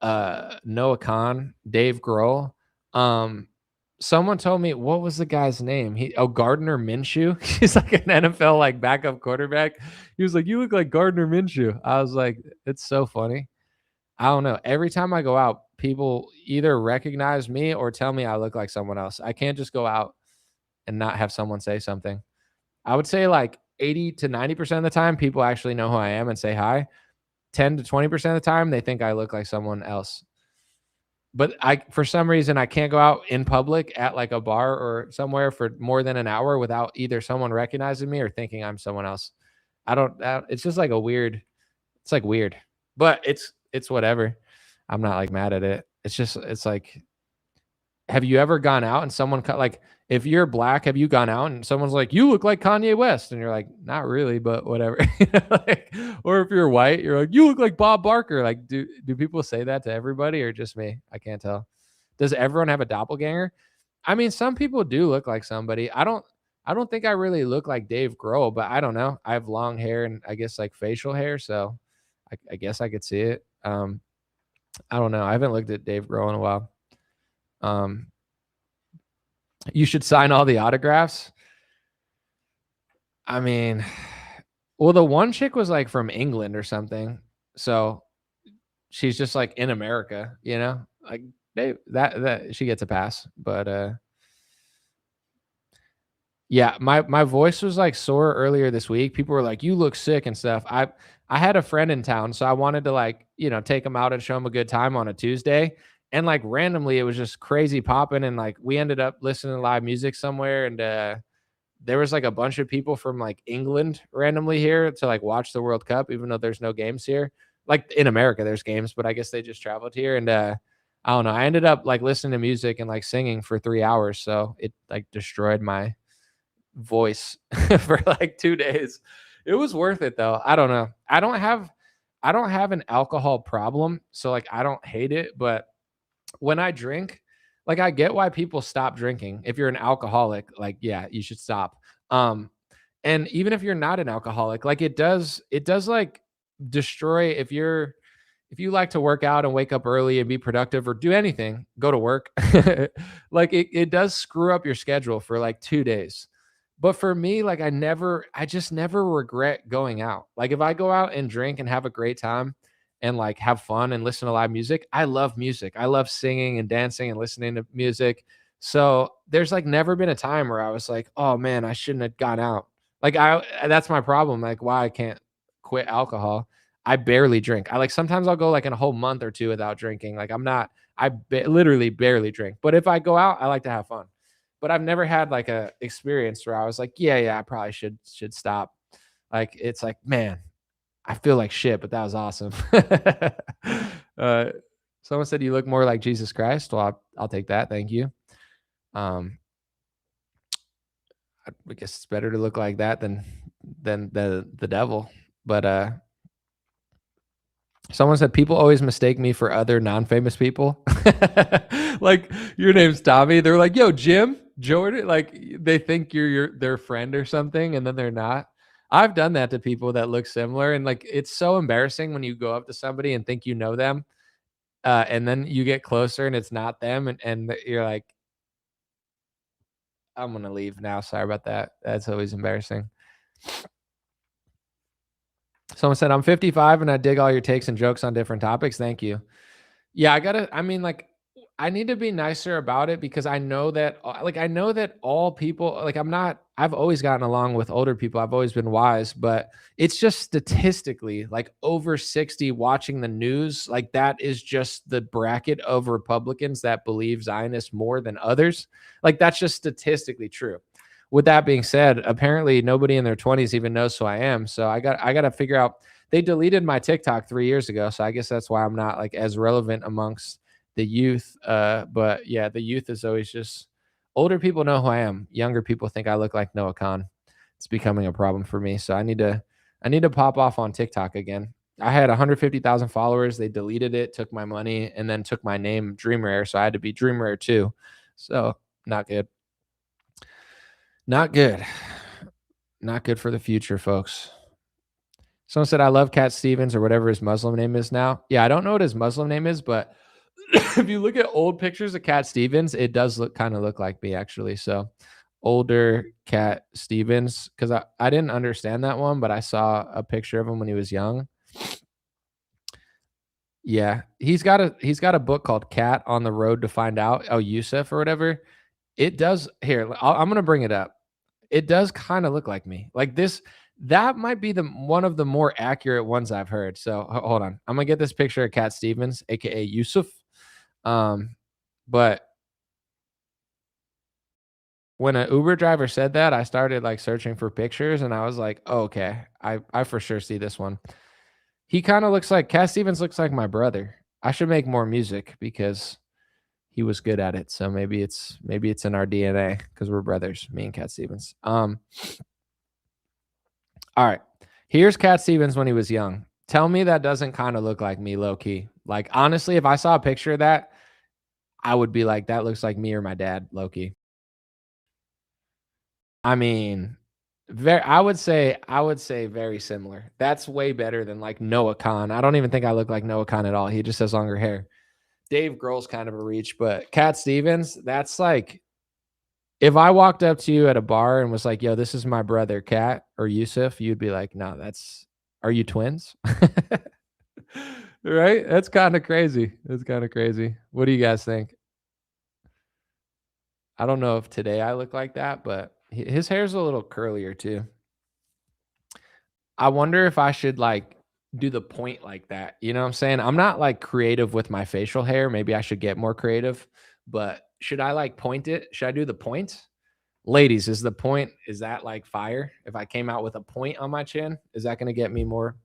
Noah Khan, Dave Grohl. Um, Someone told me what was the guy's name? Gardner Minshew. He's like an NFL like backup quarterback. He was like, "You look like Gardner Minshew." I was like, "It's so funny." I don't know. Every time I go out, people either recognize me or tell me I look like someone else. I can't just go out and not have someone say something. I would say like 80 to 90% of the time, people actually know who I am and say hi. 10 to 20% of the time, they think I look like someone else. But for some reason, I can't go out in public at like a bar or somewhere for more than an hour without either someone recognizing me or thinking I'm someone else. I don't, it's just like it's like weird, but it's whatever. I'm not like mad at it. It's like, have you ever gone out and someone like if you're black, have you gone out and someone's like, you look like Kanye West, and you're like, not really, but whatever. Like, or if you're white, you're like, you look like Bob Barker. Like, do people say that to everybody or just me? I can't tell. Does everyone have a doppelganger? I mean, some people do look like somebody. I don't think I really look like Dave Grohl, but I don't know. I have long hair and I guess like facial hair, so I guess I could see it. I don't know. I haven't looked at Dave Grohl in a while. You should sign all the autographs. I mean, well, the one chick was like from England or something. So she's just like in America, you know? Like that she gets a pass. But yeah, my voice was like sore earlier this week. People were like, "You look sick" and stuff. I had a friend in town, so I wanted to like, take him out and show him a good time on a Tuesday. And like randomly it was just crazy popping and like we ended up listening to live music somewhere and there was like a bunch of people from like England randomly here to like watch the World Cup, even though there's no games here. Like in America, there's games, but I guess they just traveled here. And I don't know. I ended up like listening to music and like singing for 3 hours. So it like destroyed my voice for like 2 days. It was worth it though. I don't know. I don't have an alcohol problem. So like I don't hate it, but when I drink, like I get why people stop drinking. If you're an alcoholic, like yeah, you should stop. Um and even if you're not an alcoholic, like it does like destroy if you like to work out and wake up early and be productive or do anything, go to work. Like it does screw up your schedule for like 2 days. But for me, like I just never regret going out. Like if I go out and drink and have a great time and like have fun and listen to live music, I love music. I love singing and dancing and listening to music. So there's like never been a time where I was like, oh man, I shouldn't have gone out. Like that's my problem. Like why I can't quit alcohol. I barely drink. I like sometimes I'll go like in a whole month or two without drinking. Like literally barely drink. But if I go out, I like to have fun. But I've never had like a experience where I was like, yeah, I probably should stop. Like it's like, man, I feel like shit, but that was awesome. uh, Someone said you look more like Jesus Christ. Well, I'll take that. Thank you. Um, I guess it's better to look like that than the devil. But someone said people always mistake me for other non-famous people. Like your name's Tommy. They're like, yo, Jim, Jordan. Like they think you're their friend or something, and then they're not. I've done that to people that look similar, and like it's so embarrassing when you go up to somebody and think you know them, and then you get closer and it's not them, and you're like, I'm gonna leave now. Sorry about that. That's always embarrassing. Someone said, I'm 55 and I dig all your takes and jokes on different topics. Thank you. Yeah, I mean, like, I need to be nicer about it because I know that, I know that all people, like, I've always gotten along with older people. I've always been wise, but it's just statistically, like, over 60 watching the news, like, that is just the bracket of Republicans that believe Zionists more than others. Like, that's just statistically true. With that being said, apparently nobody in their 20s even knows who I am. So I got to figure out. They deleted my TikTok 3 years ago, so I guess that's why I'm not like as relevant amongst the youth. But yeah, the youth is always just older people know who I am. Younger people think I look like Noah Khan. It's becoming a problem for me. So I need to pop off on TikTok again. I had 150,000 followers. They deleted it, took my money, and then took my name, Dream Rare. So I had to be Dream Rare too. So not good. Not good. Not good for the future, folks. Someone said, I love Cat Stevens or whatever his Muslim name is now. Yeah, I don't know what his Muslim name is, but if you look at old pictures of Cat Stevens, it does kind of look like me, actually. So older Cat Stevens, because I didn't understand that one, but I saw a picture of him when he was young. Yeah, he's got a book called Cat on the Road to Find Out. Oh, Yusuf or whatever. It does. Here, I'm going to bring it up. It does kind of look like me. Like this, that might be one of the more accurate ones I've heard. So hold on. I'm going to get this picture of Cat Stevens, aka Yusuf. But when an Uber driver said that, I started like searching for pictures and I was like, oh, okay, I for sure see this one. He kind of looks like Cat Stevens looks like my brother. I should make more music because he was good at it. So maybe it's in our DNA because we're brothers, me and Cat Stevens. All right. Here's Cat Stevens when he was young. Tell me that doesn't kind of look like me low key. Like honestly, if I saw a picture of that, I would be like, that looks like me or my dad low key. I mean, I would say very similar. That's way better than like Noah Khan. I don't even think I look like Noah Khan at all. He just has longer hair. Dave Grohl's kind of a reach, but Cat Stevens, that's like, if I walked up to you at a bar and was like, yo, this is my brother, Cat or Yusuf, you'd be like, no, are you twins? Right? That's kind of crazy. What do you guys think? I don't know if today I look like that, but his hair's a little curlier too. I wonder if I should like do the point like that. You know what I'm saying? I'm not like creative with my facial hair. Maybe I should get more creative, but should I like point it? Should I do the point? Ladies, is that like fire? If I came out with a point on my chin, is that going to get me more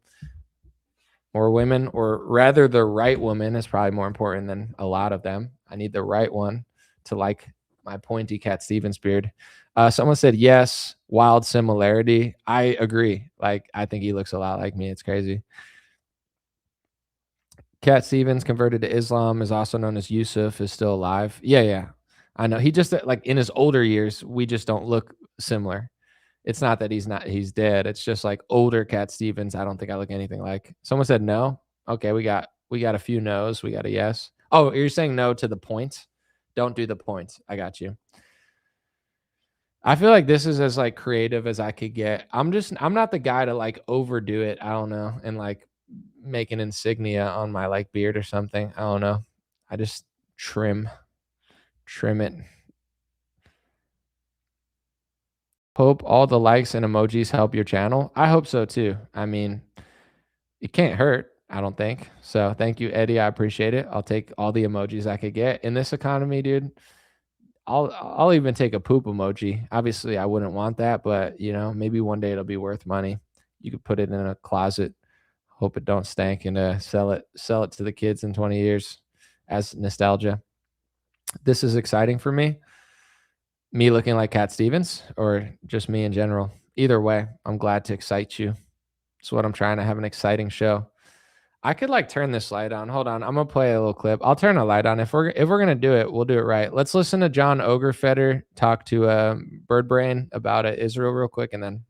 women? Or rather, the right woman is probably more important than a lot of them. I need the right one to like my pointy Cat Stevens beard. Someone said yes, wild similarity. I agree. Like I think he looks a lot like me. It's crazy. Cat Stevens converted to Islam, is also known as Yusuf, is still alive. Yeah. I know. He just like in his older years, we just don't look similar. It's not that he's dead. It's just like older Cat Stevens. I don't think I look anything like. Someone said no. Okay, we got a few no's. We got a yes. Oh, you're saying no to the point? Don't do the point. I got you. I feel like this is as like creative as I could get. I'm not the guy to like overdo it. I don't know. And like make an insignia on my like beard or something. I don't know. I just trim it. Hope all the likes and emojis help your channel. I hope so too. I mean, it can't hurt, I don't think. So thank you, Eddie. I appreciate it. I'll take all the emojis I could get in this economy, dude. I'll even take a poop emoji. Obviously, I wouldn't want that, but you know, maybe one day it'll be worth money. You could put it in a closet. Hope it don't stank, and sell it to the kids in 20 years as nostalgia. This is exciting for me. Me looking like Cat Stevens or just me in general? Either way, I'm glad to excite you. That's what I'm trying to have an exciting show. I could like turn this light on. Hold on. I'm gonna play a little clip. I'll turn a light on. If we're gonna do it, we'll do it right. Let's listen to John Ogerfeder talk to Birdbrain about Israel real quick, and then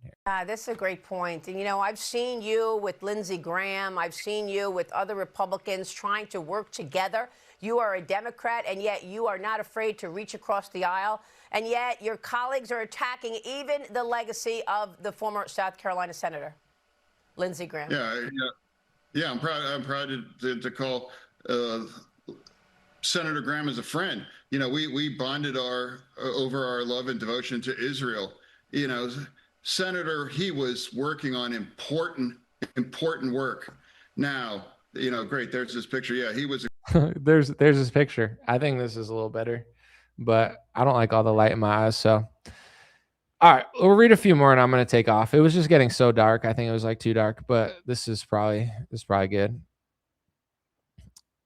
This is a great point. And, I've seen you with Lindsey Graham. I've seen you with other Republicans trying to work together. You are a Democrat, and yet you are not afraid to reach across the aisle. And yet your colleagues are attacking even the legacy of the former South Carolina Senator, Lindsey Graham. Yeah. I'm proud to call Senator Graham as a friend. We bonded over our love and devotion to Israel. Senator, he was working on important work. Now, great. There's this picture. Yeah, he was. there's this picture. I think this is a little better, but I don't like all the light in my eyes. So, all right, we'll read a few more, and I'm gonna take off. It was just getting so dark. I think it was like too dark, but this is probably good.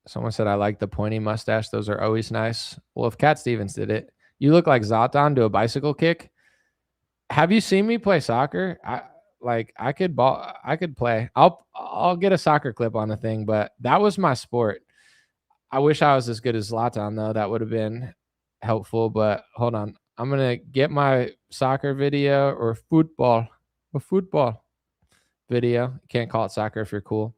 Someone said I like the pointy mustache. Those are always nice. Well, if Cat Stevens did it, you look like Zlatan do a bicycle kick. Have you seen me play soccer? I could play. I'll get a soccer clip on the thing, but that was my sport. I wish I was as good as Zlatan though. That would have been helpful, but hold on. I'm going to get my soccer video or football video. You can't call it soccer if you're cool.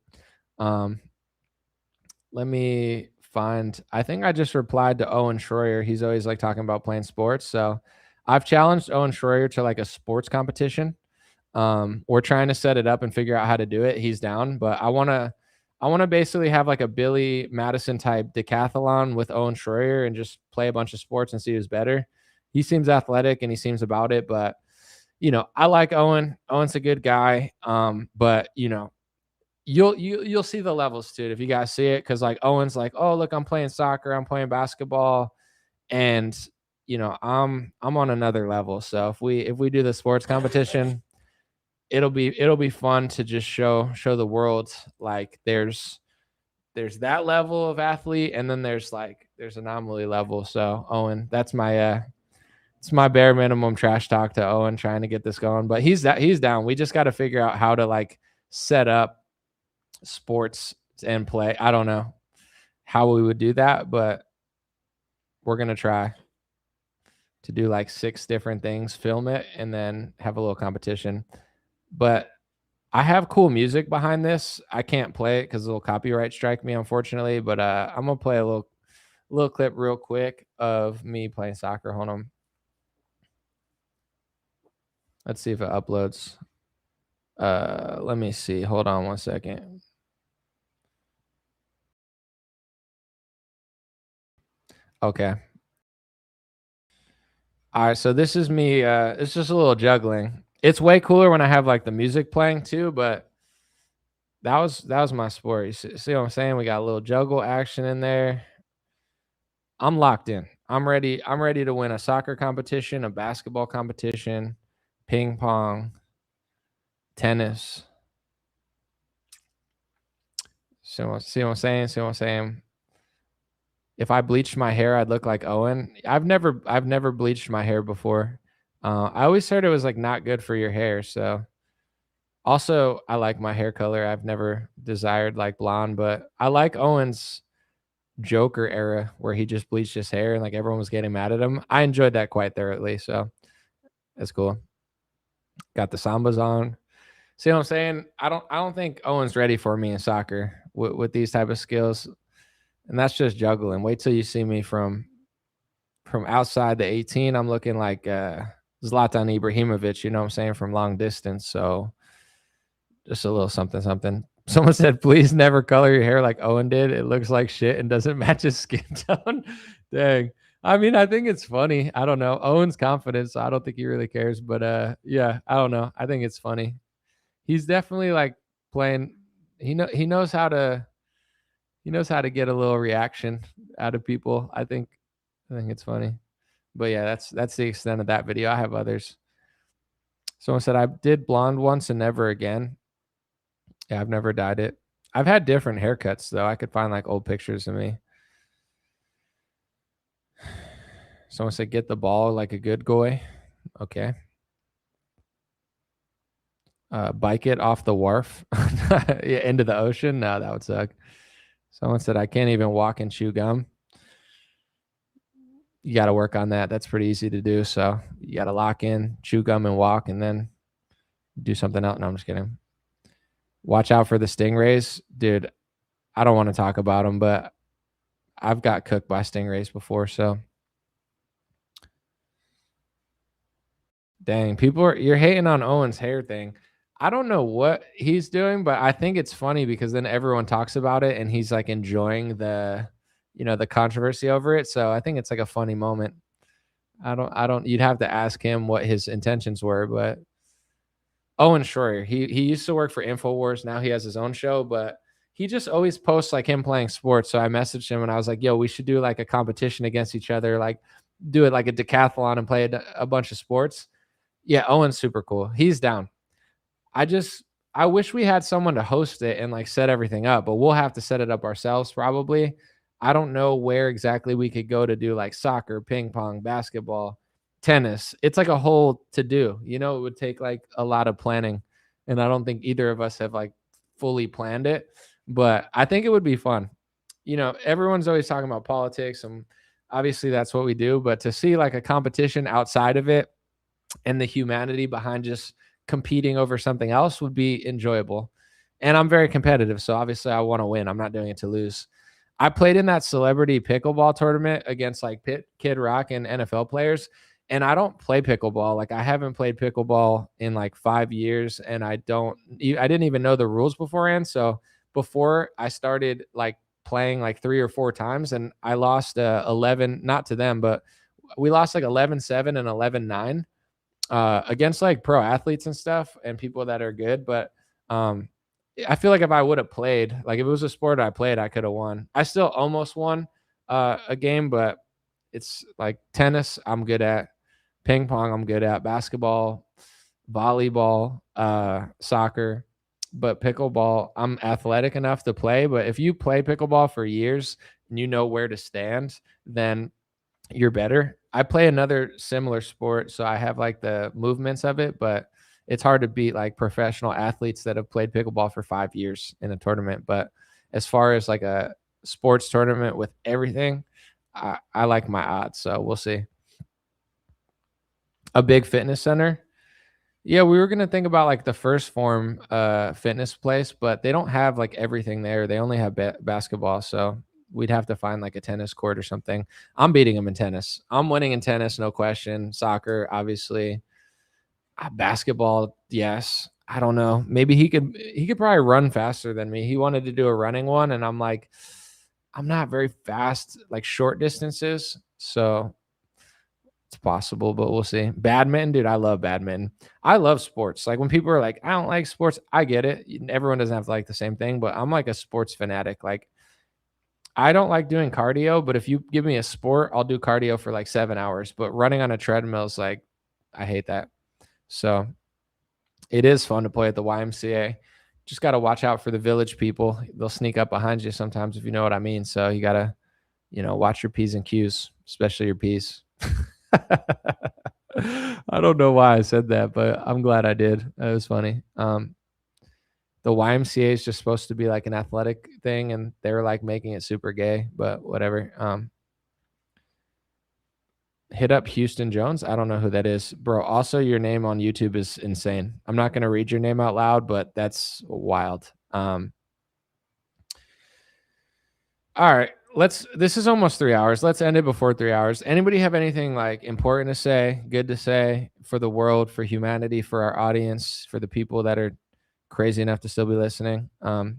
Let me find, I think I just replied to Owen Schroyer. He's always like talking about playing sports. So I've challenged Owen Schroyer to like a sports competition. We're trying to set it up and figure out how to do it. He's down, but I want to basically have like a Billy Madison type decathlon with Owen Schroyer and just play a bunch of sports and see who's better. He seems athletic and he seems about it, but I like Owen. Owen's a good guy. But you'll see the levels to it if you guys see it. Cause like Owen's like, oh, look, I'm playing soccer. I'm playing basketball. And I'm on another level. So if we do the sports competition, it'll be fun to just show the world like there's that level of athlete, and then there's anomaly level. So Owen, that's my it's my bare minimum trash talk to Owen, trying to get this going. But he's down. We just got to figure out how to like set up sports and play. I don't know how we would do that, but we're gonna try to do like 6 different things, film it, and then have a little competition. But I have cool music behind this. I can't play it because it'll copyright strike me, unfortunately. But I'm gonna play a little clip real quick of me playing soccer. Hold on. Let's see if it uploads. Let me see. Hold on one second. Okay. All right, so this is me. It's just a little juggling. It's way cooler when I have like the music playing too, but that was my sport. You see what I'm saying? We got a little juggle action in there. I'm locked in. I'm ready to win a soccer competition, a basketball competition, ping pong, tennis. See what I'm saying? If I bleached my hair, I'd look like Owen. I've never bleached my hair before. I always heard it was like not good for your hair. So also I like my hair color. I've never desired like blonde, but I like Owen's Joker era where he just bleached his hair and like everyone was getting mad at him. I enjoyed that quite thoroughly. So that's cool. Got the sambas on. See what I'm saying? I don't think Owen's ready for me in soccer with these type of skills. And that's just juggling. Wait till you see me from outside the 18. I'm looking like Zlatan Ibrahimovic, you know what I'm saying, from long distance. So just a little something. Someone said, please never color your hair like Owen did. It looks like shit and doesn't match his skin tone. Dang. I mean, I think it's funny. I don't know. Owen's confident, so I don't think he really cares. But yeah, I don't know. I think it's funny. He's definitely like playing. He knows how to get a little reaction out of people. I think it's funny. But yeah, that's the extent of that video. I have others. Someone said I did blonde once and never again. Yeah, I've never dyed it. I've had different haircuts though. I could find like old pictures of me. Someone said, get the ball like a good goy. Okay. Bike it off the wharf into the ocean. No, that would suck. Someone said, I can't even walk and chew gum. You got to work on that. That's pretty easy to do. So you got to lock in, chew gum and walk, and then do something else. No, I'm just kidding. Watch out for the stingrays. Dude, I don't want to talk about them, but I've got cooked by stingrays before. So dang, you're hating on Owen's hair thing. I don't know what he's doing, but I think it's funny because then everyone talks about it and he's like enjoying the controversy over it. So I think it's like a funny moment. You'd have to ask him what his intentions were, but Owen Schroyer, he used to work for InfoWars. Now he has his own show, but he just always posts like him playing sports. So I messaged him and I was like, yo, we should do like a competition against each other, like do it like a decathlon and play a bunch of sports. Yeah, Owen's super cool. He's down. I wish we had someone to host it and like set everything up, but we'll have to set it up ourselves probably. I don't know where exactly we could go to do like soccer, ping pong, basketball, tennis. It's like a whole to do. It would take like a lot of planning, and I don't think either of us have like fully planned it, but I think it would be fun. Everyone's always talking about politics, and obviously that's what we do, but to see like a competition outside of it and the humanity behind just competing over something else would be enjoyable. And I'm very competitive, so obviously I want to win. I'm not doing it to lose. I played in that celebrity pickleball tournament against like Kid Rock and NFL players, and I don't play pickleball. Like I haven't played pickleball in like 5 years, and I didn't even know the rules beforehand. So before I started like playing like 3 or 4 times, and I lost 11, not to them, but we lost like 11-7 and 11-9 against like pro athletes and stuff and people that are good. But I feel like if I would have played, like if it was a sport I played, I could have won. I still almost won a game, but it's like tennis, I'm good at. Ping pong, I'm good at. Basketball, volleyball, soccer, but pickleball, I'm athletic enough to play. But if you play pickleball for years and you know where to stand, then you're better. I play another similar sport, so I have like the movements of it, but it's hard to beat like professional athletes that have played pickleball for 5 years in a tournament. But as far as like a sports tournament with everything, I like my odds. So we'll see. A big fitness center. Yeah, we were gonna think about like the First Form fitness place, but they don't have like everything there. They only have basketball, so we'd have to find like a tennis court or something. I'm beating him in tennis. I'm winning in tennis, no question. Soccer, obviously. Basketball, yes. I don't know. Maybe he could probably run faster than me. He wanted to do a running one, and I'm like, I'm not very fast, like short distances. So it's possible, but we'll see. Badminton, dude, I love badminton. I love sports. Like when people are like, I don't like sports, I get it. Everyone doesn't have to like the same thing, but I'm like a sports fanatic. Like I don't like doing cardio, but if you give me a sport, I'll do cardio for like 7 hours. But running on a treadmill is like, I hate that. So it is fun to play at the YMCA. Just got to watch out for the village people. They'll sneak up behind you sometimes, if you know what I mean. So you got to, watch your P's and Q's, especially your P's. I don't know why I said that, but I'm glad I did. It was funny. The YMCA is just supposed to be like an athletic thing, and they're like making it super gay, but whatever. Hit up Houston Jones. I don't know who that is, bro. Also, your name on YouTube is insane. I'm not going to read your name out loud, but that's wild. All right. This is almost 3 hours. Let's end it before 3 hours. Anybody have anything like important to say, good to say for the world, for humanity, for our audience, for the people that are crazy enough to still be listening? They'll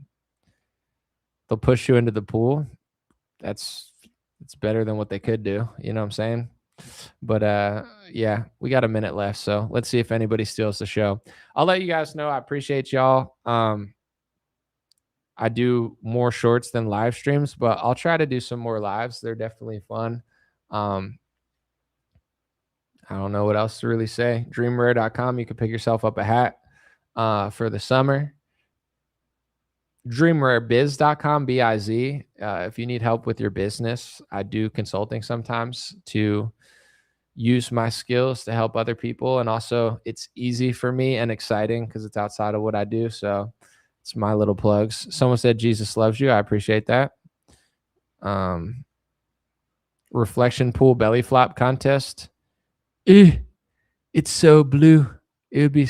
push you into the pool. It's better than what they could do. You know what I'm saying? But yeah, we got a minute left, so let's see if anybody steals the show. I'll let you guys know. I appreciate y'all. I do more shorts than live streams, but I'll try to do some more lives. They're definitely fun. I don't know what else to really say. Dreamrare.com. You can pick yourself up a hat for the summer. Dreamrarebiz.com, B-I-Z. If you need help with your business, I do consulting sometimes to use my skills to help other people. And also it's easy for me and exciting because it's outside of what I do. So it's my little plugs. Someone said Jesus loves you. I appreciate that. Um, reflection pool belly flop contest. Eh, it's so blue. It would be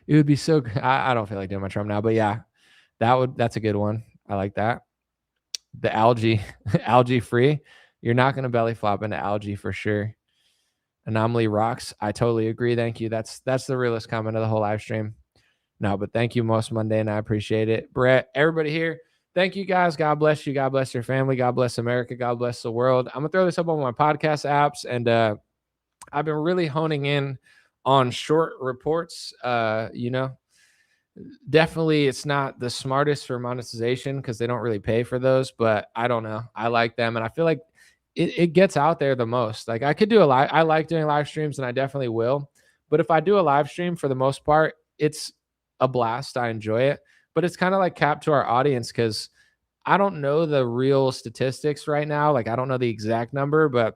it would be so I don't feel like doing my Trump now, but yeah, that's a good one. I like that. The algae algae free. You're not going to belly flop into algae for sure. Anomaly rocks. I totally agree. Thank you. That's the realest comment of the whole live stream. No, but thank you, most mundane. I appreciate it. Brett, everybody here. Thank you guys. God bless you. God bless your family. God bless America. God bless the world. I'm gonna throw this up on my podcast apps, and I've been really honing in on short reports. Definitely it's not the smartest for monetization because they don't really pay for those, but I don't know. I like them, and I feel like it gets out there the most. Like I could do a live, I like doing live streams, and I definitely will. But if I do a live stream, for the most part, it's a blast. I enjoy it, but it's kind of like capped to our audience because I don't know the real statistics right now. Like I don't know the exact number, but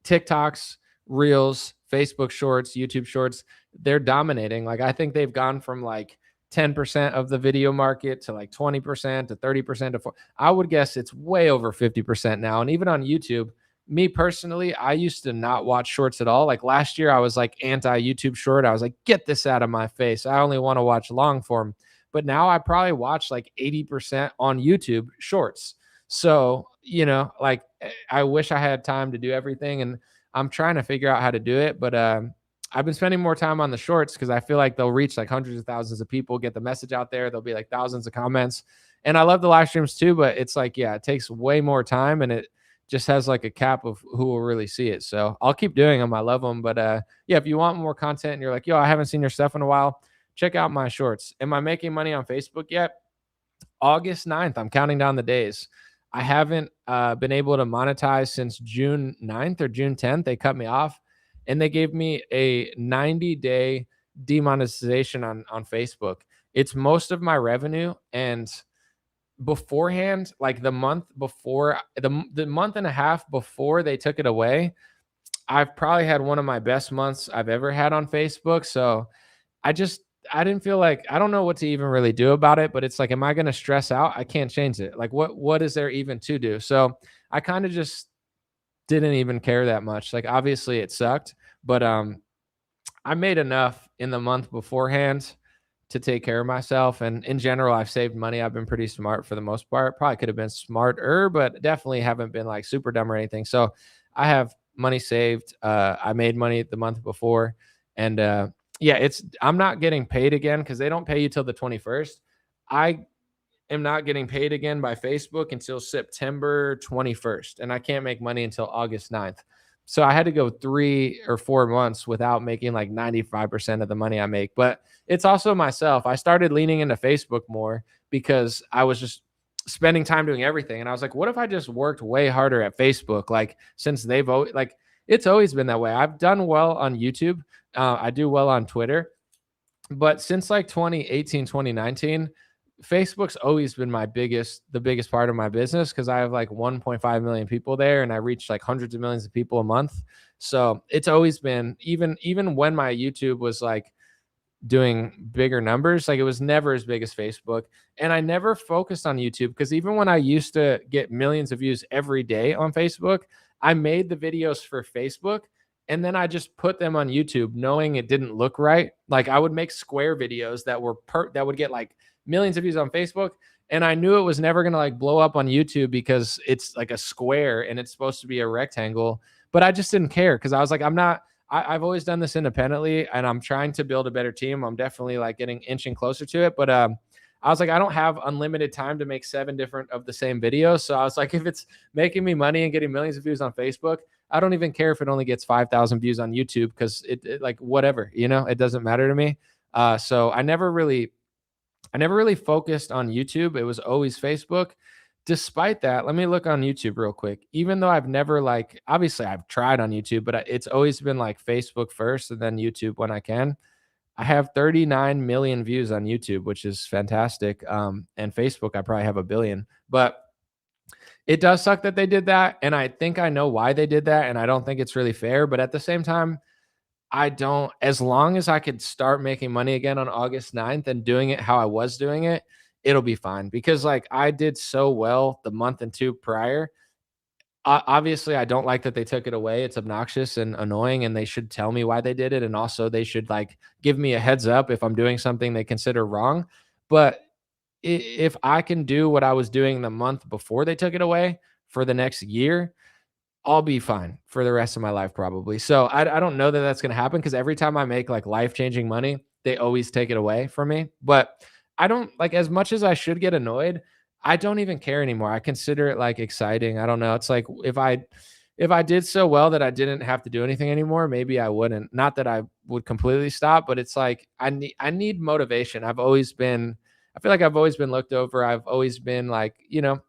TikToks, Reels, Facebook Shorts, YouTube Shorts, they're dominating. Like I think they've gone from like 10% of the video market to like 20% to 30% to I would guess it's way over 50% now. And even on YouTube, me personally, I used to not watch shorts at all. Like last year, I was like anti YouTube short. I was like, get this out of my face. I only want to watch long form. But now I probably watch like 80% on YouTube shorts. So, like I wish I had time to do everything. And I'm trying to figure out how to do it. But I've been spending more time on the shorts because I feel like they'll reach like hundreds of thousands of people, get the message out there. There'll be like thousands of comments. And I love the live streams too, but it's like, yeah, it takes way more time and it just has like a cap of who will really see it. So I'll keep doing them. I love them. But yeah, if you want more content and you're like, yo, I haven't seen your stuff in a while, check out my shorts. Am I making money on Facebook yet? August 9th. I'm counting down the days. I haven't been able to monetize since June 9th or June 10th. They cut me off and they gave me a 90-day demonetization on Facebook. It's most of my revenue. And beforehand, like the month before, the month and a half before they took it away, I've probably had one of my best months I've ever had on Facebook. So I didn't feel like I don't know what to even really do about it, but it's like, am I going to stress out? I can't change it. Like what is there even to do? So I kind of just didn't even care that much. Like obviously it sucked, but I made enough in the month beforehand to take care of myself. And in general, I've saved money. I've been pretty smart for the most part. Probably could have been smarter, but definitely haven't been like super dumb or anything. So I have money saved. I made money the month before. And yeah, I'm not getting paid again because they don't pay you till the 21st. I am not getting paid again by Facebook until September 21st. And I can't make money until August 9th. So I had to go 3 or 4 months without making like 95% of the money I make. But it's also myself. I started leaning into Facebook more because I was just spending time doing everything. And I was like, what if I just worked way harder at Facebook? Like, since they've always, like, it's always been that way. I've done well on YouTube. I do well on Twitter. But since like 2018, 2019, Facebook's always been the biggest part of my business because I have like 1.5 million people there and I reach like hundreds of millions of people a month. So it's always been, even when my YouTube was like doing bigger numbers, like it was never as big as Facebook. And I never focused on YouTube because even when I used to get millions of views every day on Facebook, I made the videos for Facebook and then I just put them on YouTube knowing it didn't look right. Like I would make square videos that would get like millions of views on Facebook, and I knew it was never going to like blow up on YouTube because it's like a square and it's supposed to be a rectangle, but I just didn't care because I was like, I've always done this independently and I'm trying to build a better team. I'm definitely like inching closer to it, but I was like, I don't have unlimited time to make 7 different of the same videos. So I was like, if it's making me money and getting millions of views on Facebook, I don't even care if it only gets 5,000 views on YouTube because it like whatever, it doesn't matter to me. So I never really focused on YouTube. It was always Facebook. Despite that, let me look on YouTube real quick. Even though I've never obviously I've tried on YouTube, but it's always been like Facebook first and then YouTube when I can. I have 39 million views on YouTube, which is fantastic. And Facebook, I probably have 1 billion. But it does suck that they did that. And I think I know why they did that. And I don't think it's really fair. But at the same time, I don't, as long as I could start making money again on August 9th and doing it how I was doing it, it'll be fine. Because like I did so well the month and two prior. Obviously, I don't like that they took it away. It's obnoxious and annoying, and they should tell me why they did it. And also, they should like give me a heads up if I'm doing something they consider wrong. But if I can do what I was doing the month before they took it away for the next year, I'll be fine for the rest of my life probably. So I don't know that that's going to happen because every time I make like life-changing money, they always take it away from me. But I don't like as much as I should get annoyed, I don't even care anymore. I consider it like exciting. I don't know. It's like if I did so well that I didn't have to do anything anymore, maybe I wouldn't. Not that I would completely stop, but it's like I need motivation. I feel like I've always been looked over. I've always been like,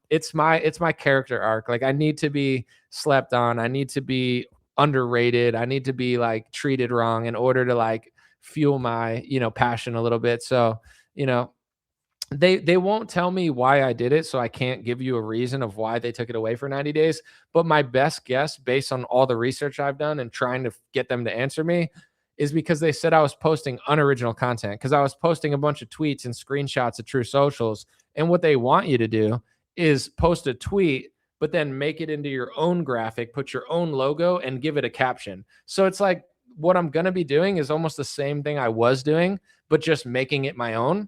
it's my character arc. Like I need to be slept on. I need to be underrated. I need to be like treated wrong in order to like fuel my, passion a little bit. So, you know, they won't tell me why I did it, so I can't give you a reason of why they took it away for 90 days. But my best guess, based on all the research I've done and trying to get them to answer me, is because they said I was posting unoriginal content because I was posting a bunch of tweets and screenshots of True Socials. And what they want you to do is post a tweet, but then make it into your own graphic, put your own logo, and give it a caption. So it's like what I'm going to be doing is almost the same thing I was doing, but just making it my own.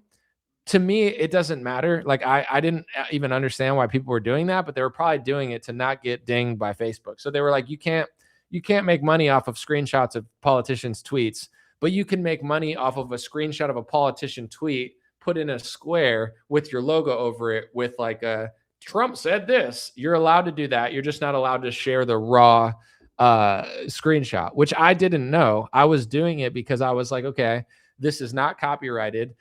To me, it doesn't matter. Like I didn't even understand why people were doing that, but they were probably doing it to not get dinged by Facebook. So they were like, you can't make money off of screenshots of politicians' tweets, but you can make money off of a screenshot of a politician tweet put in a square with your logo over it with like a Trump said this. You're allowed to do that. You're just not allowed to share the raw screenshot, which I didn't know. I was doing it because I was like, okay, this is not copyrighted.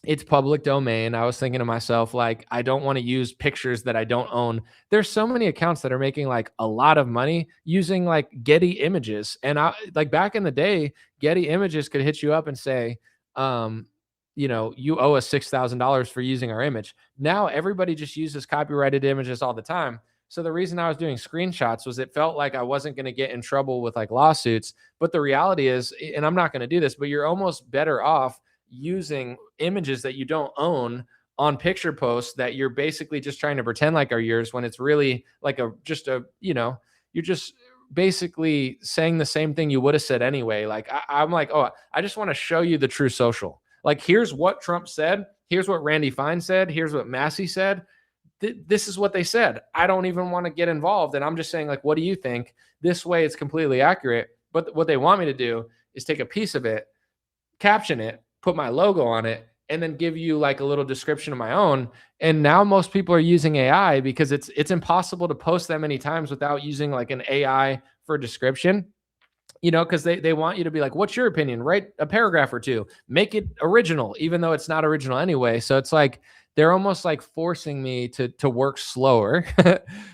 It's public domain. I was thinking to myself, like, I don't want to use pictures that I don't own. There's so many accounts that are making like a lot of money using like Getty images. And I like back in the day, Getty images could hit you up and say, you owe us $6,000 for using our image. Now everybody just uses copyrighted images all the time. So the reason I was doing screenshots was it felt like I wasn't going to get in trouble with like lawsuits. But the reality is, and I'm not going to do this, but you're almost better off using images that you don't own on picture posts that you're basically just trying to pretend like are yours when it's really like you're just basically saying the same thing you would have said anyway. Like I'm like, oh, I just want to show you the True Social. Like, here's what Trump said. Here's what Randy Fine said. Here's what Massey said. This is what they said. I don't even want to get involved. And I'm just saying, like, what do you think? This way it's completely accurate. But what they want me to do is take a piece of it, caption it, put my logo on it, and then give you like a little description of my own. And now most people are using AI because it's impossible to post that many times without using like an AI for description. Because they want you to be like, what's your opinion? Write a paragraph or two, make it original, even though it's not original anyway. So it's like they're almost like forcing me to work slower,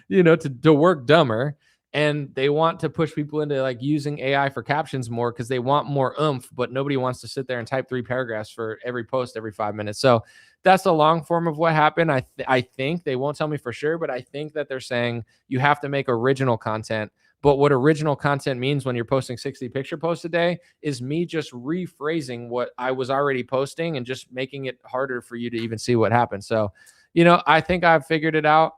to work dumber. And they want to push people into like using AI for captions more because they want more oomph, but nobody wants to sit there and type 3 paragraphs for every post every 5 minutes. So that's the long form of what happened. I think they won't tell me for sure, but I think that they're saying you have to make original content. But what original content means when you're posting 60 picture posts a day is me just rephrasing what I was already posting and just making it harder for you to even see what happened. So, I think I've figured it out.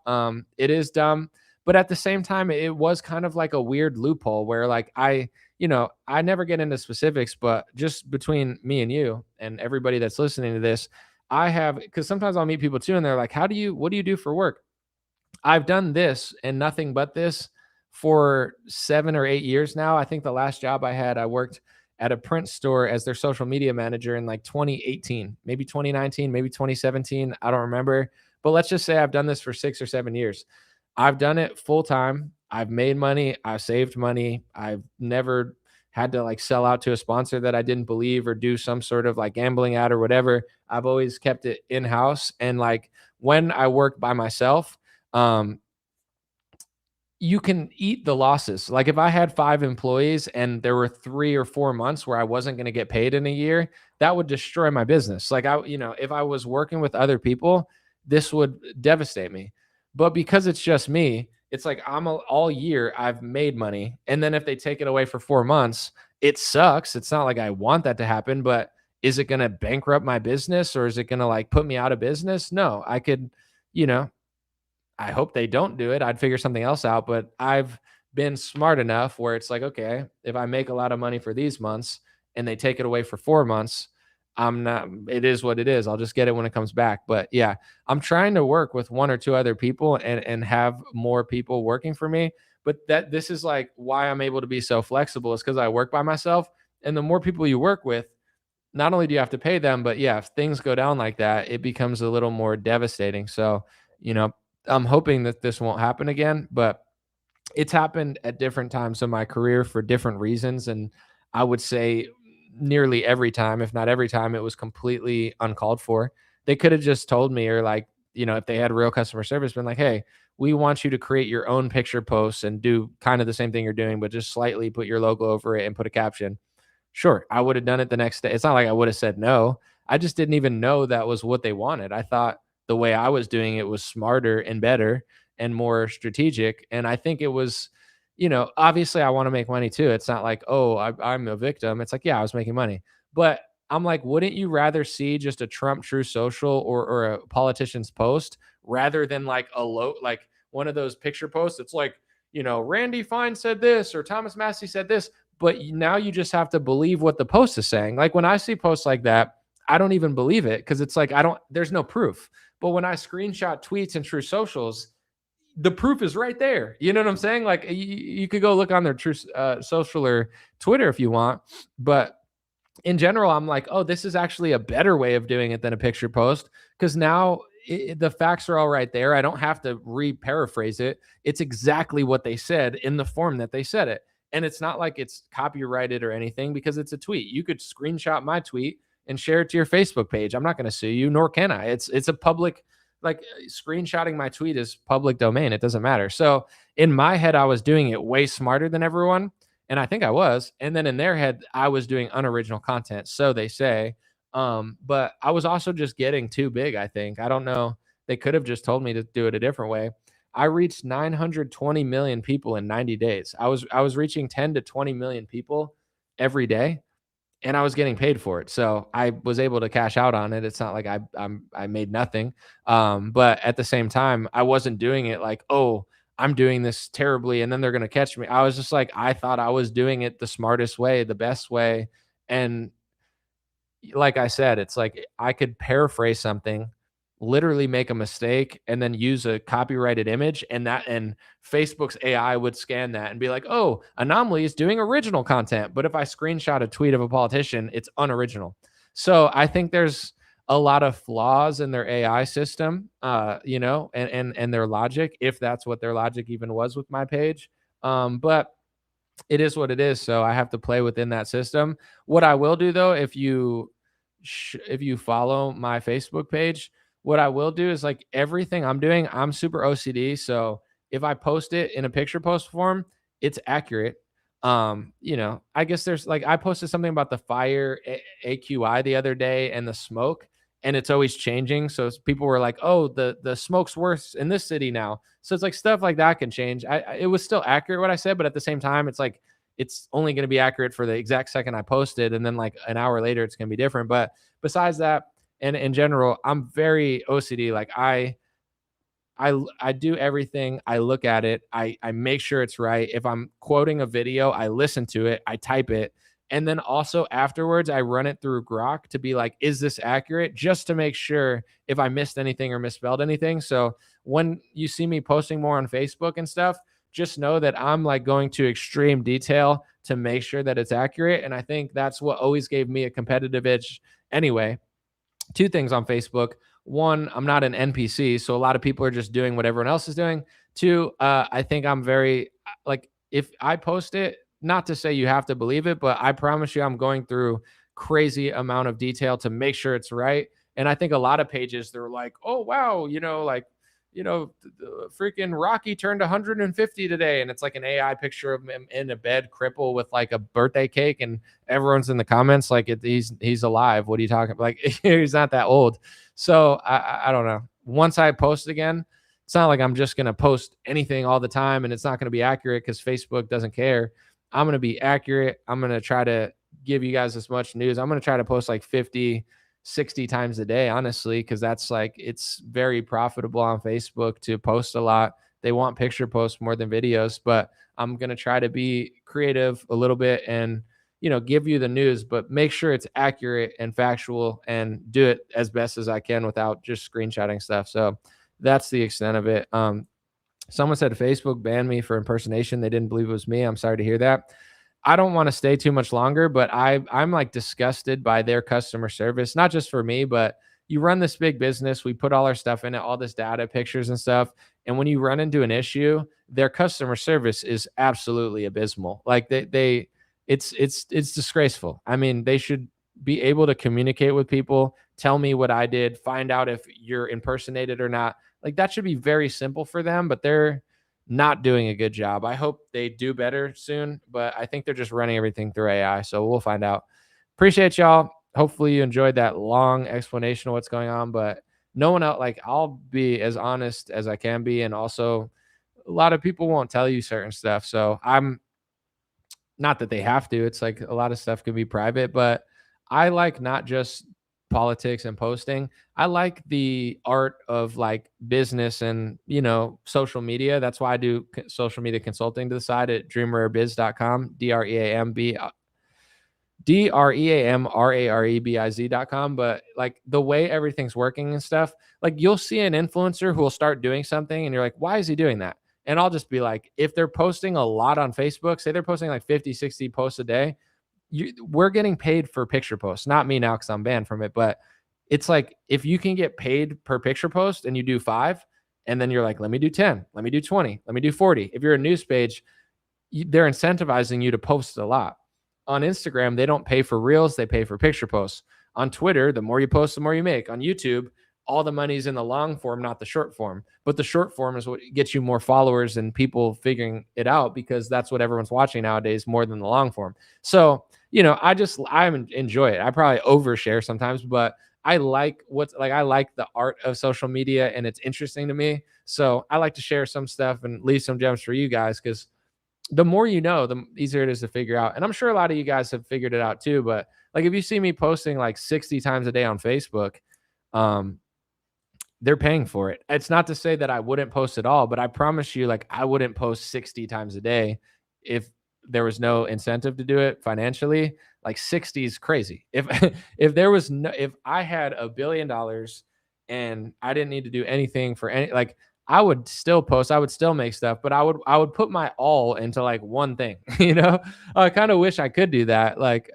It is dumb, but at the same time, it was kind of like a weird loophole where like I never get into specifics, but just between me and you and everybody that's listening to this, because sometimes I'll meet people too and they're like, what do you do for work? I've done this and nothing but this for 7 or 8 years now. I think the last job I had, I worked at a print store as their social media manager in like 2018, maybe 2019, maybe 2017. I don't remember. But let's just say I've done this for 6 or 7 years. I've done it full time. I've made money. I've saved money. I've never had to like sell out to a sponsor that I didn't believe or do some sort of like gambling ad or whatever. I've always kept it in house. And like when I work by myself, you can eat the losses. Like if I had 5 employees and there were 3 or 4 months where I wasn't going to get paid in a year, that would destroy my business. Like if I was working with other people, this would devastate me. But because it's just me, it's like all year I've made money. And then if they take it away for 4 months, it sucks. It's not like I want that to happen, but is it going to bankrupt my business or is it going to like put me out of business? No, I could, you know, I hope they don't do it. I'd figure something else out, but I've been smart enough where it's like, okay, if I make a lot of money for these months and they take it away for 4 months, I'm not, it is what it is. I'll just get it when it comes back. But yeah, I'm trying to work with one or two other people and have more people working for me. But this is like why I'm able to be so flexible is because I work by myself. And the more people you work with, not only do you have to pay them, but yeah, if things go down like that, it becomes a little more devastating. So, you know, I'm hoping that this won't happen again, but it's happened at different times in my career for different reasons. And I would say nearly every time, if not every time, it was completely uncalled for. They could have just told me, or like, if they had real customer service, been like, hey, we want you to create your own picture posts and do kind of the same thing you're doing, but just slightly put your logo over it and put a caption. Sure, I would have done it the next day. It's not like I would have said no. I just didn't even know that was what they wanted. I thought the way I was doing it was smarter and better and more strategic. And I think it was, obviously I want to make money too. It's not like, oh, I'm a victim. It's like, yeah, I was making money. But I'm like, wouldn't you rather see just a Trump True Social or a politician's post rather than like like one of those picture posts? It's like, Randy Fine said this or Thomas Massey said this, but now you just have to believe what the post is saying. Like when I see posts like that, I don't even believe it because it's like there's no proof. But when I screenshot tweets and True Socials, the proof is right there. You know what I'm saying? Like you could go look on their True Social or Twitter if you want, but in general, I'm like, oh, this is actually a better way of doing it than a picture post because now the facts are all right there. I don't have to re-paraphrase it. It's exactly what they said in the form that they said it. And it's not like it's copyrighted or anything because it's a tweet. You could screenshot my tweet and share it to your Facebook page. I'm not going to sue you, nor can I. It's a public, like screenshotting my tweet is public domain. It doesn't matter. So in my head, I was doing it way smarter than everyone. And I think I was. And then in their head, I was doing unoriginal content. So they say. But I was also just getting too big, I think. I don't know. They could have just told me to do it a different way. I reached 920 million people in 90 days. I was reaching 10 to 20 million people every day, and I was getting paid for it. So I was able to cash out on it. It's not like I made nothing. But at the same time, I wasn't doing it like, oh, I'm doing this terribly and then they're going to catch me. I was just like, I thought I was doing it the smartest way, the best way. And like I said, it's like I could paraphrase something, literally make a mistake, and then use a copyrighted image, and Facebook's AI would scan that and be like, "Oh, Anomaly is doing original content." But if I screenshot a tweet of a politician, it's unoriginal. So I think there's a lot of flaws in their AI system, and their logic, if that's what their logic even was with my page. But it is what it is. So I have to play within that system. What I will do though, if you follow my Facebook page, what I will do is like everything I'm doing, I'm super OCD. So if I post it in a picture post form, it's accurate. I guess there's like I posted something about the fire AQI the other day and the smoke, and it's always changing. So people were like, "Oh, the smoke's worse in this city now." So it's like stuff like that can change. It was still accurate what I said, but at the same time, it's like it's only going to be accurate for the exact second I posted, and then like an hour later, it's going to be different. But besides that, and in general, I'm very OCD. Like I do everything. I look at it. I make sure it's right. If I'm quoting a video, I listen to it. I type it. And then also afterwards, I run it through Grok to be like, is this accurate? Just to make sure if I missed anything or misspelled anything. So when you see me posting more on Facebook and stuff, just know that I'm like going to extreme detail to make sure that it's accurate. And I think that's what always gave me a competitive edge anyway. Two things on Facebook. One, I'm not an NPC, so a lot of people are just doing what everyone else is doing. Two, I think I'm very like if I post it, not to say you have to believe it, but I promise you I'm going through crazy amount of detail to make sure it's right. And I think a lot of pages they're like, "Oh wow, the freaking Rocky turned 150 today," and it's like an AI picture of him in a bed, cripple with like a birthday cake, and everyone's in the comments like, "He's alive. What are you talking about?" Like he's not that old. So I don't know. Once I post again, It's not like I'm just going to post anything all the time and it's not going to be accurate because Facebook doesn't care. I'm going to be accurate. I'm going to try to give you guys as much news. I'm going to try to post like 50, 60 times a day, honestly, because that's like, it's very profitable on Facebook to post a lot. They want picture posts more than videos, but I'm going to try to be creative a little bit and, give you the news, but make sure it's accurate and factual and do it as best as I can without just screenshotting stuff. So that's the extent of it. Someone said Facebook banned me for impersonation. They didn't believe it was me. I'm sorry to hear that. I don't want to stay too much longer, but I'm like disgusted by their customer service, not just for me, but you run this big business. We put all our stuff in it, all this data, pictures and stuff. And when you run into an issue, their customer service is absolutely abysmal. Like it's disgraceful. I mean, they should be able to communicate with people, tell me what I did, find out if you're impersonated or not. Like that should be very simple for them, but they're not doing a good job. I hope they do better soon, but I think they're just running everything through AI. So we'll find out. Appreciate y'all. Hopefully you enjoyed that long explanation of what's going on, but no one else, like I'll be as honest as I can be. And also a lot of people won't tell you certain stuff. So I'm not that they have to, it's like a lot of stuff can be private, but I like not just politics and posting. I like the art of like business and, social media. That's why I do social media consulting to the side at dreamrarebiz.com, DreamRareBiz.com. But like the way everything's working and stuff, like you'll see an influencer who will start doing something and you're like, why is he doing that? And I'll just be like, if they're posting a lot on Facebook, say they're posting like 50, 60 posts a day, we're getting paid for picture posts. Not me now because I'm banned from it, but it's like if you can get paid per picture post and you do 5, and then you're like, let me do 10, let me do 20, let me do 40. If you're a news page, they're incentivizing you to post a lot. On Instagram, they don't pay for reels, they pay for picture posts. On Twitter, the more you post, the more you make. On YouTube, all the money's in the long form, not the short form. But the short form is what gets you more followers and people figuring it out because that's what everyone's watching nowadays more than the long form. So, I enjoy it. I probably overshare sometimes, but I like I like the art of social media and it's interesting to me. So I like to share some stuff and leave some gems for you guys because the more you know, the easier it is to figure out. And I'm sure a lot of you guys have figured it out too. But like if you see me posting like 60 times a day on Facebook, they're paying for it. It's not to say that I wouldn't post at all, but I promise you, like I wouldn't post 60 times a day if there was no incentive to do it financially. Like 60 is crazy. If if I had $1 billion and I didn't need to do anything for any, like I would still post, I would still make stuff, but I would put my all into like one thing, I kind of wish I could do that. Like,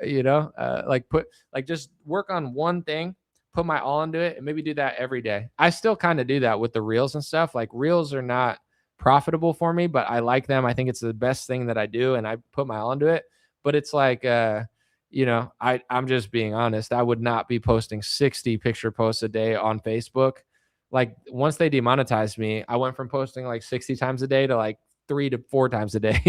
just work on one thing, put my all into it and maybe do that every day. I still kind of do that with the reels and stuff. Like reels are not profitable for me, but I like them. I think it's the best thing that I do and I put my all into it. But it's like, I'm just being honest. I would not be posting 60 picture posts a day on Facebook. Like once they demonetized me, I went from posting like 60 times a day to like 3 to 4 times a day,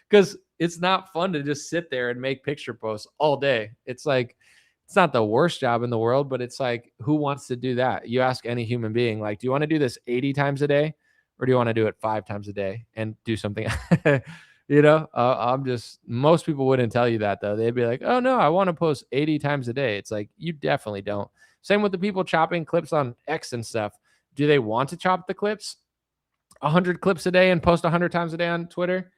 because it's not fun to just sit there and make picture posts all day. It's like, it's not the worst job in the world, but it's like, who wants to do that? You ask any human being, like, do you want to do this 80 times a day or do you want to do it 5 times a day and do something? Most people wouldn't tell you that though. They'd be like, oh no, I want to post 80 times a day. It's like, you definitely don't. Same with the people chopping clips on X and stuff. Do they want to chop the clips 100 clips a day and post 100 times a day on Twitter?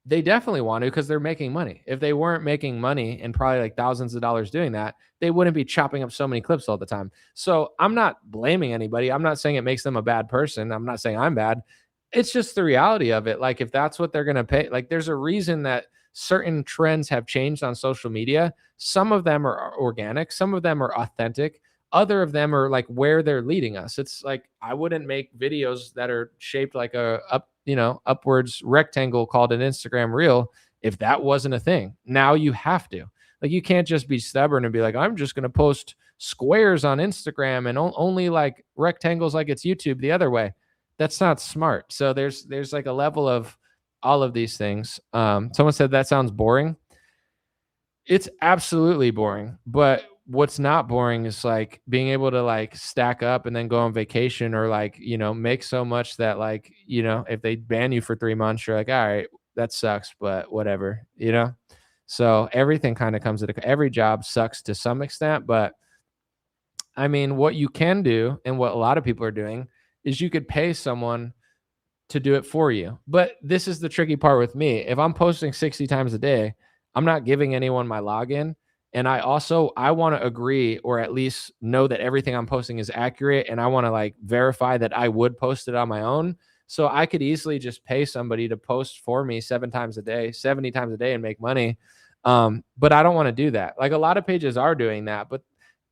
They definitely want to because they're making money. If they weren't making money and probably like thousands of dollars doing that, they wouldn't be chopping up so many clips all the time. So I'm not blaming anybody. I'm not saying it makes them a bad person. I'm not saying I'm bad. It's just the reality of it. Like if that's what they're going to pay, like there's a reason that certain trends have changed on social media. Some of them are organic. Some of them are authentic. Other of them are like where they're leading us. It's like, I wouldn't make videos that are shaped like upwards rectangle called an Instagram reel if that wasn't a thing. Now you have to. Like you can't just be stubborn and be like, I'm just going to post squares on Instagram and only like rectangles like it's YouTube the other way. That's not smart. So there's like a level of all of these things. Someone said that sounds boring. It's absolutely boring, but what's not boring is like being able to like stack up and then go on vacation, or like, make so much that like, if they ban you for 3 months, you're like, all right, that sucks, but whatever. So everything kind of comes at every job sucks to some extent, but I mean, what you can do and what a lot of people are doing is you could pay someone to do it for you. But this is the tricky part with me. If I'm posting 60 times a day, I'm not giving anyone my login. And I want to agree, or at least know that everything I'm posting is accurate. And I want to like verify that I would post it on my own. So I could easily just pay somebody to post for me 7 times a day, 70 times a day, and make money. But I don't want to do that. Like a lot of pages are doing that. But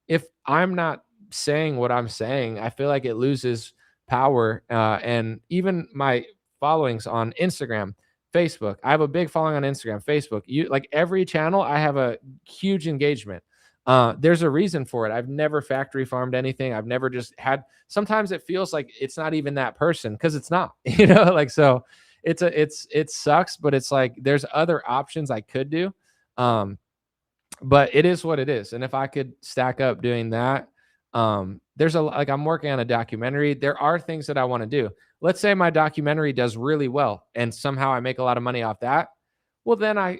if I'm not saying what I'm saying, I feel like it loses power. And even my followings on Instagram, Facebook, I have a big following on Instagram, Facebook. You like every channel, I have a huge engagement. There's a reason for it. I've never factory farmed anything. I've never just had. Sometimes it feels like it's not even that person because it's not. Like so. It sucks, but it's like there's other options I could do. But it is what it is. And if I could stack up doing that, there's I'm working on a documentary. There are things that I want to do. Let's say my documentary does really well and somehow I make a lot of money off that. Well, then I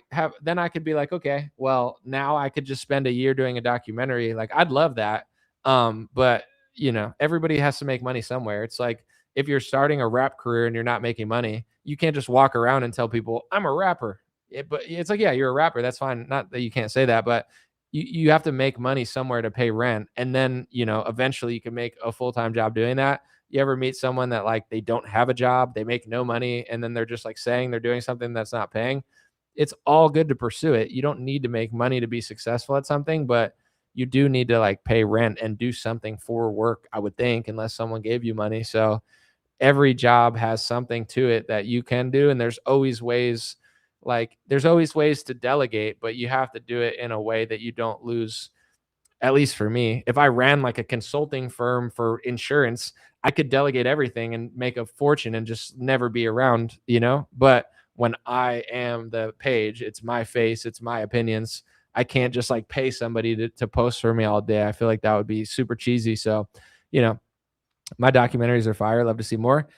could be like, okay, well, now I could just spend a year doing a documentary. Like I'd love that. But everybody has to make money somewhere. It's like if you're starting a rap career and you're not making money, you can't just walk around and tell people I'm a rapper. But it's like, yeah, you're a rapper. That's fine. Not that you can't say that, but you have to make money somewhere to pay rent. And then, eventually you can make a full-time job doing that. You ever meet someone that like they don't have a job, they make no money, and then they're just like saying they're doing something that's not paying? It's all good to pursue it. You don't need to make money to be successful at something, but you do need to like pay rent and do something for work, I would think, unless someone gave you money. So every job has something to it that you can do. And there's always ways to delegate, but you have to do it in a way that you don't lose. At least for me, if I ran like a consulting firm for insurance, I could delegate everything and make a fortune and just never be around. But when I am the page, it's my face, it's my opinions. I can't just like pay somebody to post for me all day. I feel like that would be super cheesy. So, you know, my documentaries are fire. Love to see more.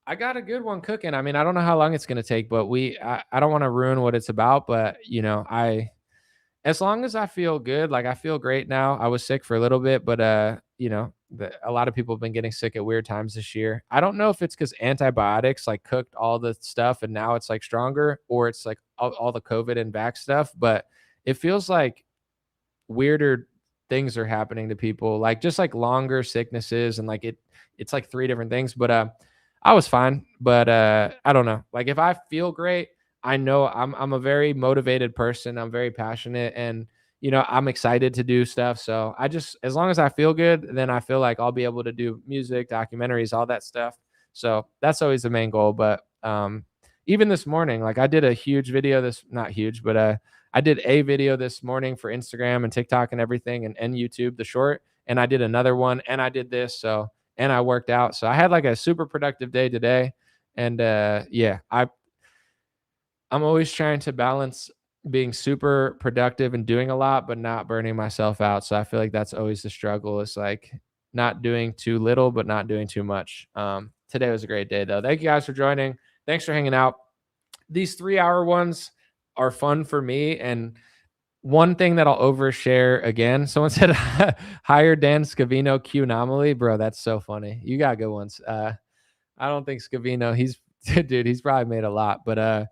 I got a good one cooking. I mean, I don't know how long it's going to take, but I don't want to ruin what it's about, but as long as I feel good, like I feel great now. I was sick for a little bit, but a lot of people have been getting sick at weird times this year. I don't know if it's because antibiotics like cooked all the stuff and now it's like stronger, or it's like all the COVID and vax stuff, but it feels like weirder things are happening to people, like just like longer sicknesses, and like it's like three different things. But I was fine, but I don't know. Like if I feel great, I know I'm a very motivated person. I'm very passionate, and I'm excited to do stuff. So I just, as long as I feel good, then I feel like I'll be able to do music, documentaries, all that stuff. So that's always the main goal. But even this morning, like I did a huge video, not huge, but I did a video this morning for Instagram and TikTok and everything, and YouTube, the short, and I did another one, and I did this. So, and I worked out. So I had like a super productive day today. And yeah, I'm always trying to balance being super productive and doing a lot, but not burning myself out. So I feel like that's always the struggle. It's like not doing too little, but not doing too much. Today was a great day though. Thank you guys for joining. Thanks for hanging out. These 3-hour ones are fun for me. And one thing that I'll overshare again, someone said, hire Dan Scavino Q anomaly. Bro, that's so funny. You got good ones. I don't think Scavino, dude, he's probably made a lot, but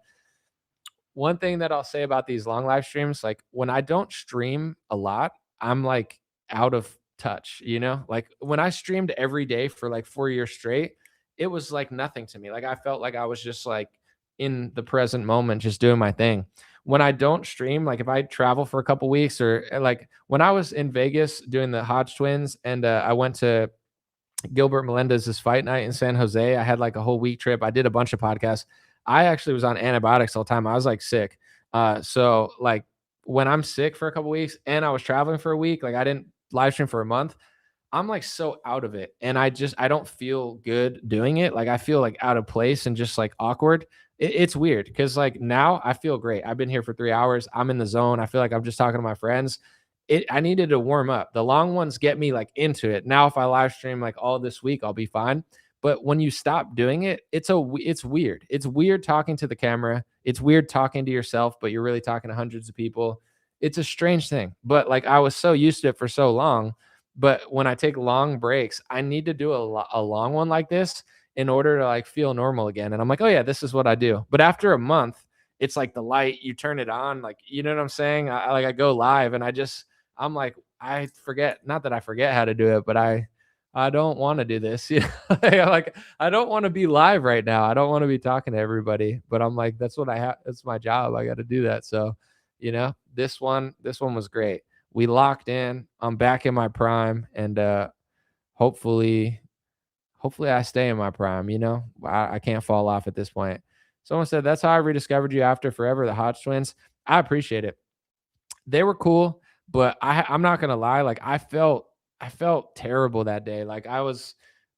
one thing that I'll say about these long live streams, like when I don't stream a lot, I'm like out of touch. Like when I streamed every day for like 4 years straight, it was like nothing to me. Like I felt like I was just like in the present moment, just doing my thing. When I don't stream, like if I travel for a couple weeks, or like when I was in Vegas doing the Hodge twins, and I went to Gilbert Melendez's fight night in San Jose. I had like a whole week trip. I did a bunch of podcasts. I actually was on antibiotics all the time. I was like sick. So like when I'm sick for a couple weeks and I was traveling for a week, like I didn't live stream for a month, I'm like so out of it. And I don't feel good doing it. Like I feel like out of place and just like awkward. It's weird because like now I feel great. I've been here for 3 hours. I'm in the zone. I feel like I'm just talking to my friends. I needed to warm up. The long ones get me like into it. Now, if I live stream like all this week, I'll be fine. But when you stop doing it, it's weird. It's weird talking to the camera. It's weird talking to yourself, but you're really talking to hundreds of people. It's a strange thing. But like I was so used to it for so long. But when I take long breaks, I need to do a long one like this in order to like feel normal again. And I'm like, oh yeah, this is what I do. But after a month, it's like the light, you turn it on, like you know what I'm saying? I go live and I'm like, I forget, not that I forget how to do it, but I don't want to do this. You know, like I don't want to be live right now. I don't want to be talking to everybody, but I'm like, that's what I have. That's my job. I got to do that. So, you know, this one was great. We locked in. I'm back in my prime, and hopefully, hopefully I stay in my prime. You know, I can't fall off at this point. Someone said that's how I rediscovered you after forever. The Hodge twins. I appreciate it. They were cool, but I'm not gonna lie, like I felt terrible that day. Like I was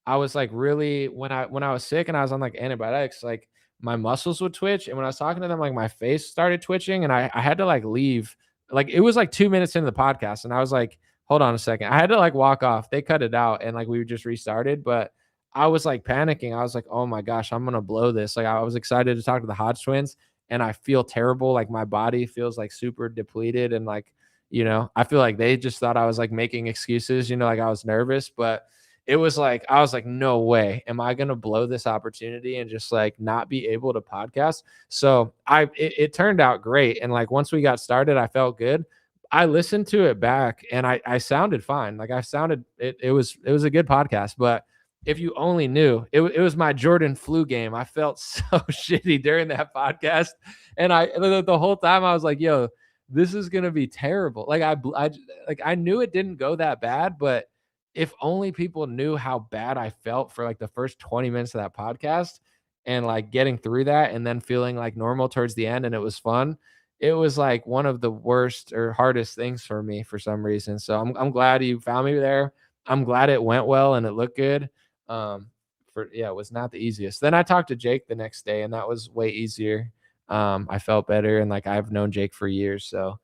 like really when I was sick and I was on like antibiotics, like my muscles would twitch. And when I was talking to them, like my face started twitching and I had to like leave. Like it was like 2 minutes into the podcast, and I was like, hold on a second. I had to like walk off. They cut it out and like we just restarted, but I was like panicking. I was like, oh my gosh, I'm gonna blow this. Like I was excited to talk to the Hodge twins and I feel terrible. Like my body feels like super depleted and like, I feel like they just thought I was like making excuses, like I was nervous, but it was like, I was like, no way. Am I going to blow this opportunity and just like not be able to podcast? So it turned out great. And like, once we got started, I felt good. I listened to it back and I sounded fine. Like it was a good podcast, but if you only knew, it was my Jordan flu game. I felt so shitty during that podcast. And the whole time I was like, yo, this is going to be terrible. Like I knew it didn't go that bad, but if only people knew how bad I felt for like the first 20 minutes of that podcast and like getting through that and then feeling like normal towards the end and it was fun. It was like one of the worst or hardest things for me for some reason. So I'm glad you found me there. I'm glad it went well and it looked good. It was not the easiest. Then I talked to Jake the next day and that was way easier. I felt better and like I've known Jake for years, so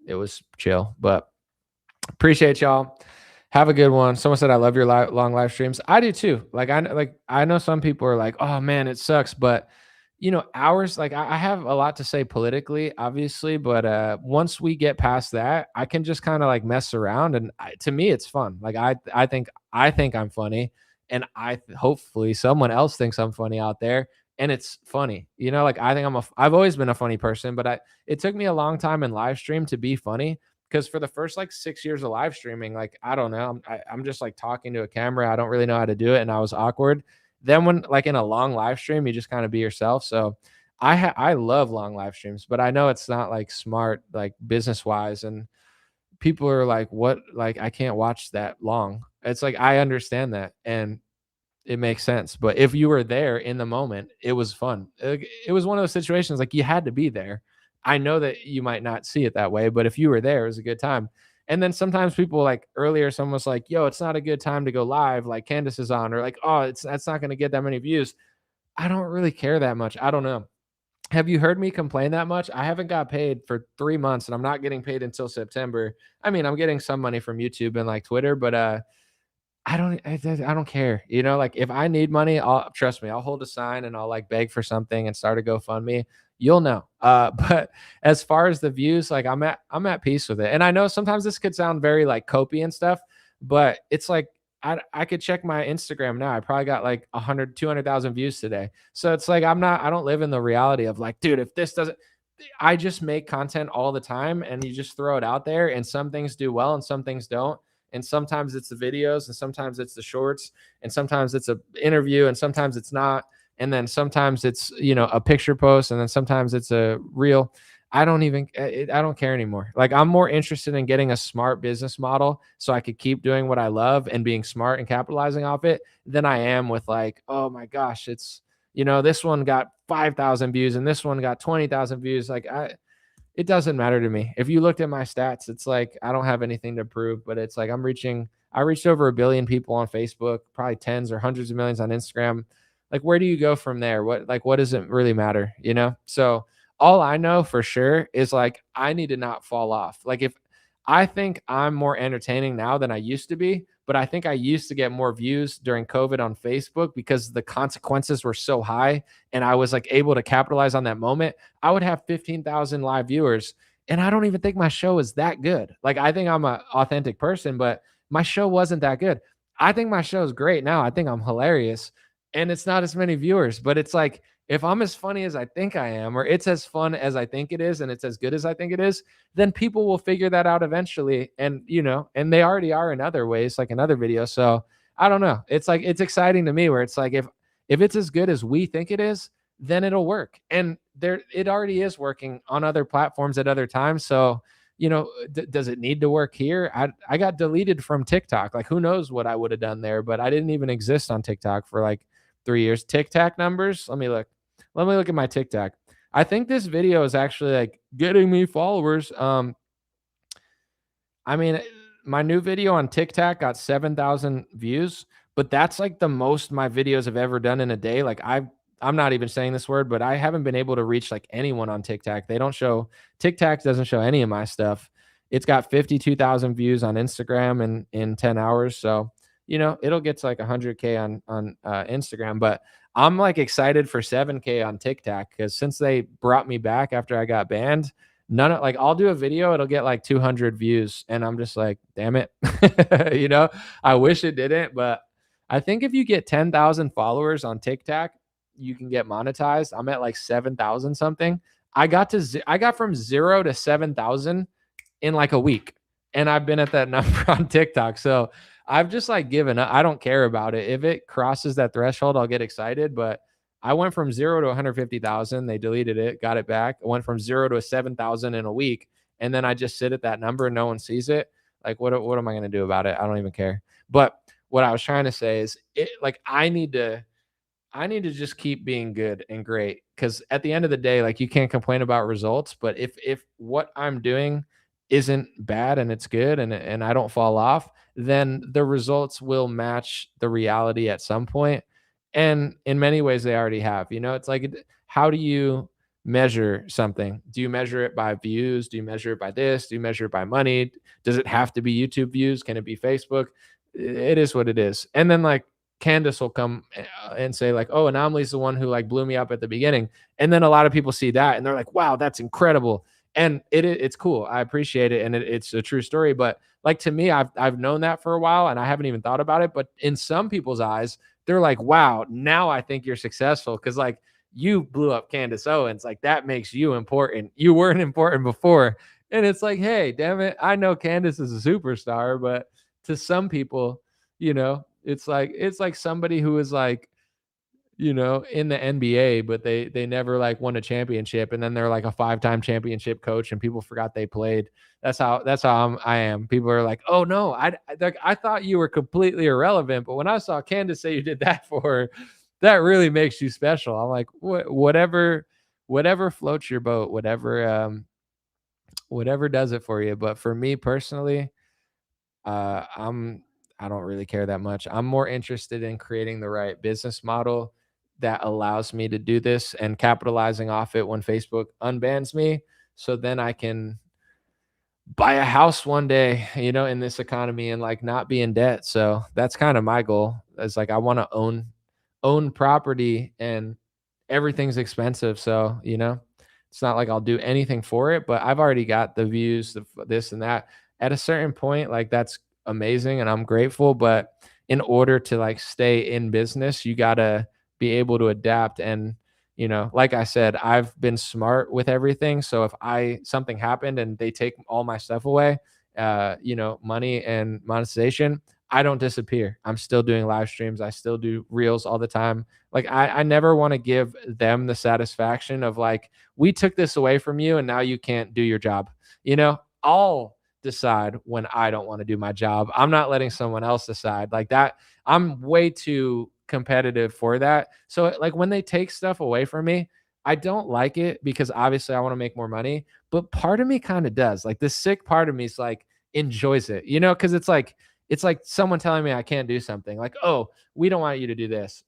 it was chill. But appreciate y'all. Have a good one. Someone said I love your long live streams. I do too. I know some people are like, oh man, it sucks, but ours, like I have a lot to say politically, obviously, but once we get past that, I can just kind of like mess around, and to me, it's fun. Like I think I'm funny, and hopefully someone else thinks I'm funny out there, and it's funny. Like I think I've always been a funny person, but it took me a long time in live stream to be funny. Because for the first like 6 years of live streaming, like I don't know, I'm just like talking to a camera. I don't really know how to do it, and I was awkward. Then when like in a long live stream, you just kind of be yourself. So I love long live streams, but I know it's not like smart, like business wise. And people are like, what? Like, I can't watch that long. It's like, I understand that. And it makes sense. But if you were there in the moment, it was fun. It was one of those situations like you had to be there. I know that you might not see it that way, but if you were there, it was a good time. And then sometimes people like earlier, someone was like, yo, it's not a good time to go live. Like Candace is on, or like, oh, that's not going to get that many views. I don't really care that much. I don't know. Have you heard me complain that much? I haven't got paid for 3 months and I'm not getting paid until September. I mean, I'm getting some money from YouTube and like Twitter, but I don't care. Like if I need money, trust me, I'll hold a sign and I'll like beg for something and start a GoFundMe. You'll know. But as far as the views, like I'm at peace with it. And I know sometimes this could sound very like copy and stuff, but it's like I could check my Instagram now. I probably got like 100, 200,000 views today. So it's like I don't live in the reality of like, dude, if this doesn't, I just make content all the time and you just throw it out there and some things do well and some things don't. And sometimes it's the videos and sometimes it's the shorts and sometimes it's a interview and sometimes it's not. And then sometimes it's, a picture post and then sometimes it's a reel. I don't care anymore. Like I'm more interested in getting a smart business model so I could keep doing what I love and being smart and capitalizing off it than I am with like, oh my gosh, it's, this one got 5,000 views and this one got 20,000 views. Like it doesn't matter to me. If you looked at my stats, it's like I don't have anything to prove, but it's like I reached over 1 billion people on Facebook, probably tens or hundreds of millions on Instagram. Like where do you go from there? What does it really matter, So all I know for sure is like I need to not fall off. Like if I think I'm more entertaining now than I used to be, but I think I used to get more views during COVID on Facebook because the consequences were so high and I was like able to capitalize on that moment. I would have 15,000 live viewers, and I don't even think my show is that good. Like, I think I'm an authentic person, but my show wasn't that good. I think my show is great now. I think I'm hilarious, and it's not as many viewers, but it's like, if I'm as funny as I think I am, or it's as fun as I think it is, and it's as good as I think it is, then people will figure that out eventually. And, and they already are in other ways, like in other videos. So I don't know. It's like, it's exciting to me where it's like, if it's as good as we think it is, then it'll work. And it already is working on other platforms at other times. So, does it need to work here? I got deleted from TikTok. Like, who knows what I would have done there, but I didn't even exist on TikTok for like 3 years. TikTok numbers. Let me look at my TikTok. I think this video is actually like getting me followers. I mean, my new video on TikTok got 7,000 views, but that's like the most my videos have ever done in a day. Like, I'm not even saying this word, but I haven't been able to reach like anyone on TikTok. TikTok doesn't show any of my stuff. It's got 52,000 views on Instagram in 10 hours. So, it'll get to like 100K on Instagram, but I'm like excited for 7K on TikTok because since they brought me back after I got banned, I'll do a video, it'll get like 200 views, and I'm just like, damn it. I wish it didn't, but I think if you get 10,000 followers on TikTok, you can get monetized. I'm at like 7,000 something. I got from 0 to 7,000 in like a week, and I've been at that number on TikTok. So I've just like given up. I don't care about it. If it crosses that threshold, I'll get excited, but I went from 0 to 150,000. They deleted it, got it back. I went from 0 to 7,000 in a week. And then I just sit at that number and no one sees it. Like, what am I going to do about it? I don't even care. But what I was trying to say is, I need to just keep being good and great, because at the end of the day, like, you can't complain about results. But if what I'm doing isn't bad and it's good, and I don't fall off, then the results will match the reality at some point. And in many ways, they already have. It's like, how do you measure something? Do you measure it by views? Do you measure it by this? Do you measure it by money? Does it have to be YouTube views? Can it be Facebook? It is what it is. And then, like, Candace will come and say like, "Oh, Anomaly's the one who like blew me up at the beginning." And then a lot of people see that and they're like, "Wow, that's incredible." And it's cool. I appreciate it, and it's a true story. But like, to me, I've known that for a while and I haven't even thought about it. But in some people's eyes, they're like, "Wow, now I think you're successful because like you blew up Candace Owens. Like, that makes you important. You weren't important before." And it's like, hey, damn it, I know Candace is a superstar, but to some people, it's like somebody who is like, in the NBA, but they never like won a championship, and then they're like a 5-time championship coach, and people forgot they played. That's how I am. People are like, "Oh no, I thought you were completely irrelevant, but when I saw Candace say you did that for her, that really makes you special." I'm like, whatever floats your boat, whatever does it for you. But for me personally, uh, I'm I don't really care that much. I'm more interested in creating the right business model that allows me to do this and capitalizing off it when Facebook unbans me. So then I can buy a house one day, in this economy, and like not be in debt. So that's kind of my goal. It's like, I want to own property, and everything's expensive. So, it's not like I'll do anything for it, but I've already got the views, this and that. At a certain point, like, that's amazing and I'm grateful. But in order to like stay in business, you got to be able to adapt. And, like I said, I've been smart with everything. So if something happened and they take all my stuff away, money and monetization, I don't disappear. I'm still doing live streams. I still do reels all the time. Like, I never want to give them the satisfaction of like, we took this away from you and now you can't do your job. I'll decide when I don't want to do my job. I'm not letting someone else decide like that. I'm way too competitive for that. So like, when they take stuff away from me, I don't like it, because obviously I want to make more money, but part of me kind of does. Like, the sick part of me is like, enjoys it, because it's like someone telling me I can't do something. Like, "Oh, we don't want you to do this."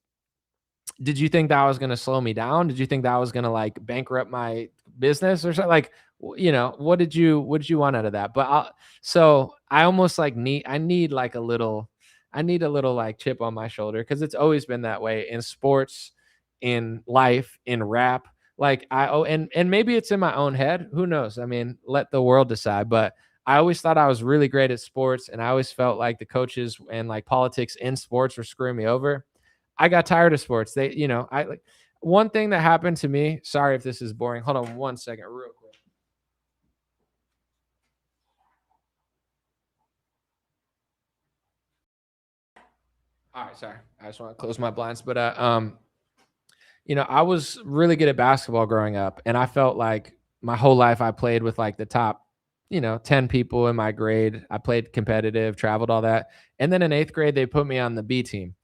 Did you think that was going to slow me down? Did you think that was going to like bankrupt my business or something? Like, what did you want out of that? But so I almost like need like a little, like chip on my shoulder, because it's always been that way in sports, in life, in rap. Like and maybe it's in my own head. Who knows? I mean, let the world decide. But I always thought I was really great at sports, and I always felt like the coaches and like politics in sports were screwing me over. I got tired of sports. I like one thing that happened to me. Sorry if this is boring. Hold on one second, real quick. All right, sorry. I just want to close my blinds. But I was really good at basketball growing up, and I felt like my whole life I played with like the top, 10 people in my grade. I played competitive, traveled, all that. And then in 8th grade, they put me on the B team.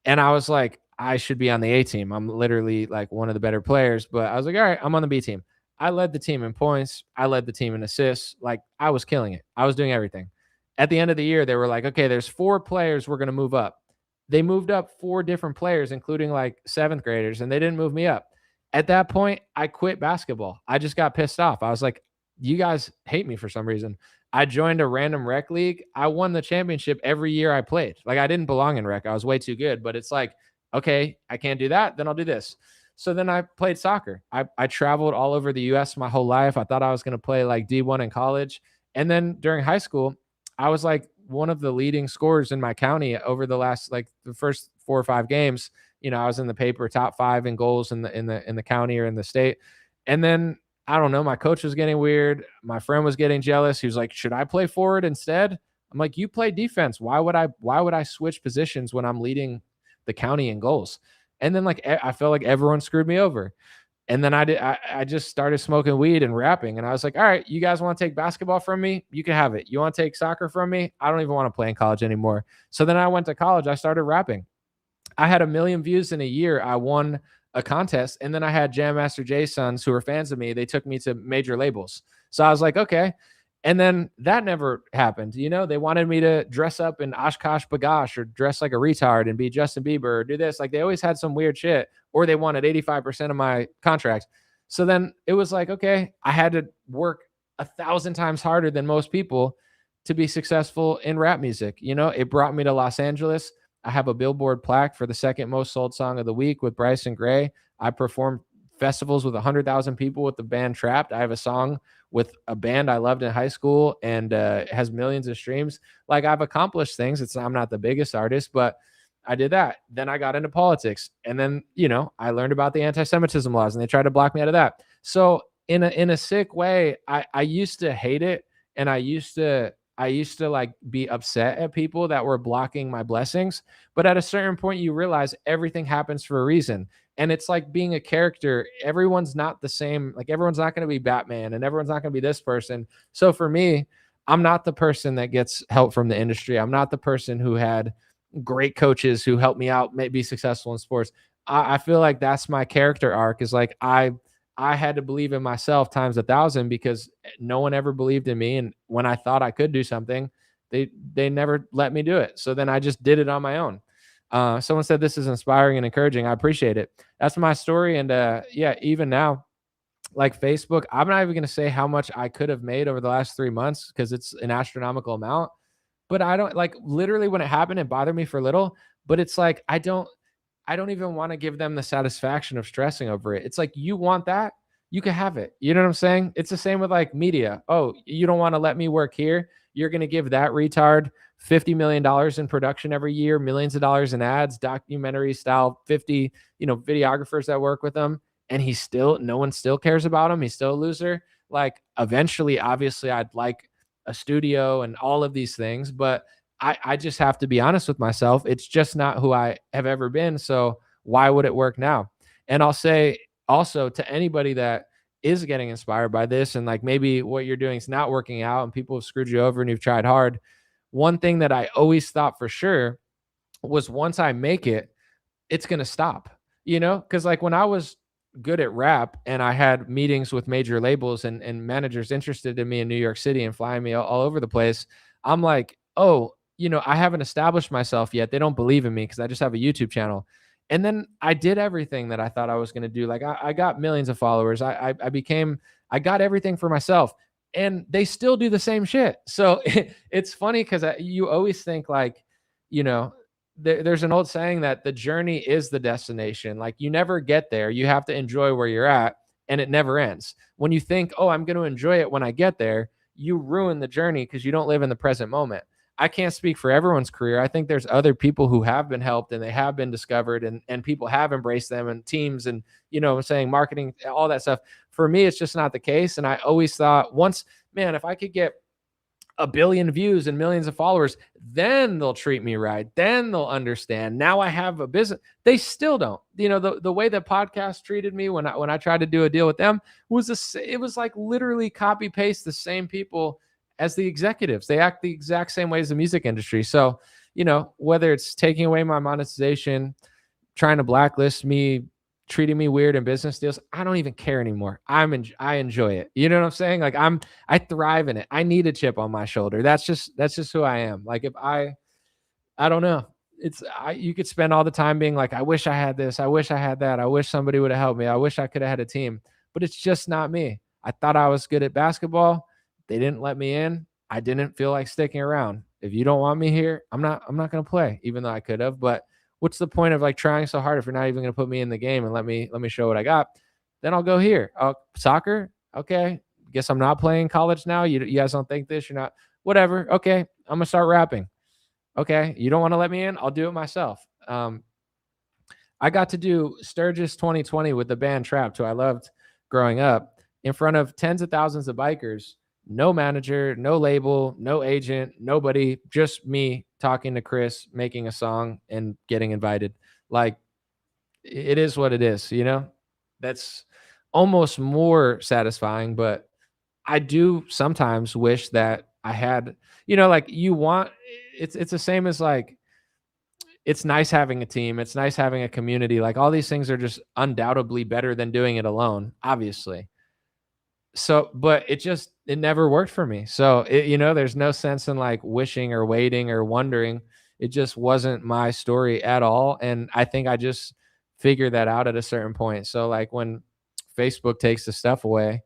And I was like, I should be on the A team. I'm literally like one of the better players. But I was like, all right, I'm on the B team. I led the team in points. I led the team in assists. Like I was killing it. I was doing everything. At the end of the year, they were like, okay, there's 4 players we're going to move up. They moved up 4 different players, including like 7th graders, and they didn't move me up. At that point, I quit basketball. I just got pissed off. I was like, you guys hate me for some reason. I joined a random rec league. I won the championship every year I played. Like I didn't belong in rec. I was way too good, but it's like, okay, I can't do that. Then I'll do this. So then I played soccer. I traveled all over the US my whole life. I thought I was going to play like D1 in college. And then during high school, I was like one of the leading scorers in my county over the last, like the first 4 or 5 games. I was in the paper top 5 in goals in the county or in the state. And then I don't know, my coach was getting weird. My friend was getting jealous. He was like, "Should I play forward instead?" I'm like, "You play defense. Why would I switch positions when I'm leading the county in goals?" And then like I felt like everyone screwed me over. And then I just started smoking weed and rapping, and I was like, "All right, you guys want to take basketball from me? You can have it. You want to take soccer from me? I don't even want to play in college anymore." So then I went to college. I started rapping. I had 1 million views in a year. I won a contest, and then I had Jam Master Jay sons who were fans of me. They took me to major labels. So I was like, okay. And then that never happened. They wanted me to dress up in Oshkosh Bagosh or dress like a retard and be Justin Bieber or do this. Like they always had some weird shit, or they wanted 85% of my contract. So then it was like, okay, I had to work 1,000 times harder than most people to be successful in rap music. It brought me to Los Angeles. I have a Billboard plaque for the second most sold song of the week with Bryson Gray. I performed festivals with 100,000 people with the band Trapped. I have a song with a band I loved in high school, and it has millions of streams. Like I've accomplished things. I'm not the biggest artist, but I did that. Then I got into politics, and then I learned about the anti-Semitism laws, and they tried to block me out of that. So in a sick way, I used to hate it, and I used to like be upset at people that were blocking my blessings. But at a certain point, you realize everything happens for a reason. And it's like being a character. Everyone's not the same. Like everyone's not going to be Batman, and everyone's not going to be this person. So for me, I'm not the person that gets help from the industry. I'm not the person who had great coaches who helped me out, be successful in sports. I feel like that's my character arc, is like I had to believe in myself times 1,000, because no one ever believed in me. And when I thought I could do something, they never let me do it. So then I just did it on my own. Someone said this is inspiring and encouraging. I appreciate it. That's my story. And yeah, even now, like Facebook, I'm not even going to say how much I could have made over the last 3 months, because it's an astronomical amount. But I don't, like, literally when it happened, it bothered me for a little. But it's like I don't even want to give them the satisfaction of stressing over it. It's like, you want that, you can have it. You know what I'm saying? It's the same with like media. Oh, you don't want to let me work here? You're going to give that retard $50 million in production every year, millions of dollars in ads, documentary style, 50, videographers that work with them. And no one still cares about him. He's still a loser. Like eventually, obviously I'd like a studio and all of these things, but I just have to be honest with myself. It's just not who I have ever been. So why would it work now? And I'll say also to anybody that is getting inspired by this, and like maybe what you're doing is not working out and people have screwed you over and you've tried hard. One thing that I always thought for sure was, once I make it, it's going to stop, because like when I was good at rap and I had meetings with major labels and managers interested in me in New York City and flying me all over the place, I'm like, oh, I haven't established myself yet. They don't believe in me because I just have a YouTube channel. And then I did everything that I thought I was going to do. Like I got millions of followers. I became I got everything for myself, and they still do the same shit. So it's funny because you always think like, you know, there's an old saying that the journey is the destination. Like you never get there. You have to enjoy where you're at, and it never ends. When you think, oh, I'm going to enjoy it when I get there, you ruin the journey because you don't live in the present moment. I can't speak for everyone's career. I think there's other people who have been helped and they have been discovered, and people have embraced them, and teams, and, you know, I'm saying marketing, all that stuff. For me, it's just not the case. And I always thought once, man, if I could get a billion views and millions of followers, then they'll treat me right. Then they'll understand. Now I have a business. They still don't. You know, the way that podcast treated me when I tried to do a deal with them was it was like literally copy paste the same people as the executives. They act the exact same way as the music industry. So, you know, whether it's taking away my monetization, trying to blacklist me, treating me weird in business deals, I don't even care anymore. I enjoy it. You know what I'm saying? Like I thrive in it. I need a chip on my shoulder. That's just who I am. Like if I don't know. You could spend all the time being like, I wish I had this. I wish I had that. I wish somebody would have helped me. I wish I could have had a team, but it's just not me. I thought I was good at basketball. They didn't let me in. I didn't feel like sticking around. If you don't want me here, I'm not going to play, even though I could have. But what's the point of like trying so hard if you're not even going to put me in the game and let me show what I got? Then I'll go here. Soccer. Okay. Guess I'm not playing college now. You guys don't think this, you're not, whatever. Okay. I'm gonna start rapping. Okay. You don't want to let me in. I'll do it myself. I got to do Sturgis 2020 with the band Trapped, who I loved growing up, in front of tens of thousands of bikers. No manager, no label, no agent, nobody, just me talking to Chris, making a song and getting invited. Like it is what it is, you know? That's almost more satisfying, but I do sometimes wish that I had, you know, like it's the same as like, it's nice having a team. It's nice having a community. Like all these things are just undoubtedly better than doing it alone, obviously. So, but it never worked for me. So you know, there's no sense in like wishing or waiting or wondering. It just wasn't my story at all. And I think I just figured that out at a certain point. So like when Facebook takes the stuff away,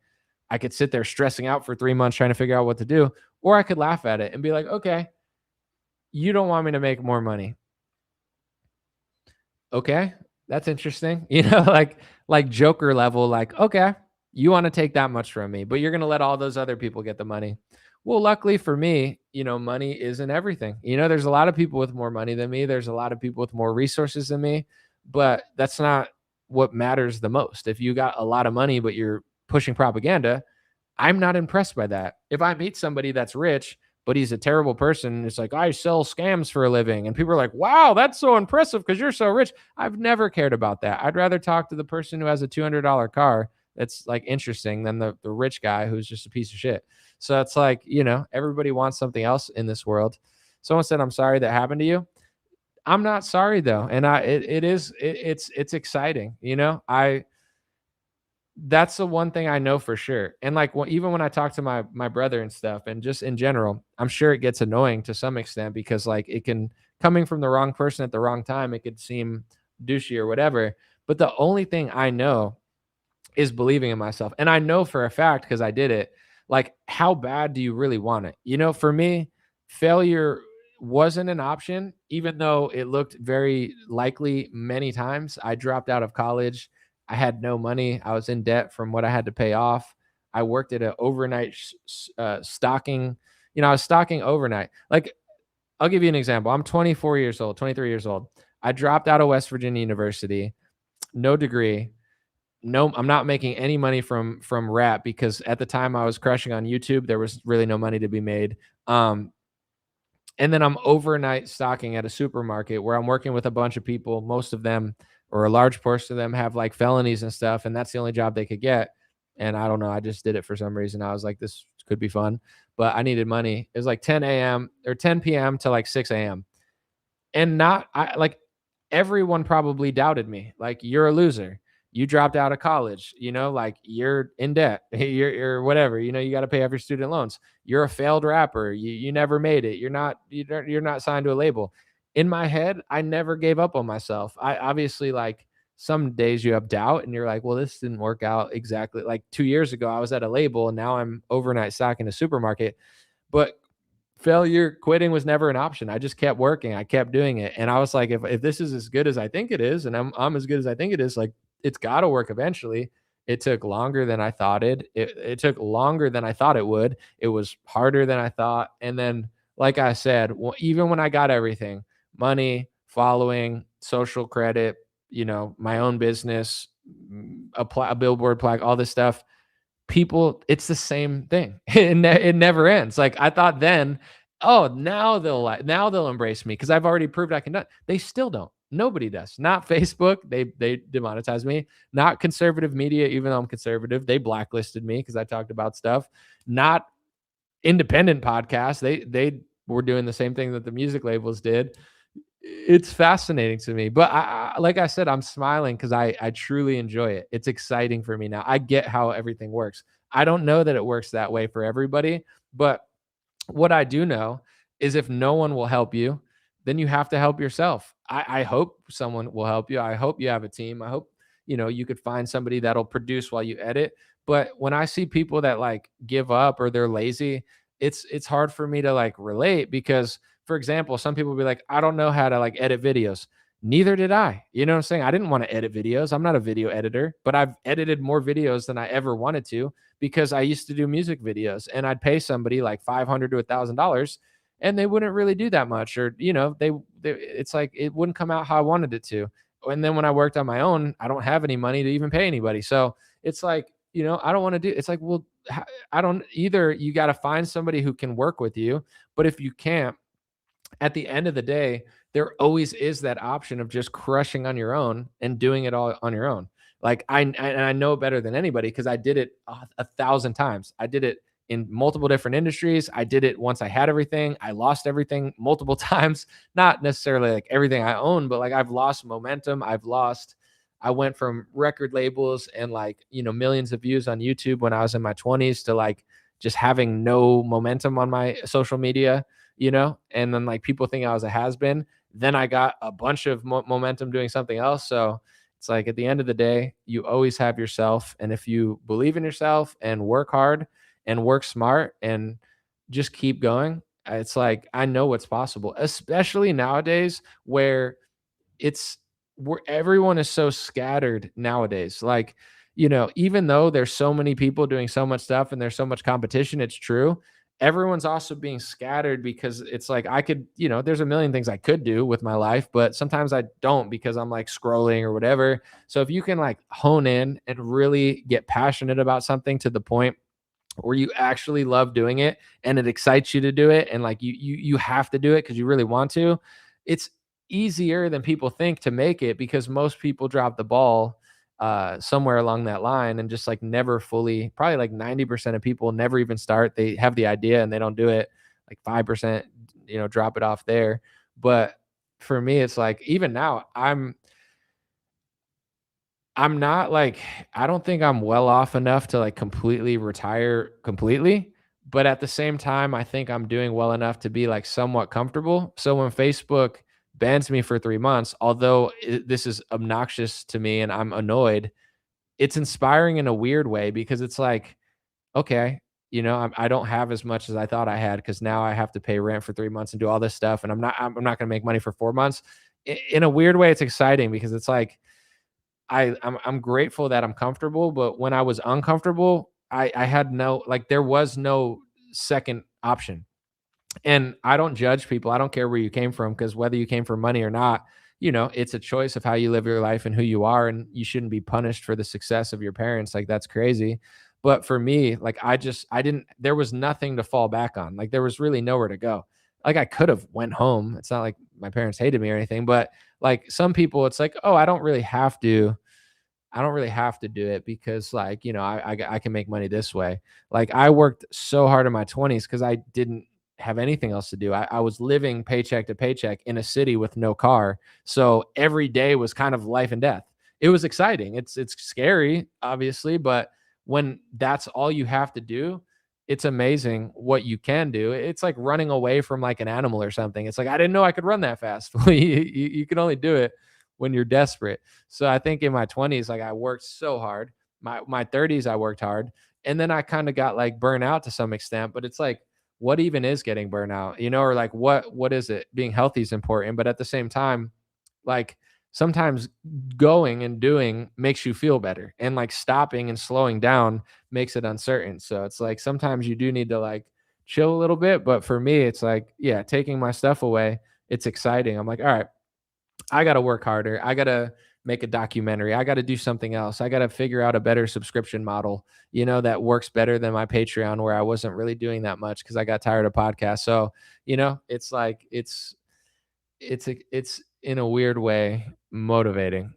I could sit there stressing out for 3 months trying to figure out what to do, or I could laugh at it and be like, okay, you don't want me to make more money. Okay, that's interesting. You know, like Joker level, like, okay, you want to take that much from me, but you're going to let all those other people get the money. Well, luckily for me, you know, money isn't everything. You know, there's a lot of people with more money than me. There's a lot of people with more resources than me, but that's not what matters the most. If you got a lot of money, but you're pushing propaganda, I'm not impressed by that. If I meet somebody that's rich, but he's a terrible person, it's like, I sell scams for a living. And people are like, wow, that's so impressive because you're so rich. I've never cared about that. I'd rather talk to the person who has a $200 car that's like interesting than the rich guy who's just a piece of shit. So it's like, you know, everybody wants something else in this world. Someone said, I'm sorry that happened to you. I'm not sorry though. And it's exciting. You know, that's the one thing I know for sure. And like even when I talk to my brother and stuff, and just in general, I'm sure it gets annoying to some extent because like it can, coming from the wrong person at the wrong time, it could seem douchey or whatever. But the only thing I know is believing in myself. And I know for a fact, because I did it, like how bad do you really want it? You know, for me, failure wasn't an option, even though it looked very likely many times. I dropped out of college. I had no money. I was in debt from what I had to pay off. I worked at an overnight stocking. You know, I was stocking overnight. Like, I'll give you an example. I'm 24 years old, 23 years old. I dropped out of West Virginia University, no degree. No, I'm not making any money from rap because at the time I was crushing on YouTube. There was really no money to be made. And then I'm overnight stocking at a supermarket where I'm working with a bunch of people. Most of them, or a large portion of them, have like felonies and stuff, and that's the only job they could get. And I don't know, I just did it for some reason. I was like, this could be fun, but I needed money. It was like 10 a.m. or 10 p.m. to like 6 a.m. And like everyone probably doubted me. Like, you're a loser. You dropped out of college, you know, like you're in debt, you're whatever, you know, you got to pay off your student loans. You're a failed rapper. You never made it. You're not signed to a label. In my head, I never gave up on myself. I obviously like some days you have doubt and you're like, well, this didn't work out exactly. Like 2 years ago, I was at a label and now I'm overnight stocking a supermarket. But failure, quitting was never an option. I just kept working. I kept doing it. And I was like, if this is as good as I think it is, and I'm as good as I think it is, like it's got to work eventually. It took longer than I thought it took longer than I thought it would. It was harder than I thought. And then, like I said, even when I got everything, money, following, social credit, my own business, a billboard plaque, all this stuff, people, it's the same thing. It never ends. Like I thought then, oh, now they'll embrace me because I've already proved I can do it. They still don't. Nobody does. Not Facebook. They demonetized me. Not conservative media, even though I'm conservative. They blacklisted me because I talked about stuff. Not independent podcasts. They were doing the same thing that the music labels did. It's fascinating to me, but like I said, I'm smiling because I truly enjoy it. It's exciting for me now. I get how everything works. I don't know that it works that way for everybody, but what I do know is if no one will help you, then you have to help yourself. I hope someone will help you. I hope you have a team. I hope, you could find somebody that'll produce while you edit. But when I see people that like give up or they're lazy, it's hard for me to like relate because, for example, some people will be like, I don't know how to like edit videos. Neither did I. You know what I'm saying? I didn't want to edit videos. I'm not a video editor, but I've edited more videos than I ever wanted to because I used to do music videos and I'd pay somebody like $500 to $1,000 and they wouldn't really do that much, or they it's like it wouldn't come out how I wanted it to. And then when I worked on my own, I don't have any money to even pay anybody. So it's like, I don't want to do. It's like, well, I don't either. You got to find somebody who can work with you, but if you can't, at the end of the day, there always is that option of just crushing on your own and doing it all on your own. Like I know better than anybody because I did it a thousand times. I did it in multiple different industries. I did it once I had everything. I lost everything multiple times. Not necessarily like everything I own, but like I've lost momentum. I went from record labels and like, millions of views on YouTube when I was in my 20s to like just having no momentum on my social media, and then like people think I was a has-been. Then I got a bunch of momentum doing something else. So it's like at the end of the day, you always have yourself. And if you believe in yourself and work hard and work smart and just keep going, it's like, I know what's possible, especially nowadays where everyone is so scattered nowadays. Like, even though there's so many people doing so much stuff and there's so much competition, it's true. Everyone's also being scattered because it's like I could, there's a million things I could do with my life, but sometimes I don't because I'm like scrolling or whatever. So if you can like hone in and really get passionate about something to the point where you actually love doing it and it excites you to do it and like you have to do it because you really want to, it's easier than people think to make it because most people drop the ball somewhere along that line and just like never fully, probably like 90% of people never even start. They have the idea and they don't do it. Like 5%, drop it off there. But for me, it's like, even now I'm not like, I don't think I'm well off enough to like completely retire completely. But at the same time, I think I'm doing well enough to be like somewhat comfortable. So when Facebook bans me for 3 months, although this is obnoxious to me and I'm annoyed, it's inspiring in a weird way because it's like, okay, I don't have as much as I thought I had because now I have to pay rent for 3 months and do all this stuff, and I'm not going to make money for 4 months. In a weird way, it's exciting because it's like I'm grateful that I'm comfortable, but when I was uncomfortable, I had no, like there was no second option. And I don't judge people. I don't care where you came from because whether you came from money or not, it's a choice of how you live your life and who you are. And you shouldn't be punished for the success of your parents. Like that's crazy. But for me, like there was nothing to fall back on. Like there was really nowhere to go. Like I could have went home. It's not like my parents hated me or anything, but like some people, it's like, oh, I don't really have to do it because like, I can make money this way. Like I worked so hard in my 20s because I didn't have anything else to do. I was living paycheck to paycheck in a city with no car. So every day was kind of life and death. It was exciting. It's scary, obviously, but when that's all you have to do, it's amazing what you can do. It's like running away from like an animal or something. It's like, I didn't know I could run that fast. You can only do it when you're desperate. So I think in my 20s, like I worked so hard. My 30s, I worked hard. And then I kind of got like burnt out to some extent. But it's like, what even is getting burnt out? Or like what is it? Being healthy is important. But at the same time, like sometimes going and doing makes you feel better. And like stopping and slowing down makes it uncertain. So it's like sometimes you do need to like chill a little bit. But for me, it's like, yeah, taking my stuff away, it's exciting. I'm like, all right, I got to work harder. I got to make a documentary. I got to do something else. I got to figure out a better subscription model, that works better than my Patreon, where I wasn't really doing that much because I got tired of podcasts. So, it's like, it's in a weird way motivating.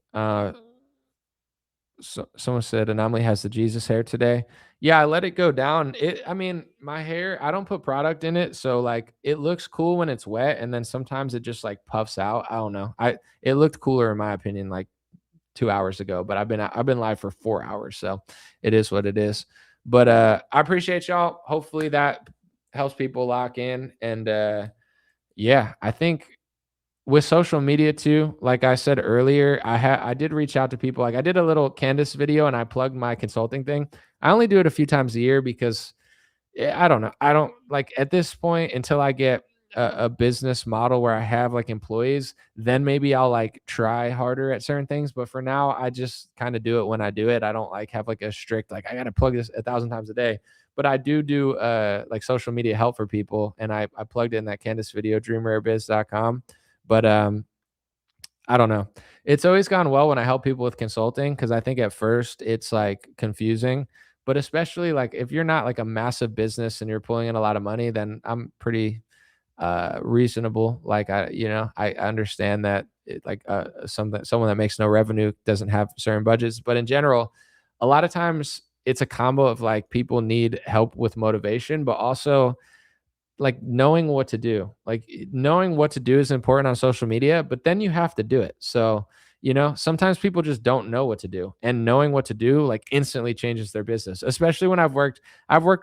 So someone said Anomaly has the Jesus hair today. Yeah, I let it go down. I mean, my hair, I don't put product in it, so like it looks cool when it's wet, and then sometimes it just like puffs out. I don't know. It looked cooler in my opinion like 2 hours ago, but I've been live for 4 hours, so it is what it is. But I appreciate y'all. Hopefully that helps people lock in. And yeah, I think with social media too, like I said earlier, I did reach out to people. Like I did a little Candace video and I plugged my consulting thing. I only do it a few times a year because I don't know. I don't like at this point until I get a business model where I have like employees, then maybe I'll like try harder at certain things. But for now, I just kind of do it when I do it. I don't like have like a strict, like I got to plug this 1,000 times a day. But I do like social media help for people. And I plugged in that Candace video, dreamrarebiz.com. But I don't know. It's always gone well when I help people with consulting because I think at first it's like confusing, but especially like if you're not like a massive business and you're pulling in a lot of money, then I'm pretty reasonable. Like I understand that like someone that makes no revenue doesn't have certain budgets, but in general, a lot of times it's a combo of like people need help with motivation, but also like knowing what to do. Like knowing what to do is important on social media, but then you have to do it. So, sometimes people just don't know what to do, and knowing what to do like instantly changes their business. Especially when I've worked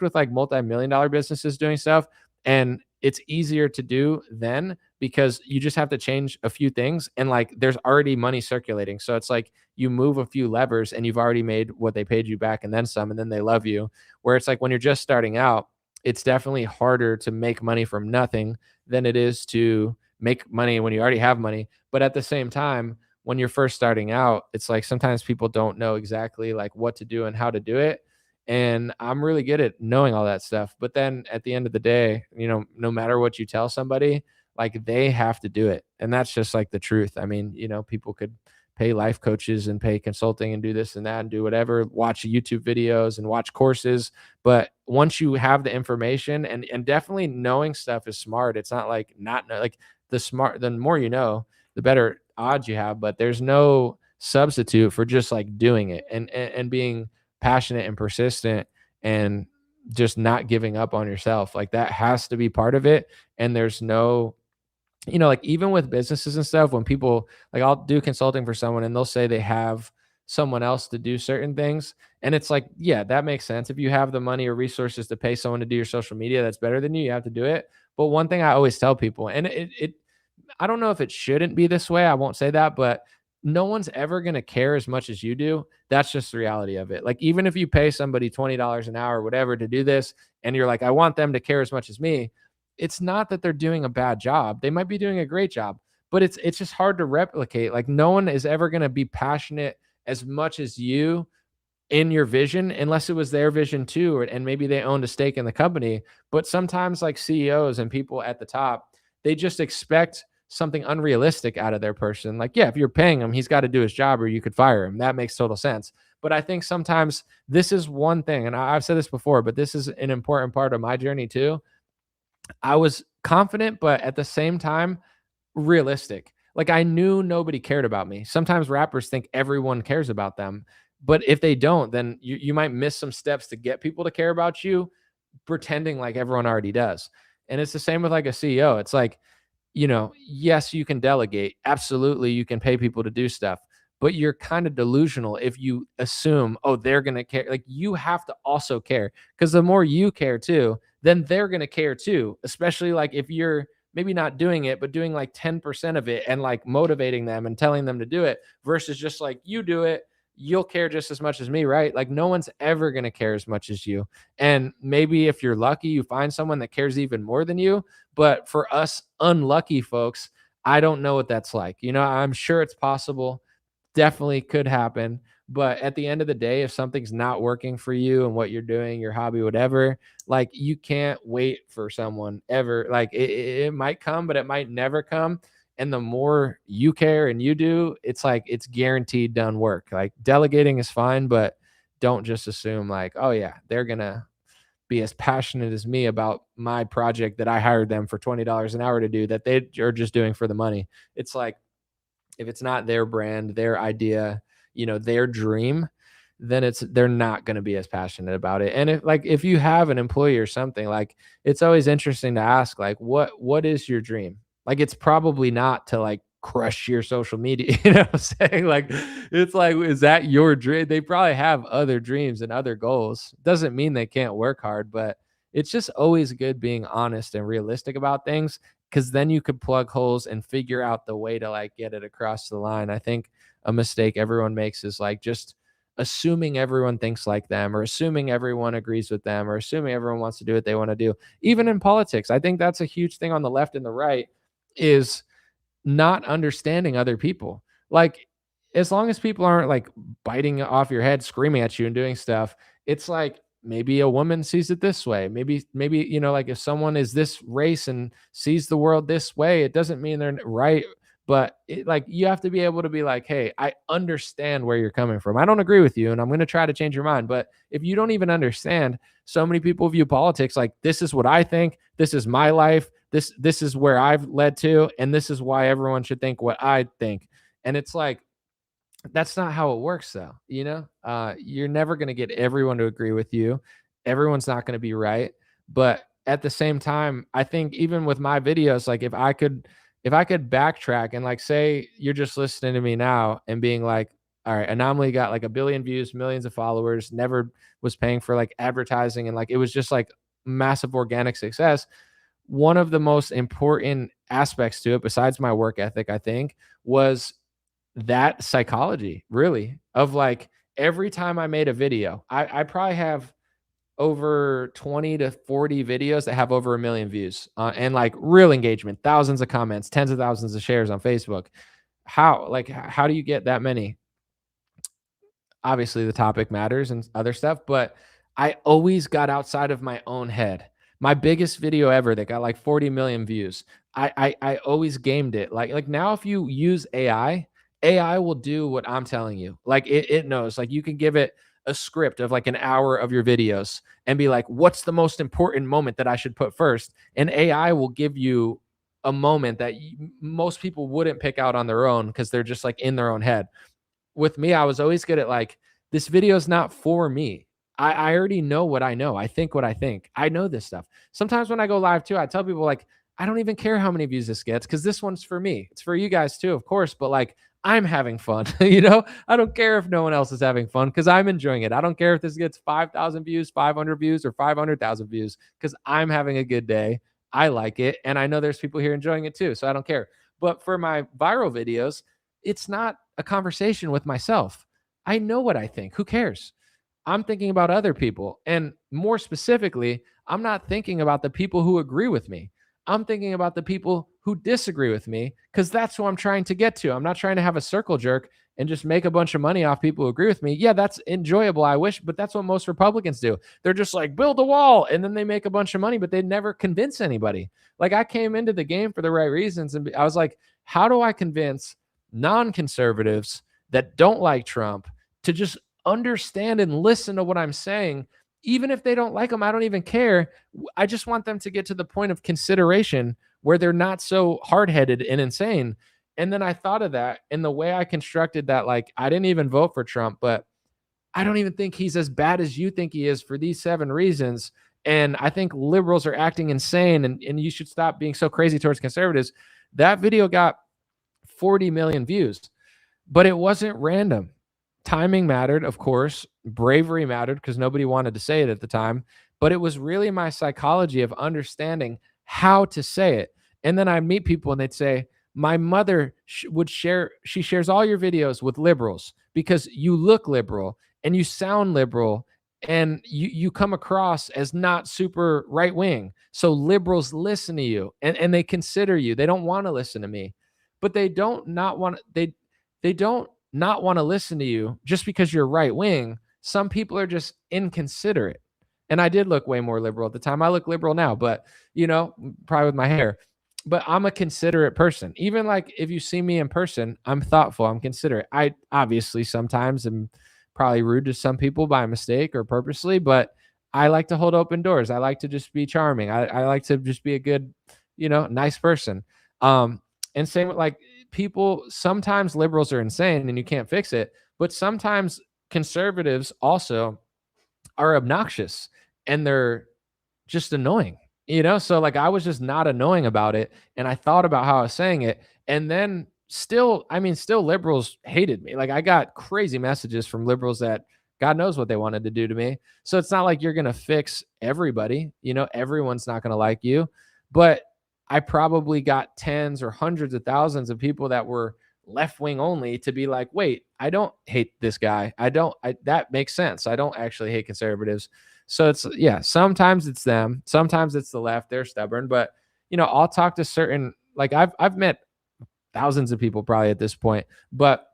with like multi-million dollar businesses doing stuff, and it's easier to do then because you just have to change a few things and like there's already money circulating. So it's like you move a few levers and you've already made what they paid you back and then some, and then they love you. Where it's like when you're just starting out, it's definitely harder to make money from nothing than it is to make money when you already have money. But at the same time, when you're first starting out, it's like sometimes people don't know exactly like what to do and how to do it. And I'm really good at knowing all that stuff. But then at the end of the day, no matter what you tell somebody, like they have to do it. And that's just like the truth. I mean, people could pay life coaches and pay consulting and do this and that and do whatever, watch YouTube videos and watch courses. But once you have the information and definitely knowing stuff is smart. It's not like not know, like the more you know, the better odds you have. But there's no substitute for just like doing it and being passionate and persistent and just not giving up on yourself. Like that has to be part of it. And there's no like even with businesses and stuff, when people like I'll do consulting for someone and they'll say they have someone else to do certain things. And it's like, yeah, that makes sense. If you have the money or resources to pay someone to do your social media that's better than you have to do it. But one thing I always tell people, and I don't know if it shouldn't be this way. I won't say that, but no one's ever going to care as much as you do. That's just the reality of it. Like, even if you pay somebody $20 an hour or whatever to do this, and you're like, I want them to care as much as me, it's not that they're doing a bad job. They might be doing a great job, but it's just hard to replicate. Like, no one is ever going to be passionate as much as you in your vision unless it was their vision too, and maybe they owned a stake in the company. But sometimes like CEOs and people at the top, they just expect something unrealistic out of their person. Like, yeah, if you're paying him, he's got to do his job or you could fire him. That makes total sense. But I think sometimes this is one thing, and I've said this before, but this is an important part of my journey too. I was confident, but at the same time, realistic. Like, I knew nobody cared about me. Sometimes rappers think everyone cares about them, but if they don't, then you might miss some steps to get people to care about you, pretending like everyone already does. And it's the same with like a CEO. It's like, yes, you can delegate. Absolutely, you can pay people to do stuff, but you're kind of delusional if you assume, oh, they're going to care. Like, you have to also care, because the more you care too, then they're going to care too. Especially like if you're maybe not doing it, but doing like 10% of it and like motivating them and telling them to do it versus just like, you do it, you'll care just as much as me, right? Like no one's ever going to care as much as you. And maybe if you're lucky, you find someone that cares even more than you. But for us unlucky folks, I don't know what that's like. You know, I'm sure it's possible, definitely could happen. But at the end of the day, if something's not working for you and what you're doing, your hobby, whatever, like you can't wait for someone ever. Like it might come, but it might never come. And the more you care and you do, it's like it's guaranteed done work. Like delegating is fine, but don't just assume like, oh yeah, they're gonna be as passionate as me about my project that I hired them for $20 an hour to do that they are just doing for the money. It's like if it's not their brand, their idea, you know, their dream, then they're not going to be as passionate about it. And if you have an employee or something, like it's always interesting to ask like what is your dream? Like it's probably not to like crush your social media, you know what I'm saying? Like it's like, is that your dream? They probably have other dreams and other goals. Doesn't mean they can't work hard, but it's just always good being honest and realistic about things, because then you could plug holes and figure out the way to like get it across the line. I think a mistake everyone makes is like just assuming everyone thinks like them, or assuming everyone agrees with them, or assuming everyone wants to do what they want to do. Even in politics, I think that's a huge thing on the left and the right, is not understanding other people. Like, as long as people aren't like biting off your head, screaming at you and doing stuff, it's like maybe a woman sees it this way. Maybe, you know, like if someone is this race and sees the world this way, it doesn't mean they're right. But like you have to be able to be like, hey, I understand where you're coming from. I don't agree with you, and I'm going to try to change your mind. But if you don't even understand, so many people view politics like this is what I think, this is my life, this is where I've led to, and this is why everyone should think what I think. And it's like that's not how it works though, you know? You're never going to get everyone to agree with you. Everyone's not going to be right. But at the same time, I think even with my videos, like if I could backtrack and like say you're just listening to me now and being like, all right, Anomaly got like 1 billion views, millions of followers, never was paying for like advertising, and like it was just like massive organic success. One of the most important aspects to it, besides my work ethic, I think, was that psychology, really, of like every time I made a video, I probably have over 20 to 40 videos that have over 1 million views, and like real engagement, thousands of comments, tens of thousands of shares on Facebook. How do you get that many? Obviously the topic matters and other stuff, but I always got outside of my own head. My biggest video ever that got like 40 million views, I always gamed it. Like now if you use AI will do what I'm telling you. Like it knows. Like you can give it a script of like an hour of your videos and be like, what's the most important moment that I should put first? And AI will give you a moment that most people wouldn't pick out on their own because they're just like in their own head. With me, I was always good at like, this video is not for me. I already know what I know. I think what I think. I know this stuff. Sometimes when I go live too, I tell people like, I don't even care how many views this gets because this one's for me. It's for you guys too, of course. But like, I'm having fun. You know, I don't care if no one else is having fun because I'm enjoying it. I don't care if this gets 5,000 views, 500 views, or 500,000 views because I'm having a good day. I like it. And I know there's people here enjoying it too. So I don't care. But for my viral videos, it's not a conversation with myself. I know what I think. Who cares? I'm thinking about other people. And more specifically, I'm not thinking about the people who agree with me. I'm thinking about the people who disagree with me because that's who I'm trying to get to. I'm not trying to have a circle jerk and just make a bunch of money off people who agree with me. Yeah, that's enjoyable. I wish, but that's what most Republicans do. They're just like, build a wall, and then they make a bunch of money, but they never convince anybody. Like I came into the game for the right reasons. And I was like, how do I convince non-conservatives that don't like Trump to just understand and listen to what I'm saying? Even if they don't like them, I don't even care. I just want them to get to the point of consideration where they're not so hard-headed and insane. And then I thought of that, and the way I constructed that, like I didn't even vote for Trump, but I don't even think he's as bad as you think he is for these 7 reasons. And I think liberals are acting insane, and you should stop being so crazy towards conservatives. That video got 40 million views, but it wasn't random. Timing mattered, of course. Bravery mattered because nobody wanted to say it at the time. But it was really my psychology of understanding how to say it. And then I meet people and they'd say, my mother she shares all your videos with liberals because you look liberal and you sound liberal and you come across as not super right wing. So liberals listen to you and they consider you. They don't want to listen to me, but they don't not want to listen to you just because you're right wing. Some people are just inconsiderate. And I did look way more liberal at the time. I look liberal now, but probably with my hair. But I'm a considerate person. Even like if you see me in person, I'm thoughtful, I'm considerate. I obviously sometimes am probably rude to some people by mistake or purposely, but I like to hold open doors. I like to just be charming. I like to just be a good, nice person. And same with like people, sometimes liberals are insane and you can't fix it, but sometimes conservatives also are obnoxious and they're just annoying, So like I was just not annoying about it. And I thought about how I was saying it. And then still liberals hated me. Like I got crazy messages from liberals that God knows what they wanted to do to me. So it's not like you're going to fix everybody. Everyone's not going to like you. But I probably got tens or hundreds of thousands of people that were left wing only to be like, wait, I don't hate this guy. That makes sense. I don't actually hate conservatives. So sometimes it's them, sometimes it's the left. They're stubborn, but I'll talk to certain, like I've met thousands of people probably at this point, but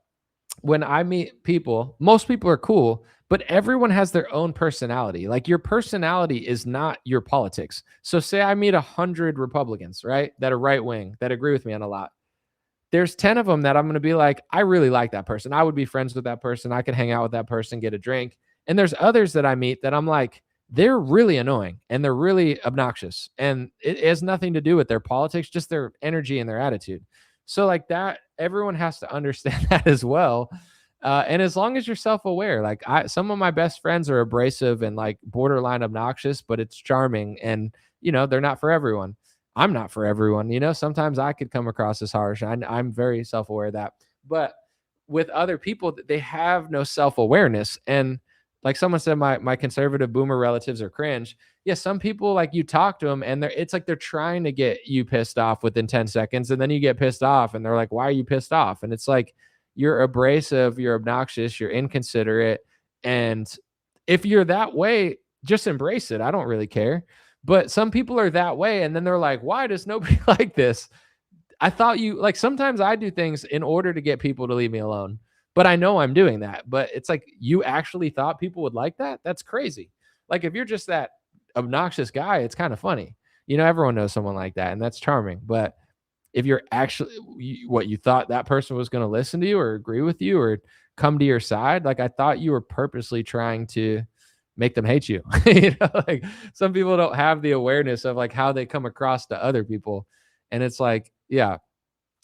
when I meet people, most people are cool, but everyone has their own personality. Like your personality is not your politics. So say I meet 100 Republicans, right? That are right wing, that agree with me on a lot. There's 10 of them that I'm going to be like, I really like that person. I would be friends with that person. I could hang out with that person, get a drink. And there's others that I meet that I'm like, they're really annoying and they're really obnoxious. And it has nothing to do with their politics, just their energy and their attitude. So like that, everyone has to understand that as well. And as long as you're self-aware, like some of my best friends are abrasive and like borderline obnoxious, but it's charming and they're not for everyone. I'm not for everyone. Sometimes I could come across as harsh. I'm very self-aware of that. But with other people, they have no self-awareness. And like someone said, my conservative boomer relatives are cringe. Yeah, some people, like you talk to them and it's like they're trying to get you pissed off within 10 seconds. And then you get pissed off and they're like, why are you pissed off? And it's like, you're abrasive, you're obnoxious, you're inconsiderate. And if you're that way, just embrace it. I don't really care. But some people are that way. And then they're like, why does nobody like this? I thought like sometimes I do things in order to get people to leave me alone, but I know I'm doing that. But it's like, you actually thought people would like that? That's crazy. Like if you're just that obnoxious guy, it's kind of funny. Everyone knows someone like that and that's charming. But if you're actually what you thought that person was going to listen to you or agree with you or come to your side, like I thought you were purposely trying to make them hate you. Like some people don't have the awareness of like how they come across to other people. And it's like, yeah,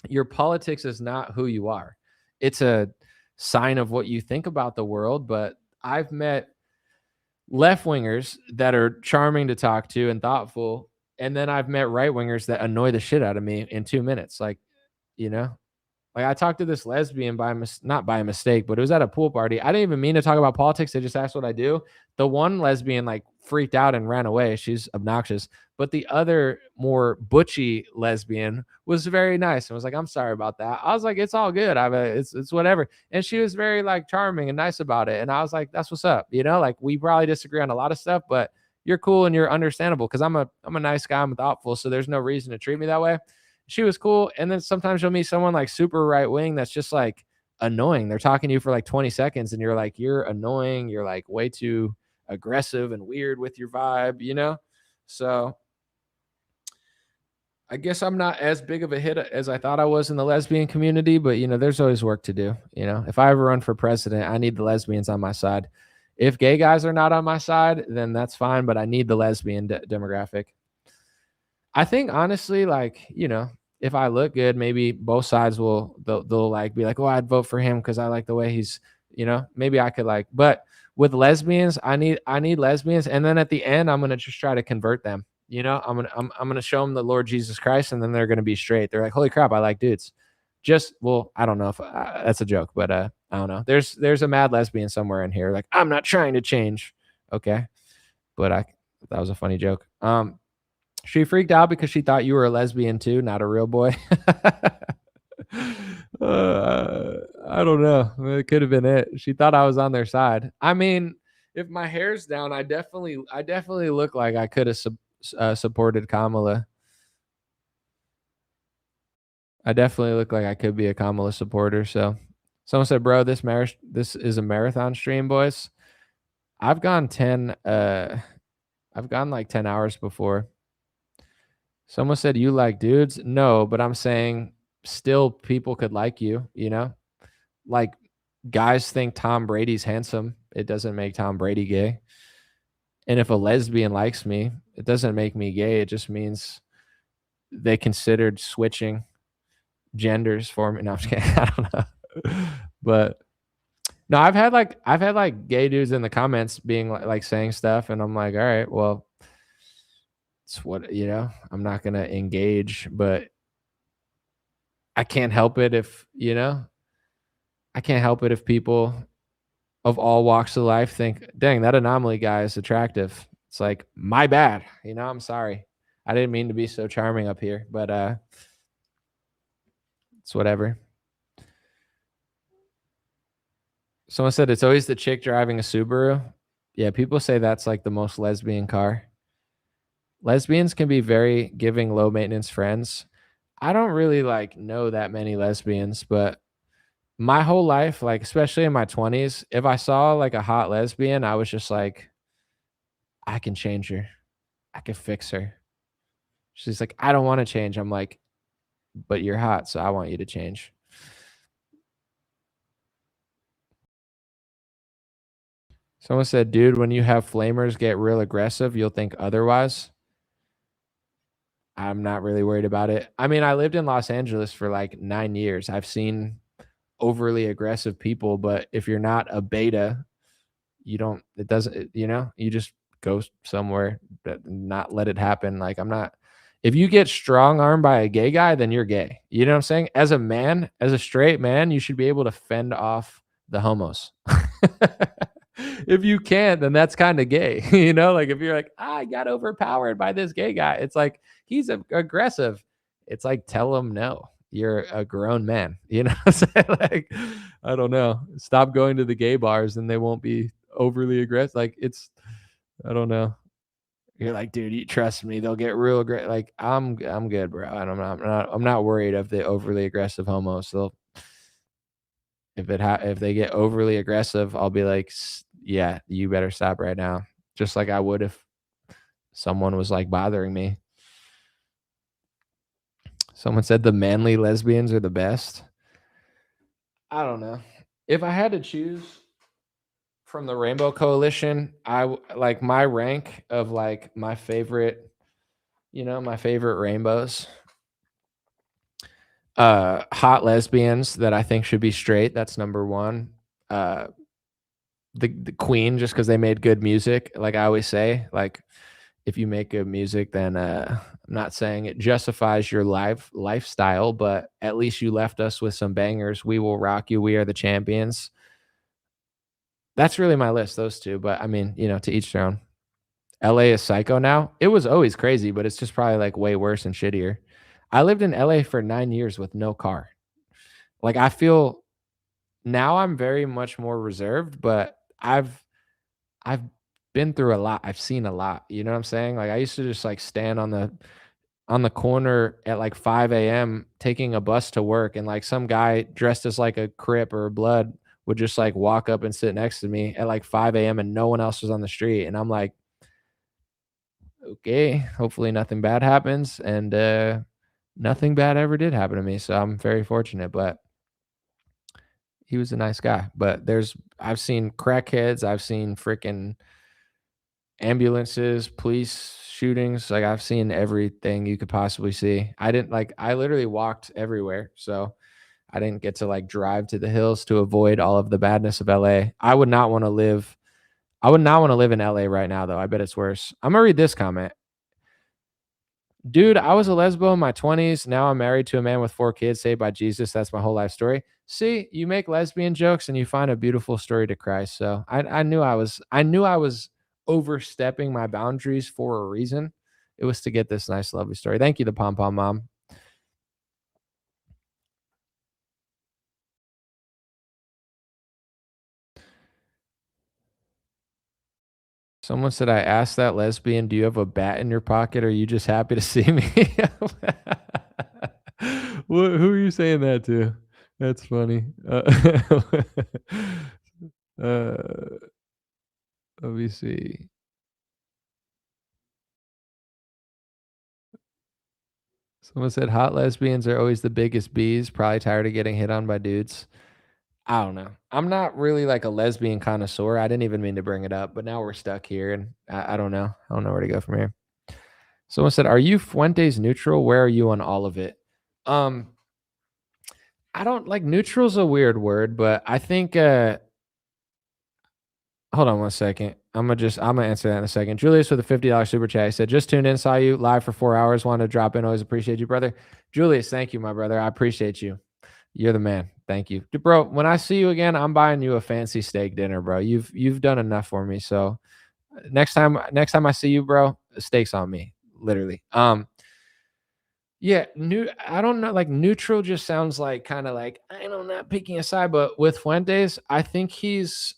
your politics is not who you are. It's a sign of what you think about the world. But I've met left wingers that are charming to talk to and thoughtful. And then I've met right wingers that annoy the shit out of me in 2 minutes. Like, you know, like I talked to this lesbian not by mistake, but it was at a pool party. I didn't even mean to talk about politics. They just asked what I do. The one lesbian like freaked out and ran away. She's obnoxious. But the other more butchy lesbian was very nice and was like, I'm sorry about that. I was like, it's all good. It's whatever. And she was very like charming and nice about it. And I was like, that's what's up. Like we probably disagree on a lot of stuff, but you're cool and you're understandable because I'm a nice guy. I'm thoughtful. So there's no reason to treat me that way. She was cool. And then sometimes you'll meet someone like super right wing that's just like annoying. They're talking to you for like 20 seconds and you're like, you're annoying. You're like way too aggressive and weird with your vibe, So I guess I'm not as big of a hit as I thought I was in the lesbian community, but there's always work to do. If I ever run for president, I need the lesbians on my side. If gay guys are not on my side, then that's fine, but I need the lesbian demographic. I think honestly, like, if I look good, maybe both sides they'll like be like, oh, I'd vote for him because I like the way he's, maybe I could like, but with lesbians, I need lesbians. And then at the end, I'm going to just try to convert them. I'm going to show them the Lord Jesus Christ and then they're going to be straight. They're like, holy crap, I like dudes. I don't know if that's a joke, but I don't know. There's a mad lesbian somewhere in here. Like, I'm not trying to change. Okay. But that was a funny joke. She freaked out because she thought you were a lesbian too, not a real boy. I don't know. It could have been it. She thought I was on their side. I mean, if my hair's down, I definitely look like I could have supported Kamala. I definitely look like I could be a Kamala supporter. So, someone said, "Bro, this is a marathon stream, boys." I've gone 10. I've gone like 10 hours before. Someone said you like dudes. No, but I'm saying still people could like you. You know, like guys think Tom Brady's handsome. It doesn't make Tom Brady gay. And if a lesbian likes me, it doesn't make me gay. It just means they considered switching genders for me. No, I'm just kidding. I don't know. But no, I've had like gay dudes in the comments being like saying stuff, and I'm like, all right, well, it's what I'm not gonna engage, but I can't help it if I can't help it if people of all walks of life think, dang, that anomaly guy is attractive. It's like, my bad. I'm sorry. I didn't mean to be so charming up here, but it's whatever. Someone said it's always the chick driving a Subaru. Yeah, people say that's like the most lesbian car. Lesbians can be very giving, low maintenance friends. I don't really like know that many lesbians, but my whole life, like especially in my 20s, if I saw like a hot lesbian, I was just like, I can change her. I can fix her. She's like, I don't want to change. I'm like, but you're hot, so I want you to change. Someone said, dude, when you have flamers get real aggressive, you'll think otherwise. I'm not really worried about it. I mean, I lived in Los Angeles for like 9 years. I've seen overly aggressive people, but if you're not a beta, it doesn't, you just go somewhere, but not let it happen. Like, if you get strong armed by a gay guy, then you're gay. You know what I'm saying? As a man, as a straight man, you should be able to fend off the homos. If you can't, then that's kind of gay. Like if you're like, I got overpowered by this gay guy, it's like, he's aggressive. It's like, tell him no. You're a grown man. You know what I'm saying? Like, I don't know. Stop going to the gay bars and they won't be overly aggressive. Like, I don't know. You're like, dude, you trust me. They'll get real aggressive. Like, I'm good, bro. I'm not worried of the overly aggressive homos. If they get overly aggressive, I'll be like, yeah, you better stop right now. Just like I would if someone was like bothering me. Someone said the manly lesbians are the best. I don't know. If I had to choose from the Rainbow Coalition, like my rank of like my favorite rainbows. Hot lesbians that I think should be straight. That's number one. The Queen, just because they made good music. Like I always say, like if you make good music, then I'm not saying it justifies your lifestyle, but at least you left us with some bangers. We Will Rock You, We Are the Champions. That's really my list, those two. But I mean, to each their own. LA is psycho now. It was always crazy, but it's just probably like way worse and shittier. I lived in LA for 9 years with no car. Like I feel now I'm very much more reserved, but I've been through a lot. I've seen a lot. You know what I'm saying? Like I used to just like stand on the corner at like 5 a.m. taking a bus to work, and like some guy dressed as like a Crip or a Blood would just like walk up and sit next to me at like 5 a.m. and no one else was on the street. And I'm like, okay, hopefully nothing bad happens. And nothing bad ever did happen to me. So I'm very fortunate, but he was a nice guy. But I've seen crackheads, I've seen freaking ambulances, police shootings. Like I've seen everything you could possibly see. I literally walked everywhere. So I didn't get to like drive to the hills to avoid all of the badness of LA. I would not want to live in LA right now though. I bet it's worse. I'm gonna read this comment. Dude, I was a lesbo in my 20s. Now I'm married to a man with 4 kids, saved by Jesus. That's my whole life story. See, you make lesbian jokes and you find a beautiful story to Christ. So I knew I was overstepping my boundaries for a reason. it was to get this nice, lovely story. Thank you, the pom pom mom. Someone said, I asked that lesbian, do you have a bat in your pocket? Or are you just happy to see me? Who are you saying that to? That's funny. Uh, let me see. Someone said, hot lesbians are always the biggest bees, probably tired of getting hit on by dudes. I don't know. I'm not really like a lesbian connoisseur. I didn't even mean to bring it up, but now we're stuck here and I don't know. I don't know where to go from here. Someone said, "Are you Fuentes neutral? Where are you on all of it?" Um, I don't like neutral's a weird word, but I think hold on one second. I'm gonna answer that in a second. Julius with a $50 super chat. He said, just tuned in, saw you live for 4 hours. Wanted to drop in. Always appreciate you, brother. Julius, thank you, my brother. I appreciate you. You're the man. Thank you. Bro, when I see you again, I'm buying you a fancy steak dinner, bro. You've done enough for me. So next time I see you, bro, steak's on me. Literally. Yeah, I don't know, like, neutral just sounds like kinda like, I know, not picking a side, but with Fuentes, I think he's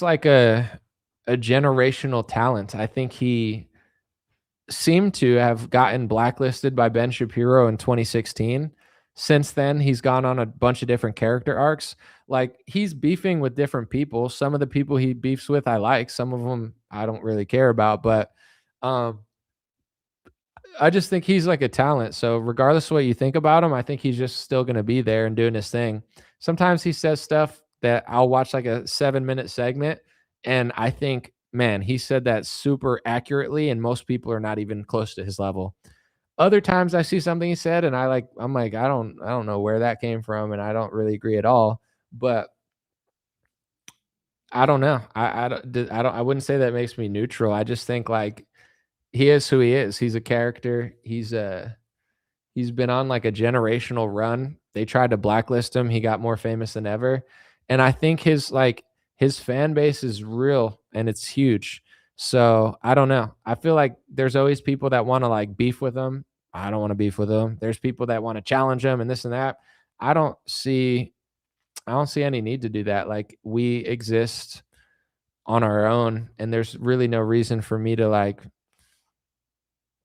like a generational talent. I think he seemed to have gotten blacklisted by Ben Shapiro in 2016. Since then, he's gone on a bunch of different character arcs. Like, he's beefing with different people. Some of the people he beefs with, I like. Some of them I don't really care about, but, um I just think he's like a talent. So regardless of what you think about him, I think he's just still going to be there and doing his thing. Sometimes he says stuff that I'll watch like a 7-minute segment and I think, man, he said that super accurately and most people are not even close to his level. Other times I see something he said and I'm like I don't know where that came from and I don't really agree at all, but I don't know. I wouldn't say that makes me neutral. I just think like he is who he is. He's a character. He's been on like a generational run. They tried to blacklist him. He got more famous than ever. And I think his fan base is real and it's huge. So I don't know. I feel like there's always people that want to like beef with him. I don't want to beef with him. There's people that want to challenge him and this and that. I don't see I don't see any need to do that. Like we exist on our own and there's really no reason for me to like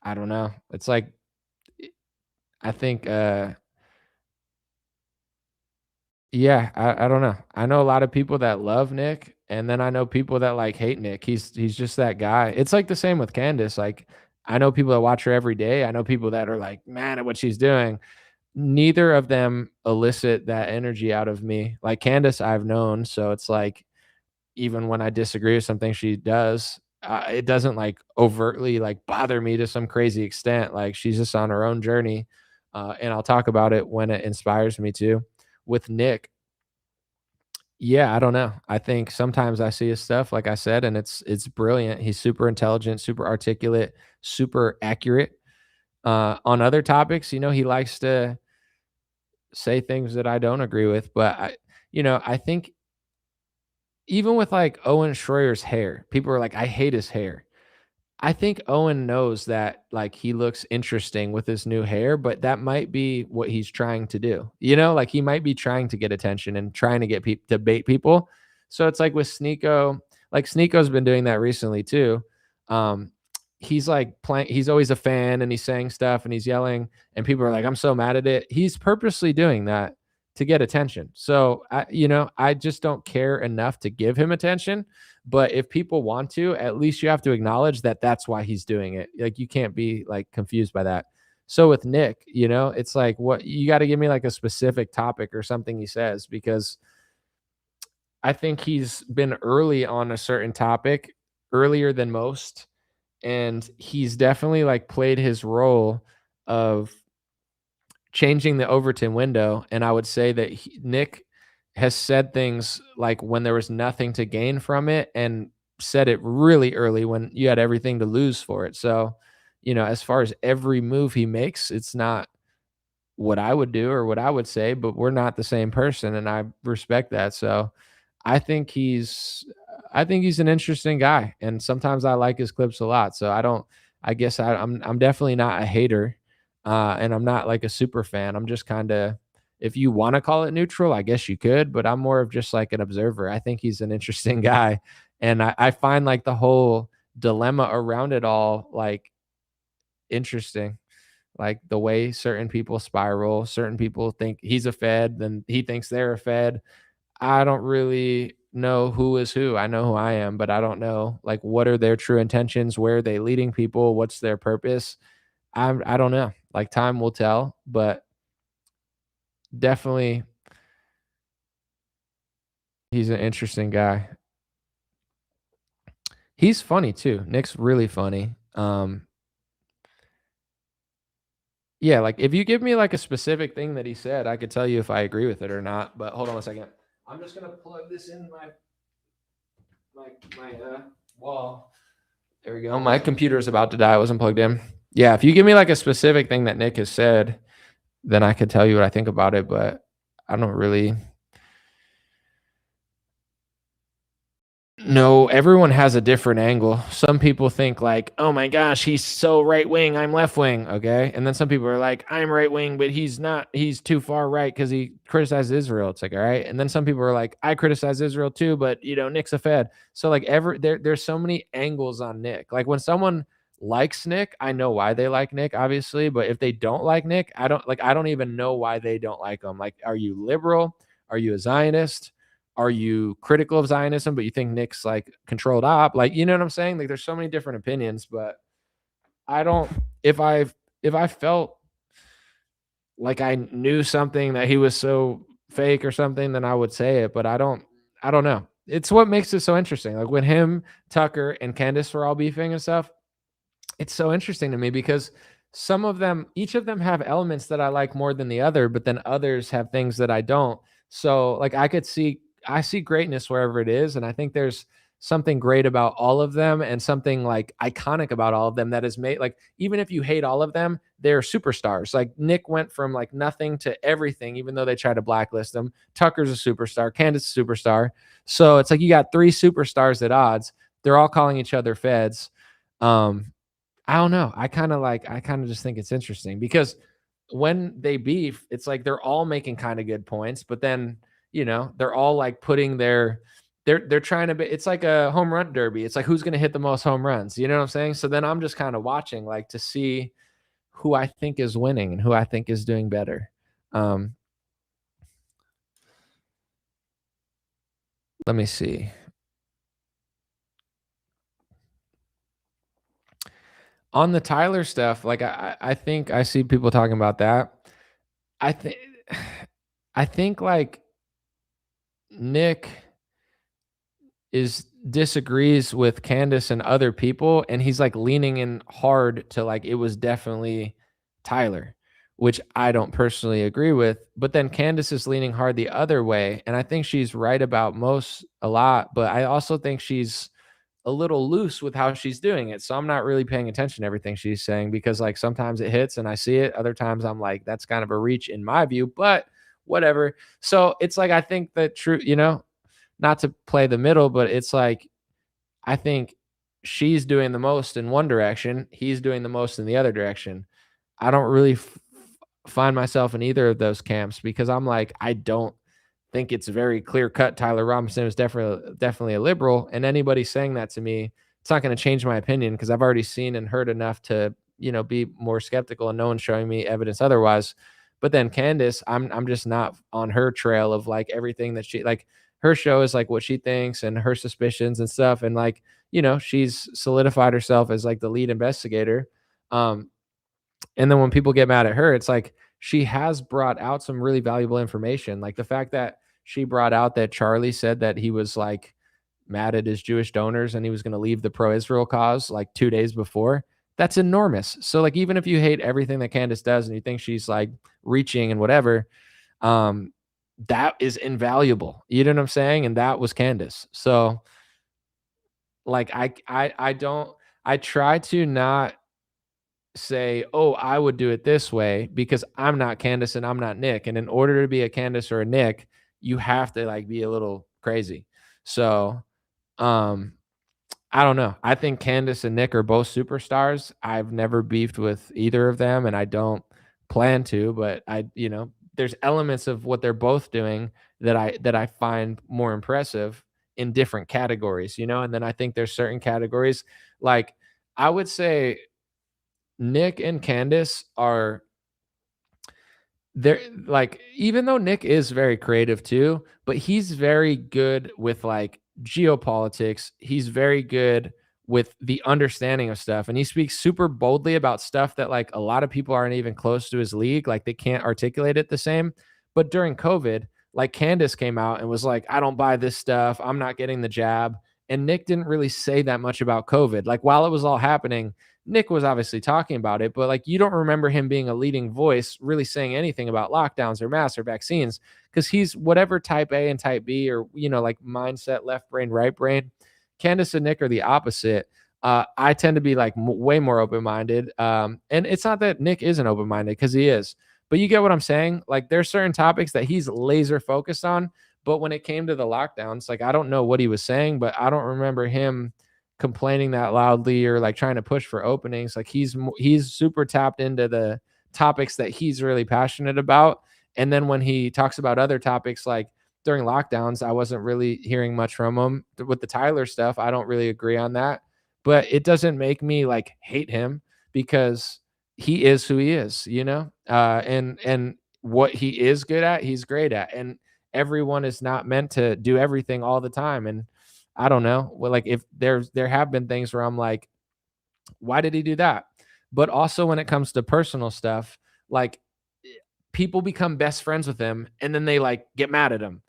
I don't know. It's like I think yeah, I don't know. I know a lot of people that love Nick, and then I know people that, like, hate Nick. He's just that guy. It's, like, the same with Candace, like, I know people that watch her every day. I know people that are, like, mad at what she's doing. Neither of them elicit that energy out of me. Like, Candace, I've known, so it's, like, even when I disagree with something she does, it doesn't, like, overtly, like, bother me to some crazy extent. Like, she's just on her own journey, and I'll talk about it when it inspires me to. With Nick, yeah, I don't know. I think sometimes I see his stuff, like I said, and it's brilliant. He's super intelligent, super articulate, super accurate. On other topics, he likes to say things that I don't agree with. But I think even with like Owen Schroyer's hair, people are like, I hate his hair. I think Owen knows that, like, he looks interesting with his new hair, but that might be what he's trying to do. Like, he might be trying to get attention and trying to get people to bait people. So it's like with Sneeko, like Sneeko's been doing that recently too. Um, he's like playing, he's always a fan and he's saying stuff and he's yelling, and people are like, I'm so mad at it. He's purposely doing that to get attention. So I just don't care enough to give him attention. But if people want to, at least you have to acknowledge that that's why he's doing it. Like, you can't be like confused by that. So with Nick, it's like, what, you got to give me like a specific topic or something he says, because I think he's been early on a certain topic, earlier than most, and he's definitely like played his role of changing the Overton window. And I would say that Nick has said things like when there was nothing to gain from it, and said it really early when you had everything to lose for it. So, as far as every move he makes, it's not what I would do or what I would say, but we're not the same person. And I respect that. So I think I think he's an interesting guy, and sometimes I like his clips a lot. So I don't. I guess I'm definitely not a hater, and I'm not like a super fan. I'm just kind of, if you want to call it neutral, I guess you could, but I'm more of just like an observer. I think he's an interesting guy, and I find like the whole dilemma around it all like interesting. Like the way certain people spiral, certain people think he's a Fed, then he thinks they're a Fed. I don't really know who is who. I know who I am, but I don't know like what are their true intentions, where are they leading people, what's their purpose. I don't know. Like time will tell, but definitely he's an interesting guy. He's funny too. Nick's really funny. Yeah, like if you give me like a specific thing that he said, I could tell you if I agree with it or not. But hold on a second. I'm just gonna plug this in my wall. There we go. My computer is about to die. I wasn't plugged in. Yeah, if you give me like a specific thing that Nick has said, then I could tell you what I think about it. But I don't really. No, everyone has a different angle. Some people think like, "Oh my gosh, he's so right wing, I'm left wing." Okay? And then some people are like, "I'm right wing, but he's not. He's too far right cuz he criticizes Israel." It's like, "All right." And then some people are like, "I criticize Israel too, but Nick's a Fed." So like there's so many angles on Nick. Like when someone likes Nick, I know why they like Nick, obviously, but if they don't like Nick, I don't even know why they don't like him. Like, are you liberal? Are you a Zionist? Are you critical of Zionism, but you think Nick's like controlled op? Like, you know what I'm saying? Like, there's so many different opinions, but I don't. If I felt like I knew something that he was so fake or something, then I would say it. But I don't. I don't know. It's what makes it so interesting. Like when him, Tucker, and Candace were all beefing and stuff. It's so interesting to me because some of them, each of them have elements that I like more than the other, but then others have things that I don't. So like I see greatness wherever it is. And I think there's something great about all of them and something like iconic about all of them that is made like, even if you hate all of them, they're superstars. Like Nick went from like nothing to everything, even though they tried to blacklist him. Tucker's a superstar. Candace is a superstar. So it's like you got three superstars at odds. They're all calling each other feds. Um, I don't know. I kind of just think it's interesting because when they beef, it's like they're all making kind of good points, but then, they're all like putting they're trying to be, it's like a home run derby. It's like who's going to hit the most home runs. You know what I'm saying? So then I'm just kind of watching like to see who I think is winning and who I think is doing better. Um Let me see. On the Tyler stuff, like I think I see people talking about that. I think I think like Nick is disagrees with Candace and other people, and he's like leaning in hard to like it was definitely Tyler, which I don't personally agree with. But then Candace is leaning hard the other way, and I think she's right about most a lot, but I also think she's a little loose with how she's doing it. So I'm not really paying attention to everything she's saying because like sometimes it hits and I see it. Other times I'm like, that's kind of a reach in my view, but whatever. So it's like I think that true, not to play the middle, but it's like I think she's doing the most in one direction, he's doing the most in the other direction. I don't really find myself in either of those camps because I'm like, I don't think it's very clear cut. Tyler Robinson is definitely a liberal, and anybody saying that to me, it's not going to change my opinion because I've already seen and heard enough to be more skeptical, and no one's showing me evidence otherwise. But then Candace, I'm just not on her trail of like everything that she like. Her show is like what she thinks and her suspicions and stuff, and like she's solidified herself as like the lead investigator. Um, and then when people get mad at her, it's like she has brought out some really valuable information. Like the fact that she brought out that Charlie said that he was like mad at his Jewish donors and he was going to leave the pro-Israel cause like 2 days before. That's enormous. So like even if you hate everything that Candace does and you think she's like reaching and whatever, that is invaluable. You know what I'm saying? And that was Candace. So like I don't I try to not say, "Oh, I would do it this way," because I'm not Candace and I'm not Nick. And in order to be a Candace or a Nick, you have to like be a little crazy. So Um, I don't know. I think Candace and Nick are both superstars. I've never beefed with either of them, and I don't plan to, but there's elements of what they're both doing that I find more impressive in different categories, and then I think there's certain categories like I would say Nick and Candace are they're like, even though Nick is very creative too, but he's very good with like geopolitics. He's very good with the understanding of stuff. And he speaks super boldly about stuff that like a lot of people aren't even close to his league. Like they can't articulate it the same. But during COVID, like Candace came out and was like, I don't buy this stuff. I'm not getting the jab. And Nick didn't really say that much about COVID. Like while it was all happening, Nick was obviously talking about it, but like you don't remember him being a leading voice really saying anything about lockdowns or masks or vaccines because he's whatever type A and type B or, like mindset, left brain, right brain. Candace and Nick are the opposite. I tend to be like way more open minded. And it's not that Nick isn't open minded because he is, but you get what I'm saying? Like there's certain topics that he's laser focused on. But when it came to the lockdowns, like I don't know what he was saying, but I don't remember him complaining that loudly or like trying to push for openings. Like he's super tapped into the topics that he's really passionate about. And then when he talks about other topics like during lockdowns, I wasn't really hearing much from him with the Tyler stuff. I don't really agree on that, but it doesn't make me like hate him because he is who he is, and what he is good at, he's great at. And everyone is not meant to do everything all the time. And I don't know. Well, like if there have been things where I'm like, why did he do that? But also when it comes to personal stuff, like people become best friends with him and then they like get mad at him.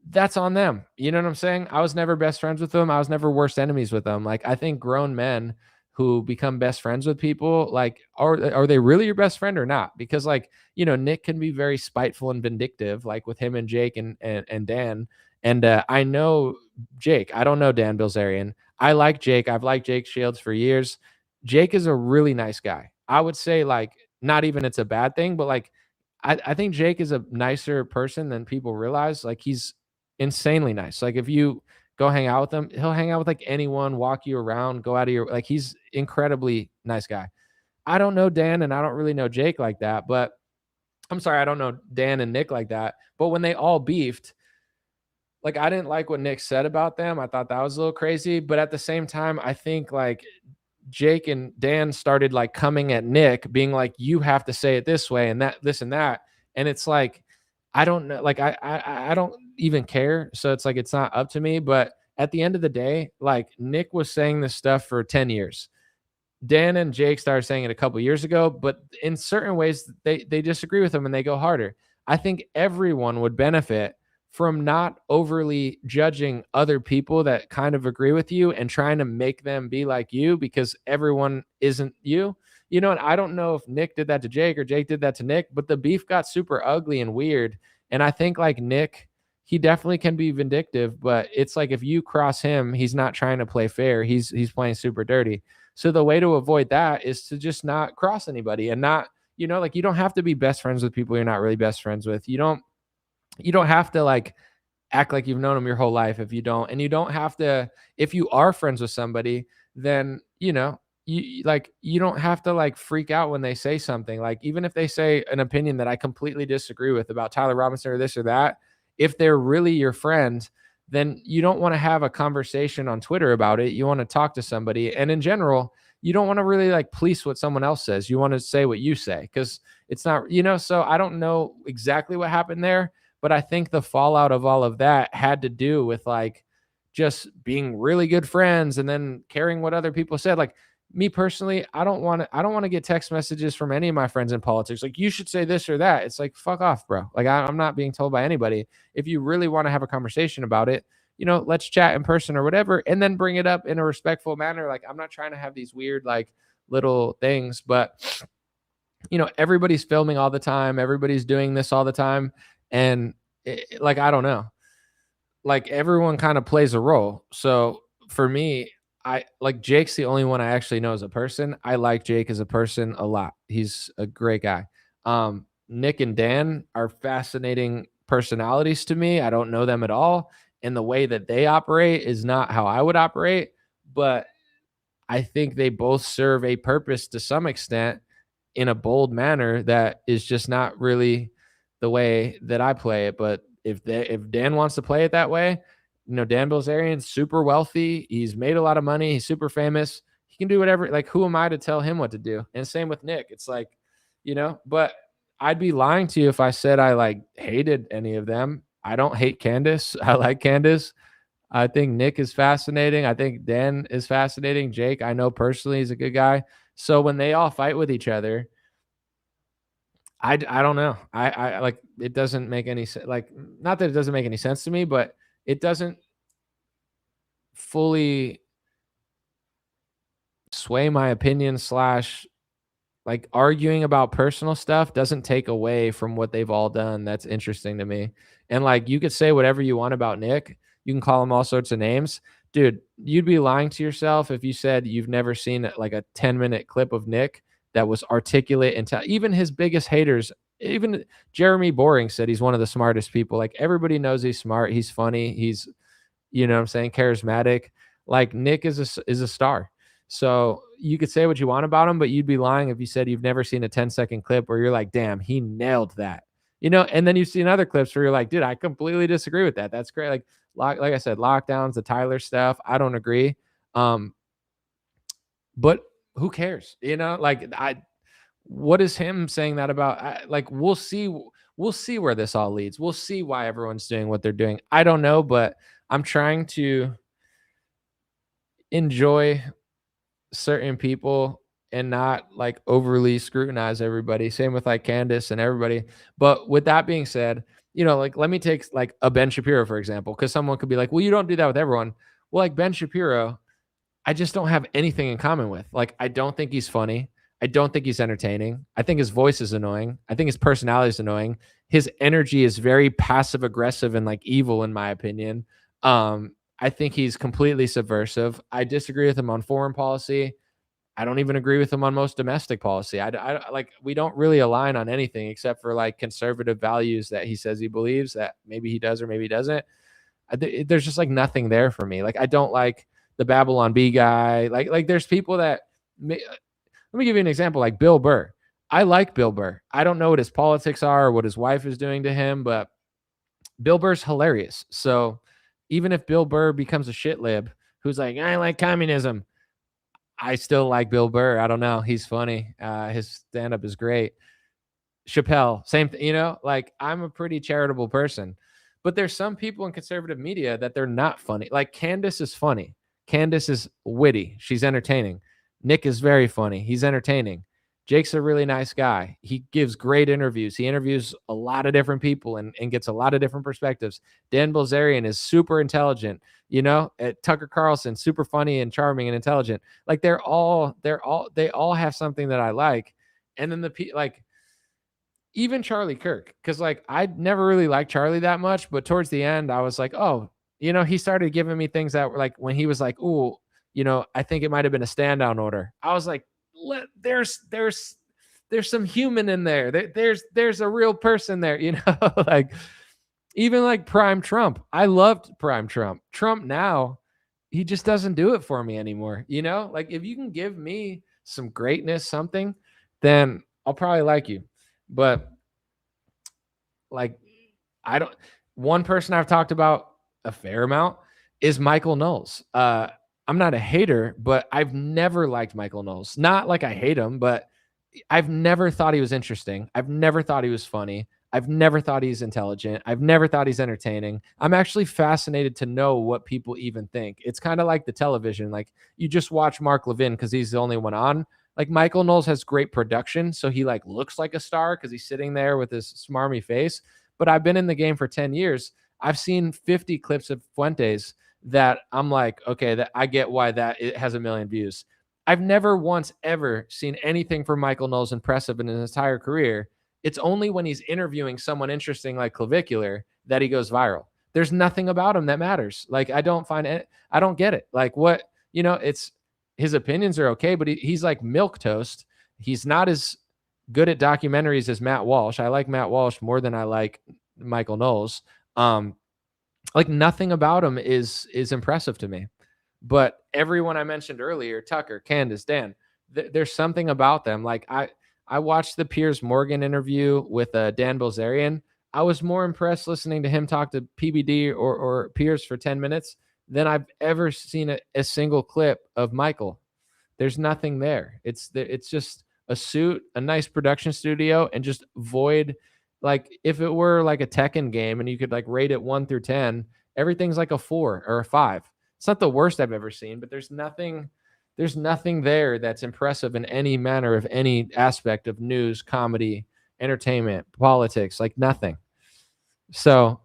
That's on them. You know what I'm saying? I was never best friends with them. I was never worst enemies with them. Like I think grown men who become best friends with people, like are they really your best friend or not? Because like, Nick can be very spiteful and vindictive, like with him and Jake and Dan. And I know Jake. I don't know Dan Bilzerian. I like Jake. I've liked Jake Shields for years. Jake is a really nice guy. I would say like not even it's a bad thing, but like I think Jake is a nicer person than people realize. Like he's insanely nice. Like if you go hang out with him, he'll hang out with like anyone, walk you around, go out of your like he's incredibly nice guy. I don't know Dan and I don't really know Jake like that, but I'm sorry, I don't know Dan and Nick like that. But when they all beefed, like I didn't like what Nick said about them. I thought that was a little crazy, but at the same time, I think like Jake and Dan started like coming at Nick, being like, "You have to say it this way and that, this and that," and it's like, I don't know, like I don't even care. So it's like it's not up to me. But at the end of the day, like Nick was saying this stuff for 10 years. Dan and Jake started saying it a couple years ago, but in certain ways they disagree with him and they go harder. I think everyone would benefit from not overly judging other people that kind of agree with you and trying to make them be like you because everyone isn't you. And I don't know if Nick did that to Jake or Jake did that to Nick, but the beef got super ugly and weird. And I think like Nick, he definitely can be vindictive, but it's like if you cross him, he's not trying to play fair. He's playing super dirty. So the way to avoid that is to just not cross anybody and not, like you don't have to be best friends with people you're not really best friends with. You don't have to like act like you've known them your whole life if you don't. And you don't have to, if you are friends with somebody, then, you don't have to like freak out when they say something. Like, even if they say an opinion that I completely disagree with about Tyler Robinson or this or that, if they're really your friend, then you don't want to have a conversation on Twitter about it. You want to talk to somebody. And in general, you don't want to really like police what someone else says. You want to say what you say because it's not, so I don't know exactly what happened there, but I think the fallout of all of that had to do with like just being really good friends and then caring what other people said. Like me personally, I don't want to get text messages from any of my friends in politics. Like you should say this or that. It's like, fuck off, bro. Like I'm not being told by anybody. If you really want to have a conversation about it, let's chat in person or whatever, and then bring it up in a respectful manner. Like I'm not trying to have these weird, like little things, but everybody's filming all the time. Everybody's doing this all the time. And like, I don't know, like everyone kind of plays a role. So for me, I like Jake's the only one I actually know as a person. I like Jake as a person a lot. He's a great guy. Nick and Dan are fascinating personalities to me. I don't know them at all. and the way that they operate is not how I would operate, but I think they both serve a purpose to some extent in a bold manner that is just not really the way that I play it. But if Dan wants to play it that way, Dan Bilzerian's super wealthy. He's made a lot of money. He's super famous. He can do whatever. Like, who am I to tell him what to do? And same with Nick. It's like, but I'd be lying to you if I said I like hated any of them. I don't hate Candace. I like Candace. I think Nick is fascinating. I think Dan is fascinating. Jake, I know personally, he's a good guy. So when they all fight with each other, I don't know. I like, it doesn't make any sense. Like, not that it doesn't make any sense to me, but it doesn't fully sway my opinion slash like arguing about personal stuff doesn't take away from what they've all done. That's interesting to me. And like, you could say whatever you want about Nick. You can call him all sorts of names. Dude, you'd be lying to yourself if you said you've never seen like a 10-minute clip of Nick that was articulate and even his biggest haters, even Jeremy Boring said he's one of the smartest people. Like, everybody knows he's smart. He's funny. He's, what I'm saying, charismatic. Like, Nick is a star. So you could say what you want about him, but you'd be lying if you said you've never seen a 10-second clip where you're like, damn, he nailed that. And then you've seen other clips where you're like, dude, I completely disagree with that. That's great. Like I said, lockdowns, the Tyler stuff, I don't agree. But who cares? What is him saying that about? We'll see where this all leads. We'll see why everyone's doing what they're doing. I don't know, but I'm trying to enjoy certain people and not like overly scrutinize everybody. Same with like Candace and everybody. But with that being said, like, let me take like a Ben Shapiro, for example, because someone could be like, well, you don't do that with everyone. Well, like Ben Shapiro, I just don't have anything in common with. Like, I don't think he's funny. I don't think he's entertaining. I think his voice is annoying. I think his personality is annoying. His energy is very passive aggressive and like evil, in my opinion. I think he's completely subversive. I disagree with him on foreign policy. I don't even agree with him on most domestic policy. I like, we don't really align on anything except for like conservative values that he says he believes that maybe he does or maybe he doesn't. There's just like nothing there for me. Like, I don't like the Babylon Bee guy. Like there's people that let me give you an example. Like Bill Burr. I like Bill Burr. I don't know what his politics are or what his wife is doing to him, but Bill Burr's hilarious. So even if Bill Burr becomes a shit lib who's like, I like communism, I still like Bill Burr. I don't know. He's funny. His stand-up is great. Chappelle, same thing, like, I'm a pretty charitable person, but there's some people in conservative media that they're not funny. Like, Candace is funny. Candace is witty. She's entertaining. Nick is very funny. He's entertaining. Jake's a really nice guy. He gives great interviews. He interviews a lot of different people and gets a lot of different perspectives. Dan Bilzerian is super intelligent. Tucker Carlson, super funny and charming and intelligent. Like, they all have something that I like. And then even Charlie Kirk, because like, I'd never really liked Charlie that much, but towards the end, I was like, oh, he started giving me things that were like, when he was like, ooh, I think it might have been a stand down order. I was like, there's some human in there. There's a real person there, like, even like Prime Trump. I loved Prime Trump. Trump now, he just doesn't do it for me anymore. Like, if you can give me some greatness, something, then I'll probably like you. But like, one person I've talked about a fair amount is Michael Knowles. I'm not a hater, but I've never liked Michael Knowles. Not like I hate him, but I've never thought he was interesting. I've never thought he was funny. I've never thought he's intelligent. I've never thought he's entertaining. I'm actually fascinated to know what people even think. It's kind of like the television. Like, you just watch Mark Levin because he's the only one on. Like, Michael Knowles has great production, so he like looks like a star because he's sitting there with his smarmy face. But I've been in the game for 10 years. I've seen 50 clips of Fuentes that I'm like, okay, that I get why that it has 1 million views. I've never once ever seen anything from Michael Knowles impressive in his entire career. It's only when he's interviewing someone interesting like Clavicular that he goes viral. There's nothing about him that matters. Like, I don't get it. Like, what, it's, his opinions are okay, but he's like milquetoast. He's not as good at documentaries as Matt Walsh. I like Matt Walsh more than I like Michael Knowles. Like nothing about him is impressive to me. But everyone I mentioned earlier, Tucker, Candace, Dan, there's something about them. Like I watched the Piers Morgan interview with Dan Bilzerian. I was more impressed listening to him talk to PBD or Piers for 10 minutes than I've ever seen a single clip of Michael. There's nothing there. It's just a suit, a nice production studio, and just void. Like if it were like a Tekken game and you could like rate it 1 through 10, everything's like a 4 or a 5. It's not the worst I've ever seen, but there's nothing there that's impressive in any manner of any aspect of news, comedy, entertainment, politics, like nothing. So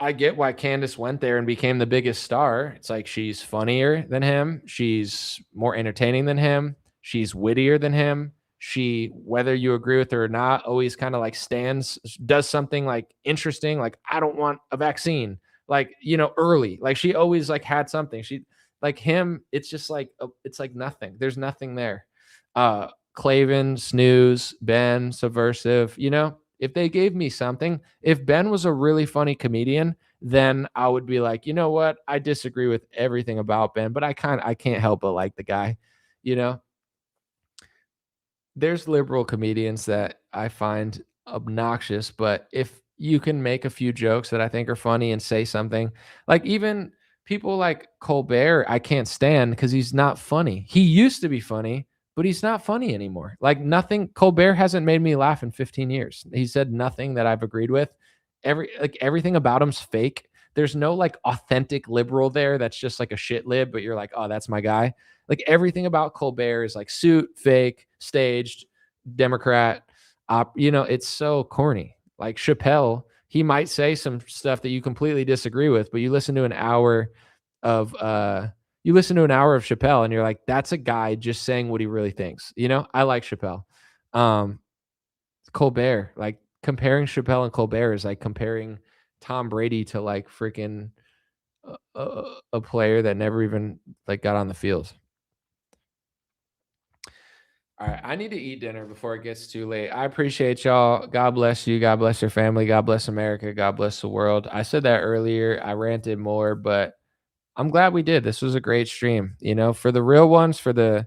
I get why Candace went there and became the biggest star. It's like she's funnier than him. She's more entertaining than him. She's wittier than him. She, whether you agree with her or not, always kind of like does something like interesting. Like, I don't want a vaccine. Like, early. Like she always like had something. She like him. It's just like, it's like nothing. There's nothing there. Clavin, Snooze, Ben, Subversive, if they gave me something, if Ben was a really funny comedian, then I would be like, you know what? I disagree with everything about Ben, but I can't help but like the guy, you know? There's liberal comedians that I find obnoxious, but if you can make a few jokes that I think are funny and say something, like even people like Colbert, I can't stand because he's not funny. He used to be funny, but he's not funny anymore. Like nothing, Colbert hasn't made me laugh in 15 years. He said nothing that I've agreed with. Everything about him's fake. There's no like authentic liberal there that's just like a shit lib, but you're like, oh, that's my guy. Like everything about Colbert is like suit, fake, staged, Democrat. It's so corny. Like Chappelle, he might say some stuff that you completely disagree with, but you listen to an hour of Chappelle and you're like, that's a guy just saying what he really thinks. I like Chappelle. Colbert, like comparing Chappelle and Colbert is like comparing Tom Brady to like freaking a player that never even like got on the field. All right, I need to eat dinner before it gets too late. I appreciate y'all. God bless you. God bless your family. God bless America. God bless the world. I said that earlier. I ranted more, but I'm glad we did. This was a great stream. For the real ones, for the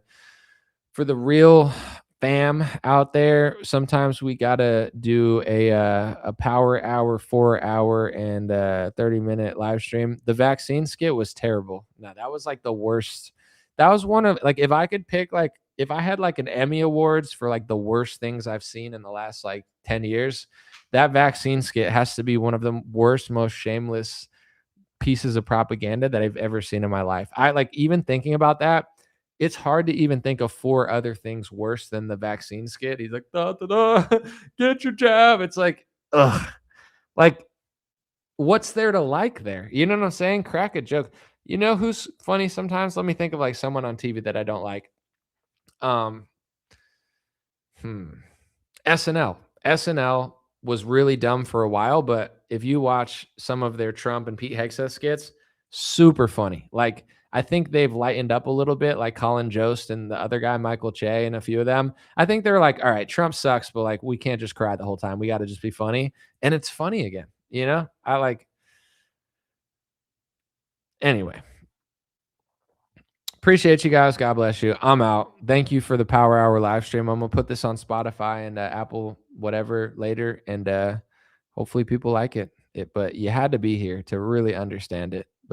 real fam out there, sometimes we gotta do a power hour, 4 hour, and 30-minute live stream. The vaccine skit was terrible. No, that was like the worst. That was one of like if I could pick like if I had like an Emmy Awards for like the worst things I've seen in the last like 10 years, that vaccine skit has to be one of the worst, most shameless pieces of propaganda that I've ever seen in my life. I like even thinking about that. It's hard to even think of 4 other things worse than the vaccine skit. He's like, da, da, da, get your jab. It's like, ugh. Like, what's there to like there? You know what I'm saying? Crack a joke. You know who's funny sometimes? Let me think of like someone on TV that I don't like. SNL. SNL was really dumb for a while, but if you watch some of their Trump and Pete Hegseth skits, super funny. Like I think they've lightened up a little bit, like Colin Jost and the other guy, Michael Che, and a few of them. I think they're like, all right, Trump sucks, but like we can't just cry the whole time. We got to just be funny. And it's funny again. I like anyway. Appreciate you guys. God bless you. I'm out. Thank you for the Power Hour live stream. I'm gonna put this on Spotify and Apple whatever later, and hopefully people like it. But you had to be here to really understand it. But